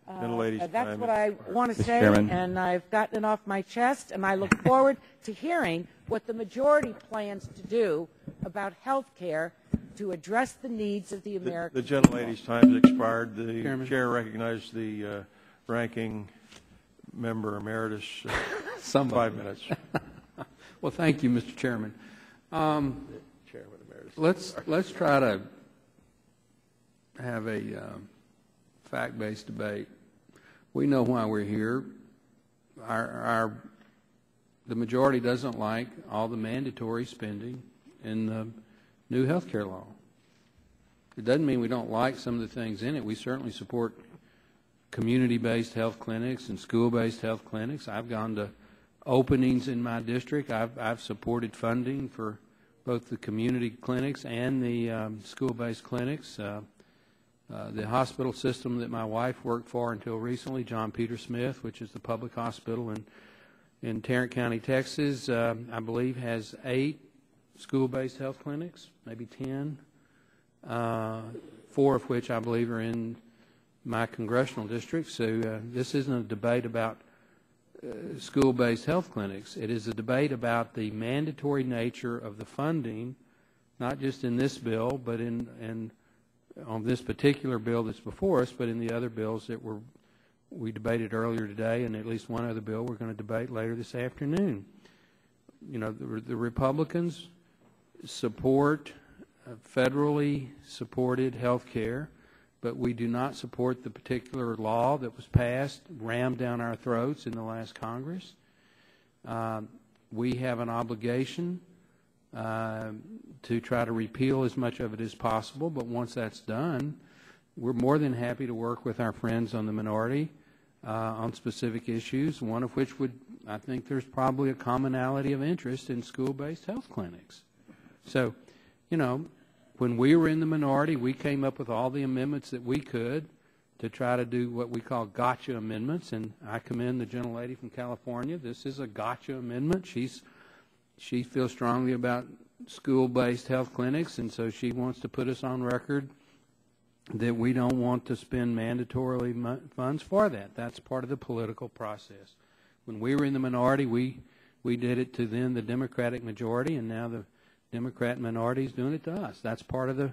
Speaker 6: that's what I want to say, and I've gotten it off my chest, and I look forward to hearing what the majority plans to do about health care to address the needs of the American people.
Speaker 14: The gentlelady's time has expired. The chair recognizes the ranking member emeritus. 5 minutes.
Speaker 18: Well, thank you, Mr. Chairman. Let's try to have a fact-based debate. We know why we're here. The majority doesn't like all the mandatory spending in the new health care law. It doesn't mean we don't like some of the things in it. We certainly support community-based health clinics and school-based health clinics. I've gone to openings in my district. I've supported funding for both the community clinics and the school-based clinics. The hospital system that my wife worked for until recently, John Peter Smith, which is the public hospital in Tarrant County, Texas, I believe has 8 school-based health clinics, maybe 10, 4 of which I believe are in my congressional district. So this isn't a debate about school-based health clinics. It is a debate about the mandatory nature of the funding, not just in this bill, but on this particular bill that's before us, but in the other bills that we debated earlier today, and at least one other bill we're going to debate later this afternoon. You know, the Republicans support federally supported health care, but we do not support the particular law that was passed, rammed down our throats in the last Congress. We have an obligation to try to repeal as much of it as possible, but once that's done, we're more than happy to work with our friends on the minority on specific issues, one of which I think there's probably a commonality of interest in school-based health clinics. So, you know, when we were in the minority, we came up with all the amendments that we could to try to do what we call gotcha amendments, and I commend the gentlelady from California. This is a gotcha amendment. She feels strongly about school-based health clinics, and so she wants to put us on record that we don't want to spend mandatorily funds for that. That's part of the political process. When we were in the minority, we did it to then the Democratic majority, and now the Democrat minority is doing it to us. That's part of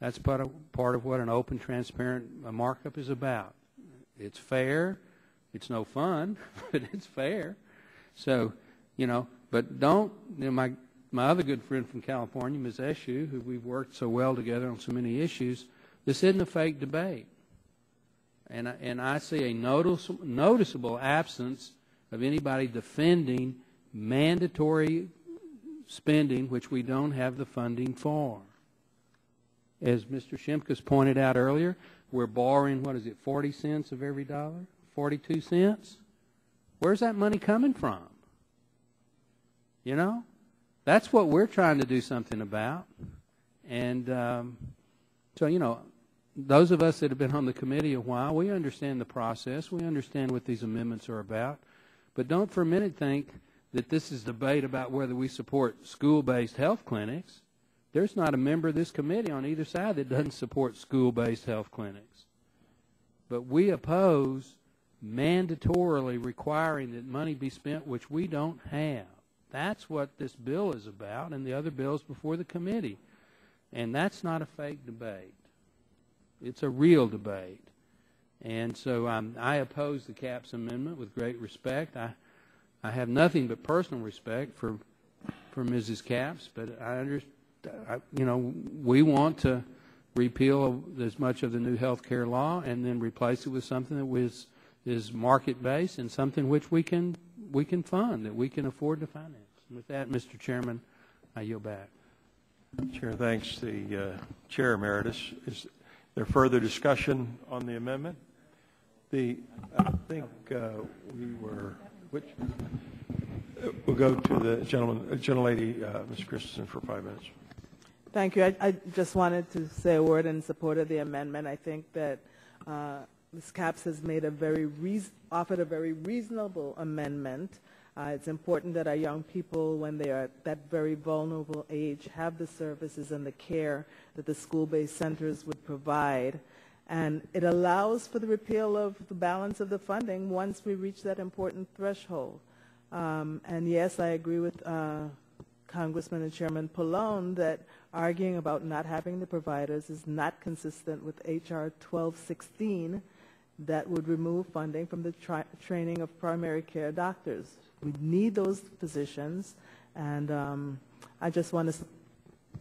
Speaker 18: what an open, transparent markup is about. It's fair. It's no fun, but it's fair. So, you know, but don't, you know, my other good friend from California, Ms. Eshu, who we've worked so well together on so many issues, this isn't a fake debate. And I see a noticeable absence of anybody defending mandatory spending which we don't have the funding for. As Mr. Shimkus pointed out earlier, we're borrowing, 40 cents of every dollar? 42 cents? Where's that money coming from? You know? That's what we're trying to do something about. And so, you know, those of us that have been on the committee a while, we understand the process. We understand what these amendments are about. But don't for a minute think that this is a debate about whether we support school-based health clinics. There's not a member of this committee on either side that doesn't support school-based health clinics. But we oppose mandatorily requiring that money be spent which we don't have. That's what this bill is about and the other bills before the committee. And that's not a fake debate. It's a real debate. And so I oppose the Capps amendment with great respect. I have nothing but personal respect for Mrs. Capps, but I understand, you know, we want to repeal as much of the new health care law and then replace it with something that is market-based and something which we can fund, that we can afford to finance. And with that, Mr. Chairman, I yield back.
Speaker 14: Chair, thanks. The Chair Emeritus. Is there further discussion on the amendment? I think we'll go to the gentlelady, Ms. Christensen, for 5 minutes.
Speaker 2: Thank you. I just wanted to say a word in support of the amendment. I think that Ms. Capps has made offered a very reasonable amendment. It's important that our young people, when they are at that very vulnerable age, have the services and the care that the school-based centers would provide. And it allows for the repeal of the balance of the funding once we reach that important threshold. And yes, I agree with Congressman and Chairman Pallone that arguing about not having the providers is not consistent with H.R. 1216 that would remove funding from the training of primary care doctors. We need those positions, and I just want to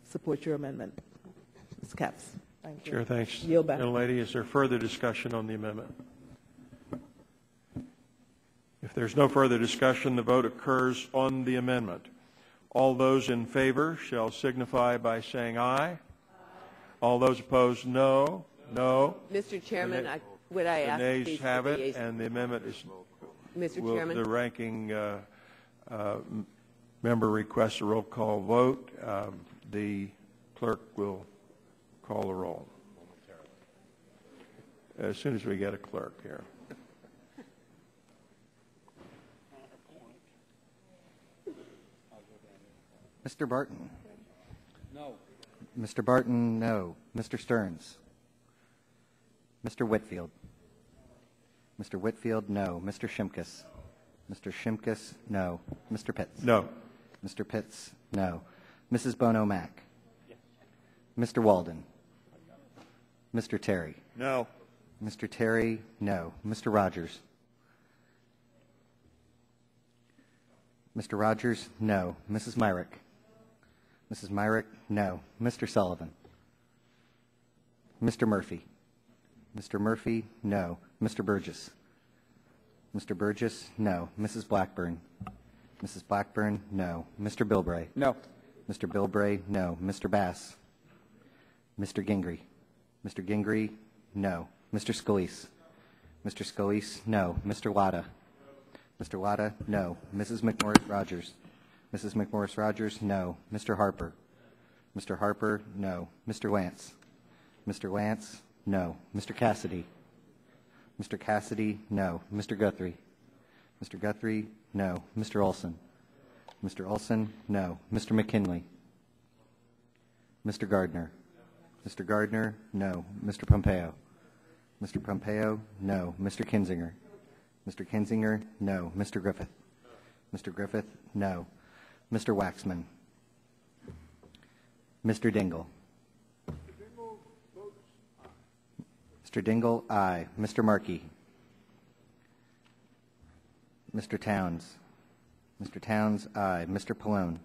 Speaker 2: support your amendment. Ms. Capps. Thank you.
Speaker 14: Chair, thanks.
Speaker 2: Yield back.
Speaker 14: Young lady, is there further discussion on the amendment? If there's no further discussion, the vote occurs on the amendment. All those in favor shall signify by saying aye. All those opposed, no. No.
Speaker 12: Mr. Chairman, would I ask
Speaker 14: the nays
Speaker 12: these
Speaker 14: have it,
Speaker 12: liaison-
Speaker 14: and the amendment is.
Speaker 12: Mr. Chairman?
Speaker 14: The ranking member requests a roll call vote. The clerk will call the roll as soon as we get a clerk here.
Speaker 8: Mr. Barton?
Speaker 13: No.
Speaker 8: Mr. Barton, no. Mr. Stearns? Mr. Whitfield? Mr. Whitfield, no. Mr. Shimkus? Mr. Shimkus, no. Mr. Pitts?
Speaker 14: No.
Speaker 8: Mr. Pitts, no. Mrs. Bono-Mack? Yes. Mr. Walden? Mr. Terry?
Speaker 5: No.
Speaker 8: Mr. Terry, no. Mr. Rogers? Mr. Rogers, no. Mrs. Myrick? Mrs. Myrick, no. Mr. Sullivan? Mr. Murphy? Mr. Murphy, no. Mr. Burgess? Mr. Burgess, no. Mrs. Blackburn? Mrs. Blackburn, no. Mr. Bilbray?
Speaker 13: No.
Speaker 8: Mr. Bilbray, no. Mr. Bass? Mr. Gingrey? Mr. Gingrey, no. Mr. Scalise? Mr. Scalise, no. Mr. Latta? Mr. Latta, no. Mrs. McMorris-Rogers? Mrs. McMorris-Rogers, no. Mr. Harper? Mr. Harper, no. Mr. Lance? Mr. Lance, no. Mr. Cassidy? Mr. Cassidy, no. Mr. Guthrie? Mr. Guthrie, no. Mr. Olson? Mr. Olson, no. Mr. McKinley? Mr. Gardner? Mr. Gardner, no. Mr. Pompeo? Mr. Pompeo, no. Mr. Kinzinger? Mr. Kinzinger, no. Mr. Griffith? Mr. Griffith, no. Mr. Waxman? Mr. Dingle? Mr. Dingle, aye. Mr. Markey? Mr. Towns? Mr. Towns, aye. Mr. Pallone?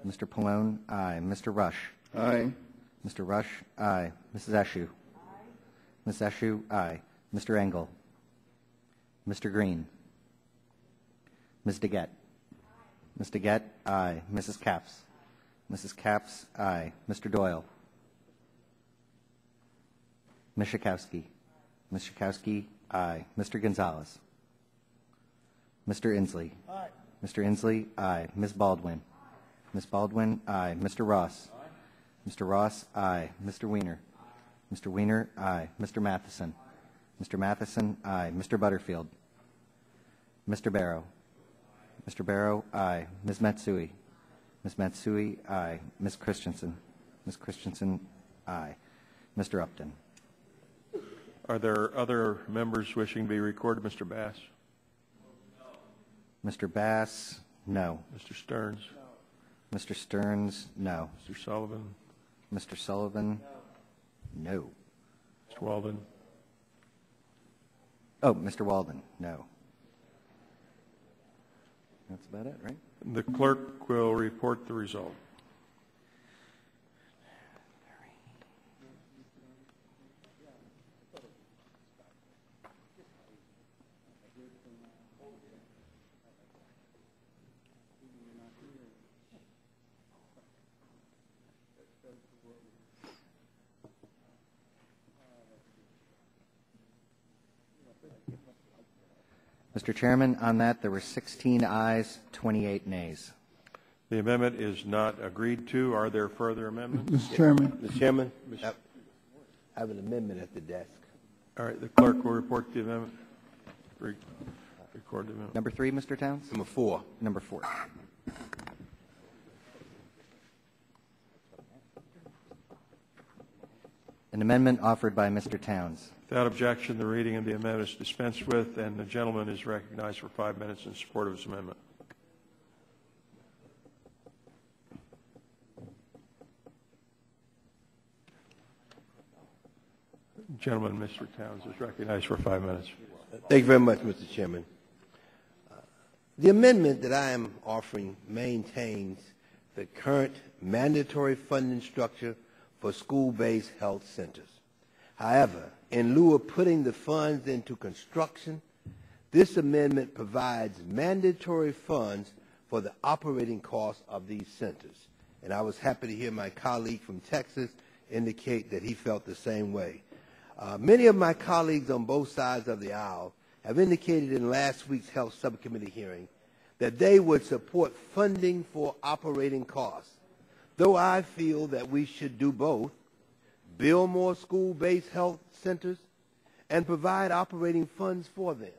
Speaker 8: Mr. Pallone, aye. Mr. Rush?
Speaker 5: Aye.
Speaker 8: Mr. Rush, aye. Mrs. Eshu? Ms. Eshu, aye. Mr. Engel? Mr. Green? Ms. DeGette? Ms. DeGette, aye. Mrs. Capps? Mrs. Capps, aye. Mr. Doyle? Ms. Schakowsky? Ms. Schakowsky, aye. Mr. Gonzalez? Mr. Inslee?
Speaker 11: Aye.
Speaker 8: Mr. Inslee, aye. Ms. Baldwin? Ms. Baldwin, aye. Mr. Ross? Mr. Ross, aye. Mr. Weiner? Mr. Weiner, aye. Mr. Matheson? Mr. Matheson, aye. Mr. Butterfield? Mr. Barrow? Mr. Barrow, aye. Ms. Matsui? Ms. Matsui, aye. Ms. Christensen? Ms. Christensen, aye. Mr. Upton?
Speaker 14: Are there other members wishing to be recorded? Mr. Bass?
Speaker 8: Mr. Bass, no.
Speaker 14: Mr. Stearns?
Speaker 8: No. Mr. Stearns, no.
Speaker 14: Mr. Sullivan?
Speaker 8: Mr. Sullivan, no.
Speaker 14: Mr. Walden?
Speaker 8: Oh, Mr. Walden, no. That's about it, right?
Speaker 14: The clerk will report the result.
Speaker 8: Mr. Chairman, on that, there were 16 ayes, 28 nays.
Speaker 14: The amendment is not agreed to. Are there further amendments?
Speaker 10: Mr. Chairman.
Speaker 20: Mr. Chairman, I have an amendment at the desk.
Speaker 14: All right, the clerk will report the amendment. support the amendment.
Speaker 8: Number 3, Mr. Towns?
Speaker 20: Number 4.
Speaker 8: Number 4. An amendment offered by Mr. Towns.
Speaker 14: Without objection, the reading of the amendment is dispensed with, and the gentleman is recognized for 5 minutes in support of his amendment. Gentleman, Mr. Towns, is recognized for 5 minutes.
Speaker 20: Thank you very much, Mr. Chairman. The amendment that I am offering maintains the current mandatory funding structure for school-based health centers. However, in lieu of putting the funds into construction, this amendment provides mandatory funds for the operating costs of these centers. And I was happy to hear my colleague from Texas indicate that he felt the same way. Many of my colleagues on both sides of the aisle have indicated in last week's Health Subcommittee hearing that they would support funding for operating costs, though I feel that we should do both, build more school-based health centers and provide operating funds for them.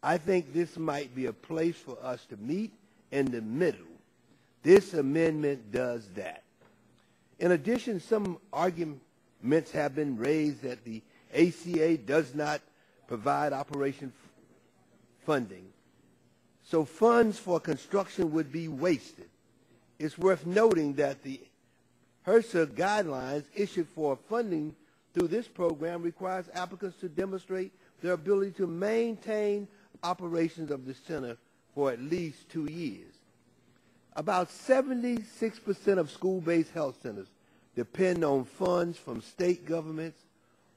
Speaker 20: I think this might be a place for us to meet in the middle. This amendment does that. In addition, some arguments have been raised that the ACA does not provide operation funding, so funds for construction would be wasted. It's worth noting that the HRSA guidelines issued for funding through this program requires applicants to demonstrate their ability to maintain operations of the center for at least 2 years. About 76% of school-based health centers depend on funds from state governments,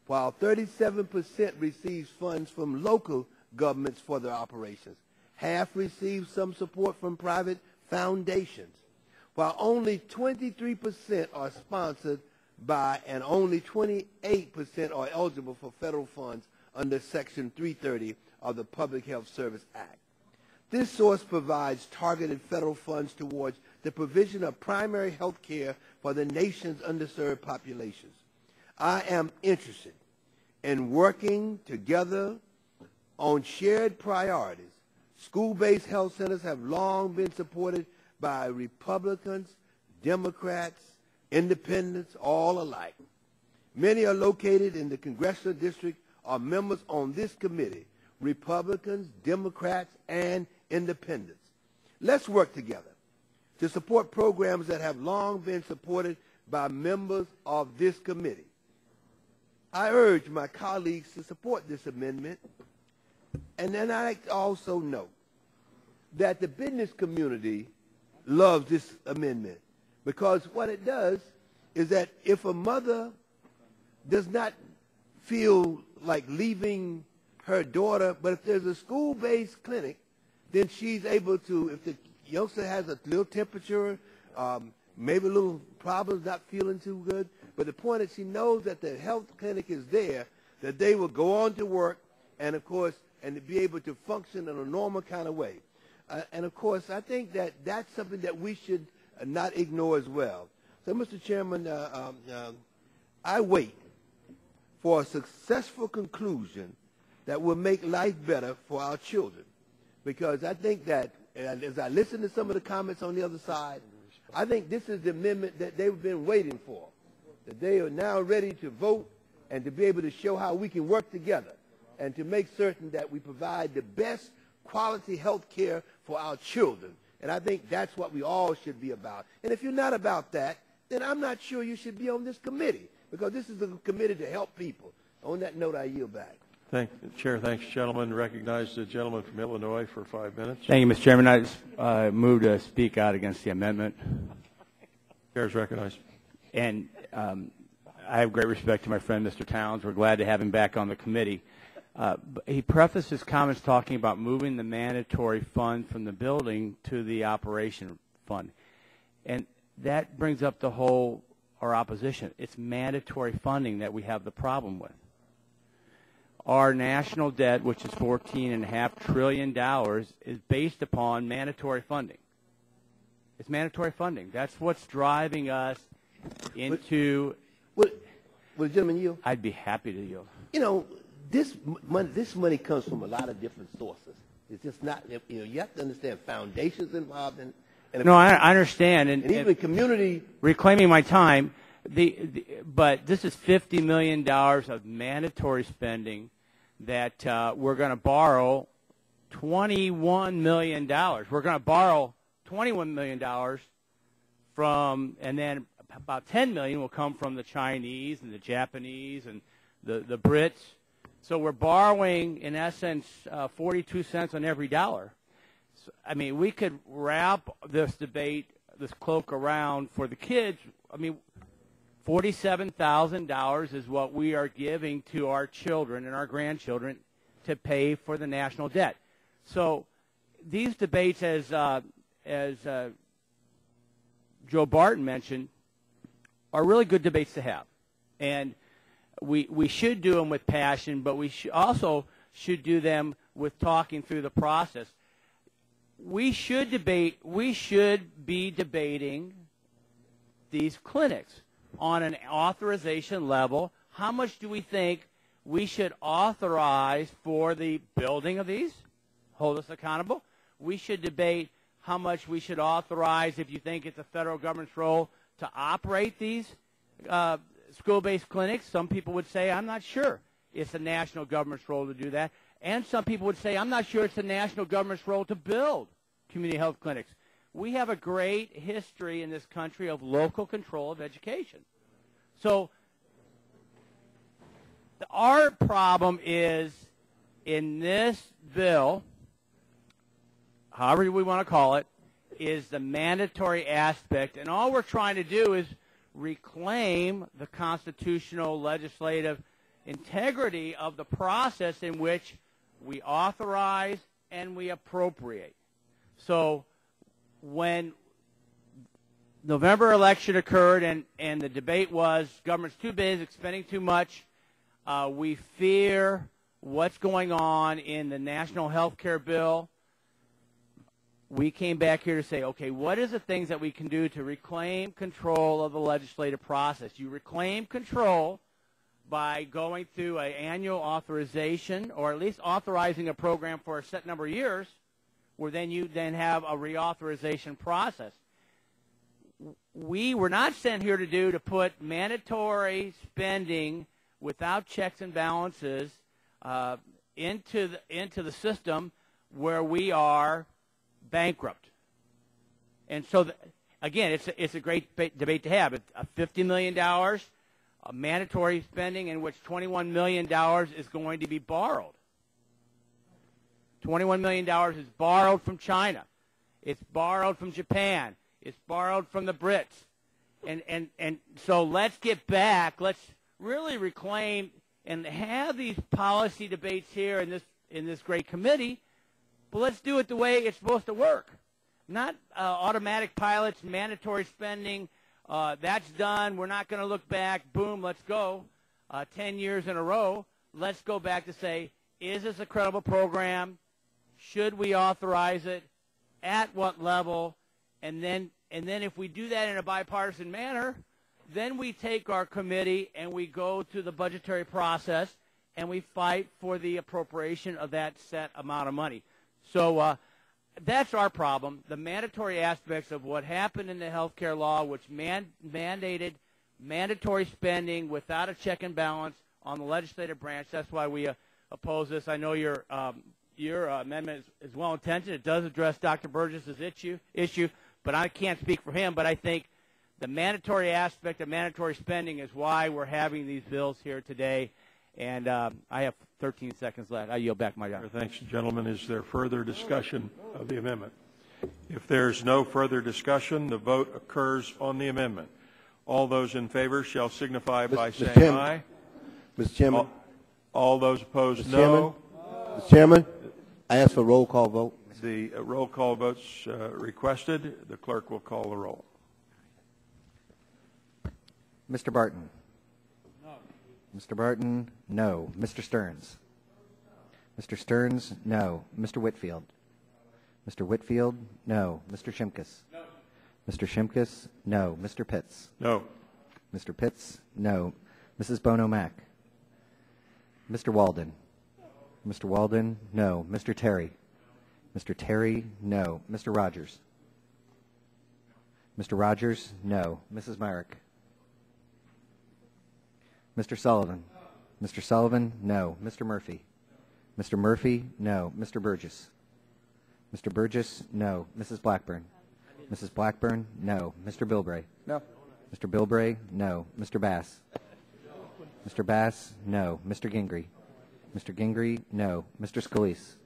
Speaker 20: while 37% receives funds from local governments for their operations. Half receive some support from private foundations, while only 23% are sponsored by and only 28% are eligible for federal funds under Section 330 of the Public Health Service Act. This source provides targeted federal funds towards the provision of primary health care for the nation's underserved populations. I am interested in working together on shared priorities. School-based health centers have long been supported by Republicans, Democrats, Independents, all alike. Many are located in the congressional district or members on this committee, Republicans, Democrats, and Independents. Let's work together to support programs that have long been supported by members of this committee. I urge my colleagues to support this amendment, and then I also note that the business community loves this amendment, because what it does is that if a mother does not feel like leaving her daughter, but if there's a school-based clinic, then she's able to, if the youngster has a little temperature, maybe a little problems, not feeling too good, but the point is she knows that the health clinic is there, that they will go on to work and, of course, and to be able to function in a normal kind of way. And, of course, I think that that's something that we should not ignore as well. So, Mr. Chairman, I wait for a successful conclusion that will make life better for our children, because I think that, as I listen to some of the comments on the other side, I think this is the amendment that they've been waiting for, that they are now ready to vote and to be able to show how we can work together and to make certain that we provide the best quality health care for our children. And I think that's what we all should be about. And if you're not about that, then I'm not sure you should be on this committee, because this is a committee to help people. On that note, I yield back.
Speaker 14: Thank the Chair. Thanks, gentlemen. Recognize the gentleman from Illinois for 5 minutes.
Speaker 7: Thank you, Mr. Chairman. I just move to speak out against the amendment.
Speaker 14: Chair is recognized.
Speaker 7: And I have great respect to my friend, Mr. Towns. We're glad to have him back on the committee. He prefaced his comments talking about moving the mandatory fund from the building to the operation fund. And that brings up our opposition. It's mandatory funding that we have the problem with. Our national debt, which is $14.5 trillion, is based upon mandatory funding. It's mandatory funding. That's what's driving us into...
Speaker 20: Will the gentleman yield?
Speaker 7: I'd be happy to yield.
Speaker 20: You know, this money comes from a lot of different sources. It's just not, you have to understand foundations involved in.
Speaker 7: No, I understand,
Speaker 20: and even community.
Speaker 7: Reclaiming my time, but this is $50 million of mandatory spending that we're going to borrow $21 million. We're going to borrow $21 million from, and then about $10 million will come from the Chinese and the Japanese and the Brits. So we're borrowing, in essence, 42 cents on every dollar. So, I mean, we could wrap this debate, this cloak around for the kids. I mean, $47,000 is what we are giving to our children and our grandchildren to pay for the national debt. So these debates, as Joe Barton mentioned, are really good debates to have. And we should do them with passion, but we also should do them with talking through the process. We should be debating these clinics on an authorization level. How much do we think we should authorize for the building of these? Hold us accountable. We should debate how much we should authorize if you think it's the federal government's role to operate these school-based clinics. Some people would say, I'm not sure it's the national government's role to do that. And some people would say, I'm not sure it's the national government's role to build community health clinics. We have a great history in this country of local control of education. So our problem is in this bill, however we want to call it, is the mandatory aspect. And all we're trying to do is reclaim the constitutional legislative integrity of the process in which we authorize and we appropriate. So when November election occurred and the debate was government's too busy, spending too much, we fear what's going on in the national health care bill. We came back here to say, okay, what is the things that we can do to reclaim control of the legislative process? You reclaim control by going through an annual authorization, or at least authorizing a program for a set number of years, where then you then have a reauthorization process. We were not sent here to put mandatory spending without checks and balances into the system where we are bankrupt. And so, again, it's a great debate to have. A $50 million of mandatory spending in which $21 million is going to be borrowed. $21 million is borrowed from China. It's borrowed from Japan. It's borrowed from the Brits. And so let's get back. Let's really reclaim and have these policy debates here in this great committee. But let's do it the way it's supposed to work. Not automatic pilots, mandatory spending. That's done. We're not going to look back. Boom, let's go. 10 years in a row. Let's go back to say, is this a credible program? Should we authorize it? At what level? And then if we do that in a bipartisan manner, then we take our committee and we go to the budgetary process and we fight for the appropriation of that set amount of money. So that's our problem. The mandatory aspects of what happened in the health care law, which mandated mandatory spending without a check and balance on the legislative branch. That's why we oppose this. I know your amendment is well-intentioned. It does address Dr. Burgess's issue, but I can't speak for him. But I think the mandatory aspect of mandatory spending is why we're having these bills here today. And I have 13 seconds left. I yield back my time.
Speaker 14: Thanks, gentlemen. Is there further discussion of the amendment? If there's no further discussion, the vote occurs on the amendment. All those in favor shall signify by saying aye.
Speaker 20: Mr. Chairman.
Speaker 14: All those opposed, no.
Speaker 20: Mr. Chairman, I ask for a roll call vote.
Speaker 14: The roll call votes requested. The clerk will call the roll.
Speaker 8: Mr. Barton. Mr. Barton, no. Mr. Stearns? Mr. Stearns, no. Mr. Whitfield? Mr. Whitfield, no. Mr. Shimkus? No. Mr. Shimkus, no. Mr. Pitts?
Speaker 14: No.
Speaker 8: Mr. Pitts, no. Mrs. Bono Mack? Mr. Walden? Mr. Walden, no. Mr. Terry? Mr. Terry, no. Mr. Rogers? Mr. Rogers, no. Mrs. Myrick? Mr. Sullivan? Mr. Sullivan, no. Mr. Murphy? Mr. Murphy, no. Mr. Burgess? Mr. Burgess, no. Mrs. Blackburn? Mrs. Blackburn, no. Mr. Bilbray?
Speaker 19: No.
Speaker 8: Mr. Bilbray, no. Mr. Bass? Mr. Bass, no. Mr. Gingrey? Mr. Gingrey, no. Mr. Scalise?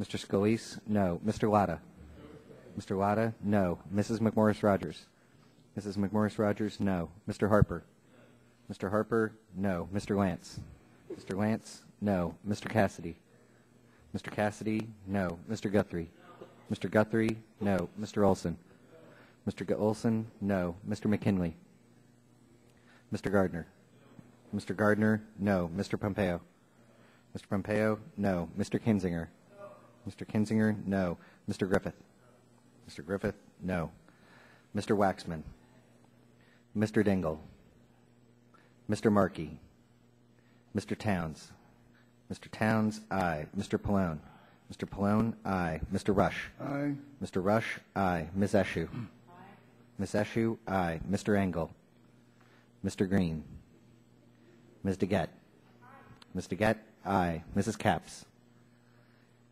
Speaker 8: Mr. Scalise, no. Mr. Latta? Mr. Latta, no. Mrs. McMorris Rogers? Mrs. McMorris Rogers, no. Mr. Harper? Mr. Harper, no. Mr. Lance? Mr. Lance, no. Mr. Cassidy? Mr. Cassidy, no. Mr. Guthrie? Mr. Guthrie, no. Mr. Olson? Mr. Olson, no. Mr. McKinley? Mr. Gardner? Mr. Gardner, no. Mr. Pompeo? Mr. Pompeo, no. Mr. Kinzinger? Mr. Kinzinger, no. Mr. Griffith? Mr. Griffith, no. Mr. Waxman? Mr. Dingle? Mr. Markey? Mr. Towns? Mr. Towns, aye. Mr. Pallone? Mr. Pallone, aye. Mr. Rush?
Speaker 10: Aye.
Speaker 8: Mr. Rush, aye. Ms. Eshoo? Ms. Eshoo, aye. Mr. Engel? Mr. Green? Ms. DeGette? Ms. DeGette, aye. Mrs. Capps?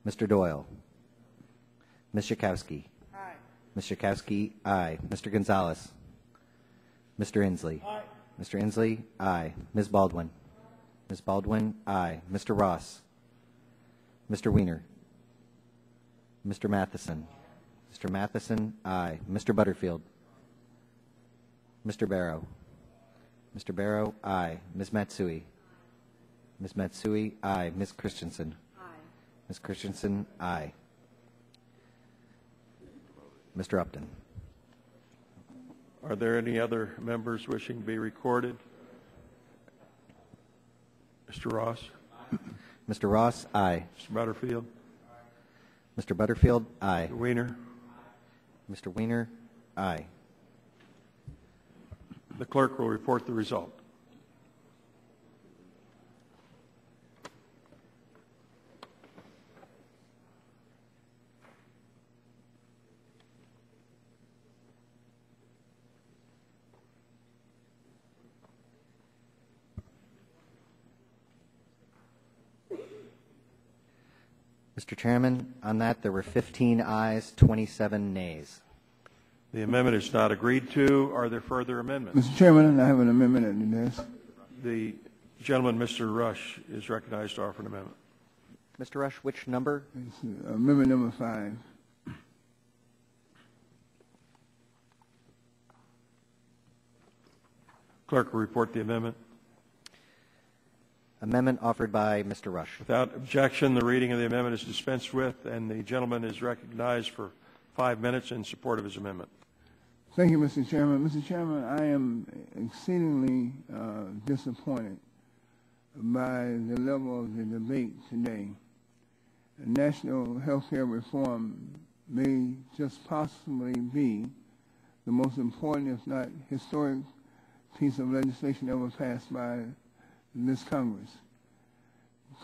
Speaker 8: Mr. Doyle? Ms. Schakowsky?
Speaker 6: Aye.
Speaker 8: Ms. Schakowsky, aye. Mr. Gonzalez? Mr. Inslee?
Speaker 6: Aye.
Speaker 8: Mr. Inslee, aye. Ms. Baldwin? Ms. Baldwin, aye. Mr. Ross? Mr. Weiner? Mr. Matheson? Mr. Matheson, aye. Mr. Butterfield? Mr. Barrow? Mr. Barrow, aye. Ms. Matsui? Ms. Matsui, aye. Ms. Christensen?
Speaker 6: Aye.
Speaker 8: Ms. Christensen, aye. Mr. Upton?
Speaker 14: Are there any other members wishing to be recorded? Mr. Ross?
Speaker 8: Mr. Ross, aye.
Speaker 14: Mr. Butterfield?
Speaker 8: Mr. Butterfield, aye.
Speaker 14: Mr. Weiner?
Speaker 8: Mr. Weiner, aye.
Speaker 14: The clerk will report the result.
Speaker 8: Mr. Chairman, on that there were 15 ayes, 27 nays.
Speaker 14: The amendment is not agreed to. Are there further amendments?
Speaker 10: Mr. Chairman, I have an amendment at the desk.
Speaker 14: The gentleman, Mr. Rush, is recognized to offer an amendment.
Speaker 8: Mr. Rush, which number?
Speaker 10: It's amendment number 5.
Speaker 14: Clerk will report the amendment.
Speaker 8: Amendment offered by Mr. Rush.
Speaker 14: Without objection, the reading of the amendment is dispensed with, and the gentleman is recognized for 5 minutes in support of his amendment.
Speaker 10: Thank you, Mr. Chairman. Mr. Chairman, I am exceedingly disappointed by the level of the debate today. National health care reform may just possibly be the most important, if not historic, piece of legislation ever passed by this Congress.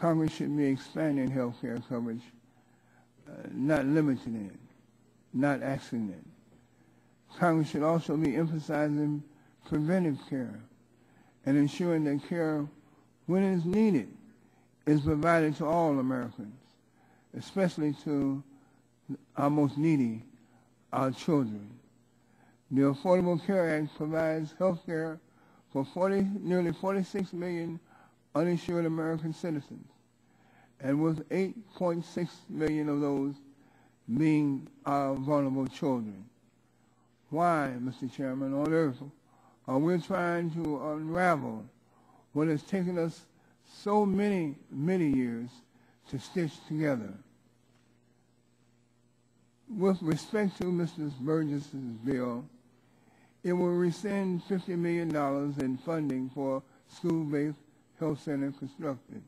Speaker 10: Congress should be expanding health care coverage, not limiting it, not axing it. Congress should also be emphasizing preventive care and ensuring that care, when it is needed, is provided to all Americans, especially to our most needy, our children. The Affordable Care Act provides health care for nearly 46 million uninsured American citizens, and with 8.6 million of those being our vulnerable children. Why, Mr. Chairman, on earth are we trying to unravel what has taken us so many, many years to stitch together? With respect to Mr. Burgess's bill, it will rescind $50 million in funding for school-based health center construction.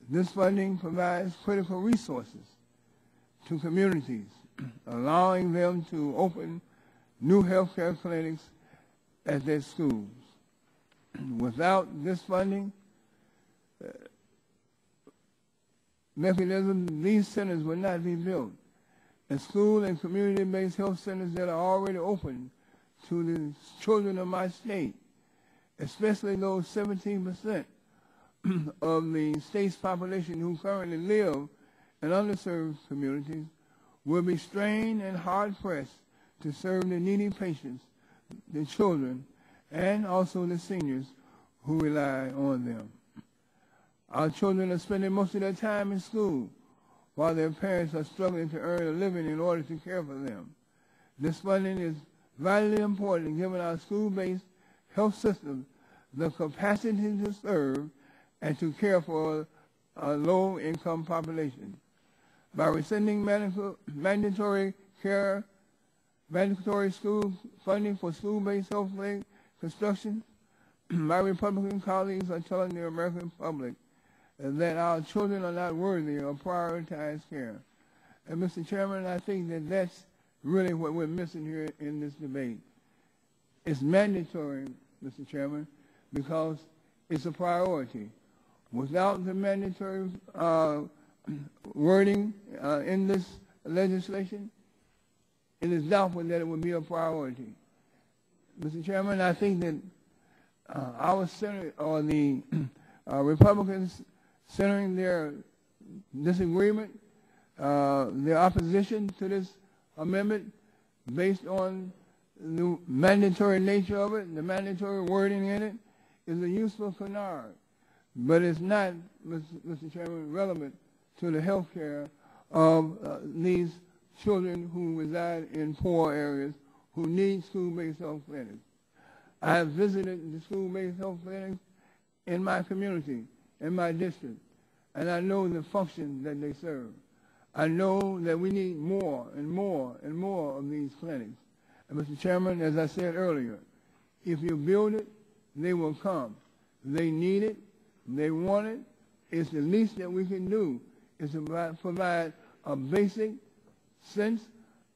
Speaker 10: This funding provides critical resources to communities, allowing them to open new health care clinics at their schools. Without this funding, mechanism, these centers would not be built. The school and community-based health centers that are already open to the children of my state, especially those 17% of the state's population who currently live in underserved communities, will be strained and hard-pressed to serve the needy patients, the children, and also the seniors who rely on them. Our children are spending most of their time in school while their parents are struggling to earn a living in order to care for them. This funding is vitally important, giving our school-based health system the capacity to serve and to care for a low-income population. By rescinding mandatory school funding for school-based health care construction, my Republican colleagues are telling the American public that our children are not worthy of prioritized care. And Mr. Chairman, I think that that's really what we're missing here in this debate. It's mandatory, Mr. Chairman, because it's a priority. Without the mandatory wording in this legislation, it is doubtful that it would be a priority. Mr. Chairman, I think that our Senate, or the Republicans centering their disagreement, their opposition to this amendment based on the mandatory nature of it, the mandatory wording in it, is a useful canard. But it's not, Mr. Chairman, relevant to the health care of these children who reside in poor areas who need school-based health clinics. I have visited the school-based health clinics in my community, in my district, and I know the function that they serve. I know that we need more and more and more of these clinics. And Mr. Chairman, as I said earlier, if you build it, they will come. They need it. They want it. It's the least that we can do is to provide a basic sense,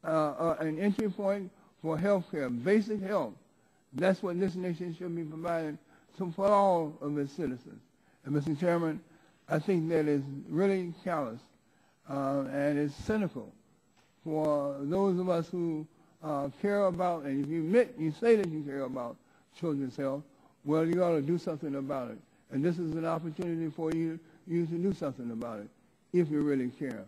Speaker 10: an entry point for health care, basic health. That's what this nation should be providing for all of its citizens. And Mr. Chairman, I think that is really callous and it's cynical for those of us who care about, and if you admit, you say that you care about children's health, well, you ought to do something about it. And this is an opportunity for you to do something about it, if you really care.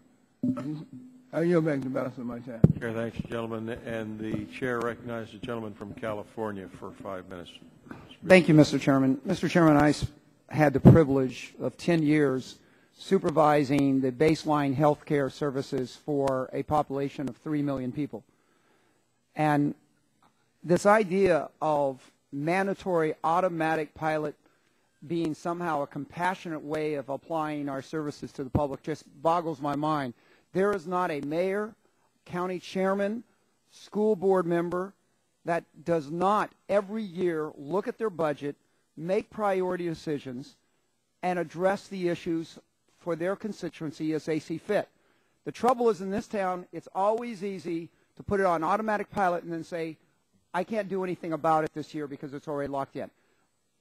Speaker 10: I yield back the balance of my time.
Speaker 14: Chair, thanks, gentlemen. And the chair recognizes the gentleman from California for 5 minutes.
Speaker 16: Thank you, Mr. Chairman. Mr. Chairman, I had the privilege of 10 years supervising the baseline health care services for a population of 3 million people. And this idea of mandatory automatic pilot being somehow a compassionate way of applying our services to the public just boggles my mind. There is not a mayor, county chairman, school board member that does not every year look at their budget, make priority decisions, and address the issues for their constituency as they see fit. The trouble is in this town, it's always easy to put it on automatic pilot and then say, I can't do anything about it this year because it's already locked in.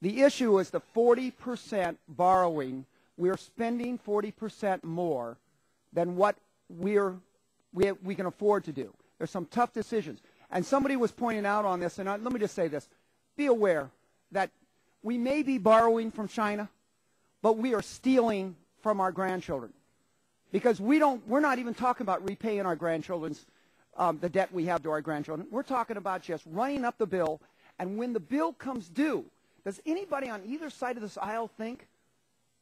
Speaker 16: The issue is the 40% borrowing. We're spending 40% more than what we can afford to do. There's some tough decisions. And somebody was pointing out on this, and let me just say this. Be aware that we may be borrowing from China, but we are stealing from our grandchildren. Because we're not even talking about repaying our grandchildren's, the debt we have to our grandchildren. We're talking about just running up the bill, and when the bill comes due, does anybody on either side of this aisle think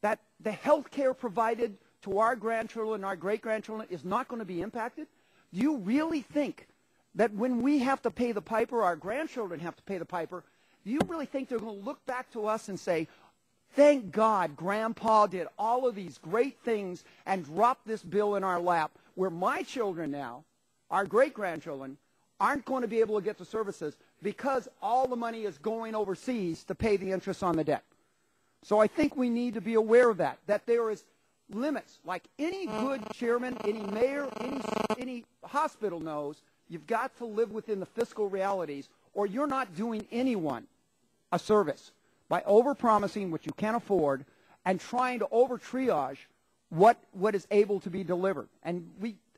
Speaker 16: that the health care provided to our grandchildren and our great-grandchildren is not going to be impacted? Do you really think that when we have to pay the piper, our grandchildren have to pay the piper, do you really think they're going to look back to us and say, thank God Grandpa did all of these great things and dropped this bill in our lap where my children now, our great-grandchildren, aren't going to be able to get the services because all the money is going overseas to pay the interest on the debt. So I think we need to be aware of that there is limits. Like any good chairman, any mayor, any hospital knows, you've got to live within the fiscal realities or you're not doing anyone a service by overpromising what you can't afford and trying to over-triage what is able to be delivered. And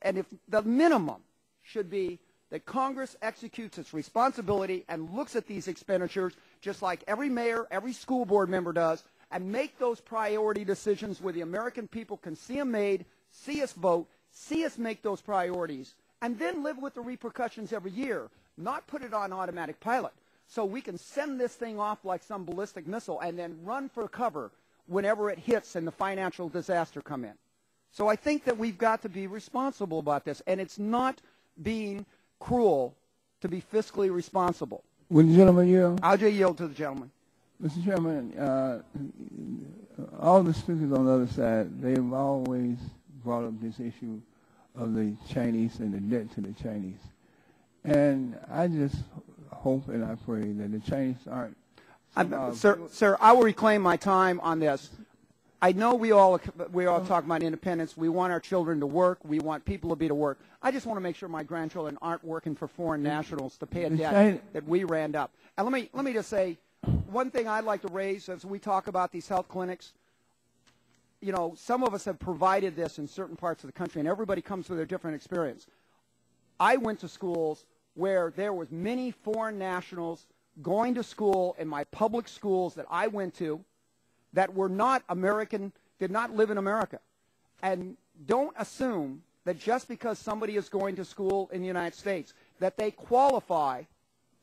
Speaker 16: if the minimum should be that Congress executes its responsibility and looks at these expenditures just like every mayor, every school board member does, and make those priority decisions where the American people can see them made, see us vote, see us make those priorities, and then live with the repercussions every year, not put it on automatic pilot. So we can send this thing off like some ballistic missile and then run for cover whenever it hits and the financial disaster come in. So I think that we've got to be responsible about this, and it's not being cruel to be fiscally responsible.
Speaker 10: Would the gentleman yield?
Speaker 16: I'll just yield to the gentleman.
Speaker 10: Mr. Chairman, all the speakers on the other side, they've always brought up this issue of the Chinese and the debt to the Chinese. And I just hope and I pray that the Chinese aren't...
Speaker 16: Sir, I will reclaim my time on this. I know we all talk about independence. We want our children to work. We want people to be to work. I just want to make sure my grandchildren aren't working for foreign nationals to pay a debt that we ran up. And let me just say, one thing I'd like to raise as we talk about these health clinics, you know, some of us have provided this in certain parts of the country, and everybody comes with a different experience. I went to schools where there was many foreign nationals going to school in my public schools that I went to that were not American, did not live in America. And don't assume that just because somebody is going to school in the United States that they qualify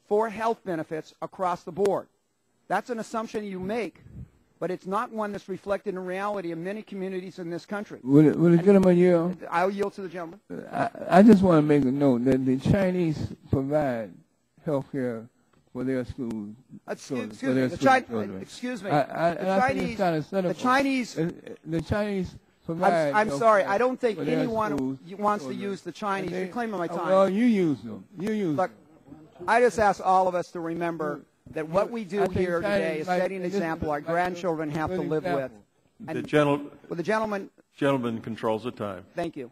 Speaker 16: for health benefits across the board. That's an assumption you make, but it's not one that's reflected in reality in many communities in this country.
Speaker 10: Will the gentleman yield?
Speaker 16: I'll yield to the gentleman.
Speaker 10: I just want to make a note that the Chinese provide health care for their schools.
Speaker 16: Excuse me. The Chinese provide. I'm sorry. I don't think anyone wants to use the Chinese. You're claiming my time.
Speaker 10: Well, you use them.
Speaker 16: Look, I just ask all of us to remember that what we do here today is setting an example our grandchildren have to live with.
Speaker 14: The gentleman controls the time.
Speaker 16: Thank you.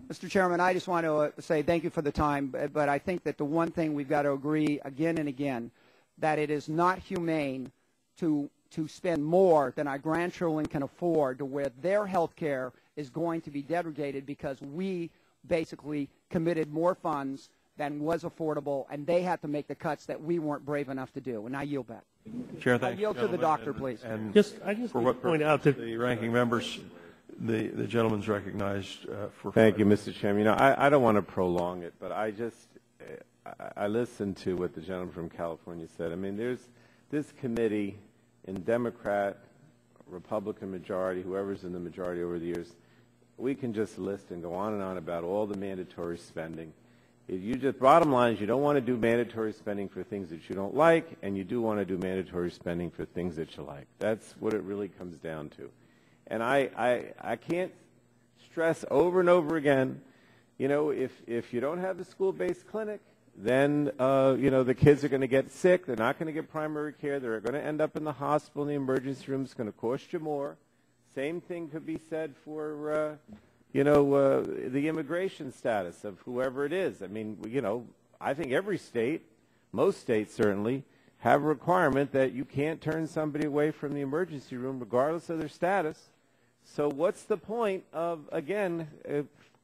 Speaker 16: Mr. Chairman, I just want to say thank you for the time, but I think that the one thing we've got to agree again and again, that it is not humane to spend more than our grandchildren can afford to where their health care is going to be degraded because we basically committed more funds than was affordable, and they had to make the cuts that we weren't brave enough to do. And I yield back.
Speaker 14: Chair, thank you.
Speaker 16: I yield to the doctor, please.
Speaker 14: And
Speaker 21: I just want to point out that
Speaker 14: the ranking members, the gentleman's recognized for.
Speaker 4: Thank you, Mr. Chairman. You know, I don't want to prolong it, but I listened to what the gentleman from California said. I mean, there's this committee in Democrat, Republican majority, whoever's in the majority over the years. We can just list and go on and on about all the mandatory spending. Bottom line is you don't want to do mandatory spending for things that you don't like, and you do want to do mandatory spending for things that you like. That's what it really comes down to. And I can't stress over and over again, you know, if you don't have the school-based clinic, then, you know, the kids are going to get sick. They're not going to get primary care. They're going to end up in the hospital, in the emergency room. It's going to cost you more. Same thing could be said for, you know, the immigration status of whoever it is. I mean, you know, I think every state, most states certainly, have a requirement that you can't turn somebody away from the emergency room regardless of their status. So what's the point of, again,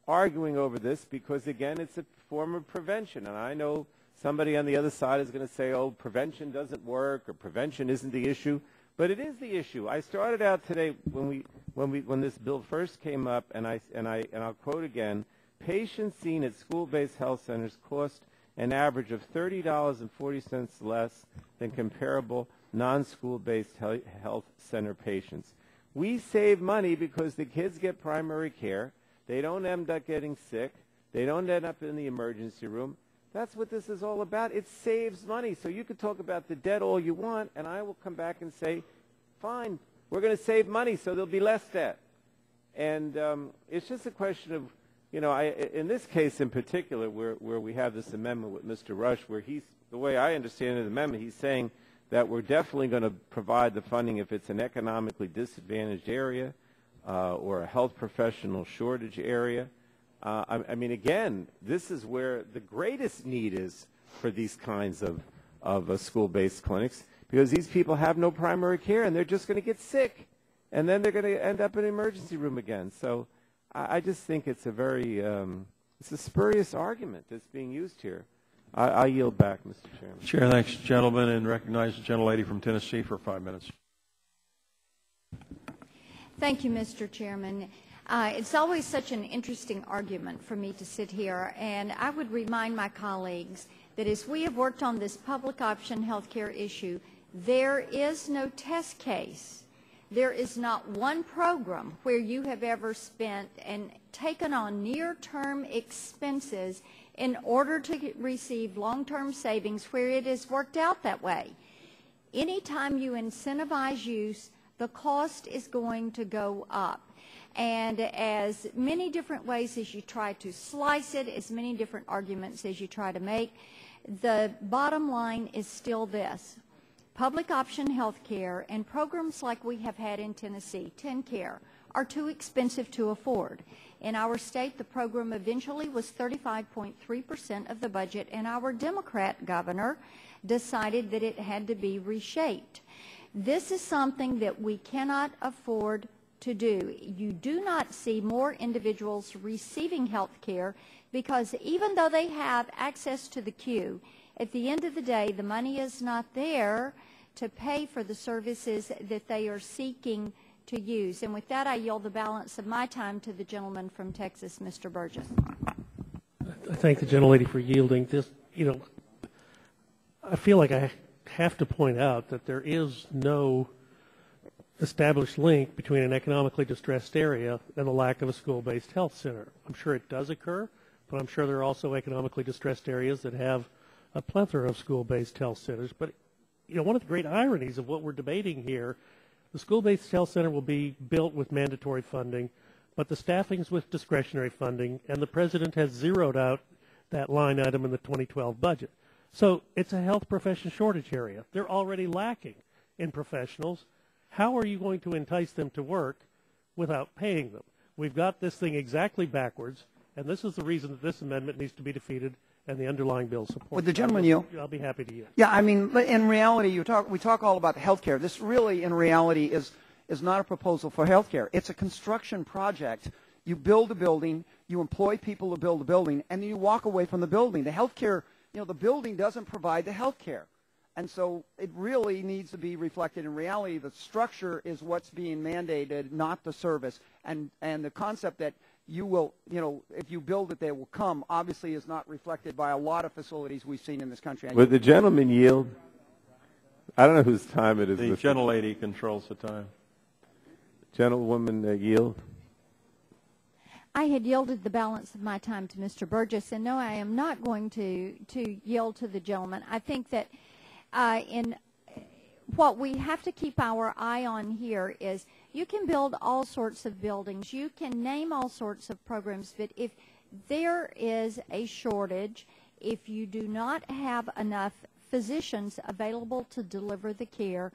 Speaker 4: arguing over this? Because, again, it's a form of prevention. And I know somebody on the other side is going to say, oh, prevention doesn't work or prevention isn't the issue. But it is the issue. I started out today when this bill first came up, and I'll quote again, patients seen at school-based health centers cost an average of $30.40 less than comparable non-school-based health center patients. We save money because the kids get primary care. They don't end up getting sick. They don't end up in the emergency room. That's what this is all about. It saves money. So you could talk about the debt all you want, and I will come back and say, fine, we're going to save money so there'll be less debt. And it's just a question of, you know, in this case in particular where we have this amendment with Mr. Rush, where the way I understand the amendment, he's saying that we're definitely going to provide the funding if it's an economically disadvantaged area or a health professional shortage area. I mean, again, this is where the greatest need is for these kinds of school-based clinics, because these people have no primary care and they're just going to get sick. and then they're going to end up in an emergency room again. So I just think it's a very it's a spurious argument that's being used here. I yield back, Mr. Chairman.
Speaker 14: Chair, thanks, gentlemen, and recognize the gentlelady from Tennessee for 5 minutes.
Speaker 17: Thank you, Mr. Chairman. It's always such an interesting argument for me to sit here, and I would remind my colleagues that as we have worked on this public option health care issue, there is no test case. There is not one program where you have ever spent and taken on near-term expenses in order to receive long-term savings where it has worked out that way. Anytime you incentivize use, the cost is going to go up. And as many different ways as you try to slice it, as many different arguments as you try to make, the bottom line is still this. Public option health care and programs like we have had in Tennessee, TennCare, are too expensive to afford. In our state, the program eventually was 35.3% of the budget, and our Democrat governor decided that it had to be reshaped. This is something that we cannot afford to do. You do not see more individuals receiving health care because even though they have access to the queue, at the end of the day, the money is not there to pay for the services that they are seeking to use. And with that, I yield the balance of my time to the gentleman from Texas, Mr. Burgess.
Speaker 21: I thank the gentlelady for yielding. This, I feel like I have to point out that there is no established link between an economically distressed area and the lack of a school-based health center. I'm sure it does occur, but I'm sure there are also economically distressed areas that have a plethora of school-based health centers. But, one of the great ironies of what we're debating here, the school-based health center will be built with mandatory funding, but the staffing's with discretionary funding, and the president has zeroed out that line item in the 2012 budget. So it's a health profession shortage area. They're already lacking in professionals. How are you going to entice them to work without paying them? We've got this thing exactly backwards, and this is the reason that this amendment needs to be defeated and the underlying bill supported.
Speaker 16: Would the gentleman yield?
Speaker 21: I'll be happy to yield.
Speaker 16: Yeah, I mean, in reality, we talk all about health care. This really, in reality, is not a proposal for health care. It's a construction project. You build a building, you employ people to build a building, and then you walk away from the building. The health care, the building doesn't provide the health care. And so it really needs to be reflected in reality. The structure is what's being mandated, not the service. And the concept that you will, if you build it, they will come, obviously is not reflected by a lot of facilities we've seen in this country.
Speaker 4: Would the gentleman yield? I don't know whose time it is.
Speaker 14: The gentlelady controls the time.
Speaker 4: Gentlewoman, yield.
Speaker 17: I had yielded the balance of my time to Mr. Burgess, and no, I am not going to yield to the gentleman. I think that in what we have to keep our eye on here is you can build all sorts of buildings, you can name all sorts of programs, but if there is a shortage, if you do not have enough physicians available to deliver the care,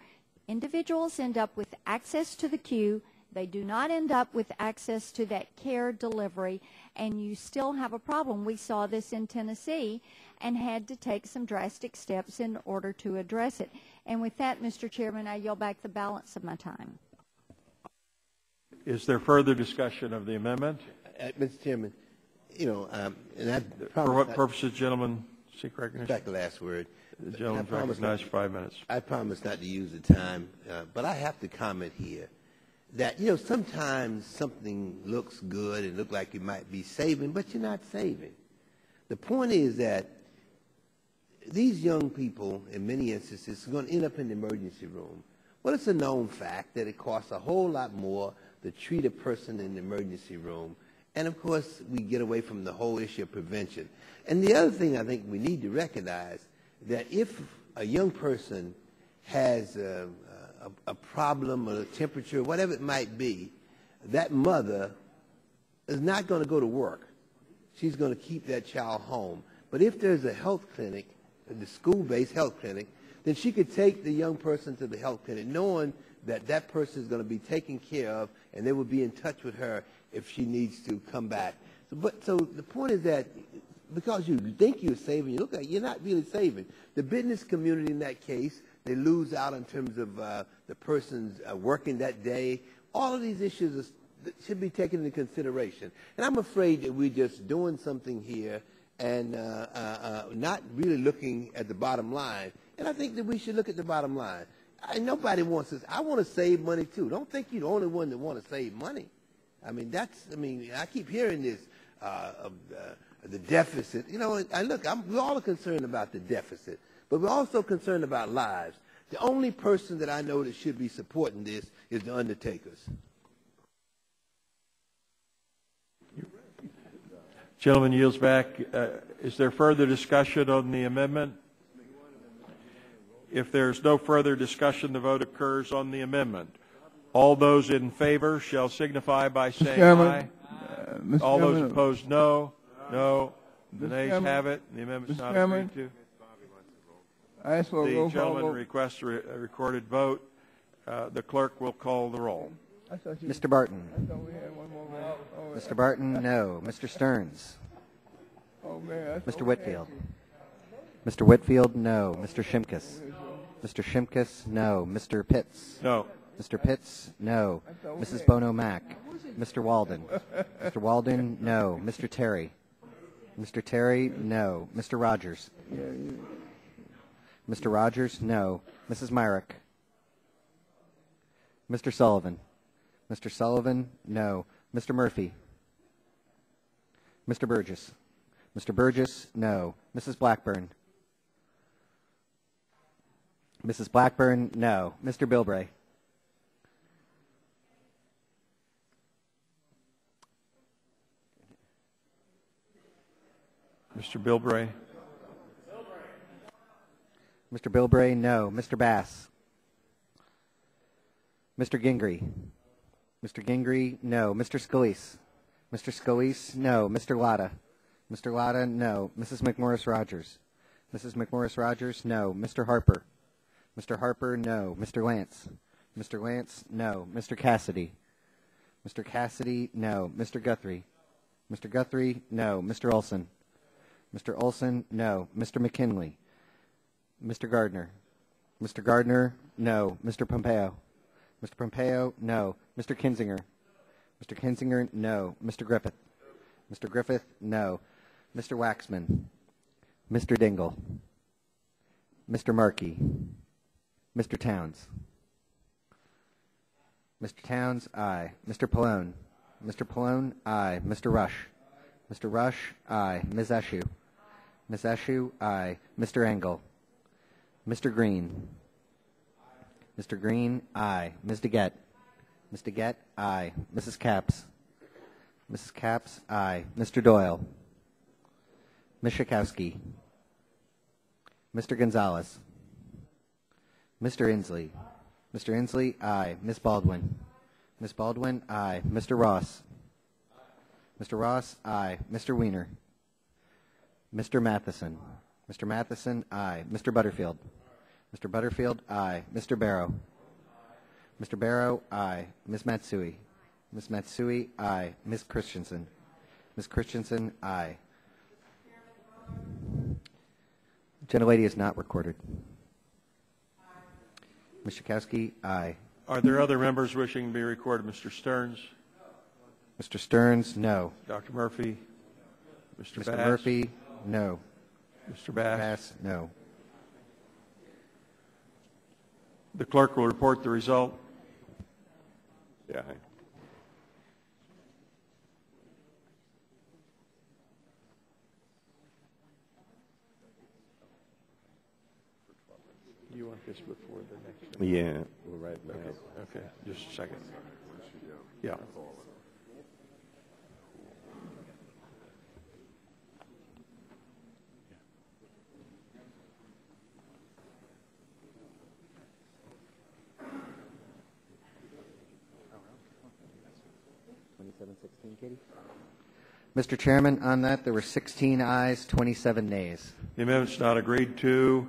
Speaker 17: individuals end up with access to the queue. They do not end up with access to that care delivery, and you still have a problem. We saw this in Tennessee and had to take some drastic steps in order to address it. And with that, Mr. Chairman, I yield back the balance of my time.
Speaker 14: Is there further discussion of the amendment?
Speaker 20: Mr. Chairman, and I
Speaker 14: for what purposes, gentlemen, seek recognition?
Speaker 20: Back the last word.
Speaker 14: The gentleman recognized for 5 minutes.
Speaker 20: I promise not to use the time, but I have to comment here that, sometimes something looks good and look like you might be saving, but you're not saving. The point is that these young people, in many instances, are going to end up in the emergency room. Well, it's a known fact that it costs a whole lot more to treat a person in the emergency room. And, of course, we get away from the whole issue of prevention. And the other thing I think we need to recognize that if a young person has a problem or a temperature, whatever it might be, that mother is not going to go to work. She's going to keep that child home. But if there's a health clinic, the school-based health clinic, then she could take the young person to the health clinic knowing that that person is going to be taken care of and they will be in touch with her if she needs to come back. So the point is that because you think you're saving, you look like you're not really saving. The business community in that case, they lose out in terms of the person's working that day all of these issues should be taken into consideration. And I'm afraid that we're just doing something here and not really looking at the bottom line. And I think that we should look at the bottom line. Nobody wants this. I want to save money too. Don't think you're the only one that want to save money. I mean, I keep hearing this, the deficit. You know, we all are concerned about the deficit, but we're also concerned about lives. The only person that I know that should be supporting this is the undertakers.
Speaker 14: Gentleman yields back. Is there further discussion on the amendment? If there's no further discussion, the vote occurs on the amendment. All those in favor shall signify by saying aye. All those opposed, no. No. The nays have it. The amendment's not agreed to. The gentleman requests a recorded vote. The clerk will call the roll.
Speaker 8: Mr. Barton. Mr. Barton, no. Mr. Stearns. Mr. Whitfield. Mr. Whitfield, no. Mr. Shimkus. Mr. Shimkus, no. Mr. Pitts.
Speaker 14: No.
Speaker 8: Mr. Pitts, no. Mrs. Bono Mack. Mr. Walden. Mr. Walden, no. Mr. Terry. Mr. Terry, no. Mr. Rogers. Mr. Rogers, no. Mrs. Myrick. Mr. Sullivan. Mr. Sullivan, no. Mr. Murphy. Mr. Burgess. Mr. Burgess, no. Mrs. Blackburn. Mrs. Blackburn, no. Mr. Bilbray.
Speaker 14: Mr. Bilbray.
Speaker 8: Mr. Bilbray, no. Mr. Bass. Mr. Gingrey. Mr. Gingrey, no. Mr. Scalise. Mr. Scalise, no. Mr. Latta. Mr. Latta, no. Mrs. McMorris-Rogers. Mrs. McMorris-Rogers, no. Mr. Harper. Mr. Harper, no. Mr. Lance. Mr. Lance, no. Mr. Cassidy. Mr. Cassidy, no. Mr. Guthrie. Mr. Guthrie, no. Mr. Olson. Mr. Olson, no. Mr. McKinley. Mr. Gardner. Mr. Gardner, no. Mr. Pompeo. Mr. Pompeo, no. Mr. Kinzinger. Mr. Kinzinger, no. Mr. Griffith. Mr. Griffith, no. Mr. Waxman. Mr. Dingle. Mr. Markey. Mr. Towns. Mr. Towns, aye. Mr. Pallone. Mr. Pallone, aye. Mr. Rush. Mr. Rush, aye. Ms. Eshoo. Ms. Eshoo, aye. Mr. Engel. Mr. Green. Mr. Green, aye. Ms. DeGette. Ms. DeGette, aye. Mrs. Capps. Mrs. Capps, aye. Mr. Doyle. Ms. Schakowsky. Mr. Gonzalez. Mr. Inslee. Mr. Inslee, aye. Ms. Baldwin. Ms. Baldwin, aye. Mr. Ross. Mr. Ross, aye. Mr. Weiner. Mr. Matheson. Mr. Matheson, aye. Mr. Butterfield. Mr. Butterfield, aye. Mr. Barrow. Mr. Barrow, aye. Ms. Matsui. Ms. Matsui, aye. Ms. Christensen. Ms. Christensen, aye. Gentlelady is not recorded. Ms. Schakowsky, aye.
Speaker 14: Are there other members wishing to be recorded? Mr. Stearns?
Speaker 8: Mr. Stearns, no.
Speaker 14: Dr. Murphy? Mr. Bass?
Speaker 8: Murphy, no.
Speaker 14: Mr. Bass?
Speaker 8: Bass, no.
Speaker 14: The clerk will report the result.
Speaker 4: Yeah.
Speaker 14: You want this before the next?
Speaker 4: Yeah, we're right back.
Speaker 14: Okay, just a second. Yeah.
Speaker 8: Mr. Chairman, on that, there were 16 ayes, 27 nays.
Speaker 14: The amendment's not agreed to.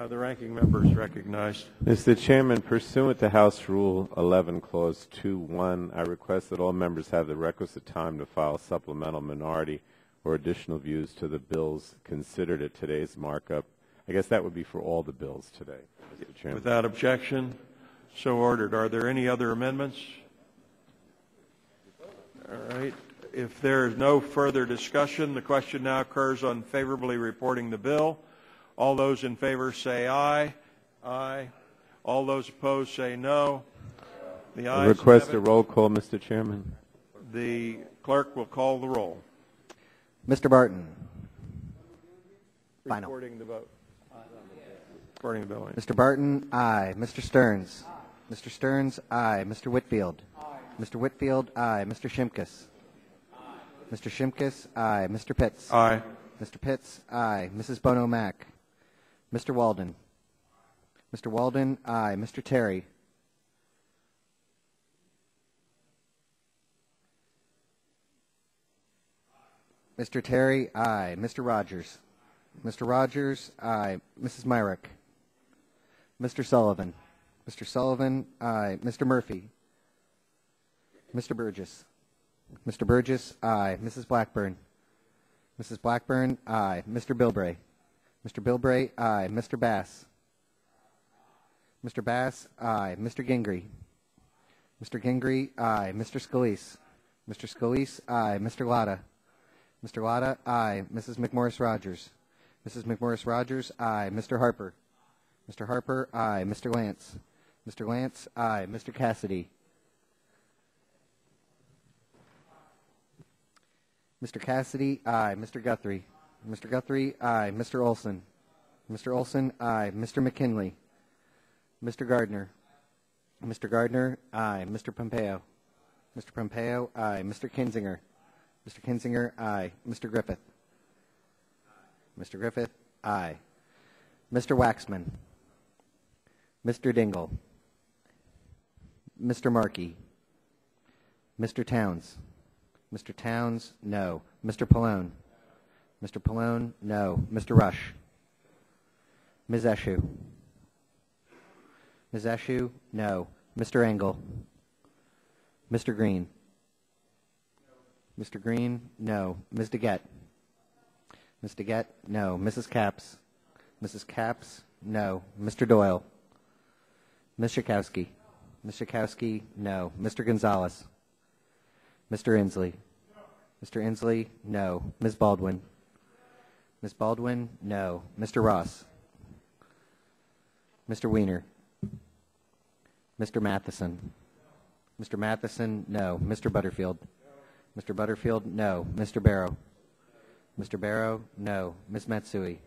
Speaker 14: The ranking member is recognized.
Speaker 4: Mr. Chairman, pursuant to House Rule 11, Clause 2.1, I request that all members have the requisite time to file supplemental minority or additional views to the bills considered at today's markup. I guess that would be for all the bills today, Mr. Chairman.
Speaker 14: Without objection, so ordered. Are there any other amendments? All right. If there is no further discussion, the question now occurs on favorably reporting the bill. All those in favor say aye. Aye. All those opposed say no. The ayes
Speaker 4: Request
Speaker 14: have
Speaker 4: a
Speaker 14: it.
Speaker 4: roll call, Mr. Chairman.
Speaker 14: The clerk will call the roll.
Speaker 8: Mr. Barton. Final.
Speaker 14: Reporting the vote. Reporting the bill.
Speaker 8: Mr. Barton, aye. Mr. Stearns. Aye. Mr. Stearns, aye. Mr. Whitfield. Aye. Mr. Whitfield, aye. Mr. Shimkus. Aye. Mr. Shimkus, aye. Mr. Pitts.
Speaker 14: Aye.
Speaker 8: Mr. Pitts, aye. Mrs. Bono Mack. Mr. Walden. Mr. Walden, aye. Mr. Terry. Mr. Terry, aye. Mr. Rogers. Mr. Rogers, aye. Mrs. Myrick. Mr. Sullivan. Mr. Sullivan, aye. Mr. Murphy. Mr. Burgess. Mr. Burgess, aye. Mrs. Blackburn. Mrs. Blackburn, aye. Mr. Bilbray. Mr. Bilbray, aye. Mr. Bass. Mr. Bass, aye. Mr. Gingrey. Mr. Gingrey, aye. Mr. Scalise. Mr. Scalise, aye. Mr. Latta. Mr. Latta, aye. Mrs. McMorris Rogers. Mrs. McMorris Rogers, aye. Mr. Harper. Mr. Harper, aye. Mr. Lance. Mr. Lance, aye. Mr. Cassidy. Mr. Cassidy, aye. Mr. Guthrie. Mr. Guthrie, aye. Mr. Olson. Mr. Olson, aye. Mr. McKinley. Mr. Gardner. Mr. Gardner, aye. Mr. Pompeo. Mr. Pompeo, aye. Mr. Kinzinger. Mr. Kinzinger, aye. Mr. Griffith. Mr. Griffith, aye. Mr. Waxman. Mr. Dingle. Mr. Markey. Mr. Towns. Mr. Towns, no. Mr. Pallone. Mr. Pallone, no. Mr. Rush. Ms. Eshoo. Ms. Eshoo, no. Mr. Engel. Mr. Green. Mr. Green, no. Ms. DeGette. Ms. DeGette, no. Mrs. Capps. Mrs. Capps, no. Mr. Doyle. Ms. Schakowsky. Ms. Schakowsky, no. Mr. Gonzalez. Mr. Inslee. Mr. Inslee, no. Ms. Baldwin. Ms. Baldwin, no. Mr. Ross. Mr. Weiner. Mr. Matheson. Mr. Matheson, no. Mr. Butterfield. Mr. Butterfield, no. Mr. Barrow. Mr. Barrow, no. Ms. Matsui.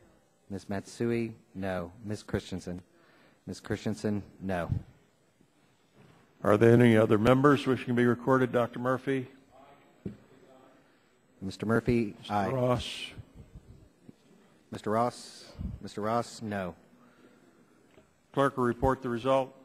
Speaker 8: Ms. Matsui, no. Ms. Christensen. Ms. Christensen, no.
Speaker 14: Are there any other members wishing to be recorded? Dr. Murphy?
Speaker 8: Mr. Murphy,
Speaker 14: Mr.
Speaker 8: aye.
Speaker 14: Ross?
Speaker 8: Mr. Ross? Mr. Ross, no.
Speaker 14: Clerk will report the result.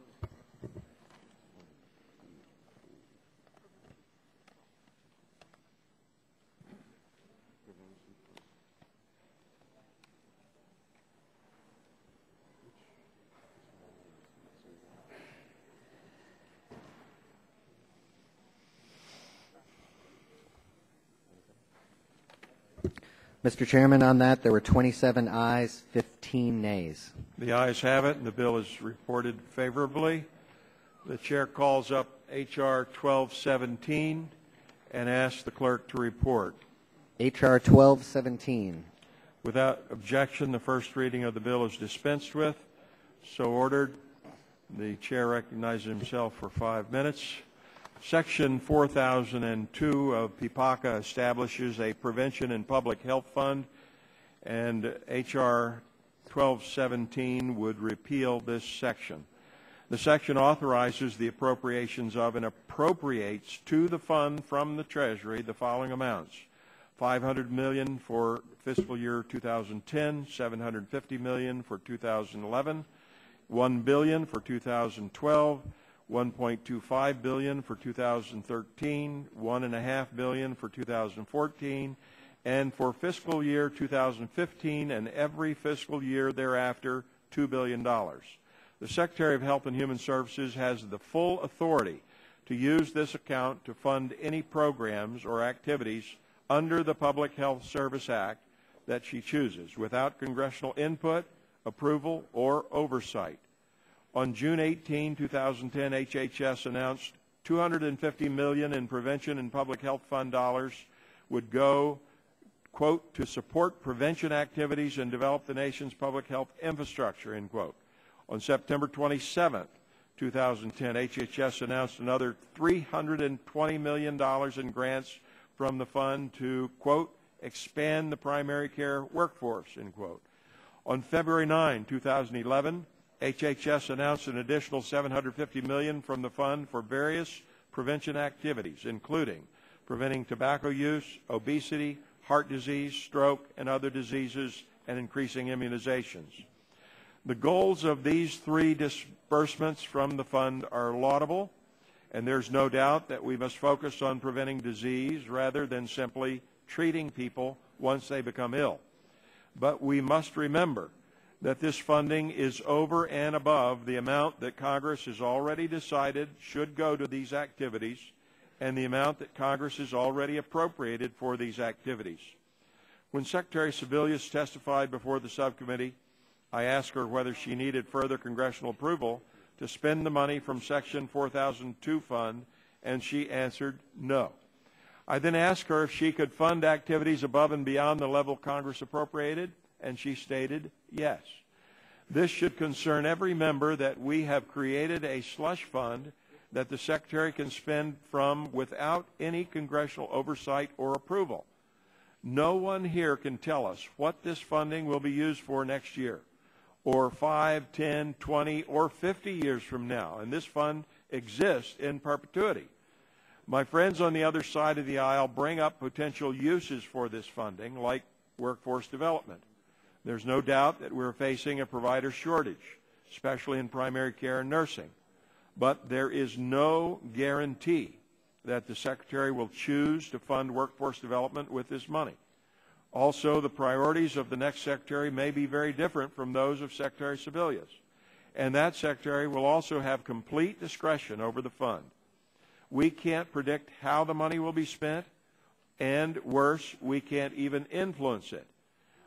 Speaker 8: Mr. Chairman, on that, there were 27 ayes, 15 nays.
Speaker 14: The ayes have it, and the bill is reported favorably. The chair calls up H.R. 1217 and asks the clerk to report.
Speaker 8: H.R. 1217.
Speaker 14: Without objection, the first reading of the bill is dispensed with. So ordered. The chair recognizes himself for 5 minutes. Section 4002 of PIPACA establishes a Prevention and Public Health Fund, and H.R. 1217 would repeal this section. The section authorizes the appropriations of and appropriates to the fund from the Treasury the following amounts: $500 million for fiscal year 2010, $750 million for 2011, $1 billion for 2012, $1.25 billion for 2013, $1.5 billion for 2014, and for fiscal year 2015 and every fiscal year thereafter, $2 billion. The Secretary of Health and Human Services has the full authority to use this account to fund any programs or activities under the Public Health Service Act that she chooses, without congressional input, approval, or oversight. On June 18, 2010, HHS announced $250 million in prevention and public health fund dollars would go, quote, to support prevention activities and develop the nation's public health infrastructure, end quote. On September 27th, 2010, HHS announced another $320 million in grants from the fund to, quote, expand the primary care workforce, end quote. On February 9, 2011, HHS announced an additional $750 million from the fund for various prevention activities, including preventing tobacco use, obesity, heart disease, stroke, and other diseases, and increasing immunizations. The goals of these three disbursements from the fund are laudable, and there's no doubt that we must focus on preventing disease rather than simply treating people once they become ill. But we must remember that this funding is over and above the amount that Congress has already decided should go to these activities and the amount that Congress has already appropriated for these activities. When Secretary Sebelius testified before the subcommittee, I asked her whether she needed further congressional approval to spend the money from Section 4002 fund, and she answered no. I then asked her if she could fund activities above and beyond the level Congress appropriated, and she stated yes. This should concern every member that we have created a slush fund that the Secretary can spend from without any congressional oversight or approval. No one here can tell us what this funding will be used for next year, or 5, 10, 20, or 50 years from now, and this fund exists in perpetuity. My friends on the other side of the aisle bring up potential uses for this funding, like workforce development. There's no doubt that we're facing a provider shortage, especially in primary care and nursing. But there is no guarantee that the Secretary will choose to fund workforce development with this money. Also, the priorities of the next Secretary may be very different from those of Secretary Sebelius, and that Secretary will also have complete discretion over the fund. We can't predict how the money will be spent, and worse, we can't even influence it.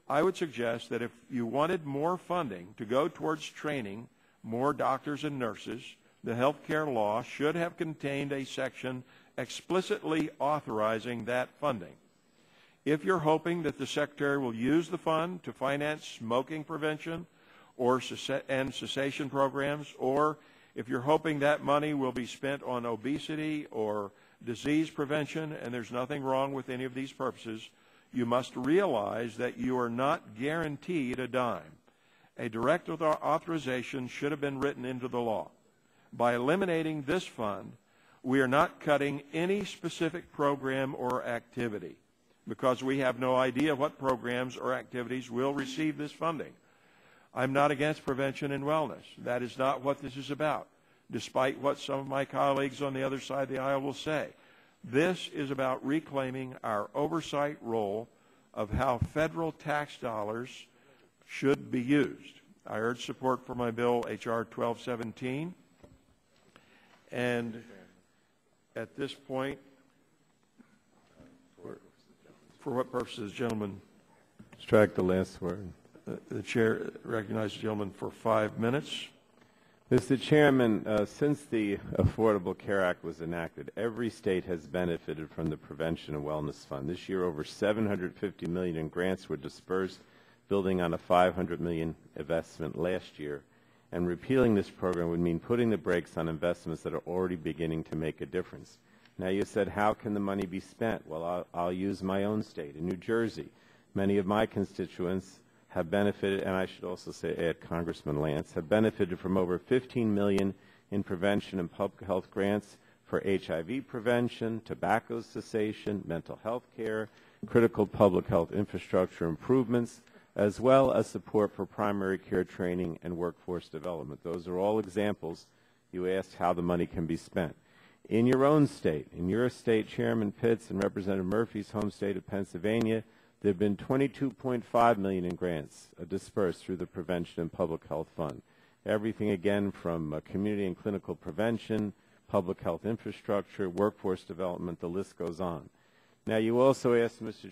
Speaker 14: I would suggest that if you wanted more funding to go towards training more doctors and nurses, the health care law should have contained a section explicitly authorizing that funding. If you're hoping that the Secretary will use the fund to finance smoking prevention and cessation programs, or if you're hoping that money will be spent on obesity or disease prevention, and there's nothing wrong with any of these purposes, you must realize that you are not guaranteed a dime. A direct authorization should have been written into the law. By eliminating this fund, we are not cutting any specific program or activity because we have no idea what programs or activities will receive this funding. I'm not against prevention and wellness. That is not what this is about, despite what some of my colleagues on the other side of the aisle will say. This is about reclaiming our oversight role of how federal tax dollars should be used. I urge support for my bill, H.R. 1217. And at this point, for what purposes, gentlemen?
Speaker 4: Strike the last word.
Speaker 14: The chair recognizes the gentleman for 5 minutes.
Speaker 4: Mr. Chairman, since the Affordable Care Act was enacted, every state has benefited from the Prevention and Wellness Fund. This year, over $750 million in grants were dispersed, building on a $500 million investment last year. And repealing this program would mean putting the brakes on investments that are already beginning to make a difference. Now, you said, how can the money be spent? Well, I'll use my own state, in New Jersey. Many of my constituents have benefited, and I should also say add Congressman Lance, have benefited from over $15 million in prevention and public health grants for HIV prevention, tobacco cessation, mental health care, critical public health infrastructure improvements, as well as support for primary care training and workforce development. Those are all examples. You asked how the money can be spent. In your own state, in your state, Chairman Pitts and Representative Murphy's home state of Pennsylvania, there have been $22.5 million in grants dispersed through the Prevention and Public Health Fund. Everything, again, from community and clinical prevention, public health infrastructure, workforce development, the list goes on. Now, you also asked, Mr.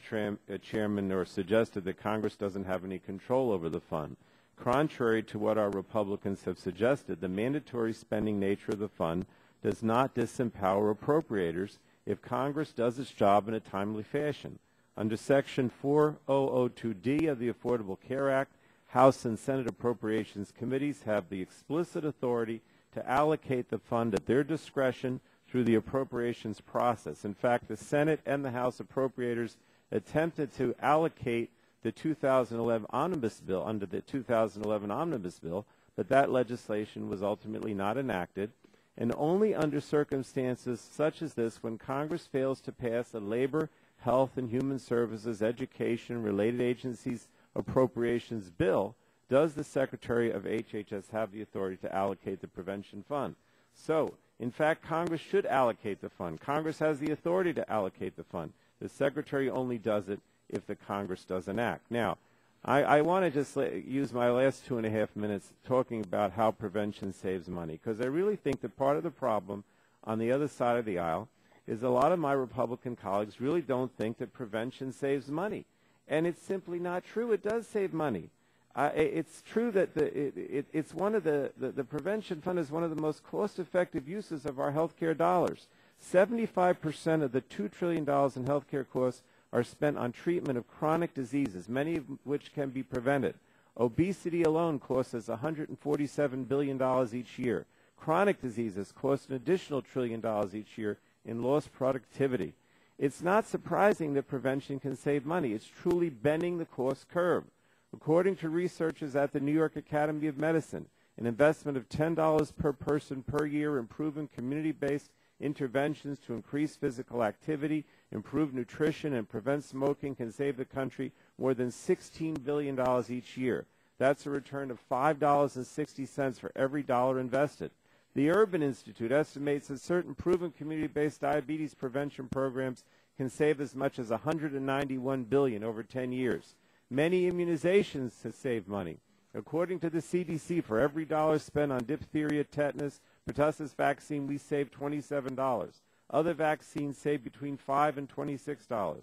Speaker 4: Chairman, or suggested that Congress doesn't have any control over the fund. Contrary to what our Republicans have suggested, the mandatory spending nature of the fund does not disempower appropriators if Congress does its job in a timely fashion. Under Section 4002D of the Affordable Care Act, House and Senate Appropriations Committees have the explicit authority to allocate the fund at their discretion through the appropriations process. In fact, the Senate and the House appropriators attempted to allocate the 2011 omnibus bill under the 2011 omnibus bill, but that legislation was ultimately not enacted. And only under circumstances such as this, when Congress fails to pass a labor, health, and human services, education, related agencies appropriations bill, does the Secretary of HHS have the authority to allocate the prevention fund. So, in fact, Congress should allocate the fund. Congress has the authority to allocate the fund. The Secretary only does it if the Congress doesn't act. Now, I want to just use my last 2.5 minutes talking about how prevention saves money, because I really think that part of the problem on the other side of the aisle is a lot of my Republican colleagues really don't think that prevention saves money. And it's simply not true. It does save money. It's true that it's one of the prevention fund is one of the most cost-effective uses of our health care dollars. 75% of the $2 trillion in health care costs are spent on treatment of chronic diseases, many of which can be prevented. Obesity alone costs us $147 billion each year. Chronic diseases cost an additional $1 trillion each year in lost productivity. It's not surprising that prevention can save money. It's truly bending the cost curve. According to researchers at the New York Academy of Medicine, an investment of $10 per person per year in proven community-based interventions to increase physical activity, improve nutrition, and prevent smoking can save the country more than $16 billion each year. That's a return of $5.60 for every dollar invested. The Urban Institute estimates that certain proven community-based diabetes prevention programs can save as much as $191 billion over 10 years. Many immunizations save money. According to the CDC, for every dollar spent on diphtheria, tetanus, pertussis vaccine, we save $27. Other vaccines save between $5 and $26.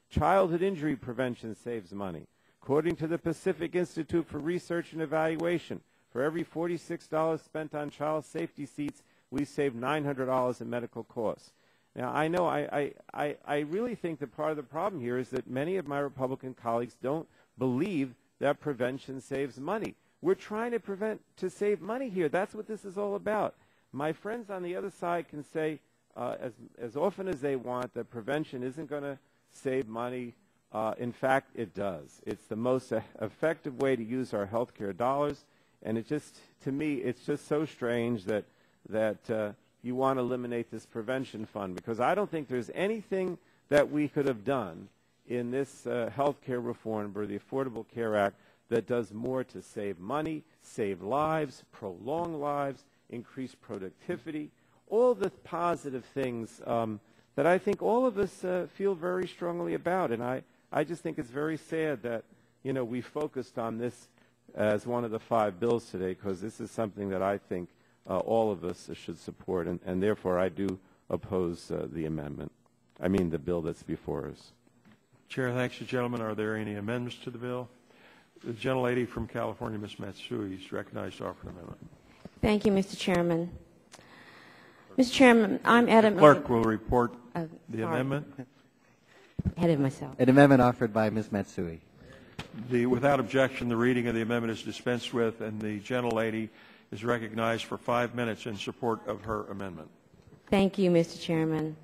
Speaker 4: Childhood injury prevention saves money. According to the Pacific Institute for Research and Evaluation, for every $46 spent on child safety seats, we save $900 in medical costs. Now, I know I really think that part of the problem here is that many of my Republican colleagues don't believe that prevention saves money. We're trying to save money here. That's what this is all about. My friends on the other side can say as often as they want that prevention isn't going to save money. In fact, it does. It's the most effective way to use our health care dollars. And it just, to me, it's just so strange that you want to eliminate this prevention fund, because I don't think there's anything that we could have done in this health care reform or the Affordable Care Act that does more to save money, save lives, prolong lives, increase productivity, all the positive things that I think all of us feel very strongly about. And I just think it's very sad that, you know, we focused on this as one of the 5 bills today, because this is something that I think all of us should support, and therefore I do oppose the amendment. I mean the bill that's before us.
Speaker 14: Chair thanks the gentleman. Are there any amendments to the bill? The gentlelady from California, Ms. Matsui, is recognized to offer an amendment.
Speaker 15: Thank you, Mr. Chairman. Mr. Chairman, I'm
Speaker 14: adamant. The clerk will report the amendment.
Speaker 15: Ahead of myself.
Speaker 8: An amendment offered by Ms. Matsui.
Speaker 14: Without objection, the reading of the amendment is dispensed with, and the gentlelady is recognized for 5 minutes in support of her amendment.
Speaker 15: Thank you, Mr. Chairman.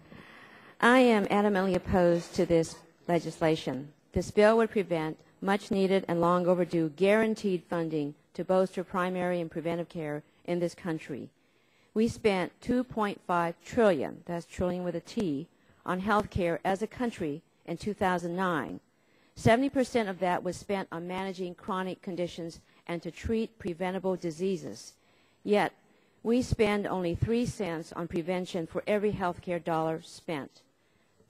Speaker 15: I am adamantly opposed to this legislation. This bill would prevent much-needed and long overdue guaranteed funding to bolster primary and preventive care in this country. We spent $2.5 trillion, that's trillion with a T, on health care as a country in 2009. 70% of that was spent on managing chronic conditions and to treat preventable diseases. Yet, we spend only 3 cents on prevention for every health care dollar spent.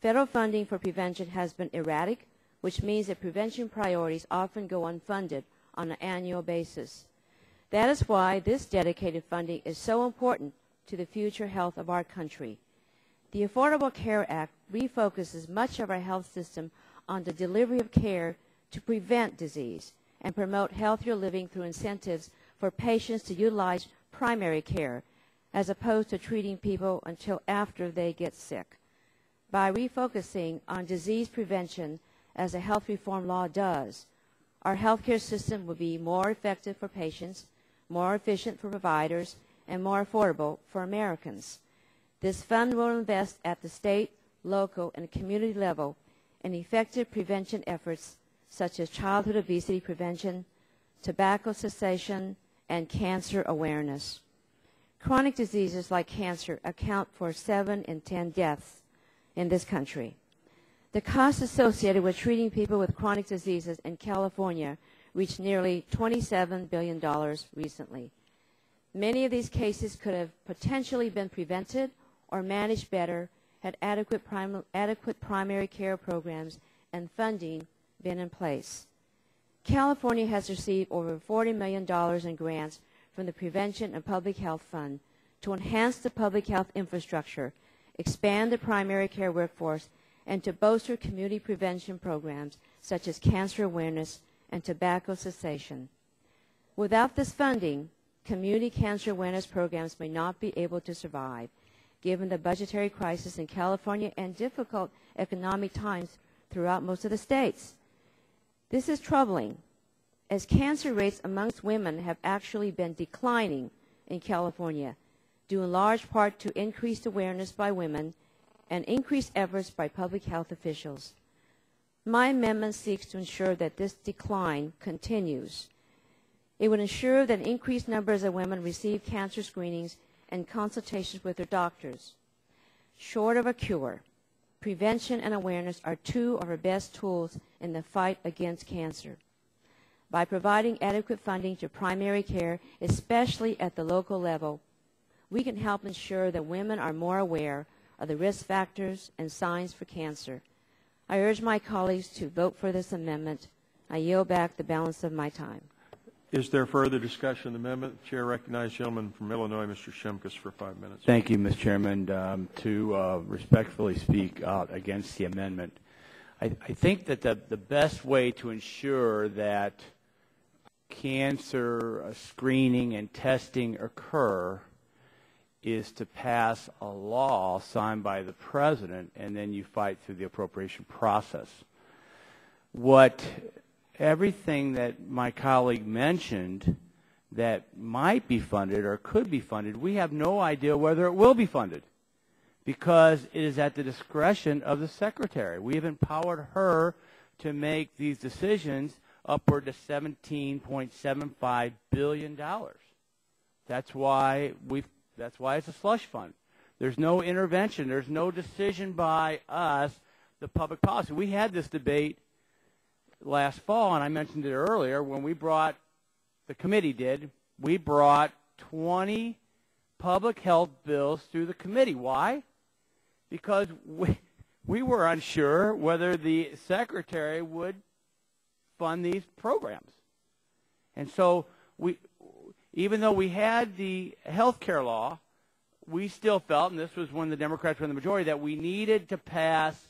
Speaker 15: Federal funding for prevention has been erratic, which means that prevention priorities often go unfunded on an annual basis. That is why this dedicated funding is so important to the future health of our country. The Affordable Care Act refocuses much of our health system on the delivery of care to prevent disease and promote healthier living through incentives for patients to utilize primary care, as opposed to treating people until after they get sick. By refocusing on disease prevention, as a health reform law does, our healthcare system will be more effective for patients, more efficient for providers, and more affordable for Americans. This fund will invest at the state, local, and community level in effective prevention efforts such as childhood obesity prevention, tobacco cessation, and cancer awareness. Chronic diseases like cancer account for 7 in 10 deaths in this country. The costs associated with treating people with chronic diseases in California reached nearly $27 billion recently. Many of these cases could have potentially been prevented or managed better had adequate primary care programs and funding been in place. California has received over $40 million in grants from the Prevention and Public Health Fund to enhance the public health infrastructure, expand the primary care workforce, and to bolster community prevention programs such as cancer awareness and tobacco cessation. Without this funding, community cancer awareness programs may not be able to survive, given the budgetary crisis in California and difficult economic times throughout most of the states. This is troubling, as cancer rates amongst women have actually been declining in California, due in large part to increased awareness by women and increased efforts by public health officials. My amendment seeks to ensure that this decline continues. It would ensure that increased numbers of women receive cancer screenings and consultations with their doctors. Short of a cure, prevention and awareness are two of our best tools in the fight against cancer. By providing adequate funding to primary care, especially at the local level, we can help ensure that women are more aware of the risk factors and signs for cancer. I urge my colleagues to vote for this amendment. I yield back the balance of my time.
Speaker 14: Is there further discussion on the amendment? The chair recognizes the gentleman from Illinois, Mr. Shimkus, for 5 minutes.
Speaker 7: Thank you, Mr. Chairman. To respectfully speak out against the amendment, I think that the best way to ensure that cancer screening and testing occur is to pass a law signed by the president, and then you fight through the appropriation process. Everything that my colleague mentioned that might be funded or could be funded, we have no idea whether it will be funded because it is at the discretion of the secretary. We have empowered her to make these decisions upward to $17.75 billion. That's why it's a slush fund. There's no intervention. There's no decision by us, the public policy. We had this debate last fall, and I mentioned it earlier, when we brought 20 public health bills through the committee. Why? Because we were unsure whether the secretary would fund these programs. And so even though we had the health care law, we still felt, and this was when the Democrats were in the majority, that we needed to pass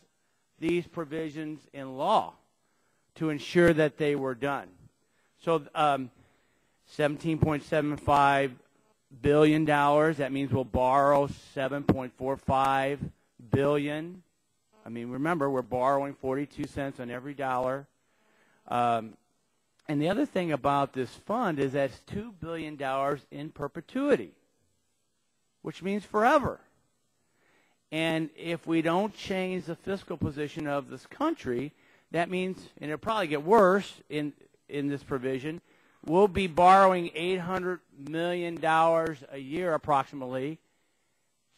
Speaker 7: these provisions in law to ensure that they were done. So $17.75 billion, that means we'll borrow $7.45 billion. I mean, remember, we're borrowing 42 cents on every dollar. And the other thing about this fund is that it's $2 billion in perpetuity, which means forever. And if we don't change the fiscal position of this country, that means, and it'll probably get worse in this provision, we'll be borrowing $800 million a year approximately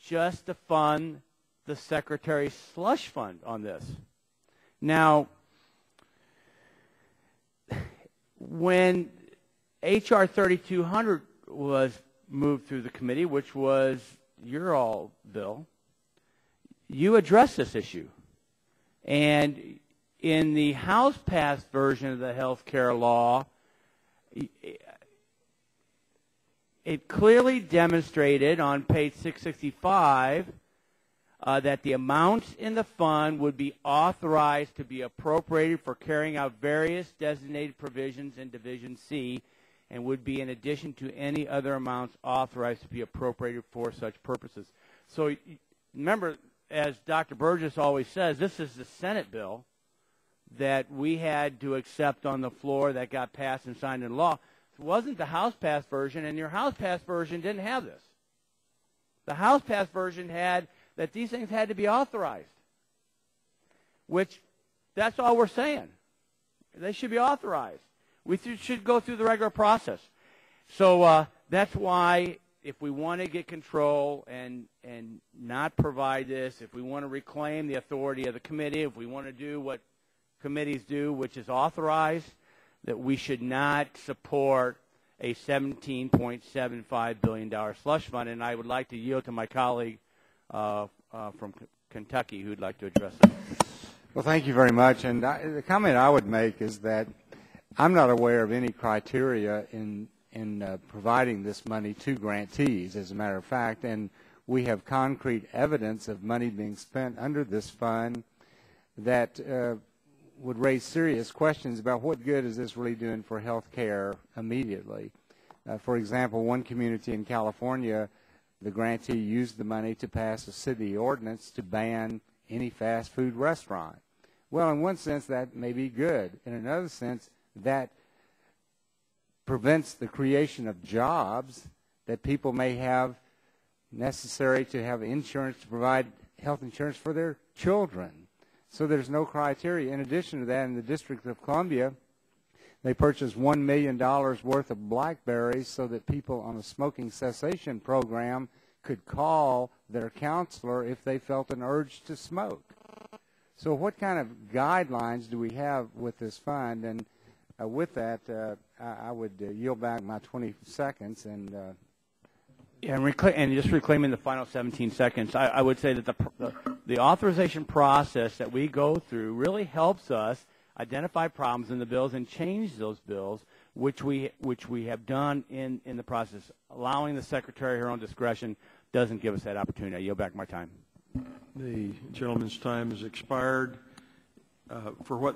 Speaker 7: just to fund the Secretary's slush fund on this. Now, when H.R. 3200 was moved through the committee, which was your all bill, you addressed this issue. And in the House-passed version of the health care law, it clearly demonstrated on page 665 that the amounts in the fund would be authorized to be appropriated for carrying out various designated provisions in Division C, and would be in addition to any other amounts authorized to be appropriated for such purposes. So remember, as Dr. Burgess always says, this is the Senate bill that we had to accept on the floor that got passed and signed into law. It wasn't the House-passed version, and your House-passed version didn't have this. The House-passed version had that these things had to be authorized, which that's all we're saying. They should be authorized. We should go through the regular process. So that's why if we want to get control and not provide this, if we want to reclaim the authority of the committee, if we want to do what committees do, which is authorize, that we should not support a $17.75 billion slush fund. And I would like to yield to my colleague from Kentucky who would like to address it.
Speaker 9: Well, thank you very much. And the comment I would make is that I'm not aware of any criteria in providing this money to grantees, as a matter of fact, and we have concrete evidence of money being spent under this fund that would raise serious questions about what good is this really doing for health care immediately. For example, one community in California, the grantee used the money to pass a city ordinance to ban any fast food restaurant. Well, in one sense, that may be good. In another sense, that prevents the creation of jobs that people may have necessary to have insurance, to provide health insurance for their children. So there's no criteria. In addition to that, in the District of Columbia, they purchased $1 million worth of blackberries so that people on a smoking cessation program could call their counselor if they felt an urge to smoke. So what kind of guidelines do we have with this fund? And with that, I would yield back my 20 seconds. And
Speaker 7: and just reclaiming the final 17 seconds, I would say that the authorization process that we go through really helps us identify problems in the bills and change those bills, which we have done in the process. Allowing the Secretary her own discretion doesn't give us that opportunity. I yield back my time.
Speaker 14: The gentleman's time has expired. For what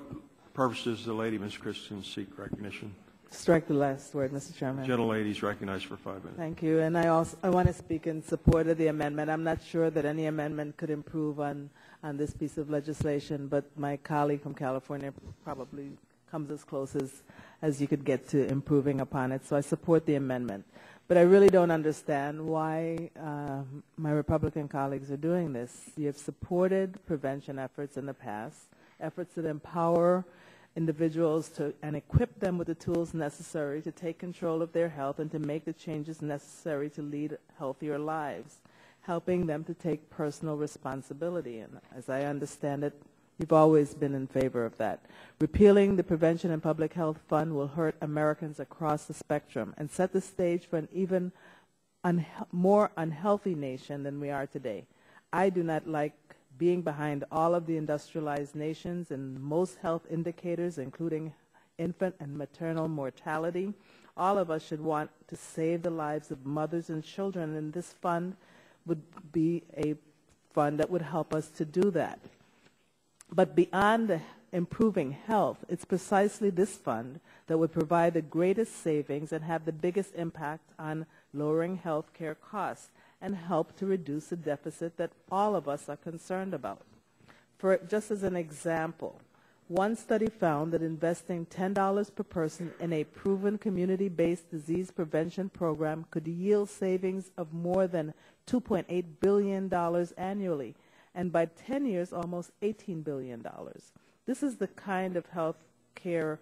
Speaker 14: purpose does the lady, Ms. Christensen, seek recognition?
Speaker 2: Strike the last word, Mr. Chairman.
Speaker 14: Gentlelady is recognized for 5 minutes.
Speaker 2: Thank you. And I want to speak in support of the amendment. I'm not sure that any amendment could improve on this piece of legislation, but my colleague from California probably comes as close as you could get to improving upon it. So I support the amendment. But I really don't understand why my Republican colleagues are doing this. You have supported prevention efforts in the past, efforts that empower individuals and equip them with the tools necessary to take control of their health and to make the changes necessary to lead healthier lives, helping them to take personal responsibility. And as I understand it, you've always been in favor of that. Repealing the Prevention and Public Health Fund will hurt Americans across the spectrum and set the stage for an even more unhealthy nation than we are today. I do not like being behind all of the industrialized nations in most health indicators, including infant and maternal mortality. All of us should want to save the lives of mothers and children, and this fund would be a fund that would help us to do that. But beyond improving health, it's precisely this fund that would provide the greatest savings and have the biggest impact on lowering health care costs and help to reduce the deficit that all of us are concerned about. Just as an example, one study found that investing $10 per person in a proven community-based disease prevention program could yield savings of more than $2.8 billion annually, and by 10 years, almost $18 billion. This is the kind of health care,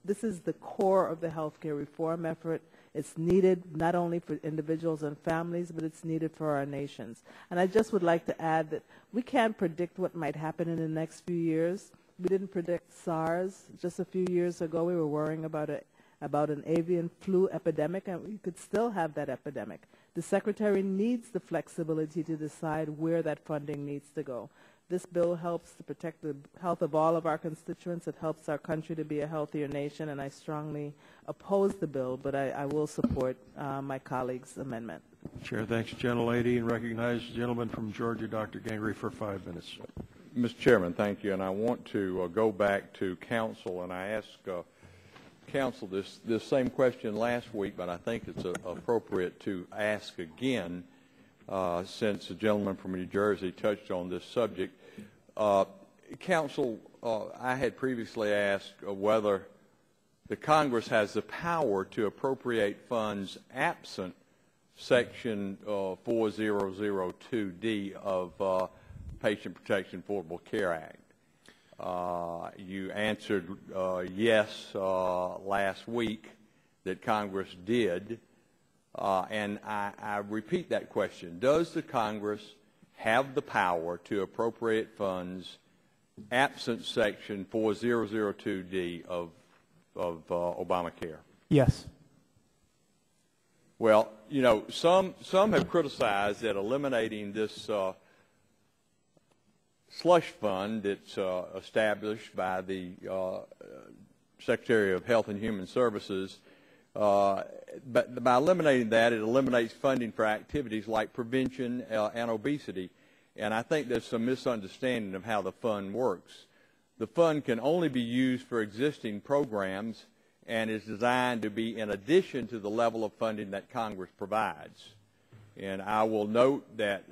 Speaker 2: this is the core of the health care reform effort. It's needed not only for individuals and families, but it's needed for our nations. And I just would like to add that we can't predict what might happen in the next few years. We didn't predict SARS. Just a few years ago, we were worrying about an avian flu epidemic, and we could still have that epidemic. The Secretary needs the flexibility to decide where that funding needs to go. This bill helps to protect the health of all of our constituents. It helps our country to be a healthier nation, and I strongly oppose the bill, but I will support my colleague's amendment.
Speaker 14: Chair thanks the gentlelady and recognizes the gentleman from Georgia, Dr. Gingrey, for 5 minutes.
Speaker 5: Mr. Chairman, thank you. And I want to go back to council, and I ask
Speaker 14: counsel this same question last week, but I think it's appropriate to ask again since the gentleman from New Jersey touched on this subject. Counsel, I had previously asked whether the Congress has the power to appropriate funds absent Section 4002D of Patient Protection Affordable Care Act. You answered yes last week that Congress did, and I repeat that question. Does the Congress have the power to appropriate funds absent Section 4002D of Obamacare?
Speaker 1: Yes.
Speaker 14: Well, you know, some have criticized that eliminating this slush fund that's established by the Secretary of Health and Human Services, but by eliminating that, it eliminates funding for activities like prevention and obesity. And I think there's some misunderstanding of how the fund works. The fund can only be used for existing programs and is designed to be in addition to the level of funding that Congress provides. And I will note that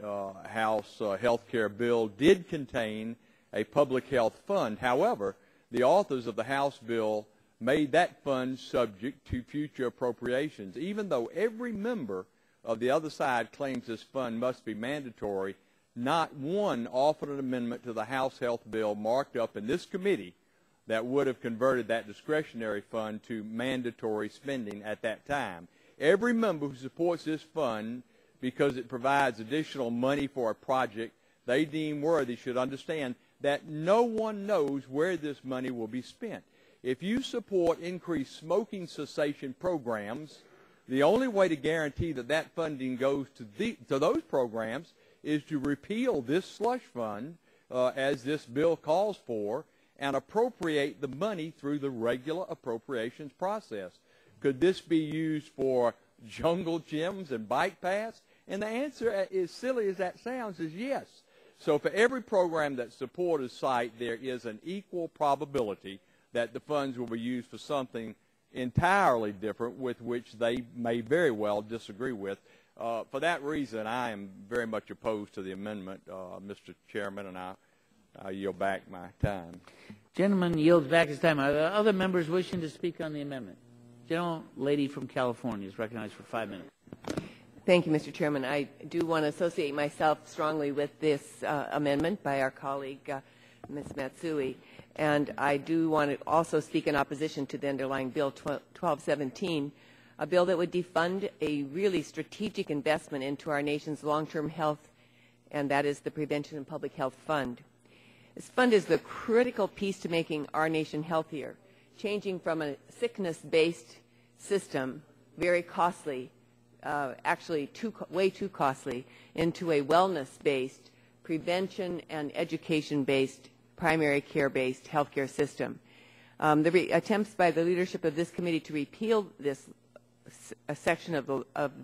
Speaker 14: House health care bill did contain a public health fund. However, the authors of the House bill made that fund subject to future appropriations. Even though every member of the other side claims this fund must be mandatory, not one offered an amendment to the House health bill marked up in this committee that would have converted that discretionary fund to mandatory spending at that time. Every member who supports this fund because it provides additional money for a project they deem worthy should understand that no one knows where this money will be spent. If you support increased smoking cessation programs, the only way to guarantee that that funding goes to those programs is to repeal this slush fund, as this bill calls for, and appropriate the money through the regular appropriations process. Could this be used for jungle gyms and bike paths? And the answer, as silly as that sounds, is yes. So for every program that supporters cite, there is an equal probability that the funds will be used for something entirely different with which they may very well disagree with. For that reason, I am very much opposed to the amendment, Mr. Chairman, and I yield back my time.
Speaker 22: Gentleman yields back his time. Are there other members wishing to speak on the amendment? Lady from California is recognized for 5 minutes.
Speaker 12: Thank you, Mr. Chairman. I do want to associate myself strongly with this amendment by our colleague, Ms. Matsui. And I do want to also speak in opposition to the underlying Bill 1217, a bill that would defund a really strategic investment into our nation's long-term health, and that is the Prevention and Public Health Fund. This fund is the critical piece to making our nation healthier, changing from a sickness-based system, very costly, actually way too costly, into a wellness-based, prevention and education-based, primary care-based healthcare system. The attempts by the leadership of this committee to repeal this a section of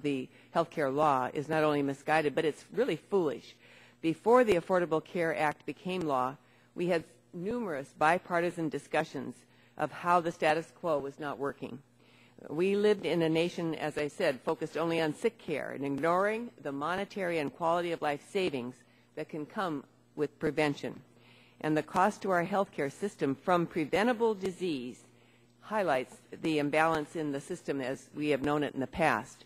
Speaker 12: the healthcare law is not only misguided, but it's really foolish. Before the Affordable Care Act became law, we had numerous bipartisan discussions of how the status quo was not working. We lived in a nation, as I said, focused only on sick care and ignoring the monetary and quality of life savings that can come with prevention. And the cost to our healthcare system from preventable disease highlights the imbalance in the system as we have known it in the past.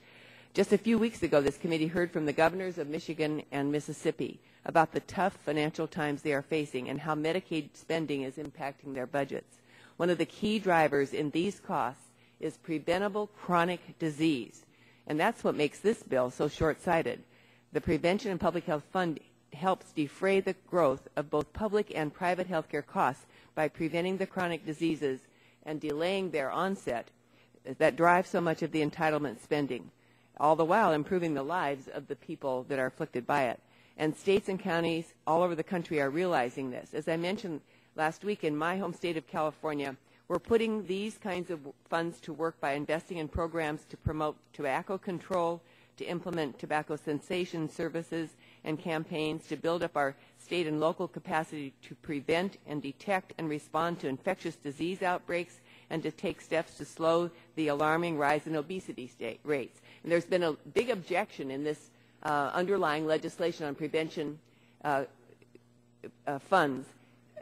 Speaker 12: Just a few weeks ago, this committee heard from the governors of Michigan and Mississippi about the tough financial times they are facing and how Medicaid spending is impacting their budgets. One of the key drivers in these costs is preventable chronic disease, and that's what makes this bill so short-sighted. The Prevention and Public Health Fund helps defray the growth of both public and private health care costs by preventing the chronic diseases and delaying their onset that drive so much of the entitlement spending, all the while improving the lives of the people that are afflicted by it. And states and counties all over the country are realizing this. As I mentioned last week, in my home state of California, we're putting these kinds of funds to work by investing in programs to promote tobacco control, to implement tobacco cessation services and campaigns, to build up our state and local capacity to prevent and detect and respond to infectious disease outbreaks, and to take steps to slow the alarming rise in obesity rates. And there's been a big objection in this underlying legislation on prevention funds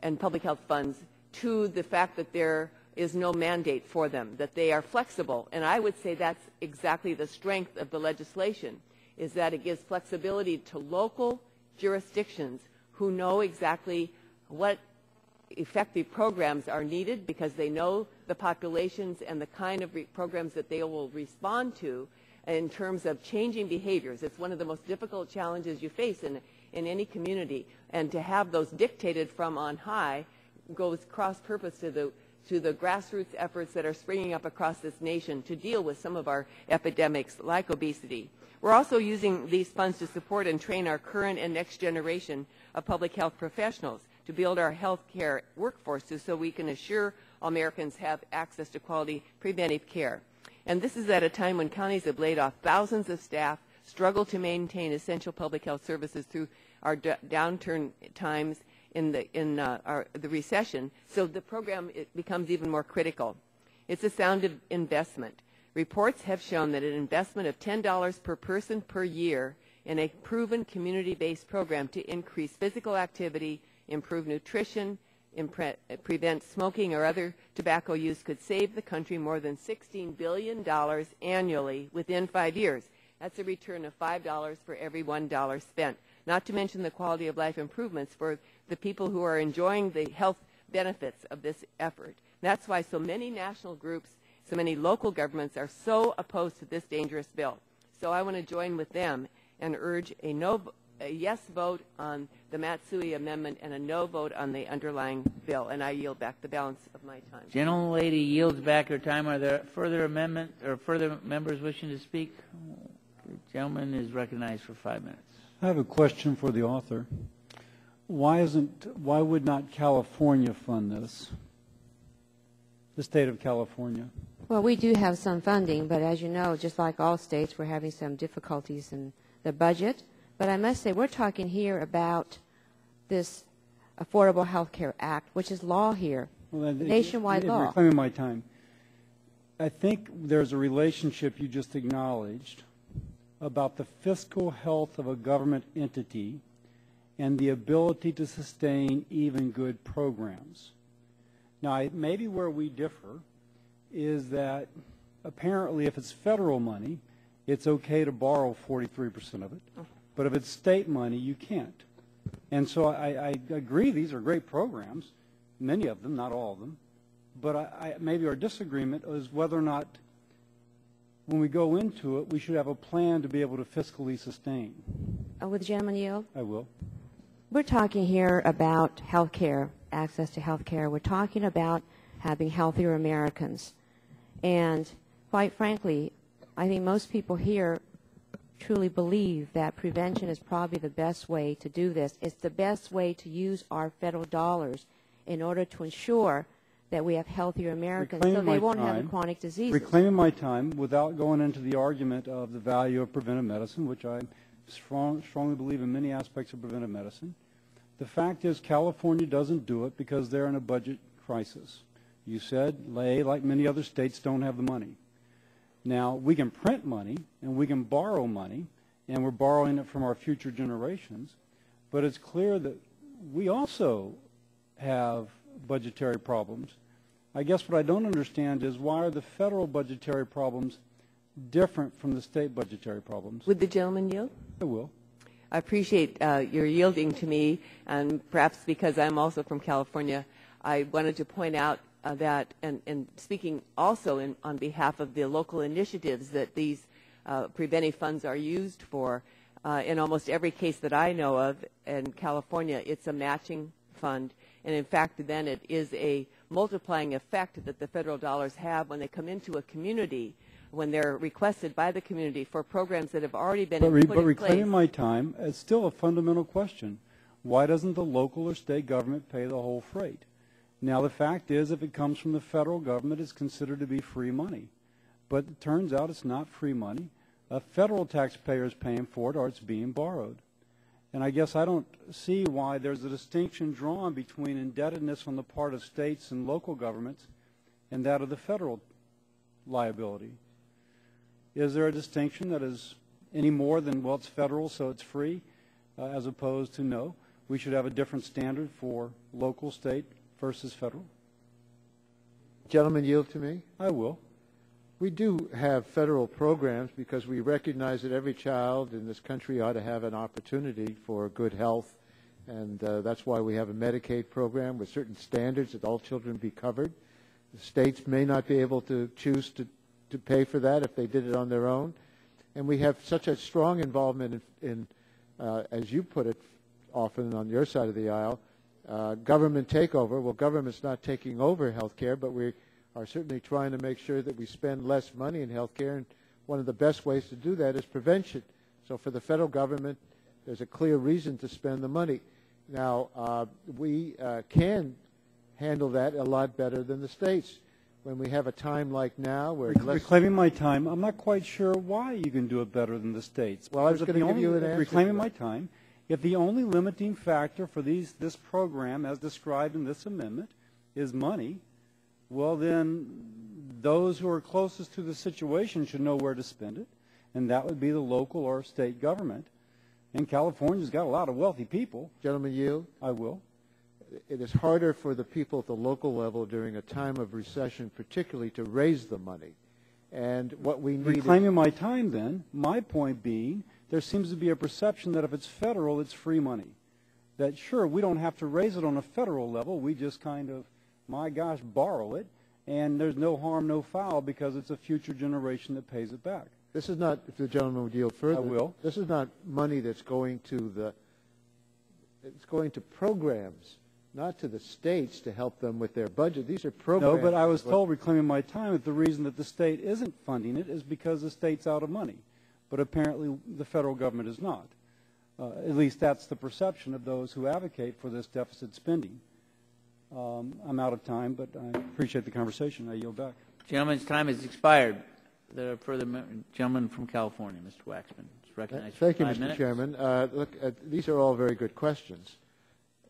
Speaker 12: and public health funds to the fact that there is no mandate for them, that they are flexible. And I would say that's exactly the strength of the legislation, is that it gives flexibility to local jurisdictions who know exactly what effective programs are needed because they know the populations and the kind of programs that they will respond to in terms of changing behaviors. It's one of the most difficult challenges you face in any community, and to have those dictated from on high goes cross-purpose to the grassroots efforts that are springing up across this nation to deal with some of our epidemics like obesity. We're also using these funds to support and train our current and next generation of public health professionals to build our health care workforces so we can assure Americans have access to quality preventive care. And this is at a time when counties have laid off thousands of staff, struggle to maintain essential public health services through our downturn times in the recession, so the program becomes even more critical. It's a sound investment. Reports have shown that an investment of $10 per person per year in a proven community-based program to increase physical activity, improve nutrition, prevent smoking or other tobacco use could save the country more than $16 billion annually within 5 years. That's a return of $5 for every $1 spent, not to mention the quality of life improvements for the people who are enjoying the health benefits of this effort. That's why so many national groups, so many local governments are so opposed to this dangerous bill. So I want to join with them and urge a yes vote on the Matsui amendment and a no vote on the underlying bill. And I yield back the balance of my time.
Speaker 22: Gentlelady yields back her time. Are there further amendment or further members wishing to speak? The gentleman is recognized for 5 minutes.
Speaker 1: I have a question for the author. Why would not California fund this? The state of California.
Speaker 15: Well, we do have some funding, but as you know, just like all states, we're having some difficulties in the budget. But I must say, we're talking here about this Affordable Health Care Act, which is law here, nationwide law.
Speaker 1: Reclaiming my time. I think there's a relationship you just acknowledged about the fiscal health of a government entity and the ability to sustain even good programs. Now, maybe where we differ is that apparently if it's federal money, it's okay to borrow 43% of it. But if it's state money, you can't. And so I agree these are great programs, many of them, not all of them. But maybe our disagreement is whether or not when we go into it, we should have a plan to be able to fiscally sustain.
Speaker 15: Would the gentleman yield?
Speaker 1: I will.
Speaker 15: We're talking here about health care, access to health care. We're talking about having healthier Americans. And quite frankly, I think most people here truly believe that prevention is probably the best way to do this. It's the best way to use our federal dollars in order to ensure that we have healthier Americans so they won't have chronic diseases.
Speaker 1: Reclaiming my time without going into the argument of the value of preventive medicine, which I strongly believe in many aspects of preventive medicine. The fact is California doesn't do it because they're in a budget crisis. You said, like many other states, don't have the money. Now, we can print money and we can borrow money, and we're borrowing it from our future generations, but it's clear that we also have budgetary problems. I guess what I don't understand is why are the federal budgetary problems different from the state budgetary problems?
Speaker 12: Would the gentleman yield?
Speaker 1: I will.
Speaker 12: I appreciate your yielding to me, and perhaps because I'm also from California, I wanted to point out that, and speaking also on behalf of the local initiatives that these preventive funds are used for, in almost every case that I know of in California, it's a matching fund. And in fact, then it is a multiplying effect that the federal dollars have when they come into a community, when they're requested by the community for programs that have already been put in place. But
Speaker 1: reclaiming my time, it's still a fundamental question. Why doesn't the local or state government pay the whole freight? Now, the fact is, if it comes from the federal government, it's considered to be free money. But it turns out it's not free money. A federal taxpayer is paying for it, or it's being borrowed. And I guess I don't see why there's a distinction drawn between indebtedness on the part of states and local governments and that of the federal liability. Is there a distinction that is any more than, well, it's federal, so it's free, as opposed to no, we should have a different standard for local, state versus federal?
Speaker 3: Gentlemen, yield to me.
Speaker 1: I will.
Speaker 3: We do have federal programs because we recognize that every child in this country ought to have an opportunity for good health, and that's why we have a Medicaid program with certain standards that all children be covered. The states may not be able to choose to pay for that if they did it on their own. And we have such a strong involvement in as you put it often on your side of the aisle, government takeover. Well, government's not taking over health care, but we are certainly trying to make sure that we spend less money in health care, and one of the best ways to do that is prevention. So for the federal government, there's a clear reason to spend the money. Now, we can handle that a lot better than the states. When we have a time like now where
Speaker 1: reclaiming my time, I'm not quite sure why you can do it better than the states.
Speaker 3: Well, I was going to give you an answer.
Speaker 1: Reclaiming my time, if the only limiting factor for this program, as described in this amendment, is money, well, then those who are closest to the situation should know where to spend it, and that would be the local or state government. And California's got a lot of wealthy people.
Speaker 3: Gentlemen, yield.
Speaker 1: I will.
Speaker 3: It is harder for the people at the local level during a time of recession, particularly, to raise the money. And what we need...
Speaker 1: Reclaiming my time, then, my point being, there seems to be a perception that if it's federal, it's free money. That, sure, we don't have to raise it on a federal level. We just kind of, my gosh, borrow it. And there's no harm, no foul, because it's a future generation that pays it back.
Speaker 3: This is not, if the gentleman would yield further...
Speaker 1: I will.
Speaker 3: This is not money that's going to the... It's going to programs, not to the states to help them with their budget. These are programs.
Speaker 1: No, but I was told, reclaiming my time, that the reason that the state isn't funding it is because the state's out of money. But apparently the federal government is not. At least that's the perception of those who advocate for this deficit spending. I'm out of time, but I appreciate the conversation. I yield back.
Speaker 22: Gentleman's time has expired. There are further gentleman from California, Mr. Waxman, is recognized for 5 minutes.
Speaker 3: Thank you, Mr. Chairman. Look, these are all very good questions.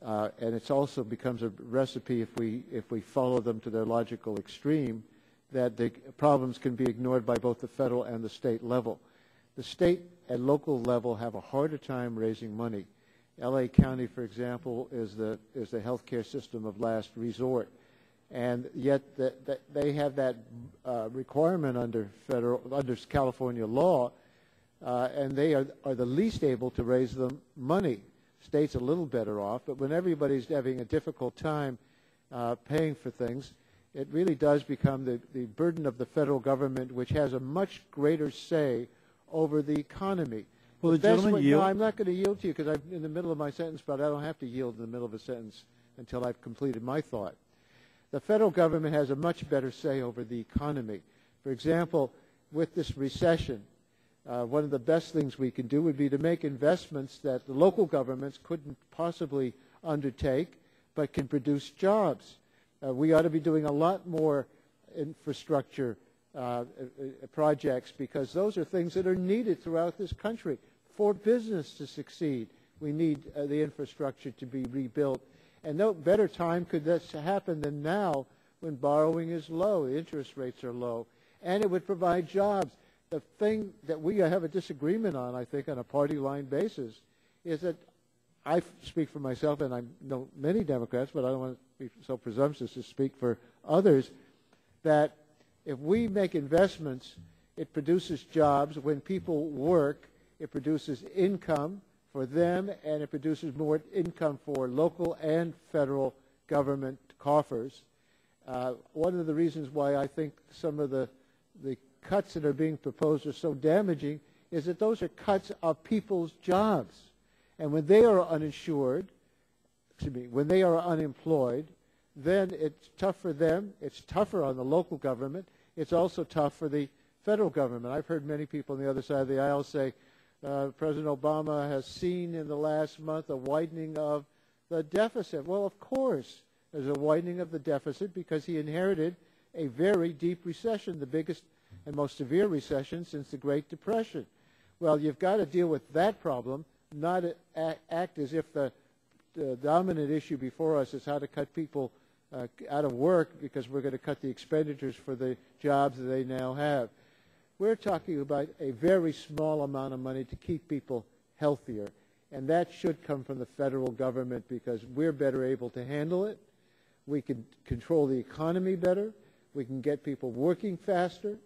Speaker 3: And it also becomes a recipe if we follow them to their logical extreme, that the problems can be ignored by both the federal and the state level. The state and local level have a harder time raising money. L.A. County, for example, is the healthcare system of last resort, and yet they have that requirement under California law, and they are the least able to raise the money. State's a little better off, but when everybody's having a difficult time paying for things, it really does become the burden of the federal government, which has a much greater say over the economy.
Speaker 1: Well, the gentleman yield.
Speaker 3: No, I'm not going to yield to you because I'm in the middle of my sentence, but I don't have to yield in the middle of a sentence until I've completed my thought. The federal government has a much better say over the economy. For example, with this recession, one of the best things we can do would be to make investments that the local governments couldn't possibly undertake but can produce jobs. We ought to be doing a lot more infrastructure projects because those are things that are needed throughout this country. For business to succeed, we need the infrastructure to be rebuilt. And no better time could this happen than now when borrowing is low, the interest rates are low, and it would provide jobs. The thing that we have a disagreement on, I think, on a party line basis, is that I speak for myself, and I know many Democrats, but I don't want to be so presumptuous to speak for others, that if we make investments, it produces jobs. When people work, it produces income for them, and it produces more income for local and federal government coffers. One of the reasons why I think some of the cuts that are being proposed are so damaging is that those are cuts of people's jobs. And when they are uninsured, when they are unemployed, then it's tough for them. It's tougher on the local government. It's also tough for the federal government. I've heard many people on the other side of the aisle say President Obama has seen in the last month a widening of the deficit. Well, of course, there's a widening of the deficit because he inherited a very deep recession, the biggest and most severe recession since the Great Depression. Well, you've got to deal with that problem, not act as if the dominant issue before us is how to cut people out of work because we're going to cut the expenditures for the jobs that they now have. We're talking about a very small amount of money to keep people healthier, and that should come from the federal government because we're better able to handle it. We can control the economy better. We can get people working faster.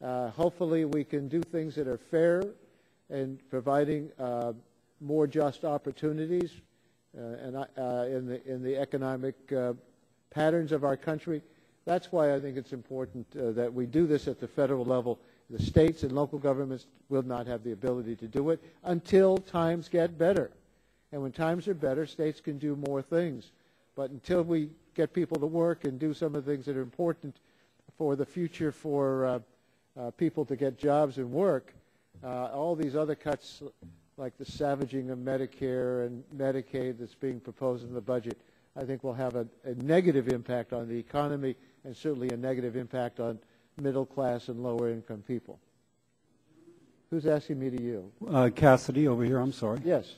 Speaker 3: Hopefully we can do things that are fair and providing more just opportunities in the economic patterns of our country. That's why I think it's important that we do this at the federal level. The states and local governments will not have the ability to do it until times get better. And when times are better, states can do more things. But until we get people to work and do some of the things that are important for the future for people to get jobs and work, all these other cuts like the savaging of Medicare and Medicaid that's being proposed in the budget, I think will have a negative impact on the economy and certainly a negative impact on middle class and lower income people. Who's asking me to yield?
Speaker 1: Cassidy over here, I'm sorry.
Speaker 3: Yes,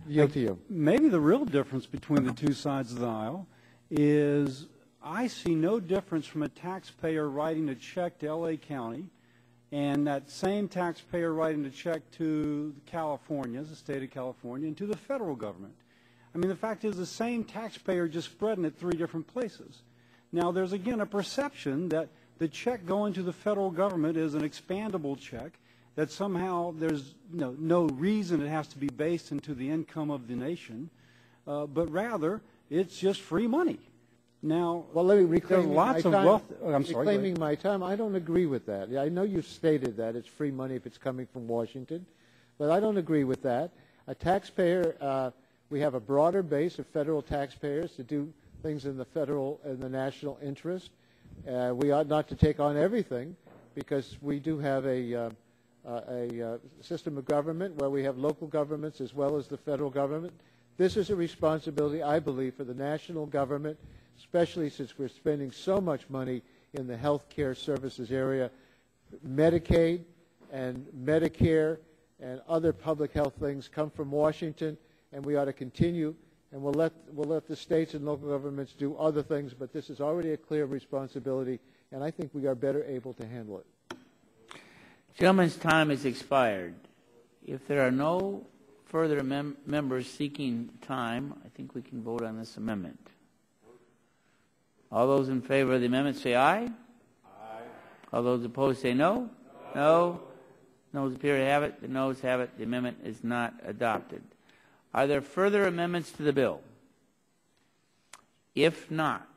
Speaker 3: yield to you.
Speaker 1: Maybe the real difference between the two sides of the aisle is I see no difference from a taxpayer writing a check to L.A. County and that same taxpayer writing a check to California, the state of California, and to the federal government. I mean, the fact is the same taxpayer just spreading it 3 different places. Now, there's again a perception that the check going to the federal government is an expandable check, that somehow there's no reason it has to be based into the income of the nation, but rather it's just free money. Now,
Speaker 3: well, let me reclaim
Speaker 1: lots of wealth. I'm sorry.
Speaker 3: Reclaiming my time, I don't agree with that. I know you've stated that it's free money if it's coming from Washington, but I don't agree with that. A taxpayer, we have a broader base of federal taxpayers to do things in the federal and the national interest. We ought not to take on everything because we do have a system of government where we have local governments as well as the federal government. This is a responsibility, I believe, for the national government, especially since we're spending so much money in the health care services area. Medicaid and Medicare and other public health things come from Washington, and we ought to continue, and we'll let the states and local governments do other things, but this is already a clear responsibility, and I think we are better able to handle it.
Speaker 22: Gentleman's time has expired. If there are no further members seeking time, I think we can vote on this amendment. All those in favor of the amendment say aye. Aye. All those opposed say no. No. Noes appear to have it. The noes have it. The amendment is not adopted. Are there further amendments to the bill? If not,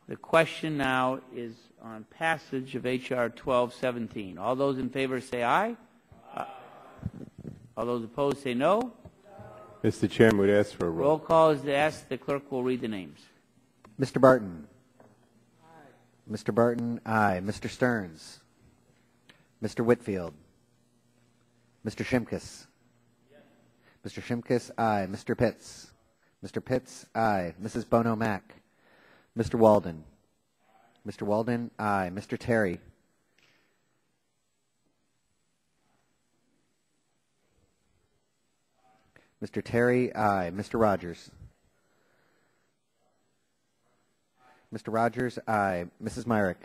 Speaker 22: the question now is on passage of H.R. 1217. All those in favor say aye. Aye. All those opposed say no.
Speaker 4: Mr. Chairman, would ask for a roll.
Speaker 22: Roll call is asked. The clerk will read the names.
Speaker 8: Mr. Barton. Aye. Mr. Barton, aye. Mr. Stearns. Mr. Whitfield. Mr. Shimkus. Yes. Mr. Shimkus, aye. Mr. Pitts. Mr. Pitts, aye. Mrs. Bono Mack. Mr. Walden. Aye. Mr. Walden, aye. Mr. Terry. Mr. Terry, aye. Mr. Rogers. Mr. Rogers, aye. Mrs. Myrick.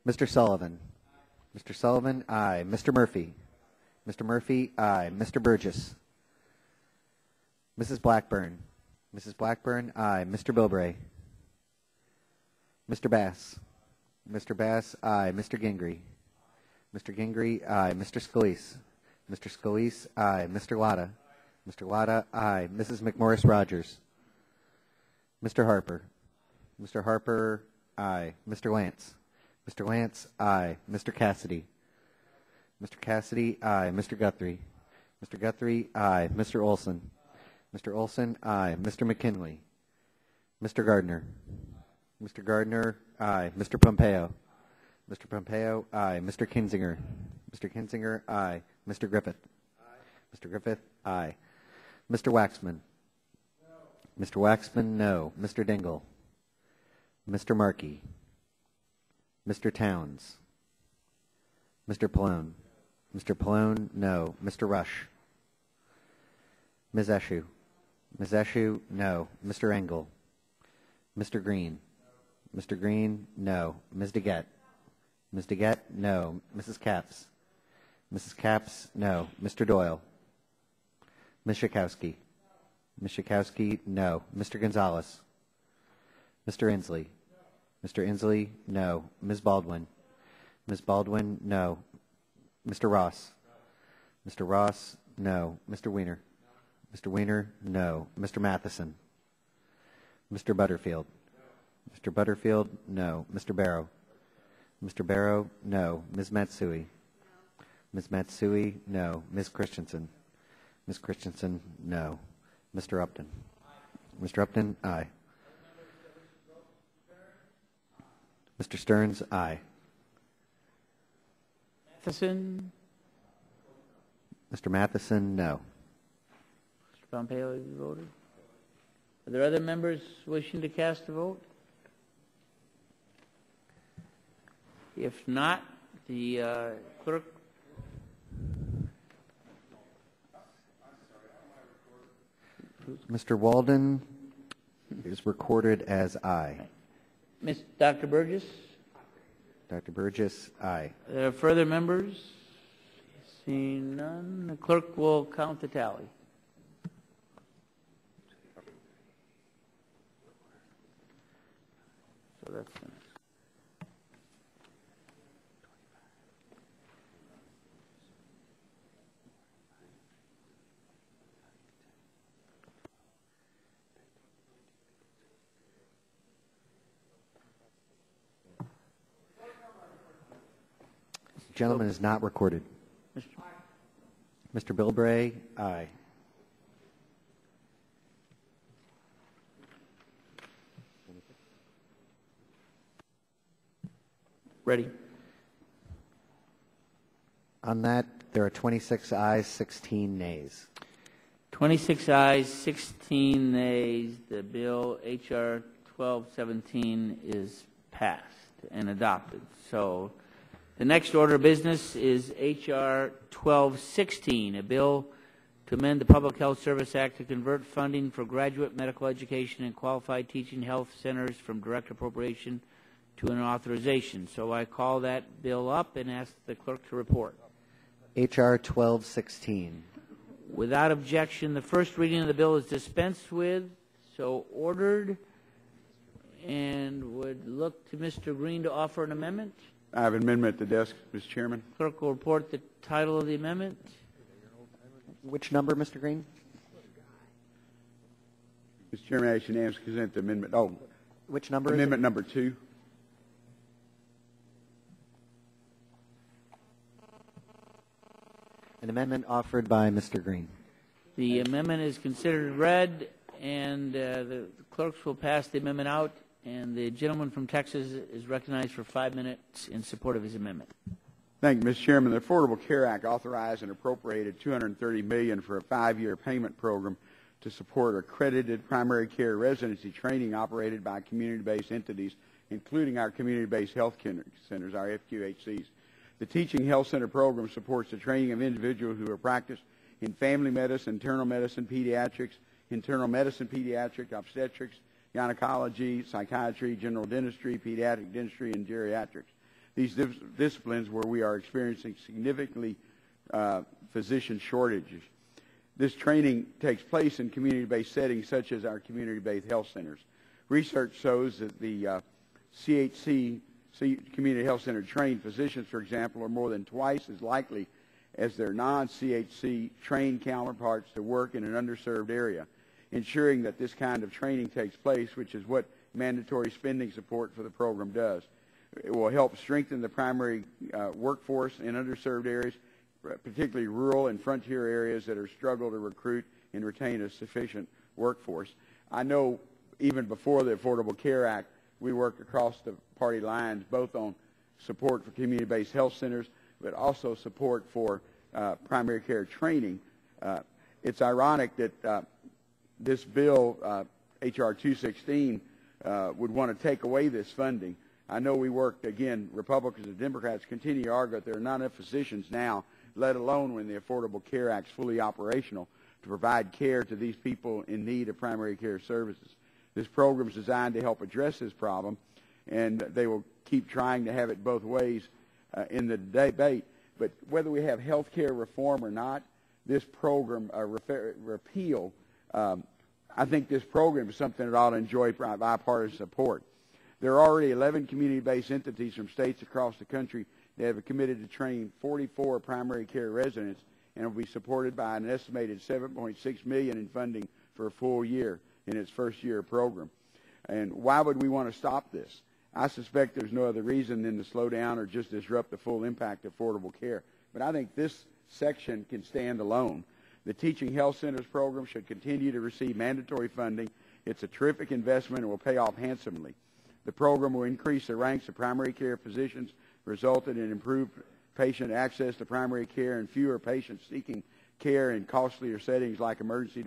Speaker 8: Mr. Sullivan. Mr. Sullivan, aye. Mr. Murphy. Mr. Murphy, aye. Mr. Burgess. Mrs. Blackburn. Mrs. Blackburn, aye. Mr. Bilbray. Mr. Bass. Mr. Bass, aye. Mr. Gingrey. Mr. Gingrey, aye. Mr. Scalise. Mr. Scalise, aye. Mr. Latta. Mr. Latta, aye. Mrs. McMorris Rogers. Mr. Harper. Mr. Harper, aye. Mr. Lance. Mr. Lance, aye. Mr. Cassidy. Mr. Cassidy, aye. Mr. Guthrie. Mr. Guthrie, aye. Mr. Olson. Mr. Olson, aye. Mr. McKinley. Mr. Gardner. Mr. Gardner, aye. Mr. Pompeo. Mr. Pompeo, aye. Mr. Kinzinger. Mr. Kinzinger, aye. Mr. Griffith. Aye. Mr. Griffith, aye. Mr. Waxman. No. Mr. Waxman, no. Mr. Dingell. Mr. Markey. Mr. Towns. Mr. Pallone. Mr. Pallone, no. Mr. Rush. Ms. Eshoo. Ms. Eshoo, no. Mr. Engel. Mr. Green? Mr. Green, no. Ms. DeGette? Ms. DeGette, no. Mrs. Capps? Mrs. Capps, no. Mr. Doyle? Ms. Schakowsky? Ms. Schakowsky, no. Mr. Gonzalez? Mr. Inslee? Mr. Inslee, no. Ms. Baldwin? Ms. Baldwin, no. Mr. Ross? Mr. Ross, no. Mr. Weiner? Mr. Weiner, no. Mr. Matheson? Mr. Butterfield? Mr. Butterfield, no. Mr. Barrow? Mr. Barrow, no. Ms. Matsui? Ms. Matsui, no. Ms. Christensen? Ms. Christensen, no. Mr. Upton? Mr. Upton, aye. Mr. Stearns, aye.
Speaker 22: Matheson?
Speaker 8: Mr. Matheson, no.
Speaker 22: Mr. Pompeo, have you voted? Are there other members wishing to cast a vote? If not, the clerk.
Speaker 8: Mr. Walden is recorded as aye.
Speaker 22: Dr. Burgess?
Speaker 8: Dr. Burgess, aye.
Speaker 22: Are there further members? Seeing none, the clerk will count the tally. So that's finished.
Speaker 8: Gentleman is not recorded. Mr. Bilbray, aye.
Speaker 22: Ready.
Speaker 8: On that, there are 26 ayes, 16 nays.
Speaker 22: 26 ayes, 16 nays. The bill H.R. 1217 is passed and adopted. So the next order of business is H.R. 1216, a bill to amend the Public Health Service Act to convert funding for graduate medical education and qualified teaching health centers from direct appropriation to an authorization. So I call that bill up and ask the clerk to report.
Speaker 8: H.R. 1216.
Speaker 22: Without objection, the first reading of the bill is dispensed with, so ordered, and would look to Mr. Green to offer an amendment.
Speaker 5: I have an amendment at the desk, Mr. Chairman.
Speaker 22: Clerk will report the title of the amendment.
Speaker 8: Which number, Mr. Green?
Speaker 5: Mr. Chairman, I ask unanimous consent to amendment. Oh,
Speaker 8: which number?
Speaker 5: Amendment number 2.
Speaker 8: An amendment offered by Mr. Green.
Speaker 22: The amendment is considered read, and the clerks will pass the amendment out. And the gentleman from Texas is recognized for 5 minutes in support of his amendment.
Speaker 5: Thank you, Mr. Chairman. The Affordable Care Act authorized and appropriated $230 million for a 5-year payment program to support accredited primary care residency training operated by community-based entities, including our community-based health centers, our FQHCs. The Teaching Health Center program supports the training of individuals who are practiced in family medicine, internal medicine, pediatrics, obstetrics, gynecology, psychiatry, general dentistry, pediatric dentistry, and geriatrics. These disciplines where we are experiencing significantly physician shortages. This training takes place in community-based settings such as our community-based health centers. Research shows that the CHC, Community Health Center trained physicians, for example, are more than twice as likely as their non-CHC trained counterparts to work in an underserved area. Ensuring that this kind of training takes place, which is what mandatory spending support for the program does. It will help strengthen the primary workforce in underserved areas, particularly rural and frontier areas that are struggle to recruit and retain a sufficient workforce. I know even before the Affordable Care Act, we worked across the party lines, both on support for community-based health centers, but also support for primary care training. It's ironic that this bill, H.R. 216, would want to take away this funding. I know we worked, again, Republicans and Democrats continue to argue that there are not enough physicians now, let alone when the Affordable Care Act is fully operational, to provide care to these people in need of primary care services. This program is designed to help address this problem, and they will keep trying to have it both ways in the debate. But whether we have health care reform or not, this program repeal, I think this program is something that ought to enjoy bipartisan support. There are already 11 community-based entities from states across the country that have committed to train 44 primary care residents, and will be supported by an estimated $7.6 million in funding for a full year in its first year of program. And why would we want to stop this? I suspect there's no other reason than to slow down or just disrupt the full impact of affordable care. But I think this section can stand alone. The Teaching Health Centers program should continue to receive mandatory funding. It's a terrific investment and will pay off handsomely. The program will increase the ranks of primary care physicians, resulting in improved patient access to primary care and fewer patients seeking care in costlier settings like emergency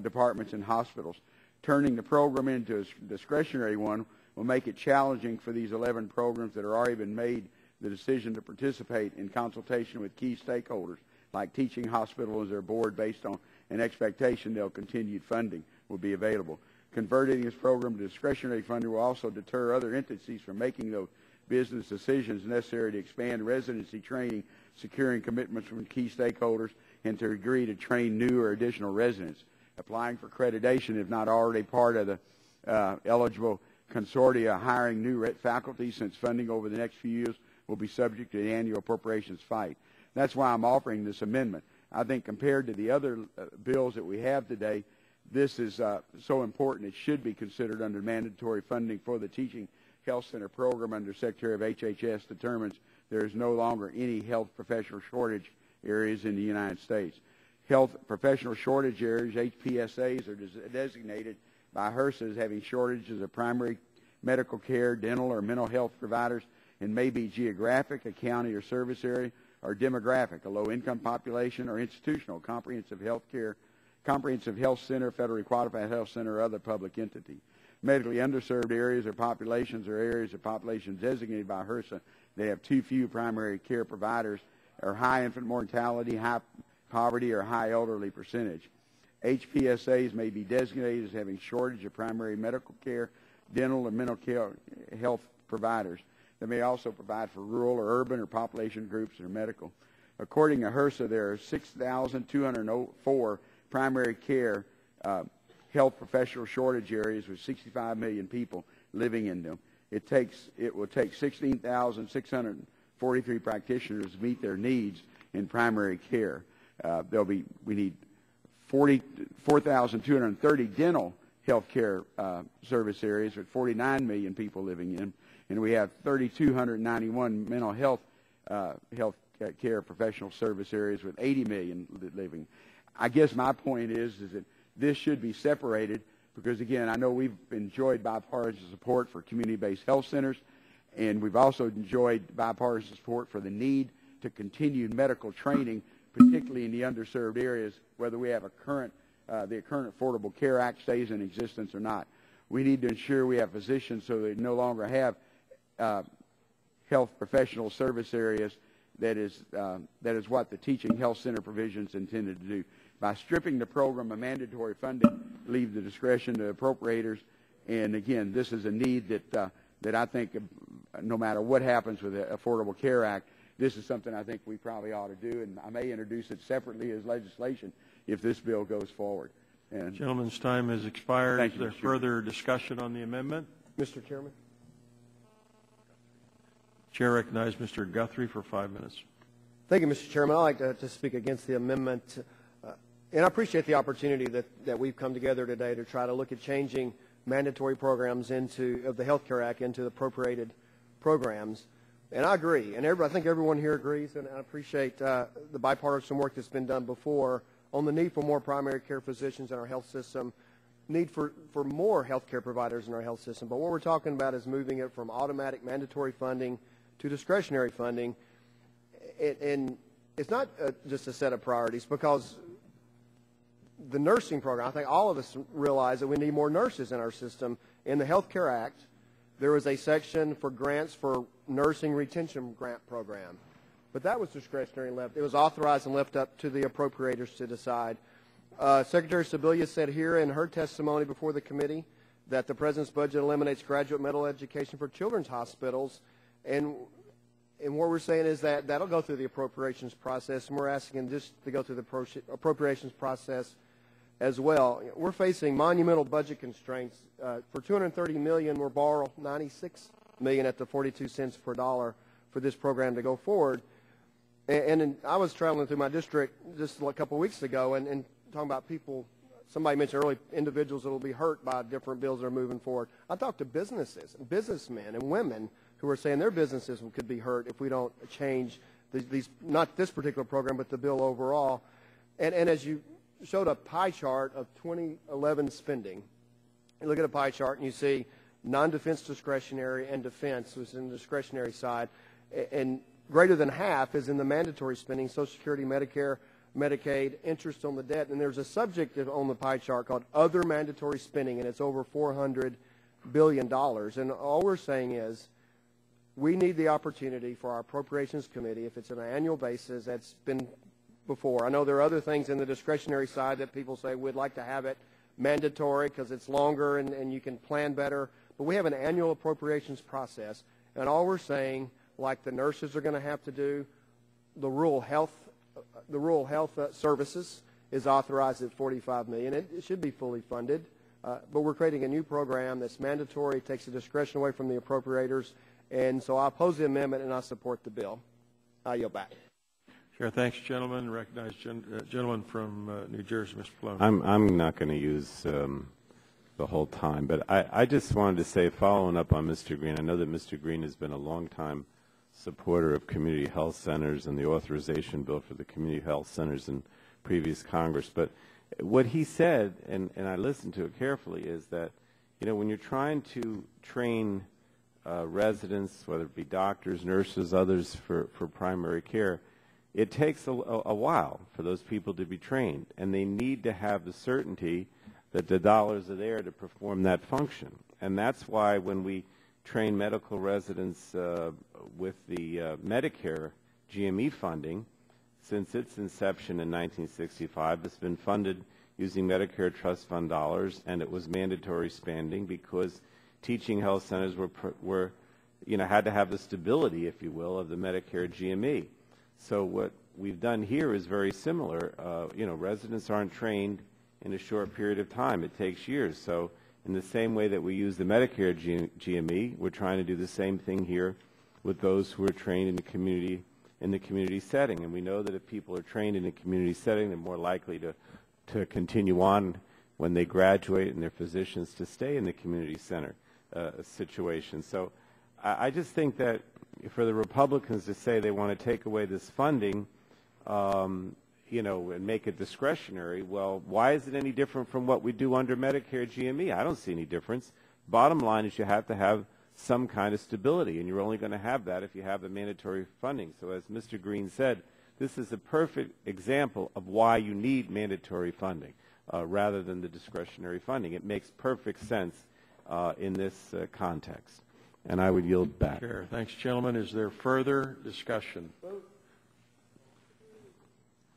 Speaker 5: departments and hospitals. Turning the program into a discretionary one will make it challenging for these 11 programs that have already been made the decision to participate in consultation with key stakeholders like teaching hospitals or board based on an expectation they'll continued funding will be available. Converting this program to discretionary funding will also deter other entities from making those business decisions necessary to expand residency training, securing commitments from key stakeholders, and to agree to train new or additional residents. Applying for accreditation, if not already part of the eligible consortia, hiring new faculty, since funding over the next few years will be subject to the annual appropriations fight. That's why I'm offering this amendment. I think compared to the other bills that we have today, this is so important it should be considered under mandatory funding for the Teaching Health Center program under Secretary of HHS determines there is no longer any health professional shortage areas in the United States. Health professional shortage areas, HPSAs, are designated by HRSA as having shortages of primary medical care, dental, or mental health providers, and may be geographic, a county or service area, or demographic, a low-income population, or institutional, comprehensive health care, comprehensive health center, federally qualified health center, or other public entity. Medically underserved areas or populations or areas of population designated by HRSA that have too few primary care providers, or high infant mortality, high poverty, or high elderly percentage. HPSAs may be designated as having shortage of primary medical care, dental, and mental health providers. They may also provide for rural or urban or population groups that are medical. According to HRSA, there are 6,204 primary care health professional shortage areas with 65 million people living in them. It will take 16,643 practitioners to meet their needs in primary care. We need 4,230 dental health care service areas with 49 million people living in, and we have 3,291 mental health care professional service areas with 80 million living. I guess my point is that this should be separated because, again, I know we've enjoyed bipartisan support for community-based health centers, and we've also enjoyed bipartisan support for the need to continue medical training, particularly in the underserved areas, whether we have the current Affordable Care Act stays in existence or not. We need to ensure we have physicians so they no longer have health professional service areas. That is what the Teaching Health Center provisions intended to do. By stripping the program of mandatory funding, leave the discretion to appropriators. And again, this is a need that I think, no matter what happens with the Affordable Care Act, this is something I think we probably ought to do, and I may introduce it separately as legislation if this bill goes forward. And
Speaker 14: gentleman's time has expired.
Speaker 5: Thank
Speaker 14: Is
Speaker 5: you,
Speaker 14: there further discussion on the amendment?
Speaker 13: Mr. Chairman.
Speaker 14: Chair recognizes Mr. Guthrie for 5 minutes.
Speaker 13: Thank you, Mr. Chairman. I'd like to speak against the amendment. And I appreciate the opportunity that we've come together today to try to look at changing mandatory programs of the Health Care Act into appropriated programs. And I agree, and I think everyone here agrees, and I appreciate the bipartisan work that's been done before on the need for more primary care physicians in our health system, need for more health care providers in our health system. But what we're talking about is moving it from automatic mandatory funding to discretionary funding. And it's not just a set of priorities, because the nursing program, I think all of us realize that we need more nurses in our system. In the Health Care Act, there was a section for grants for nursing retention grant program. But that was discretionary and left. It was authorized and left up to the appropriators to decide. Secretary Sebelius said here in her testimony before the committee that the President's budget eliminates graduate medical education for children's hospitals, and what we're saying is that that'll go through the appropriations process, and we're asking just to go through the appropriations process as well. We're facing monumental budget constraints. For $230 million, we'll borrow $96 million at the 42 cents per dollar for this program to go forward. And I was traveling through my district just a couple of weeks ago and talking about people. Somebody mentioned earlier individuals that will be hurt by different bills that are moving forward. I talked to businesses, businessmen and women who are saying their businesses could be hurt if we don't change these not this particular program, but the bill overall. And as you showed a pie chart of 2011 spending, you look at a pie chart and you see non-defense discretionary and defense was in the discretionary side, and greater than half is in the mandatory spending, Social Security, Medicare, Medicaid, interest on the debt. And there's a subject on the pie chart called other mandatory spending, and it's over $400 billion. And all we're saying is we need the opportunity for our Appropriations Committee, if it's on an annual basis, that's been before. I know there are other things in the discretionary side that people say we'd like to have it mandatory because it's longer and you can plan better. But we have an annual appropriations process, and all we're saying, like the nurses are going to have to do, the rural health services is authorized at $45 million. It should be fully funded, but we're creating a new program that's mandatory, takes the discretion away from the appropriators, and so I oppose the amendment and I support the bill. I yield back.
Speaker 14: Sure. Thanks, gentlemen. Recognize gentleman from New Jersey, Mr. Plone.
Speaker 4: I'm not going to use the whole time, but I just wanted to say, following up on Mr. Green, I know that Mr. Green has been a long-time supporter of community health centers and the authorization bill for the community health centers in previous Congress. But what he said, and I listened to it carefully, is that, you know, when you're trying to train residents, whether it be doctors, nurses, others for primary care, it takes a while for those people to be trained, and they need to have the certainty that the dollars are there to perform that function. And that's why when we train medical residents with the Medicare GME funding, since its inception in 1965, it's been funded using Medicare Trust Fund dollars, and it was mandatory spending because teaching health centers were had to have the stability, if you will, of the Medicare GME. So what we've done here is very similar. Residents aren't trained in a short period of time. It takes years. So in the same way that we use the Medicare GME, we're trying to do the same thing here with those who are trained in the community setting. And we know that if people are trained in a community setting, they're more likely to continue on when they graduate, and their physicians to stay in the community center situation. So I just think that for the Republicans to say they want to take away this funding, and make it discretionary, well, why is it any different from what we do under Medicare GME? I don't see any difference. Bottom line is you have to have some kind of stability, and you're only going to have that if you have the mandatory funding. So as Mr. Green said, this is a perfect example of why you need mandatory funding rather than the discretionary funding. It makes perfect sense in this context. And I would yield back.
Speaker 14: Sure. Thanks, gentlemen. Is there further discussion?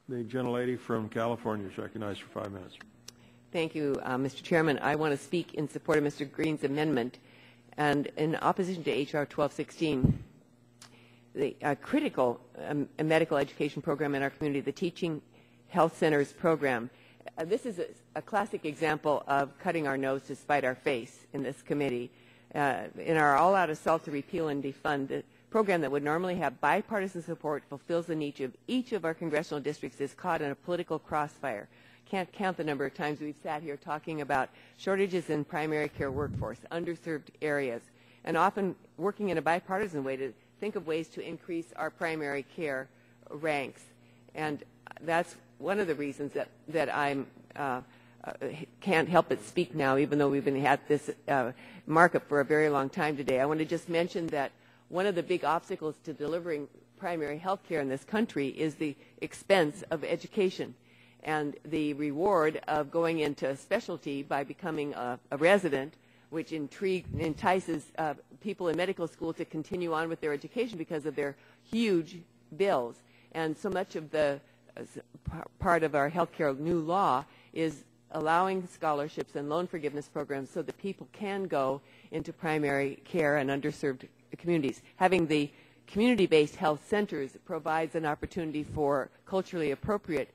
Speaker 14: The gentlelady from California is recognized for 5 minutes.
Speaker 12: Thank you, Mr. Chairman. I want to speak in support of Mr. Green's amendment. And in opposition to H.R. 1216, the critical medical education program in our community, the Teaching Health Centers program, this is a classic example of cutting our nose to spite our face in this committee. In our all-out assault to repeal and defund, the program that would normally have bipartisan support fulfills the needs of each of our congressional districts is caught in a political crossfire. Can't count the number of times we've sat here talking about shortages in primary care workforce, underserved areas, and often working in a bipartisan way to think of ways to increase our primary care ranks. And that's one of the reasons that I'm can't help but speak now, even though we've been at this markup for a very long time today. I want to just mention that one of the big obstacles to delivering primary health care in this country is the expense of education and the reward of going into a specialty by becoming a resident, which entices people in medical school to continue on with their education because of their huge bills. And so much of the part of our health care new law is allowing scholarships and loan forgiveness programs so that people can go into primary care and underserved communities. Having the community-based health centers provides an opportunity for culturally appropriate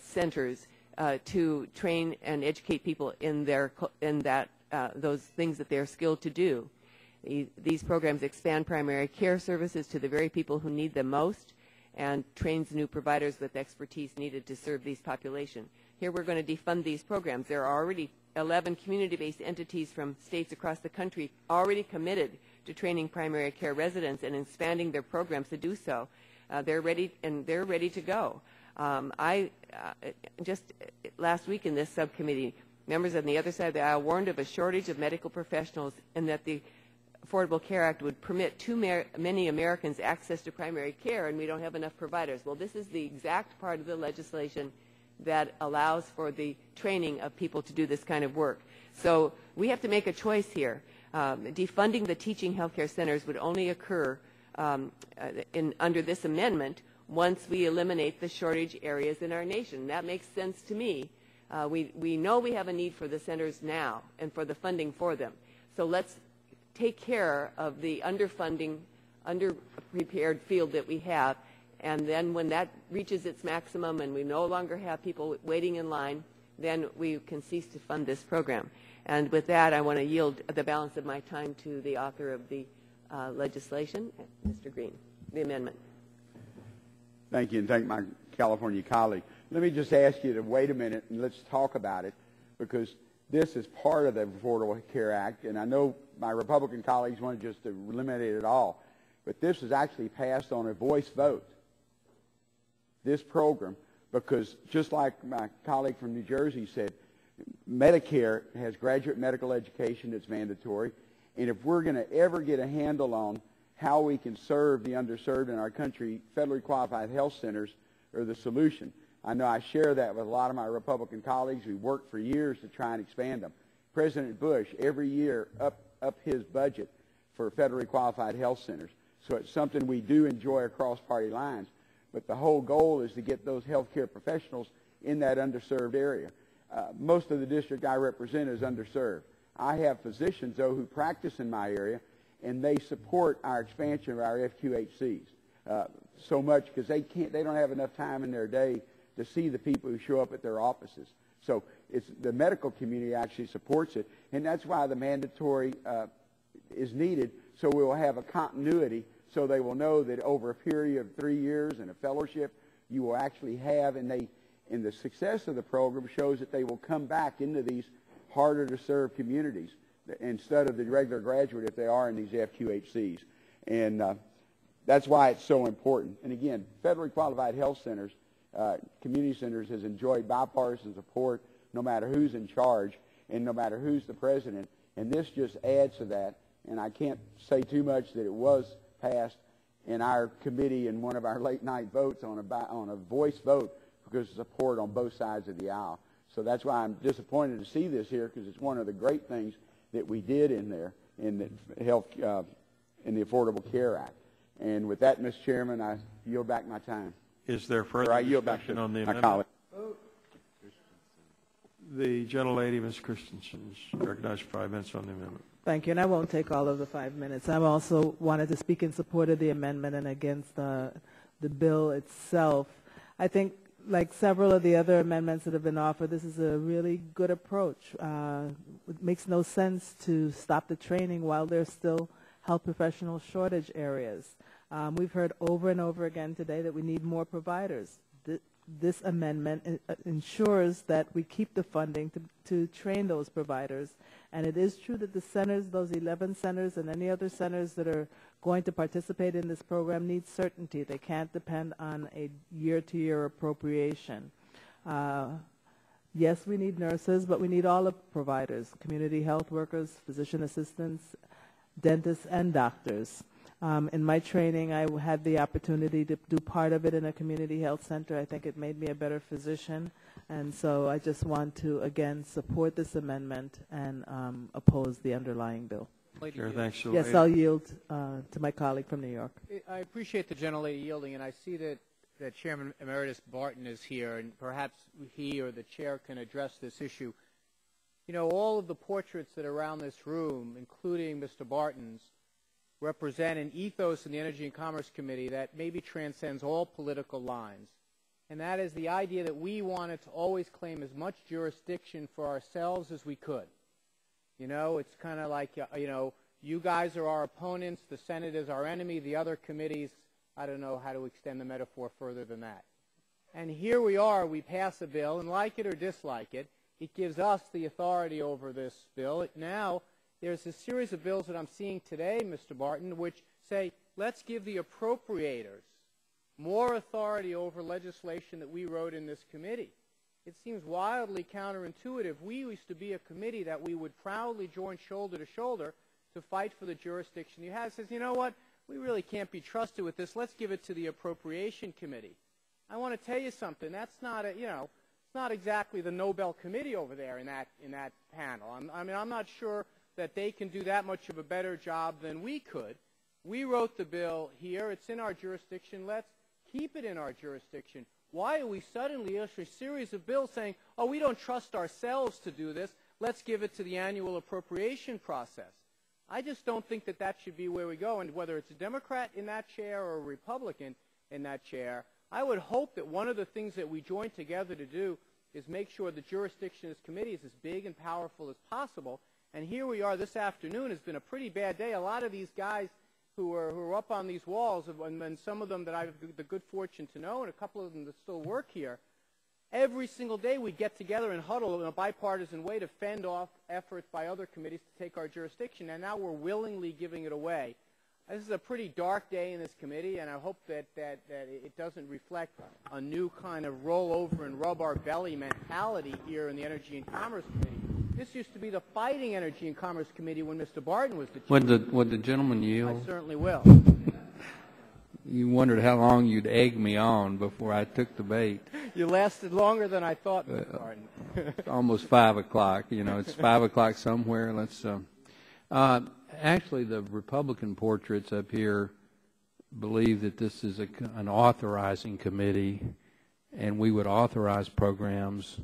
Speaker 12: centers to train and educate people in those things that they're skilled to do. These programs expand primary care services to the very people who need them most and trains new providers with expertise needed to serve these populations. Here we're going to defund these programs. There are already 11 community-based entities from states across the country already committed to training primary care residents and expanding their programs to do so. They're ready to go. Just last week in this subcommittee, members on the other side of the aisle warned of a shortage of medical professionals and that the Affordable Care Act would permit too many Americans access to primary care, and we don't have enough providers. Well, this is the exact part of the legislation that allows for the training of people to do this kind of work. So we have to make a choice here. Defunding the teaching healthcare centers would only occur under this amendment once we eliminate the shortage areas in our nation. That makes sense to me. We know we have a need for the centers now and for the funding for them. So let's take care of the underfunding, underprepared field that we have, and then when that reaches its maximum and we no longer have people waiting in line, then we can cease to fund this program. And with that, I want to yield the balance of my time to the author of the legislation, Mr. Green, the amendment.
Speaker 5: Thank you, and thank my California colleague. Let me just ask you to wait a minute and let's talk about it, because this is part of the Affordable Care Act, and I know my Republican colleagues want just to eliminate it all, but this is actually passed on a voice vote, this program, because just like my colleague from New Jersey said, Medicare has graduate medical education that's mandatory, and if we're going to ever get a handle on how we can serve the underserved in our country, federally qualified health centers are the solution. I know I share that with a lot of my Republican colleagues. We worked for years to try and expand them. President Bush, every year, up his budget for federally qualified health centers. So it's something we do enjoy across party lines. But the whole goal is to get those healthcare professionals in that underserved area. Most of the district I represent is underserved. I have physicians, though, who practice in my area, and they support our expansion of our FQHCs so much because they don't have enough time in their day to see the people who show up at their offices. So the medical community actually supports it, and that's why the mandatory is needed, so we will have a continuity so they will know that over a period of 3 years and a fellowship, you will actually have, and the success of the program shows that they will come back into these harder to serve communities instead of the regular graduate if they are in these FQHCs. And that's why it's so important. And again, federally qualified health centers, community centers has enjoyed bipartisan support no matter who's in charge and no matter who's the president. And this just adds to that. And I can't say too much that it was passed in our committee in one of our late night votes on a voice vote because of support on both sides of the aisle. So that's why I'm disappointed to see this here, because it's one of the great things that we did in there in the in the Affordable Care Act. And with that, Mr. Chairman, I yield back my time.
Speaker 14: Is there further discussion on the amendment? The gentlelady, Ms. Christensen, is recognized for 5 minutes on the amendment.
Speaker 2: Thank you, and I won't take all of the 5 minutes. I also wanted to speak in support of the amendment and against the bill itself. I think, like several of the other amendments that have been offered, this is a really good approach. It makes no sense to stop the training while there's still health professional shortage areas. We've heard over and over again today that we need more providers. This amendment ensures that we keep the funding to train those providers. And it is true that the centers, those 11 centers and any other centers that are going to participate in this program need certainty. They can't depend on a year-to-year appropriation. Yes, we need nurses, but we need all the providers, community health workers, physician assistants, dentists, and doctors. In my training, I had the opportunity to do part of it in a community health center. I think it made me a better physician. And so I just want to, again, support this amendment and oppose the underlying bill.
Speaker 14: Chair, thanks.
Speaker 2: Yes, I'll yield to my colleague from New York.
Speaker 11: I appreciate the gentlelady yielding, and I see that that Chairman Emeritus Barton is here, and perhaps he or the chair can address this issue. You know, all of the portraits that are around this room, including Mr. Barton's, represent an ethos in the Energy and Commerce Committee that maybe transcends all political lines. And that is the idea that we wanted to always claim as much jurisdiction for ourselves as we could. You know, it's kind of like, you know, you guys are our opponents, the Senate is our enemy, the other committees, I don't know how to extend the metaphor further than that. And here we are, we pass a bill, and like it or dislike it, it gives us the authority over this bill. Now, there's a series of bills that I'm seeing today, Mr. Barton, which say, let's give the appropriators more authority over legislation that we wrote in this committee. It seems wildly counterintuitive. We used to be a committee that we would proudly join shoulder to shoulder to fight for the jurisdiction you have. It says, you know what, we really can't be trusted with this. Let's give it to the Appropriation Committee. I want to tell you something. That's not a, you know, it's not exactly the Nobel Committee over there in that panel. I mean, I'm not sure that they can do that much of a better job than we could. We wrote the bill here. It's in our jurisdiction. Let's keep it in our jurisdiction. Why are we suddenly issuing a series of bills saying, oh, we don't trust ourselves to do this. Let's give it to the annual appropriation process. I just don't think that that should be where we go. And whether it's a Democrat in that chair or a Republican in that chair, I would hope that one of the things that we join together to do is make sure the jurisdiction of this committee is as big and powerful as possible. And here we are this afternoon. It's been a pretty bad day. A lot of these guys who are up on these walls, and some of them that I have the good fortune to know, and a couple of them that still work here, every single day we get together and huddle in a bipartisan way to fend off efforts by other committees to take our jurisdiction, and now we're willingly giving it away. This is a pretty dark day in this committee, and I hope that it doesn't reflect a new kind of roll over and rub our belly mentality here in the Energy and Commerce Committee. This used to be the fighting Energy and Commerce Committee when Mr. Barton was the chair.
Speaker 18: Would the gentleman yield?
Speaker 11: I certainly will.
Speaker 18: You wondered how long you'd egg me on before I took the bait.
Speaker 11: You lasted longer than I thought, Mr. Barton.
Speaker 18: It's almost 5 o'clock. You know, it's 5 o'clock somewhere. Let's. Actually, the Republican portraits up here believe that this is an authorizing committee, and we would authorize programs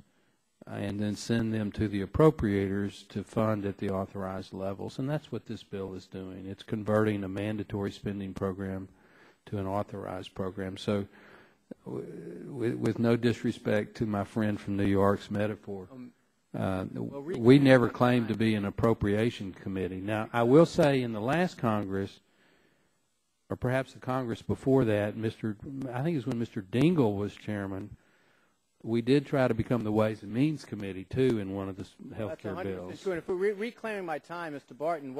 Speaker 18: and then send them to the appropriators to fund at the authorized levels. And that's what this bill is doing. It's converting a mandatory spending program to an authorized program. So with no disrespect to my friend from New York's metaphor, we never claimed to be an appropriation committee. Now, I will say in the last Congress, or perhaps the Congress before that, I think it was when Mr. Dingell was chairman, we did try to become the Ways and Means Committee, too, in one of the health care bills.
Speaker 11: If we're reclaiming my time, Mr. Barton,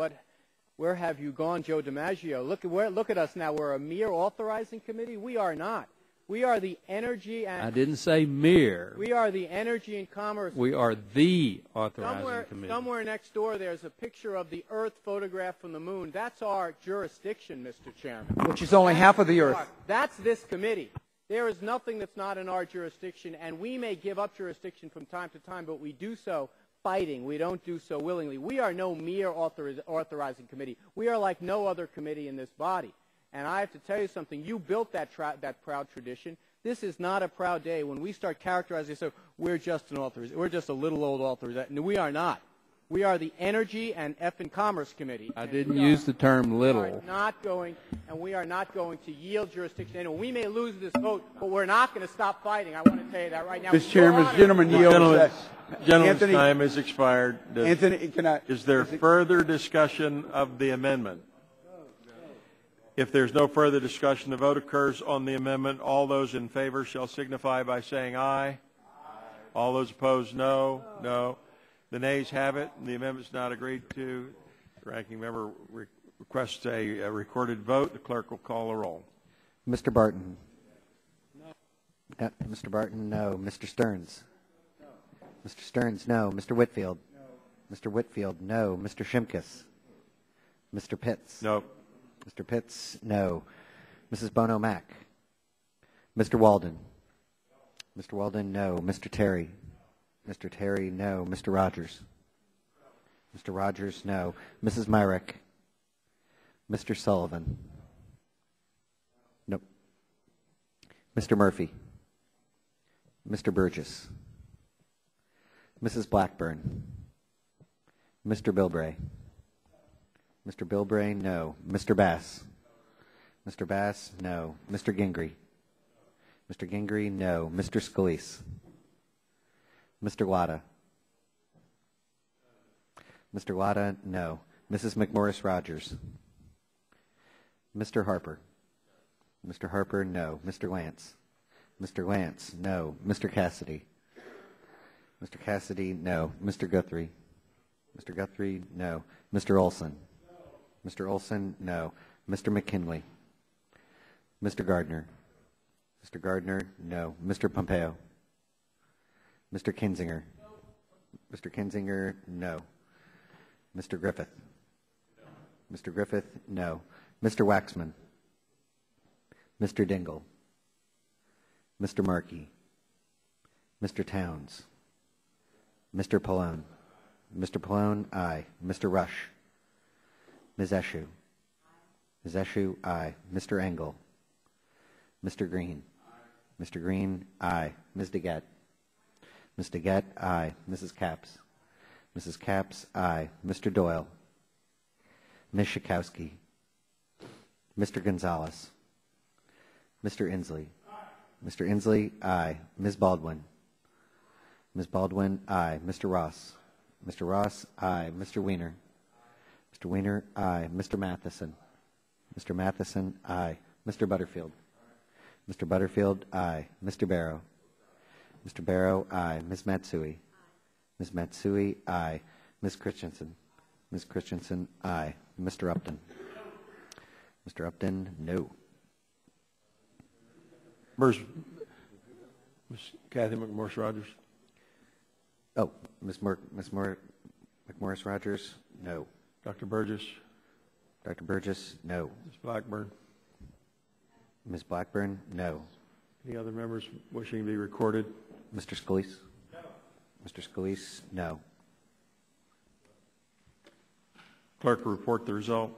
Speaker 11: where have you gone, Joe DiMaggio? Look at us now. We're a mere authorizing committee. We are not. We are the Energy and...
Speaker 18: I didn't say mere.
Speaker 11: We are the Energy and Commerce...
Speaker 18: We are the authorizing committee.
Speaker 11: Somewhere next door there's a picture of the Earth photographed from the moon. That's our jurisdiction, Mr. Chairman.
Speaker 16: Which is only half of the Earth.
Speaker 11: That's this committee. There is nothing that's not in our jurisdiction, and we may give up jurisdiction from time to time, but we do so fighting. We don't do so willingly. We are no mere authorizing committee. We are like no other committee in this body. And I have to tell you something. You built that proud tradition. This is not a proud day when we start characterizing it. So we're just an authorization. We're just a little old authorization. No, we are not. We are the Energy and Commerce Committee.
Speaker 18: I didn't use the term little.
Speaker 11: We are not going to yield jurisdiction to anyone. We may lose this vote, but we're not going to stop fighting. I want to tell you that right now.
Speaker 5: Mr. Chairman, gentleman yields.
Speaker 14: Gentleman's time has expired.
Speaker 5: Anthony,
Speaker 14: is there further discussion of the amendment? If there's no further discussion, the vote occurs on the amendment. All those in favor shall signify by saying aye. Aye. All those opposed, no. No. The nays have it. The amendment's not agreed to. The ranking member requests a recorded vote. The clerk will call a roll.
Speaker 8: Mr. Barton. No. Mr. Barton, no. Mr. Stearns. No. Mr. Stearns, no. Mr. Whitfield. No. Mr. Whitfield, no. Mr. Shimkus. Mr. Pitts.
Speaker 14: No.
Speaker 8: Mr. Pitts, no. Mrs. Bono Mack. Mr. Walden. No. Mr. Walden, no. Mr. Terry. Mr. Terry, no. Mr. Rogers. No. Mr. Rogers, no. Mrs. Myrick. Mr. Sullivan. Nope. Mr. Murphy, Mr. Burgess, Mrs. Blackburn, Mr. Bilbray, Mr. Bilbray, no. Mr. Bass, Mr. Bass, no. Mr. Gingrey, Mr. Gingrey, no. Mr. Scalise, Mr. Latta, Mr. Latta, no. Mrs. McMorris Rogers, Mr. Harper, Mr. Harper, no. Mr. Lance, Mr. Lance, no. Mr. Cassidy, Mr. Cassidy, no. Mr. Guthrie, Mr. Guthrie, no. Mr. Olson, Mr. Olson, no. Mr. McKinley, Mr. Gardner, Mr. Gardner, no. Mr. Pompeo, Mr. Kinzinger, Mr. Kinzinger, no. Mr. Griffith, Mr. Griffith, no. Mr. Waxman, Mr. Dingle, Mr. Markey, Mr. Towns, Mr. Pallone, Mr. Pallone, aye. Mr. Rush, Ms. Eshoo, Ms. Eshoo, aye. Mr. Engel, Mr. Green, Mr. Green, aye. Ms. DeGette, Ms. DeGette, aye. Mrs. Capps, Mrs. Capps, aye. Mr. Doyle, Ms. Schakowsky, Mr. Gonzalez, Mr. Inslee, Mr. Inslee, aye. Ms. Baldwin, Ms. Baldwin, aye. Mr. Ross, Mr. Ross, aye. Mr. Weiner, Mr. Weiner, aye. Mr. Matheson, Mr. Matheson, aye. Mr. Butterfield, Mr. Butterfield, aye. Mr. Barrow, Mr. Barrow, aye. Ms. Matsui, Ms. Matsui, aye. Ms. Christensen, Ms. Christensen, aye. Mr. Upton, Mr. Upton, no.
Speaker 14: Ms. Kathy McMorris Rogers.
Speaker 8: Oh, Ms. McMorris Rogers, no.
Speaker 14: Dr. Burgess.
Speaker 8: Dr. Burgess, no.
Speaker 14: Ms. Blackburn.
Speaker 8: Ms. Blackburn, no.
Speaker 14: Any other members wishing to be recorded?
Speaker 8: Mr. Scalise? No. Mr. Scalise, no.
Speaker 14: Clerk will report the result.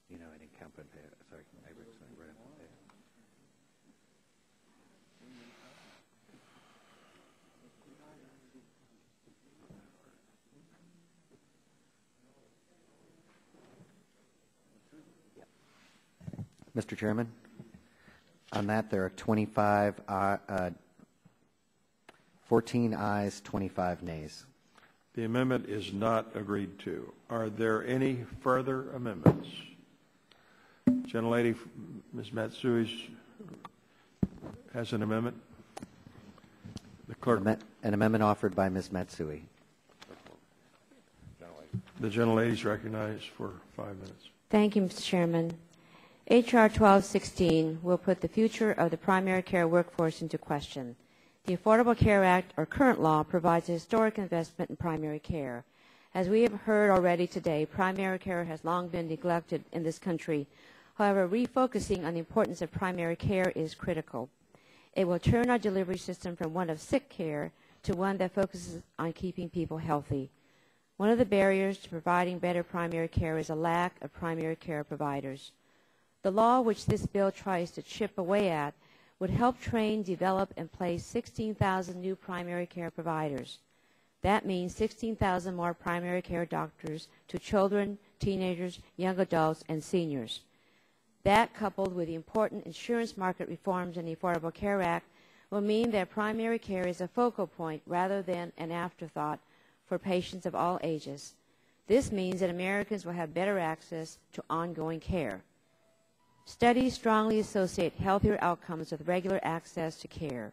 Speaker 8: You know, I didn't count, but sorry, I read it. Mr. Chairman, on that there are 14 ayes, 25 nays.
Speaker 14: The amendment is not agreed to. Are there any further amendments? Gentlelady, Ms. Matsui has an amendment. The clerk.
Speaker 8: An amendment offered by Ms. Matsui.
Speaker 14: The gentlelady is recognized for 5 minutes.
Speaker 15: Thank you, Mr. Chairman. H.R. 1216 will put the future of the primary care workforce into question. The Affordable Care Act, or current law, provides a historic investment in primary care. As we have heard already today, primary care has long been neglected in this country. However, refocusing on the importance of primary care is critical. It will turn our delivery system from one of sick care to one that focuses on keeping people healthy. One of the barriers to providing better primary care is a lack of primary care providers. The law which this bill tries to chip away at would help train, develop, and place 16,000 new primary care providers. That means 16,000 more primary care doctors to children, teenagers, young adults, and seniors. That, coupled with the important insurance market reforms in the Affordable Care Act, will mean that primary care is a focal point rather than an afterthought for patients of all ages. This means that Americans will have better access to ongoing care. Studies strongly associate healthier outcomes with regular access to care.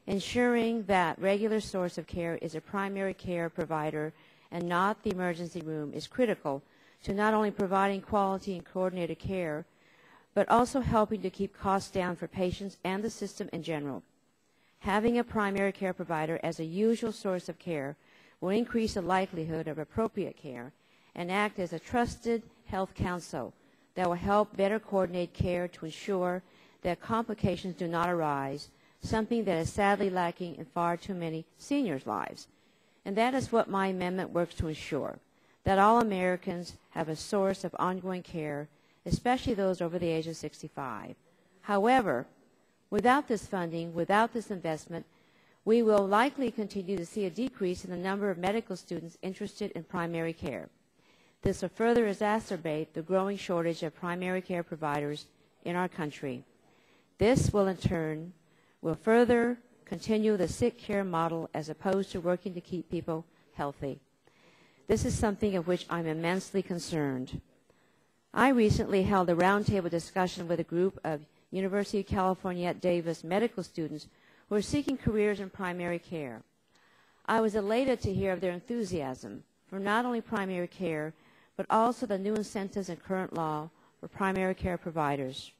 Speaker 15: Ensuring that regular source of care is a primary care provider and not the emergency room is critical to not only providing quality and coordinated care, but also helping to keep costs down for patients and the system in general. Having a primary care provider as a usual source of care will increase the likelihood of appropriate care and act as a trusted health council that will help better coordinate care to ensure that complications do not arise, something that is sadly lacking in far too many seniors' lives. And that is what my amendment works to ensure, that all Americans have a source of ongoing care, especially those over the age of 65. However, without this funding, without this investment, we will likely continue to see a decrease in the number of medical students interested in primary care. This will further exacerbate the growing shortage of primary care providers in our country. This will in turn further continue the sick care model as opposed to working to keep people healthy. This is something of which I'm immensely concerned. I recently held a roundtable discussion with a group of University of California at Davis medical students who are seeking careers in primary care. I was elated to hear of their enthusiasm for not only primary care, but also the new incentives in current law for primary care providers.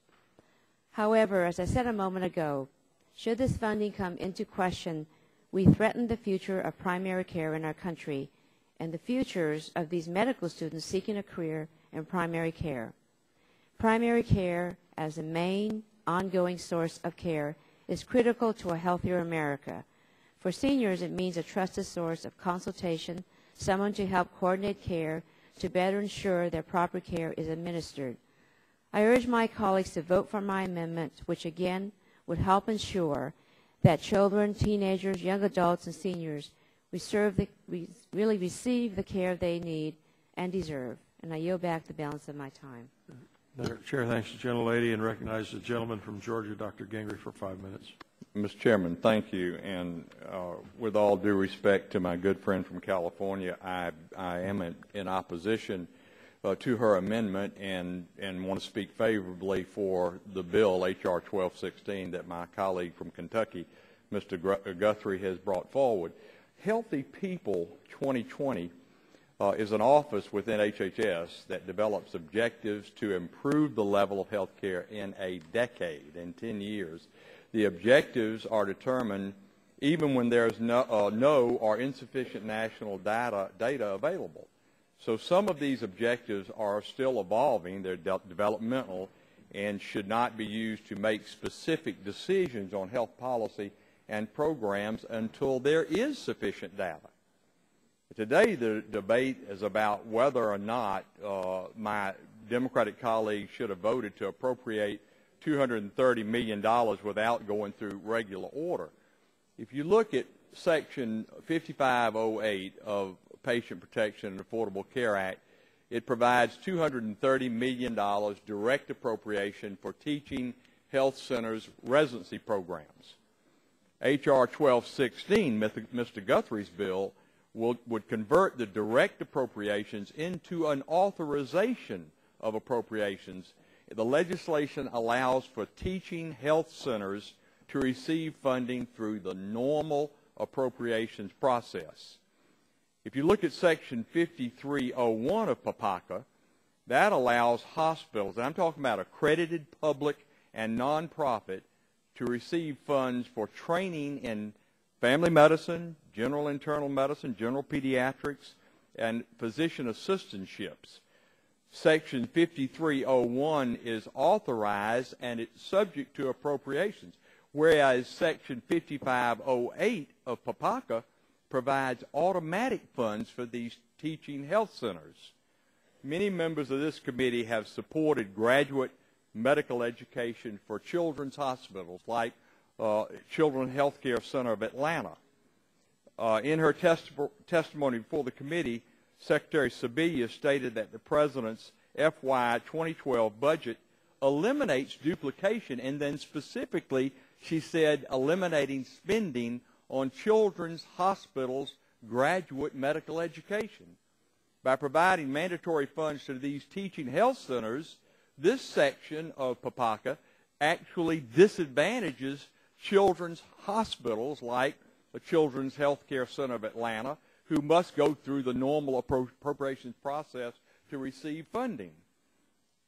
Speaker 15: However, as I said a moment ago, should this funding come into question, we threaten the future of primary care in our country and the futures of these medical students seeking a career in primary care. Primary care as the main ongoing source of care is critical to a healthier America. For seniors, it means a trusted source of consultation, someone to help coordinate care to better ensure that proper care is administered. I urge my colleagues to vote for my amendment, which again would help ensure that children, teenagers, young adults, and seniors really receive the care they need and deserve. And I yield back the balance of my time.
Speaker 14: Madam Chair, thanks the gentlelady, and recognize the gentleman from Georgia, Dr. Gingrich, for 5 minutes.
Speaker 6: Mr. Chairman, thank you. And with all due respect to my good friend from California, I am in opposition to her amendment and want to speak favorably for the bill, H.R. 1216, that my colleague from Kentucky, Mr. Guthrie, has brought forward. Healthy People 2020 is an office within HHS that develops objectives to improve the level of health care in a decade, in 10 years. The objectives are determined even when there's no or insufficient national data available. So some of these objectives are still evolving. They're developmental and should not be used to make specific decisions on health policy and programs until there is sufficient data. Today, the debate is about whether or not my Democratic colleagues should have voted to appropriate $230 million without going through regular order. If you look at Section 5508 of Patient Protection and Affordable Care Act, it provides $230 million direct appropriation for teaching health centers residency programs. H.R. 1216, Mr. Guthrie's bill, would convert the direct appropriations into an authorization of appropriations. The legislation allows for teaching health centers to receive funding through the normal appropriations process. If you look at Section 5301 of PPACA, that allows hospitals, and I'm talking about accredited public and nonprofit, to receive funds for training in family medicine, general internal medicine, general pediatrics, and physician assistantships. Section 5301 is authorized and it's subject to appropriations, whereas Section 5508 of PPACA provides automatic funds for these teaching health centers. Many members of this committee have supported graduate medical education for children's hospitals like Children's Healthcare Center of Atlanta. In her testimony before the committee, Secretary Sebelius stated that the President's FY 2012 budget eliminates duplication, and then specifically she said eliminating spending on children's hospitals' graduate medical education. By providing mandatory funds to these teaching health centers, this section of PPACA actually disadvantages children's hospitals like the Children's Healthcare Center of Atlanta, who must go through the normal appropriations process to receive funding.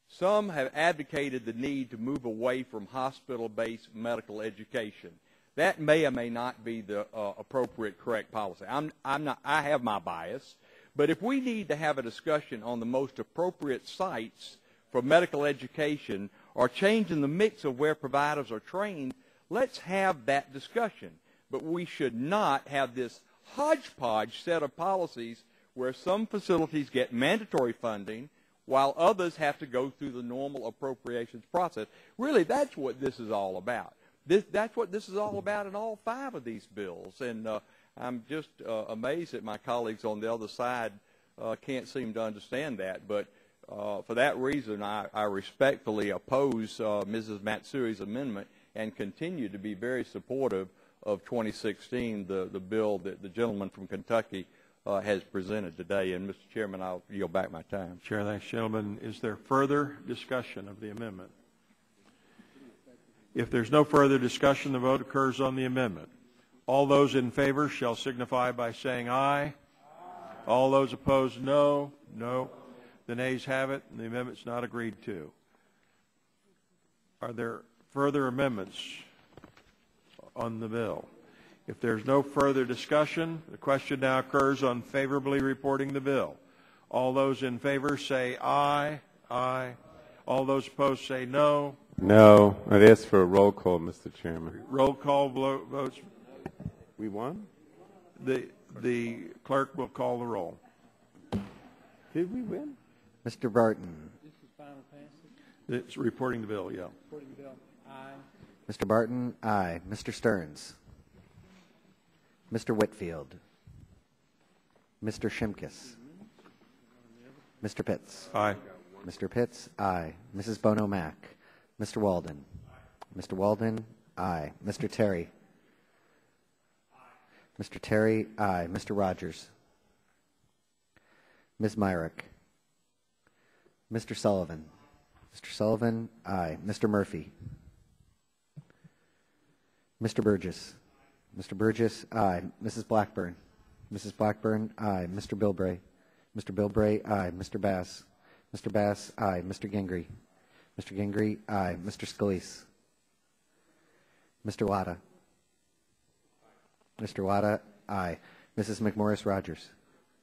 Speaker 6: Some have advocated the need to move away from hospital-based medical education. That may or may not be the appropriate, correct policy. I have my bias, But if we need to have a discussion on the most appropriate sites for medical education or changing the mix of where providers are trained, let's have that discussion. But we should not have this hodgepodge set of policies where some facilities get mandatory funding while others have to go through the normal appropriations process. Really, that's what this is all about. That's what this is all about in all 5 of these bills. And I'm just amazed that my colleagues on the other side can't seem to understand that. But for that reason, I respectfully oppose Mrs. Matsui's amendment and continue to be very supportive of 2016, the bill that the gentleman from Kentucky has presented today. And, Mr. Chairman, I'll yield back my time.
Speaker 14: Chair, thanks, gentlemen. Is there further discussion of the amendment? If there's no further discussion, the vote occurs on the amendment. All those in favor shall signify by saying aye. Aye. All those opposed, no. No. The nays have it, and the amendment's not agreed to. Are there further amendments on the bill? If there's no further discussion, the question now occurs on favorably reporting the bill. All those in favor say aye. Aye. All those opposed say no.
Speaker 4: No. I'd ask for a roll call, Mr. Chairman.
Speaker 14: Roll call votes.
Speaker 4: We won?
Speaker 14: The clerk will call the roll.
Speaker 4: Did we win?
Speaker 8: Mr. Barton.
Speaker 14: This is final passage? It's reporting the bill, yeah.
Speaker 11: Reporting the bill. Aye.
Speaker 8: Mr. Barton, aye. Mr. Stearns. Mr. Whitfield. Mr. Shimkus. Mr. Pitts.
Speaker 14: Aye.
Speaker 8: Mr. Pitts, aye. Mrs. Bono Mack. Mr. Walden. Mr. Walden, aye. Mr. Terry. Mr. Terry, aye. Mr. Rogers. Ms. Myrick. Mr. Sullivan. Mr. Sullivan, aye. Mr. Murphy. Mr. Burgess. Mr. Burgess, aye. Mrs. Blackburn. Mrs. Blackburn, aye. Mr. Bilbray. Mr. Bilbray, aye. Mr. Bass. Mr. Bass, aye. Mr. Gingrey. Mr. Gingrey, aye. Mr. Scalise. Mr. Latta. Mr. Latta, aye. Mrs. McMorris Rogers.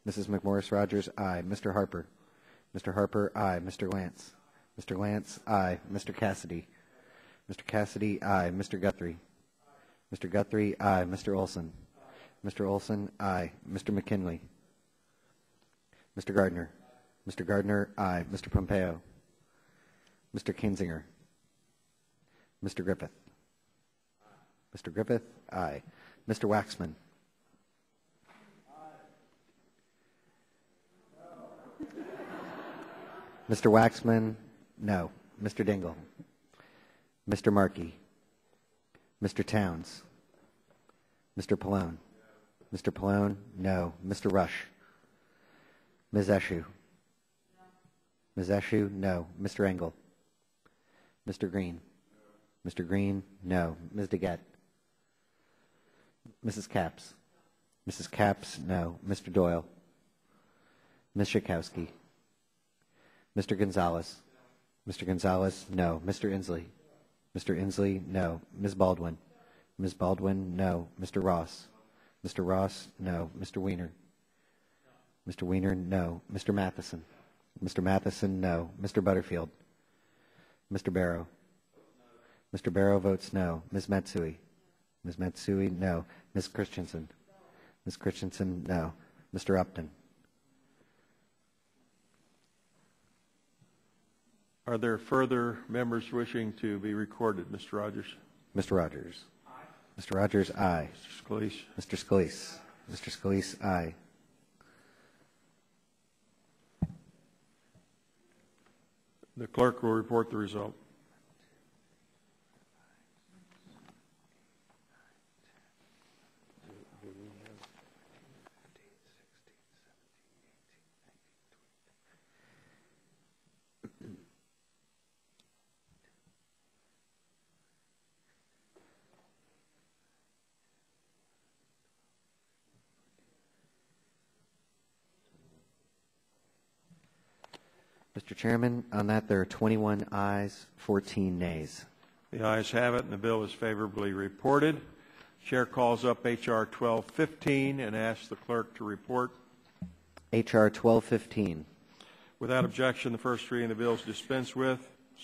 Speaker 8: Mrs. McMorris Rogers, aye. Mr. Harper. Mr. Harper, aye. Mr. Lance. Mr. Lance, aye. Mr. Cassidy. Mr. Cassidy, aye. Mr. Guthrie. Mr. Guthrie, aye. Mr. Olson. Mr. Olson, aye. Mr. McKinley. Mr. Gardner. Mr. Gardner, aye. Mr. Pompeo. Mr. Kinzinger. Mr. Griffith. Mr. Griffith, aye. Mr. Waxman. Mr. Waxman, no. Mr. Dingle. Mr. Markey. Mr. Towns. Mr. Pallone. Mr. Pallone, no. Mr. Rush. Ms. Eshoo. Ms. Eshoo, no. Mr. Engel. Mr. Green. Mr. Green, no. Ms. DeGette. Mrs. Capps. Mrs. Capps, no. Mr. Doyle. Ms. Schakowsky. Mr. Gonzalez. Mr. Gonzalez, no. Mr. Inslee. Mr. Inslee, no. Ms. Baldwin. Ms. Baldwin, no. Mr. Ross. Mr. Ross, no. Mr. Weiner. Mr. Weiner, no. Mr. Matheson. Mr. Matheson, no. Mr. Butterfield. Mr. Barrow. Mr. Barrow votes no. Ms. Matsui. Ms. Matsui, no. Ms. Christensen. Ms. Christensen, no. Mr. Upton.
Speaker 14: Are there further members wishing to be recorded? Mr. Rogers.
Speaker 8: Mr. Rogers. Aye. Mr. Rogers, aye.
Speaker 14: Mr. Scalise.
Speaker 8: Mr. Scalise. Mr. Scalise, aye.
Speaker 14: The clerk will report the result.
Speaker 8: Mr. Chairman, on that there are 21 ayes, 14 nays.
Speaker 14: The ayes have it, and the bill is favorably reported. Chair calls up H.R. 1215 and asks the clerk to report.
Speaker 8: H.R. 1215.
Speaker 14: Without objection, the first reading of the bill is dispensed with.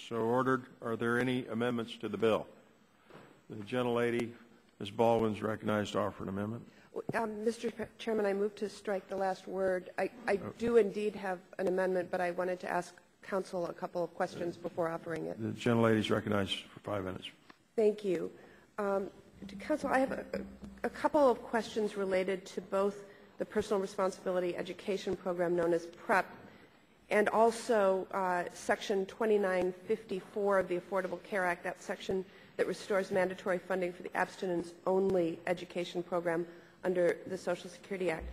Speaker 14: So ordered. Are there any amendments to the bill? The gentlelady, Ms. Baldwin, is recognized to offer an amendment.
Speaker 10: Mr. Chairman, I move to strike the last word. I do indeed have an amendment, but I wanted to ask Council a couple of questions before offering it.
Speaker 14: The gentlelady is recognized for 5 minutes.
Speaker 10: Thank you. Council, I have a couple of questions related to both the Personal Responsibility Education Program known as PREP and also Section 2954 of the Affordable Care Act, that section that restores mandatory funding for the abstinence-only education program under the Social Security Act.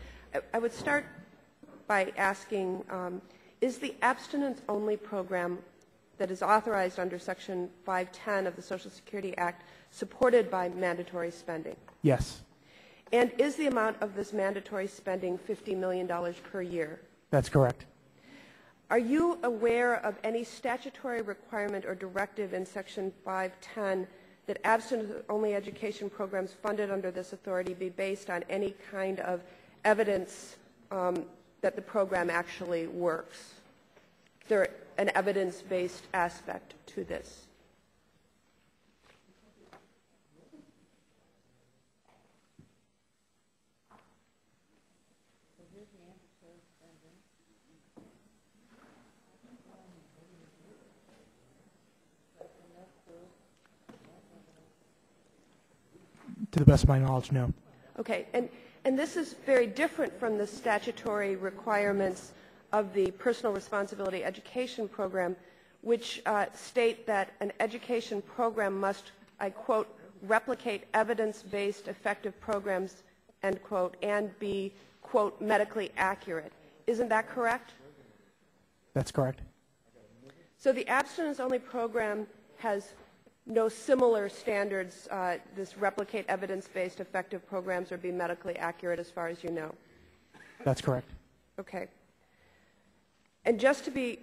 Speaker 10: I would start by asking, is the abstinence-only program that is authorized under Section 510 of the Social Security Act supported by mandatory spending?
Speaker 19: Yes.
Speaker 10: And is the amount of this mandatory spending $50 million per year?
Speaker 19: That's correct.
Speaker 10: Are you aware of any statutory requirement or directive in Section 510 that abstinence-only education programs funded under this authority be based on any kind of evidence that the program actually works? Is there an evidence-based aspect to this?
Speaker 19: To the best of my knowledge, no.
Speaker 10: Okay, and this is very different from the statutory requirements of the Personal Responsibility Education Program, which state that an education program must, I quote, replicate evidence-based effective programs, end quote, and be, quote, medically accurate. Isn't that correct?
Speaker 19: That's correct.
Speaker 10: So the abstinence-only program has no similar standards, this replicate evidence-based effective programs or be medically accurate as far as you know?
Speaker 19: That's correct.
Speaker 10: Okay. And just to be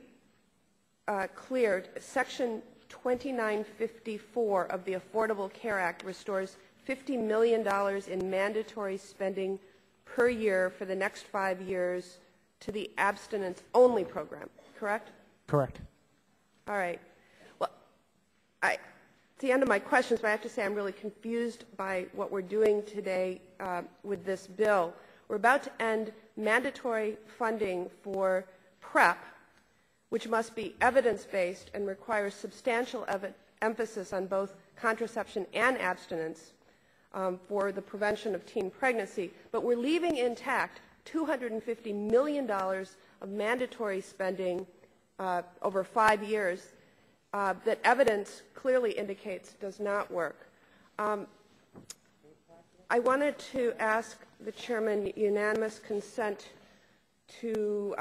Speaker 10: clear, Section 2954 of the Affordable Care Act restores $50 million in mandatory spending per year for the next 5 years to the abstinence-only program, correct?
Speaker 19: Correct.
Speaker 10: All right. Well, it's the end of my questions, but I have to say I'm really confused by what we're doing today with this bill. We're about to end mandatory funding for PrEP, which must be evidence-based and requires substantial emphasis on both contraception and abstinence for the prevention of teen pregnancy. But we're leaving intact $250 million of mandatory spending over 5 years that evidence clearly indicates does not work. I wanted to ask the Chairman unanimous consent to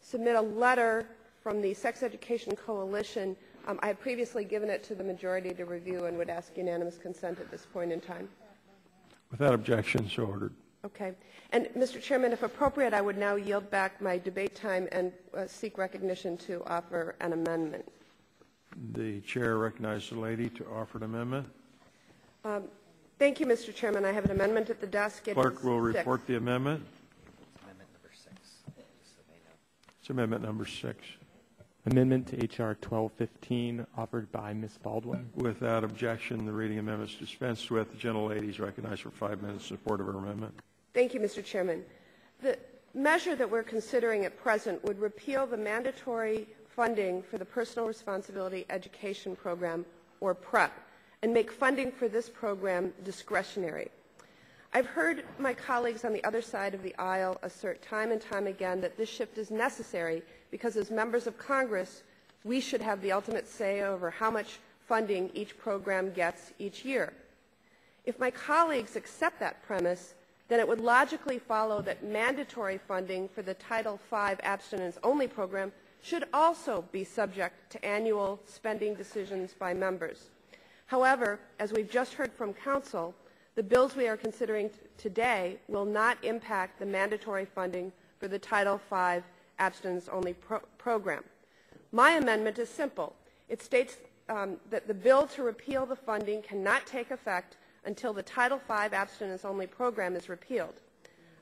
Speaker 10: submit a letter from the Sex Education Coalition. I have previously given it to the majority to review and would ask unanimous consent at this point in time.
Speaker 14: Without objection, so ordered.
Speaker 10: Okay. And, Mr. Chairman, if appropriate, I would now yield back my debate time and seek recognition to offer an amendment.
Speaker 14: The chair recognizes the lady to offer an amendment.
Speaker 10: Thank you, Mr. Chairman. I have an amendment at the desk.
Speaker 14: Clerk will report the amendment.
Speaker 8: Amendment number 6. Just so they know.
Speaker 14: It's amendment number 6.
Speaker 19: Amendment to H.R. 1215 offered by Ms. Baldwin.
Speaker 14: Without objection, the reading amendment is dispensed with. The gentlelady is recognized for 5 minutes in support of her amendment.
Speaker 10: Thank you, Mr. Chairman. The measure that we're considering at present would repeal the mandatory funding for the Personal Responsibility Education Program, or PrEP, and make funding for this program discretionary. I've heard my colleagues on the other side of the aisle assert time and time again that this shift is necessary because as members of Congress, we should have the ultimate say over how much funding each program gets each year. If my colleagues accept that premise, then it would logically follow that mandatory funding for the Title V abstinence-only program should also be subject to annual spending decisions by members. However, as we've just heard from Council, the bills we are considering today will not impact the mandatory funding for the Title V abstinence-only program. My amendment is simple. It states that the bill to repeal the funding cannot take effect until the Title V abstinence-only program is repealed.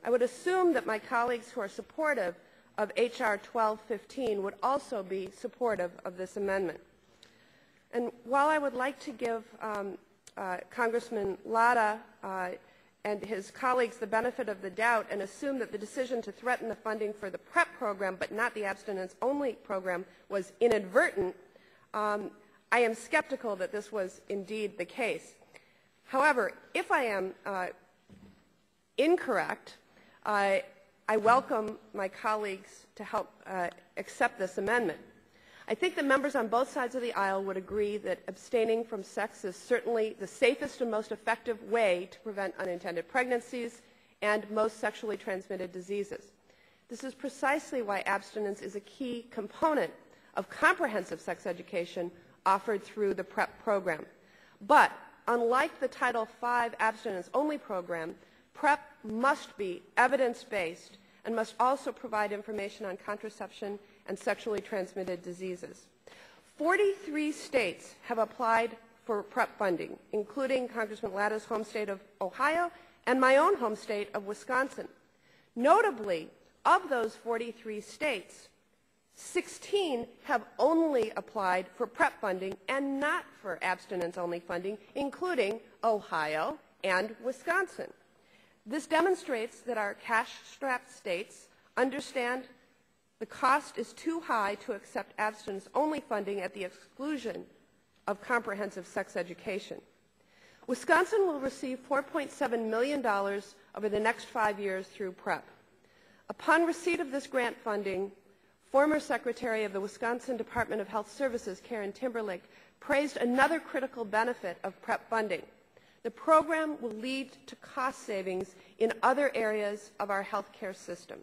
Speaker 10: I would assume that my colleagues who are supportive of H.R. 1215 would also be supportive of this amendment. And while I would like to give Congressman Latta and his colleagues the benefit of the doubt and assume that the decision to threaten the funding for the PrEP program but not the abstinence-only program was inadvertent, I am skeptical that this was indeed the case. However, if I am incorrect, I welcome my colleagues to help accept this amendment. I think that members on both sides of the aisle would agree that abstaining from sex is certainly the safest and most effective way to prevent unintended pregnancies and most sexually transmitted diseases. This is precisely why abstinence is a key component of comprehensive sex education offered through the PrEP program. But unlike the Title V abstinence-only program, PrEP must be evidence-based and must also provide information on contraception and sexually transmitted diseases. 43 states have applied for PrEP funding, including Congressman Latta's home state of Ohio and my own home state of Wisconsin. Notably, of those 43 states, 16 have only applied for PrEP funding and not for abstinence-only funding, including Ohio and Wisconsin. This demonstrates that our cash-strapped states understand the cost is too high to accept abstinence-only funding at the exclusion of comprehensive sex education. Wisconsin will receive $4.7 million over the next 5 years through PrEP. Upon receipt of this grant funding, former Secretary of the Wisconsin Department of Health Services, Karen Timberlake, praised another critical benefit of PrEP funding. The program will lead to cost savings in other areas of our health care system.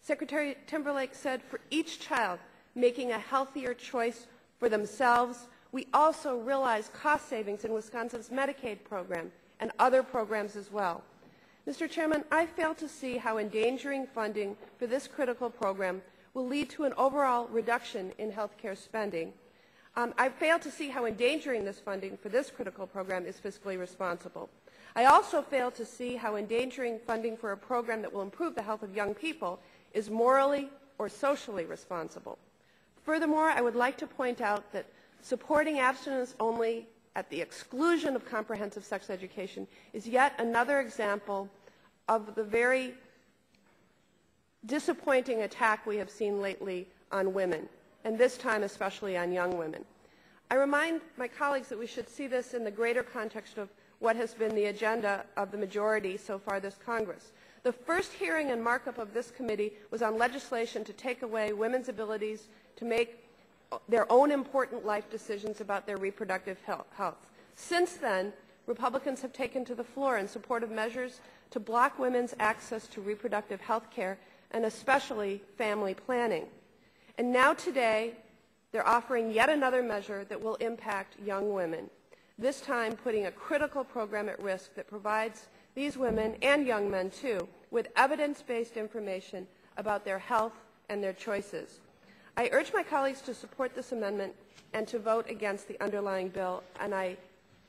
Speaker 10: Secretary Timberlake said, for each child making a healthier choice for themselves, we also realize cost savings in Wisconsin's Medicaid program and other programs as well. Mr. Chairman, I fail to see how endangering funding for this critical program will lead to an overall reduction in health care spending. I fail to see how endangering this funding for this critical program is fiscally responsible. I also fail to see how endangering funding for a program that will improve the health of young people is morally or socially responsible. Furthermore, I would like to point out that supporting abstinence only at the exclusion of comprehensive sex education is yet another example of the very disappointing attack we have seen lately on women, and this time especially on young women. I remind my colleagues that we should see this in the greater context of what has been the agenda of the majority so far this Congress. The first hearing and markup of this committee was on legislation to take away women's abilities to make their own important life decisions about their reproductive health. Since then, Republicans have taken to the floor in support of measures to block women's access to reproductive health care and especially family planning. And now today, they're offering yet another measure that will impact young women, this time putting a critical program at risk that provides these women, and young men too, with evidence-based information about their health and their choices. I urge my colleagues to support this amendment and to vote against the underlying bill, and I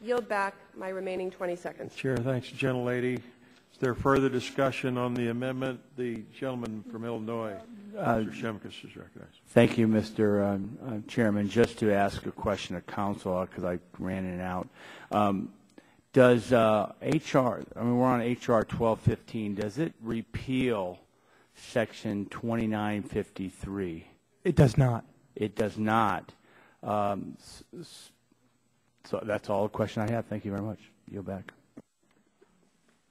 Speaker 10: yield back my remaining 20 seconds.
Speaker 14: Chair, thanks, gentlelady. Is there further discussion on the amendment? The gentleman from Illinois, Mr. Shemkus, is recognized.
Speaker 7: Thank you, Mr. Chairman. Just to ask a question of counsel, because I ran in and out. Does H.R., I mean, we're on H.R. 1215, does it repeal Section 2953?
Speaker 19: It does not.
Speaker 7: It does not. So that's all the question I have. Thank you very much. Yield back.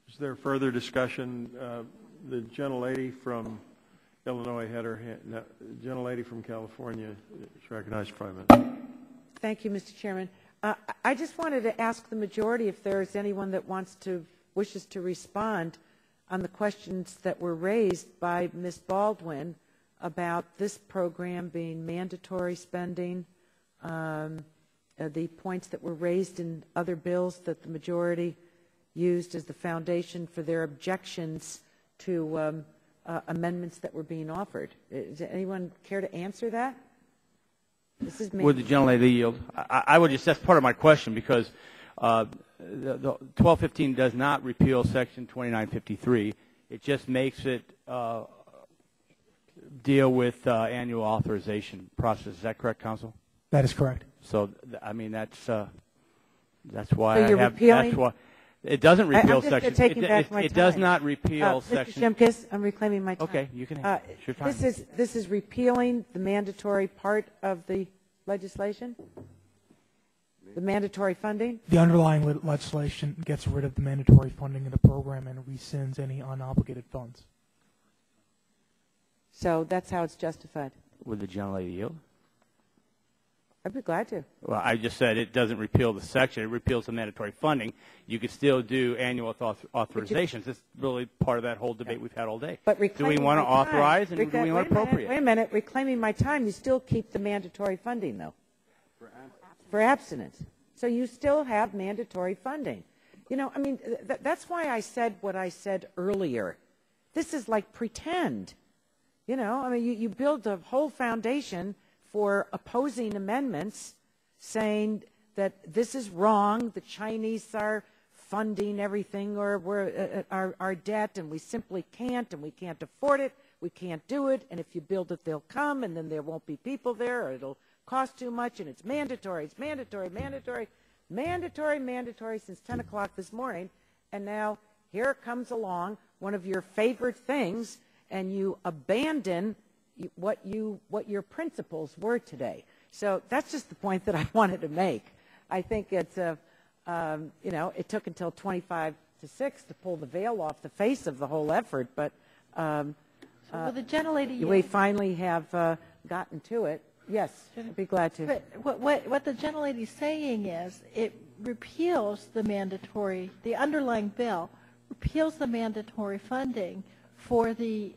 Speaker 14: Is there further discussion? The gentlelady from Illinois had her hand. No, the gentlelady from California is recognized for 5 minutes.
Speaker 17: Thank you, Mr. Chairman. I just wanted to ask the majority if there is anyone that wishes to respond on the questions that were raised by Ms. Baldwin about this program being mandatory spending, the points that were raised in other bills that the majority used as the foundation for their objections to amendments that were being offered. Does anyone care to answer that?
Speaker 7: Would the gentlelady yield? I would just, that's part of my question, because the 1215 does not repeal Section 2953. It just makes it deal with annual authorization process. Is that correct, Counsel?
Speaker 20: That is correct.
Speaker 7: So, I mean, that's why
Speaker 17: So
Speaker 7: I
Speaker 17: you're
Speaker 7: have.
Speaker 17: repealing?
Speaker 7: That's why it doesn't repeal
Speaker 17: I'm just
Speaker 7: section.
Speaker 17: taking back my
Speaker 7: It does
Speaker 17: time.
Speaker 7: not repeal section.
Speaker 17: Mr. Shimkus, I'm reclaiming my time.
Speaker 7: Okay, you can. It's your time.
Speaker 17: This is repealing the mandatory part of the legislation? The mandatory funding?
Speaker 20: The underlying legislation gets rid of the mandatory funding of the program and rescinds any unobligated funds.
Speaker 17: So that's how it's justified.
Speaker 7: Would the gentlelady yield?
Speaker 17: I'd be glad to.
Speaker 7: Well, I just said it doesn't repeal the section. It repeals the mandatory funding. You could still do annual authorizations. That's really part of that whole debate we've had all day.
Speaker 17: But
Speaker 7: do we want to authorize and do we want to appropriate?
Speaker 17: Wait a minute. Reclaiming my time, you still keep the mandatory funding, though. For abstinence. So you still have mandatory funding. You know, I mean, that's why I said what I said earlier. This is like pretend. You know, I mean, you build a whole foundation for opposing amendments saying that this is wrong, the Chinese are funding everything or we're, our debt and we simply can't and we can't afford it, we can't do it, and if you build it they'll come and then there won't be people there or it'll cost too much and it's mandatory since 10 o'clock this morning, and now here comes along one of your favorite things and you abandon what your principles were today. So that's just the point that I wanted to make. I think it's you know, it took until 25 to 6 to pull the veil off the face of the whole effort, but
Speaker 21: so will the gentlelady
Speaker 17: we finally have gotten to it. Yes, I'd be glad to.
Speaker 21: But what the gentlelady is saying is it repeals the mandatory, the underlying bill repeals the mandatory funding for the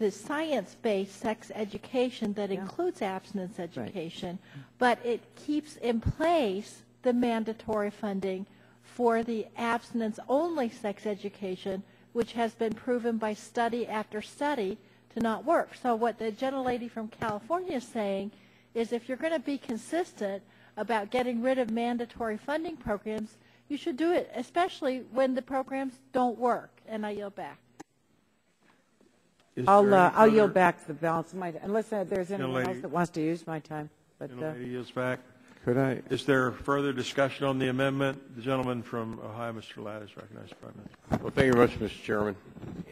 Speaker 21: science-based sex education that includes abstinence education, but it keeps in place the mandatory funding for the abstinence-only sex education, which has been proven by study after study to not work. So what the gentlelady from California is saying is if you're going to be consistent about getting rid of mandatory funding programs, you should do it, especially when the programs don't work. And I yield back.
Speaker 17: I'll yield back to the balance of my time, unless there's anyone else that wants to use my time. But
Speaker 14: gentlelady yields back.
Speaker 3: Could I?
Speaker 14: Is there further discussion on the amendment? The gentleman from Ohio, Mr. Ladd, is recognized. Prime Minister.
Speaker 23: Well, thank you very much, Mr. Chairman.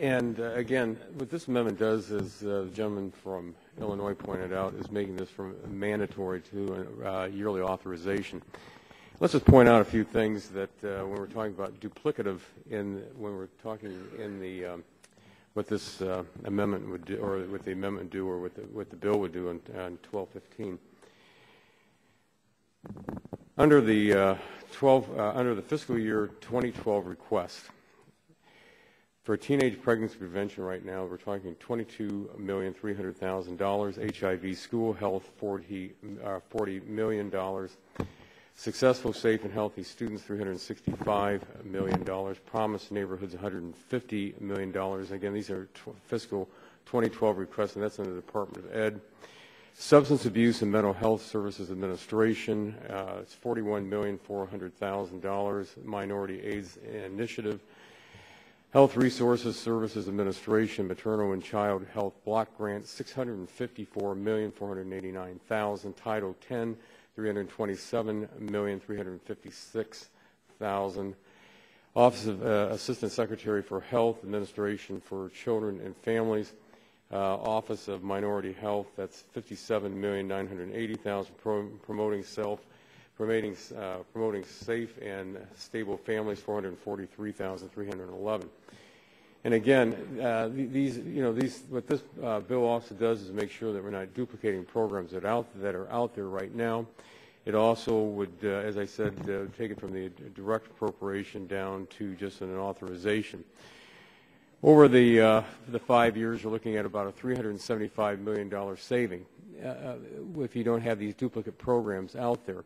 Speaker 23: And again, what this amendment does, as the gentleman from Illinois pointed out, is making this from mandatory to a yearly authorization. Let's just point out a few things that when we're talking about duplicative when we're talking in the what this amendment would do, or what the amendment do, or what the bill would do on 1215. Under the fiscal year 2012 request for teenage pregnancy prevention, right now we're talking $22,300,000. HIV school health, $40 million. Successful, safe, and healthy students, $365 million. Promised neighborhoods, $150 million. Again, these are fiscal 2012 requests, and that's in the Department of Ed. Substance Abuse and Mental Health Services Administration, it's $41,400,000. Minority AIDS Initiative. Health Resources Services Administration, Maternal and Child Health Block Grant, $654,489,000. Title 10, $327,356,000. Office of Assistant Secretary for Health Administration for Children and Families. Office of Minority Health, that's $57,980,000. Promoting safe and stable families, $443,311. And again, what this bill also does is make sure that we're not duplicating programs that are out there right now. It also would, as I said, take it from the direct appropriation down to just an authorization. Over the 5 years, you're looking at about a $375 million saving if you don't have these duplicate programs out there.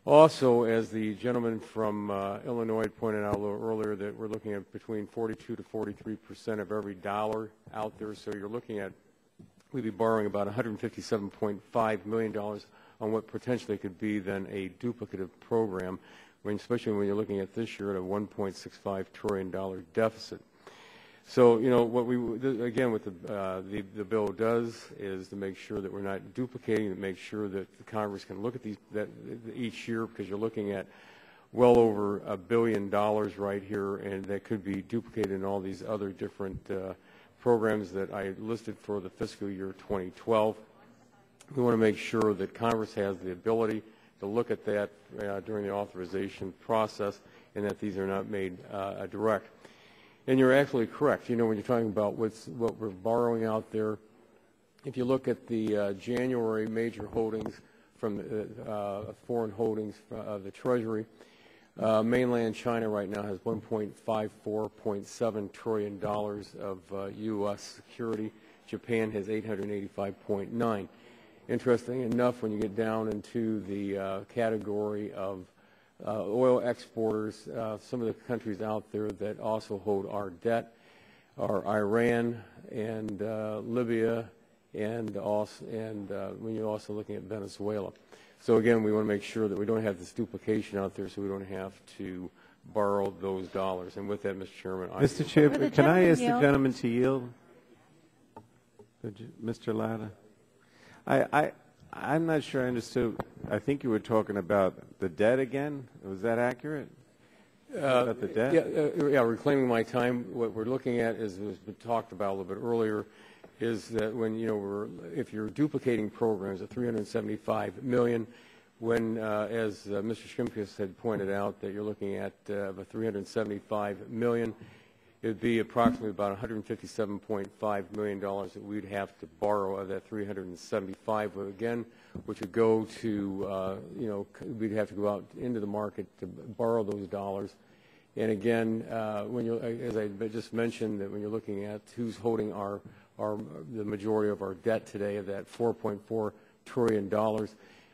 Speaker 23: Also, as the gentleman from Illinois pointed out a little earlier, that we're looking at between 42 to 43% of every dollar out there. So you're looking at, we'd be borrowing about $157.5 million on what potentially could be then a duplicative program, especially when you're looking at this year at a $1.65 trillion deficit. So, you know, what we, again, what the bill does is to make sure that we're not duplicating, to make sure that the Congress can look at these each year, because you're looking at well over $1 billion right here, and that could be duplicated in all these other different programs that I listed for the fiscal year 2012. We want to make sure that Congress has the ability to look at that during the authorization process, and that these are not made direct. And you're absolutely correct. You know, when you're talking about what we're borrowing out there, if you look at the January major holdings from foreign holdings of the Treasury, mainland China right now has $1.54.7 trillion of U.S. security. Japan has $885.9. Interesting enough, when you get down into the category of oil exporters, some of the countries out there that also hold our debt are Iran and Libya, and when you're also looking at Venezuela. So again, we want to make sure that we don't have this duplication out there, so we don't have to borrow those dollars. And with that, Mr. Chairman,
Speaker 4: Mr. Chair, can I ask the gentleman to yield? Mr. Latta? I'm not sure I understood. I think you were talking about the debt again. Was that accurate? About the debt?
Speaker 23: Yeah, reclaiming my time. What we're looking at is, has been talked about a little bit earlier, is that when, you know, if you're duplicating programs at $375 million, when, as Mr. Shimkus had pointed out, that you're looking at $375 million, it would be approximately about $157.5 million that we'd have to borrow of that 375, again, which would go to, you know, we'd have to go out into the market to borrow those dollars. And again, when you, as I just mentioned, that when you're looking at who's holding the majority of our debt today, of that $4.4 trillion,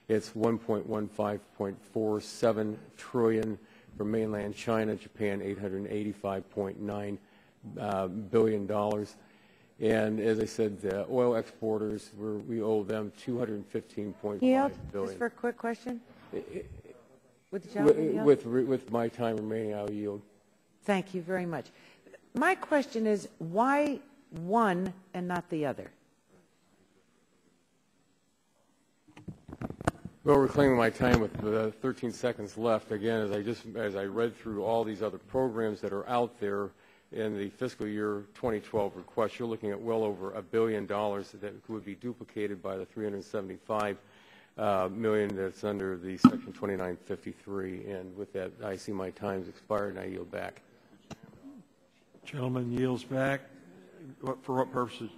Speaker 23: it's $1.15.47 trillion for mainland China, Japan $885.9 billion. And as I said, the oil exporters, we owe them $215.5 billion.
Speaker 17: Just for a quick question?
Speaker 23: With my time remaining, I'll yield.
Speaker 17: Thank you very much. My question is, why one and not the other?
Speaker 23: Well, reclaiming my time with 13 seconds left, again, as I read through all these other programs that are out there in the fiscal year 2012 request, you're looking at well over $1 billion that would be duplicated by the $375 million that's under the Section 2953. And with that, I see my time's expired, and I yield back.
Speaker 14: Gentleman yields back. For what purposes?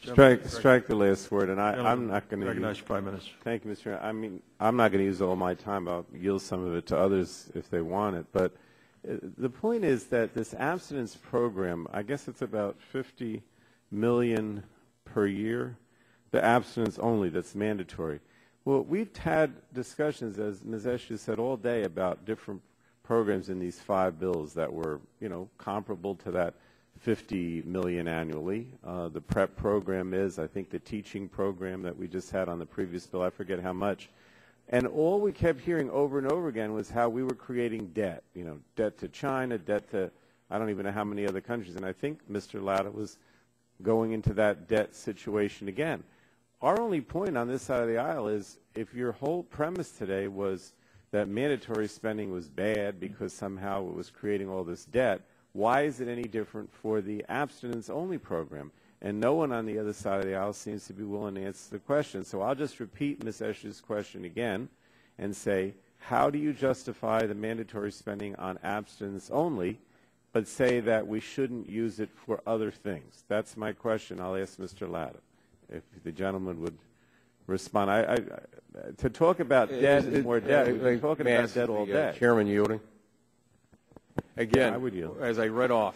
Speaker 4: Strike the last word, and I'm not going to
Speaker 14: recognize you 5 minutes.
Speaker 4: Thank you, Mr. Chairman. I mean, I'm not going to use all my time. I'll yield some of it to others if they want it. But the point is that this abstinence program, I guess it's about $50 million per year, the abstinence only, that's mandatory. Well, we've had discussions, as Ms. Esches said, all day about different programs in these 5 bills that were, you know, comparable to that $50 million annually. The PrEP program is, I think, the teaching program that we just had on the previous bill. I forget how much. And all we kept hearing over and over again was how we were creating debt. You know, debt to China, debt to I don't even know how many other countries. And I think Mr. Latta was going into that debt situation again. Our only point on this side of the aisle is if your whole premise today was that mandatory spending was bad because somehow it was creating all this debt, why is it any different for the abstinence-only program? And no one on the other side of the aisle seems to be willing to answer the question. So I'll just repeat Ms. Esch's question again and say, how do you justify the mandatory spending on abstinence only, but say that we shouldn't use it for other things? That's my question. I'll ask Mr. Latta, if the gentleman would respond. To talk about debt and more debt, we've been talking about debt all day.
Speaker 23: Chairman yielding. Again,
Speaker 4: I would yield.
Speaker 23: As I read off,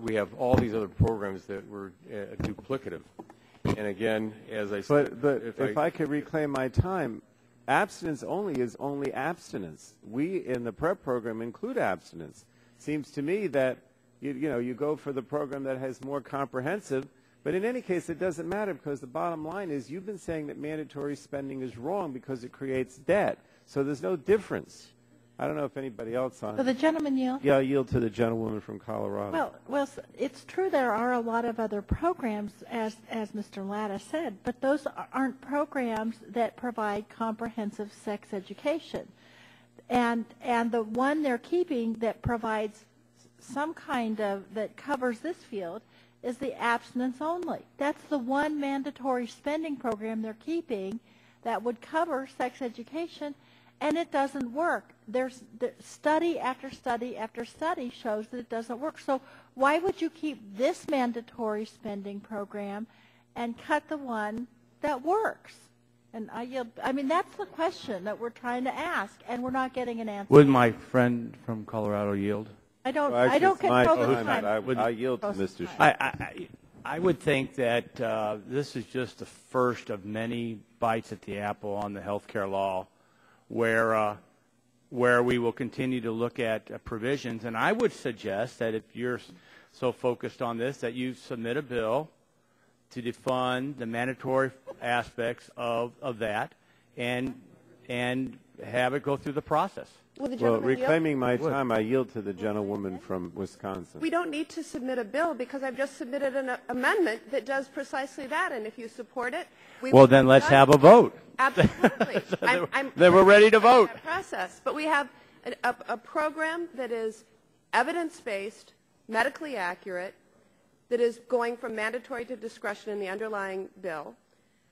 Speaker 23: we have all these other programs that were duplicative. And again, as I said,
Speaker 4: but if I could reclaim my time, abstinence only is only abstinence. We in the PrEP program include abstinence. Seems to me that you go for the program that has more comprehensive. But in any case, it doesn't matter because the bottom line is you've been saying that mandatory spending is wrong because it creates debt. So there's no difference. I don't know if anybody else on.
Speaker 21: Will the gentleman yield?
Speaker 4: Yeah, I yield to the gentlewoman from Colorado.
Speaker 21: Well, it's true there are a lot of other programs, as Mr. Latta said, but those aren't programs that provide comprehensive sex education. And the one they're keeping that provides some kind of, that covers this field is the abstinence only. That's the one mandatory spending program they're keeping that would cover sex education, and it doesn't work. There's study after study after study shows that it doesn't work. So why would you keep this mandatory spending program and cut the one that works? And I mean, that's the question that we're trying to ask, and we're not getting an answer.
Speaker 7: Would my friend from Colorado yield?
Speaker 21: I don't control the time.
Speaker 4: I yield to Mr. Schmidt.
Speaker 7: I would think that this is just the first of many bites at the apple on the health care law where we will continue to look at provisions. And I would suggest that if you're so focused on this, that you submit a bill to defund the mandatory aspects of that and have it go through the process.
Speaker 4: Well, reclaiming my time, I yield to the gentlewoman from Wisconsin.
Speaker 10: We don't need to submit a bill because I've just submitted an amendment that does precisely that, and if you support it,
Speaker 7: well, then let's have a vote.
Speaker 10: Absolutely.
Speaker 7: Then we're ready to vote.
Speaker 10: Process. But we have a program that is evidence-based, medically accurate, that is going from mandatory to discretion in the underlying bill.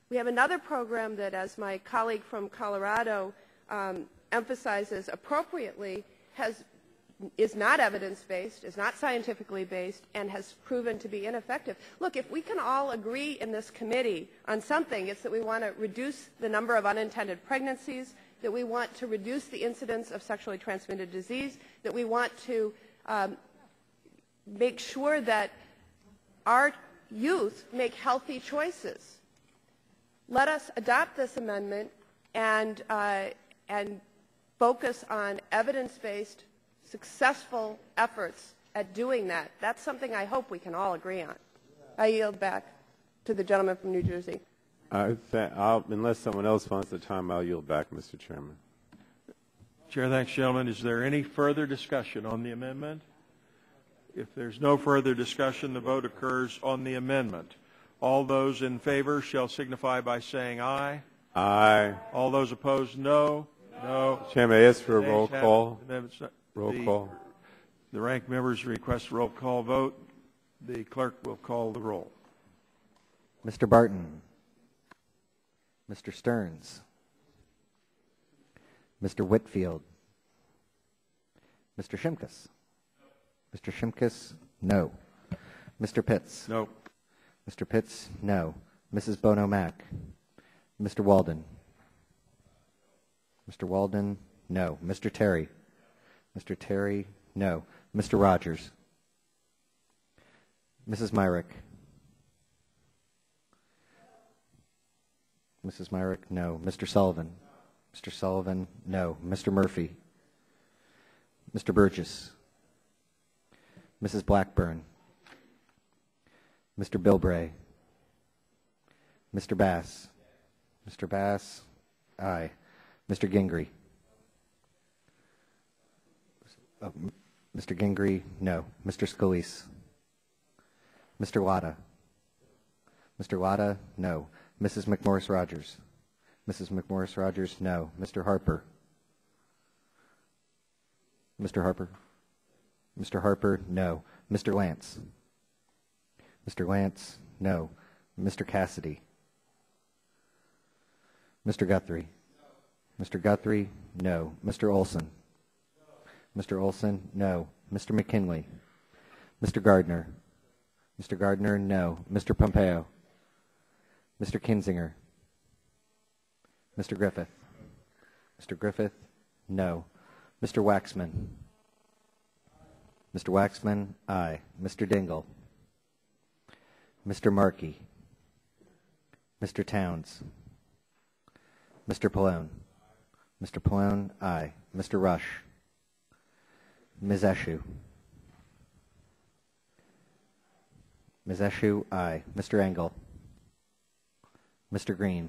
Speaker 10: We have another program that, as my colleague from Colorado emphasizes appropriately, is not evidence-based, is not scientifically based, and has proven to be ineffective. Look, if we can all agree in this committee on something, it's that we want to reduce the number of unintended pregnancies, that we want to reduce the incidence of sexually transmitted disease, that we want to make sure that our youth make healthy choices. Let us adopt this amendment and focus on evidence-based, successful efforts at doing that. That's something I hope we can all agree on. I yield back to the gentleman from New Jersey.
Speaker 4: Unless someone else wants the time, I'll yield back, Mr. Chairman.
Speaker 14: Chair, thanks, gentlemen. Is there any further discussion on the amendment? If there's no further discussion, the vote occurs on the amendment. All those in favor shall signify by saying aye.
Speaker 4: Aye.
Speaker 14: All those opposed, no. No.
Speaker 4: Chairman, I ask for a roll call. Roll call.
Speaker 14: The rank members request a roll call vote. The clerk will call the roll.
Speaker 8: Mr. Barton. Mr. Stearns. Mr. Whitfield. Mr. Shimkus. Mr. Shimkus, no. Mr. Pitts.
Speaker 14: No.
Speaker 8: Mr. Pitts, no. Mrs. Bono Mack. Mr. Walden. Mr. Walden, no. Mr. Terry. Mr. Terry, no. Mr. Rogers. Mrs. Myrick. Mrs. Myrick, no. Mr. Sullivan. Mr. Sullivan, no. Mr. Murphy. Mr. Burgess. Mrs. Blackburn. Mr. Bilbray. Mr. Bass. Mr. Bass, aye. Mr. Gingrey. Mr. Gingrey, no. Mr. Scalise. Mr. Latta. Mr. Latta, no. Mrs. McMorris-Rogers. Mrs. McMorris-Rogers, no. Mr. Harper. Mr. Harper. Mr. Harper, no. Mr. Lance. Mr. Lance, no. Mr. Cassidy. Mr. Guthrie. Mr. Guthrie, no. Mr. Olson. Mr. Olson, no. Mr. McKinley. Mr. Gardner. Mr. Gardner, no. Mr. Pompeo. Mr. Kinzinger. Mr. Griffith. Mr. Griffith, no. Mr. Waxman. Mr. Waxman, aye. Mr. Dingle. Mr. Markey. Mr. Towns. Mr. Pallone. Mr. Pallone, aye. Mr. Rush. Ms. Eshu. Ms. Eshu, aye. Mr. Engel. Mr. Green.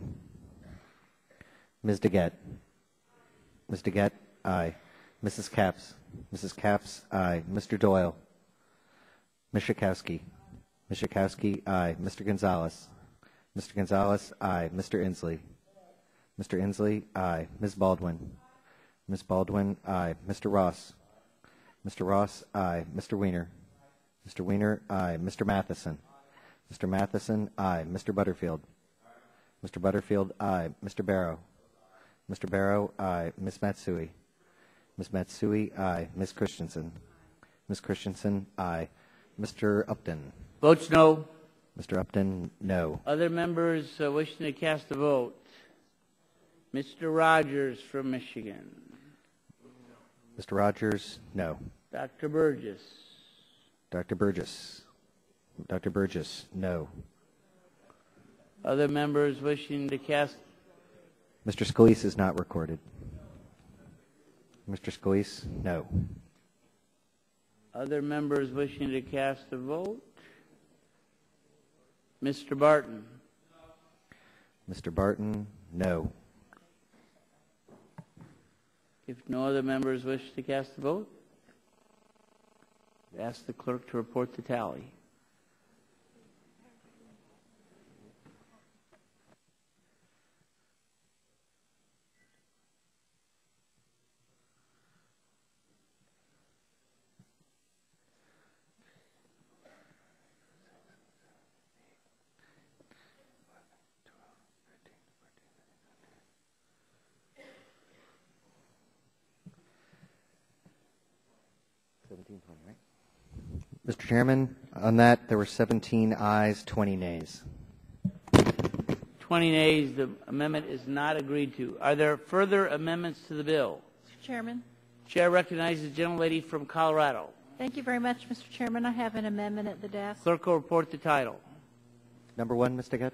Speaker 8: Ms. DeGette. Ms. DeGette, aye. Mrs. Capps. Mrs. Capps, aye. Mr. Doyle. Ms. Schakowsky. Ms. Schakowsky, aye. Mr. Gonzalez. Mr. Gonzalez, aye. Mr. Inslee. Mr. Inslee, aye. Ms. Baldwin. Ms. Baldwin, aye. Mr. Ross. Mr. Ross, aye. Mr. Weiner. Mr. Weiner, aye. Mr. Matheson. Mr. Matheson, aye. Mr. Butterfield. Mr. Butterfield, aye. Mr. Barrow. Mr. Barrow, aye. Ms. Matsui. Ms. Matsui, aye. Ms. Christensen. Ms. Christensen, aye. Mr. Upton.
Speaker 1: Votes no.
Speaker 8: Mr. Upton, no.
Speaker 1: Other members wishing to cast a vote. Mr. Rogers from Michigan.
Speaker 8: Mr. Rogers, no.
Speaker 1: Dr. Burgess.
Speaker 8: Dr. Burgess. Dr. Burgess, no.
Speaker 1: Other members wishing to cast.
Speaker 8: Mr. Scalise is not recorded. Mr. Scalise, no.
Speaker 1: Other members wishing to cast a vote. Mr. Barton.
Speaker 8: Mr. Barton, no.
Speaker 1: If no other members wish to cast a vote, ask the clerk to report the tally.
Speaker 8: Mr. Chairman, on that, there were 17 ayes, 20 nays.
Speaker 1: 20 nays. The amendment is not agreed to. Are there further amendments to the bill?
Speaker 21: Mr. Chairman.
Speaker 1: Chair recognizes the gentlelady from Colorado.
Speaker 21: Thank you very much, Mr. Chairman. I have an amendment at the desk.
Speaker 1: Clerk will report the title.
Speaker 8: Number 1, Ms. Degat.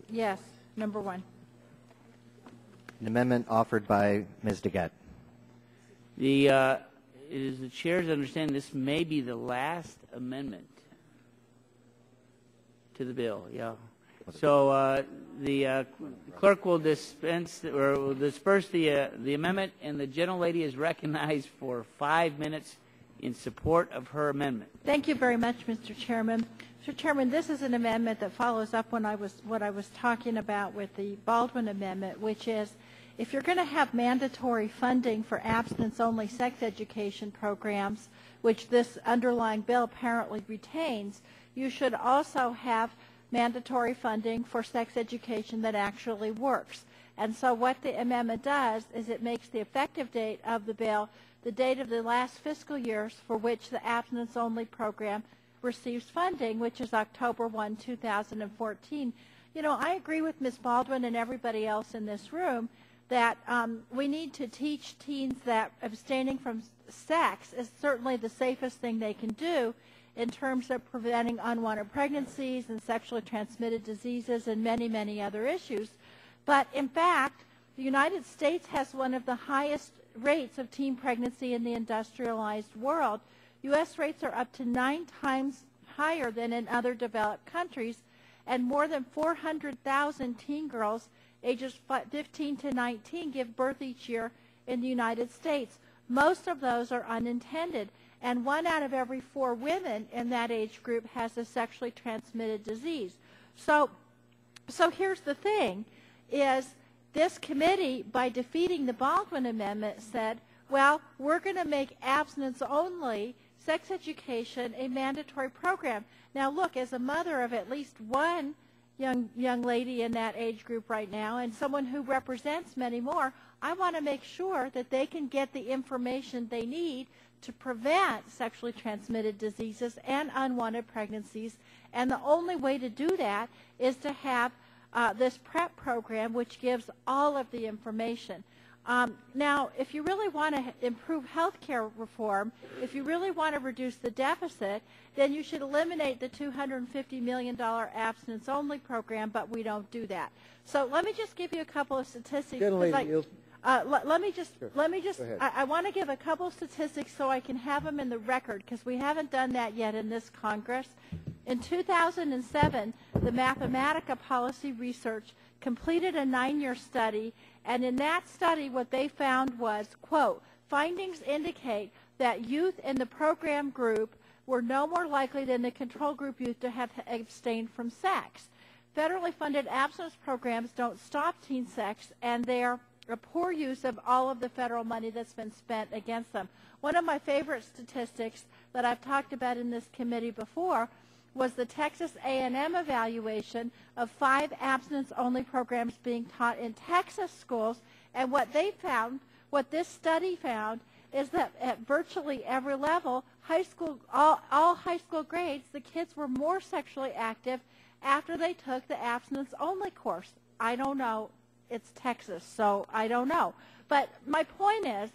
Speaker 21: Yes, number 1.
Speaker 8: An amendment offered by Ms. Degat.
Speaker 1: It is the chair's understanding this may be the last amendment to the bill. Yeah. So the clerk will dispense or will disperse the amendment, and the gentlelady is recognized for 5 minutes in support of her amendment.
Speaker 21: Thank you very much, Mr. Chairman. Mr. Chairman, this is an amendment that follows up what I was talking about with the Baldwin amendment, which is if you're going to have mandatory funding for abstinence-only sex education programs, which this underlying bill apparently retains, you should also have mandatory funding for sex education that actually works. And so what the amendment does is it makes the effective date of the bill the date of the last fiscal years for which the abstinence-only program receives funding, which is October 1, 2014. You know, I agree with Ms. Baldwin and everybody else in this room that we need to teach teens that abstaining from sex is certainly the safest thing they can do in terms of preventing unwanted pregnancies and sexually transmitted diseases and many, many other issues. But in fact, the United States has one of the highest rates of teen pregnancy in the industrialized world. U.S. rates are up to 9 times higher than in other developed countries, and more than 400,000 teen girls ages 15 to 19 give birth each year in the United States. Most of those are unintended, and 1 out of every 4 women in that age group has a sexually transmitted disease. So here's the thing, is this committee, by defeating the Baldwin Amendment, said, well, we're going to make abstinence-only sex education a mandatory program. Now, look, as a mother of at least one young lady in that age group right now and someone who represents many more, I want to make sure that they can get the information they need to prevent sexually transmitted diseases and unwanted pregnancies. And the only way to do that is to have this PrEP program, which gives all of the information. Now, if you really want to improve health care reform, if you really want to reduce the deficit, then you should eliminate the $250 million abstinence-only program, but we don't do that. So let me just give you a couple of statistics. Let me just, I want to give a couple of statistics so I can have them in the record, because we haven't done that yet in this Congress. In 2007, the Mathematica Policy Research completed a 9-year study, and in that study what they found was, quote, findings indicate that youth in the program group were no more likely than the control group youth to have abstained from sex. Federally funded abstinence programs don't stop teen sex, and they're a poor use of all of the federal money that's been spent against them. One of my favorite statistics that I've talked about in this committee before was the Texas A&M evaluation of 5 abstinence-only programs being taught in Texas schools, and what they found, what this study found, is that at virtually every level, high school, all high school grades, the kids were more sexually active after they took the abstinence-only course. I don't know. It's Texas, so I don't know. But my point is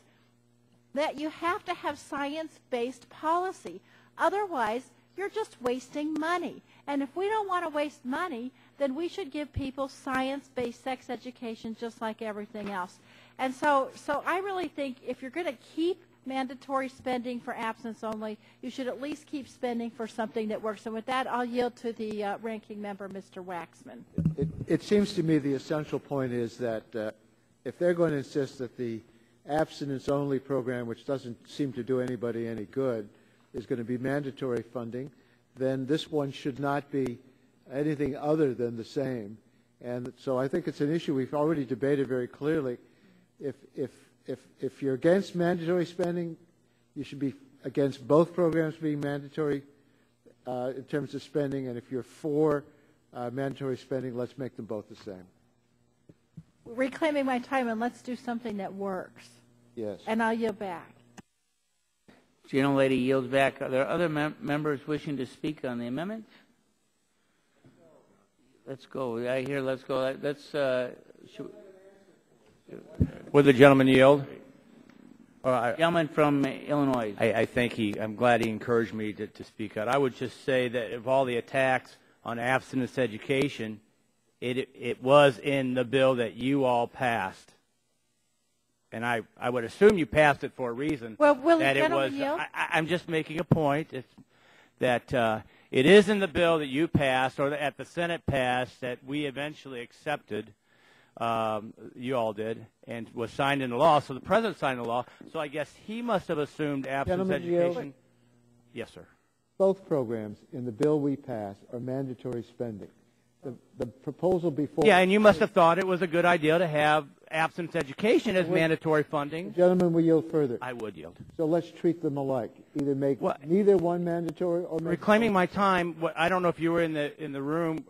Speaker 21: that you have to have science-based policy. Otherwise, you're just wasting money. And if we don't want to waste money, then we should give people science-based sex education just like everything else. And so I really think if you're going to keep mandatory spending for abstinence only, you should at least keep spending for something that works. And with that, I'll yield to the ranking member, Mr. Waxman.
Speaker 3: It seems to me the essential point is that if they're going to insist that the abstinence-only program, which doesn't seem to do anybody any good, is going to be mandatory funding, then this one should not be anything other than the same. And so I think it's an issue we've already debated very clearly. If you're against mandatory spending, you should be against both programs being mandatory in terms of spending, and if you're for mandatory spending, let's make them both the same.
Speaker 21: Reclaiming my time, and let's do something that works.
Speaker 3: Yes.
Speaker 21: And I'll yield back.
Speaker 1: Gentlelady yields back. Are there other members wishing to speak on the amendment? Let's go. I hear let's go.
Speaker 7: Would the gentleman yield?
Speaker 1: Gentleman from Illinois.
Speaker 7: I think I'm glad he encouraged me to speak out. I would just say that of all the attacks on abstinence education, it was in the bill that you all passed. And I would assume you passed it for a reason.
Speaker 21: Well, will the
Speaker 7: that
Speaker 21: gentleman yield?
Speaker 7: I'm just making a point that it is in the bill that you passed, or that the Senate passed, that we eventually accepted. You all did, and was signed into law. So the president signed the law. So I guess he must have assumed abstinence education. Yes, sir.
Speaker 3: Both programs in the bill we passed are mandatory spending. The proposal before...
Speaker 7: Yeah, and you must have thought it was a good idea to have abstinence education as mandatory funding.
Speaker 3: Gentlemen, we yield further.
Speaker 7: I would yield.
Speaker 3: So let's treat them alike. Either make neither one mandatory or mandatory.
Speaker 7: Reclaiming my time, I don't know if you were in the room.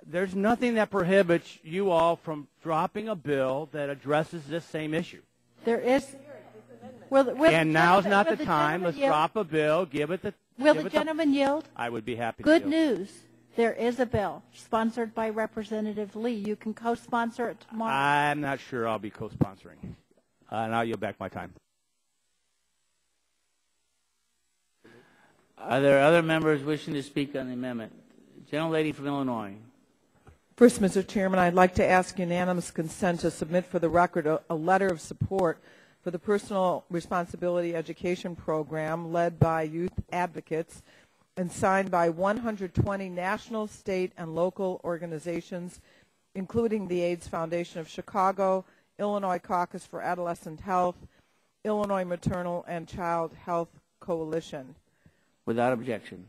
Speaker 7: There's nothing that prohibits you all from dropping a bill that addresses this same issue.
Speaker 21: There is.
Speaker 7: And now's not the time. Let's drop a bill. Give it the...
Speaker 21: Will the gentleman yield?
Speaker 7: I would be happy to
Speaker 21: yield. Good news. There is a bill sponsored by Representative Lee. You can co-sponsor it tomorrow.
Speaker 7: I'm not sure I'll be co-sponsoring. And I'll yield back my time.
Speaker 1: Are there other members wishing to speak on the amendment? Gentlelady from Illinois.
Speaker 9: First, Mr. Chairman, I'd like to ask unanimous consent to submit for the record a letter of support for the Personal Responsibility Education Program led by youth advocates and signed by 120 national, state, and local organizations, including the AIDS Foundation of Chicago, Illinois Caucus for Adolescent Health, Illinois Maternal and Child Health Coalition.
Speaker 1: Without objection.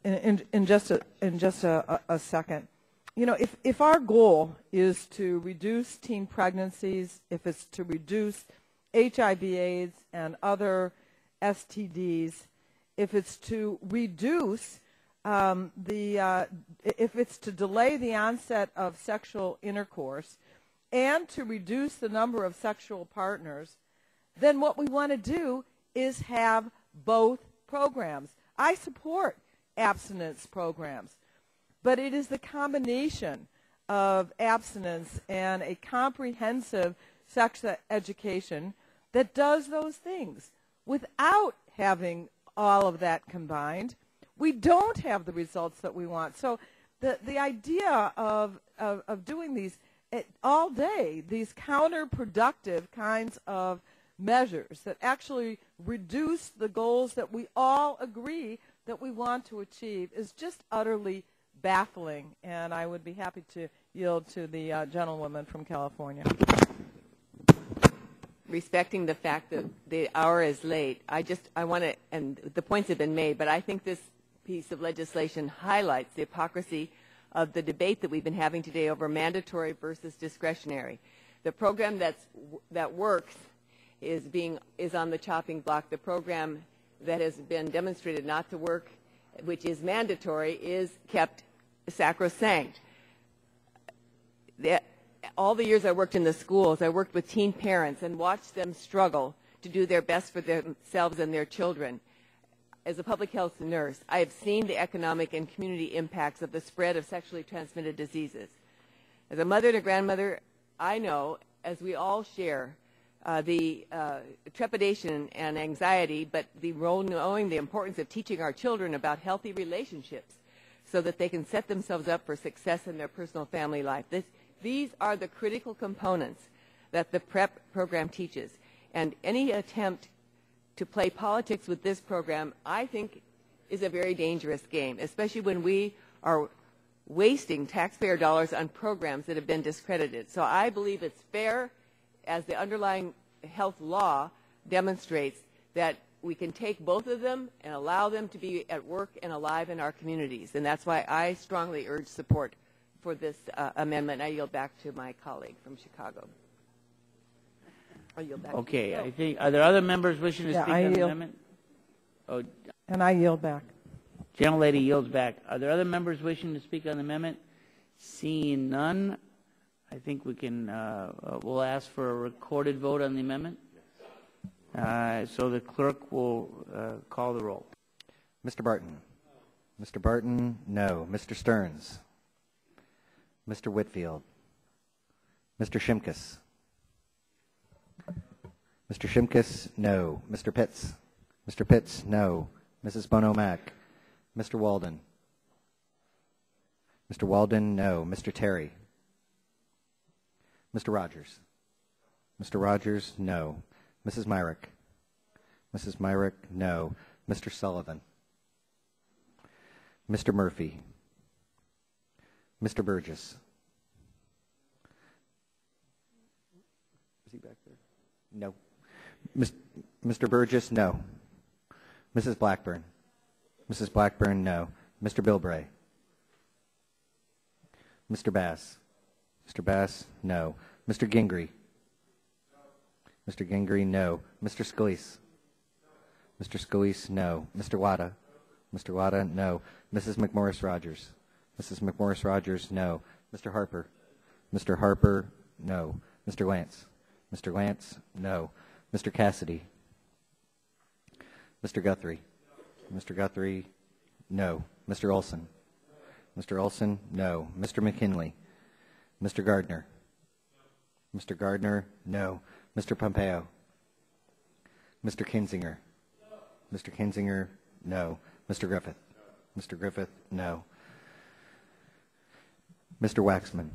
Speaker 9: In just a second, you know, if our goal is to reduce teen pregnancies, if it's to reduce HIV/AIDS and other STDs, if it's to reduce if it's to delay the onset of sexual intercourse and to reduce the number of sexual partners, then what we want to do is have both programs. I support abstinence programs, but it is the combination of abstinence and a comprehensive sex education that does those things. Without having all of that combined, we don't have the results that we want. So the idea of doing these all day, these counterproductive kinds of measures that actually reduce the goals that we all agree that we want to achieve is just utterly baffling, and I would be happy to yield to the gentlewoman from California.
Speaker 12: respecting the fact that the hour is late, I want to, and the points have been made, but I think this piece of legislation highlights the hypocrisy of the debate that we've been having today over mandatory versus discretionary. The program that works is on the chopping block. The program that has been demonstrated not to work, which is mandatory, is kept sacrosanct. All the years I worked in the schools, I worked with teen parents and watched them struggle to do their best for themselves and their children. As a public health nurse, I have seen the economic and community impacts of the spread of sexually transmitted diseases. As a mother and a grandmother, I know, as we all share, the trepidation and anxiety, but the role knowing the importance of teaching our children about healthy relationships so that they can set themselves up for success in their personal family life. These are the critical components that the PrEP program teaches. And any attempt to play politics with this program, I think, is a very dangerous game, especially when we are wasting taxpayer dollars on programs that have been discredited. So I believe it's fair, as the underlying health law demonstrates, that we can take both of them and allow them to be at work and alive in our communities. And that's why I strongly urge support for this amendment. I yield back to my colleague from Chicago. I'll yield back.
Speaker 1: Okay, I think, are there other members wishing to speak on the amendment? Oh,
Speaker 9: and I yield back.
Speaker 1: Gentlelady yields back. Are there other members wishing to speak on the amendment? Seeing none, I think we can, we'll ask for a recorded vote on the amendment. So the clerk will call the roll.
Speaker 8: Mr. Barton. Mr. Barton, no. Mr. Stearns. Mr. Whitfield. Mr. Shimkus. Mr. Shimkus, no. Mr. Pitts. Mr. Pitts, no. Mrs. Bono-Mack. Mr. Walden. Mr. Walden, no. Mr. Terry. Mr. Rogers. Mr. Rogers, no. Mrs. Myrick. Mrs. Myrick, no. Mr. Sullivan. Mr. Murphy. Mr. Burgess. Is he back there? No. Mr. Burgess, no. Mrs. Blackburn. Mrs. Blackburn, no. Mr. Bilbray. Mr. Bass. Mr. Bass, no. Mr. Gingrey. Mr. Gingrey, no. Mr. Scalise. Mr. Scalise, no. Mr. Wada. Mr. Wada, no. Mrs. McMorris Rogers. Mrs. McMorris Rogers, no. Mr. Harper. Mr. Harper, no. Mr. Lance. Mr. Lance, no. Mr. Cassidy. Mr. Guthrie. Mr. Guthrie, no. Mr. Olson. Mr. Olson, no. Mr. McKinley. Mr. Gardner. Mr. Gardner, no. Mr. Pompeo. Mr. Kinzinger. Mr. Kinzinger, no. Mr. Griffith. Mr. Griffith, no. Mr. Waxman.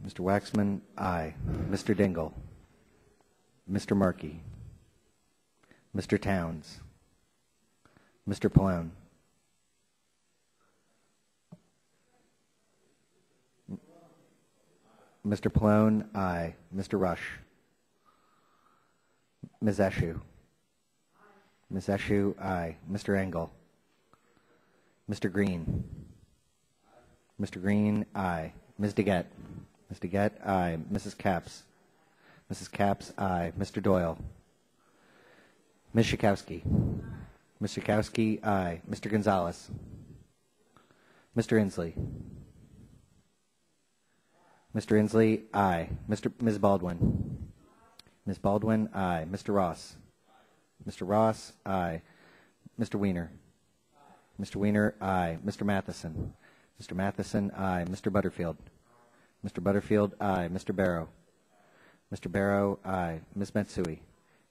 Speaker 8: Mr. Waxman, aye. Mr. Dingle. Mr. Markey. Mr. Towns. Mr. Pallone. Mr. Pallone, aye. Mr. Rush. Ms. Eshu. Ms. Eshu, aye. Mr. Engel. Mr. Green. Mr. Green, aye. Ms. DeGette. Ms. DeGette, aye. Mrs. Capps. Mrs. Capps, aye. Mr. Doyle. Ms. Schakowsky. Ms. Schakowsky, aye. Mr. Gonzalez. Mr. Inslee. Mr. Inslee, aye. Ms. Baldwin. Ms. Baldwin, aye. Mr. Ross. Mr. Ross, aye. Mr. Weiner. Mr. Weiner, aye. Mr. Matheson. Mr. Matheson, aye. Mr. Butterfield. Mr. Butterfield, aye. Mr. Barrow. Mr. Barrow, aye. Ms. Matsui.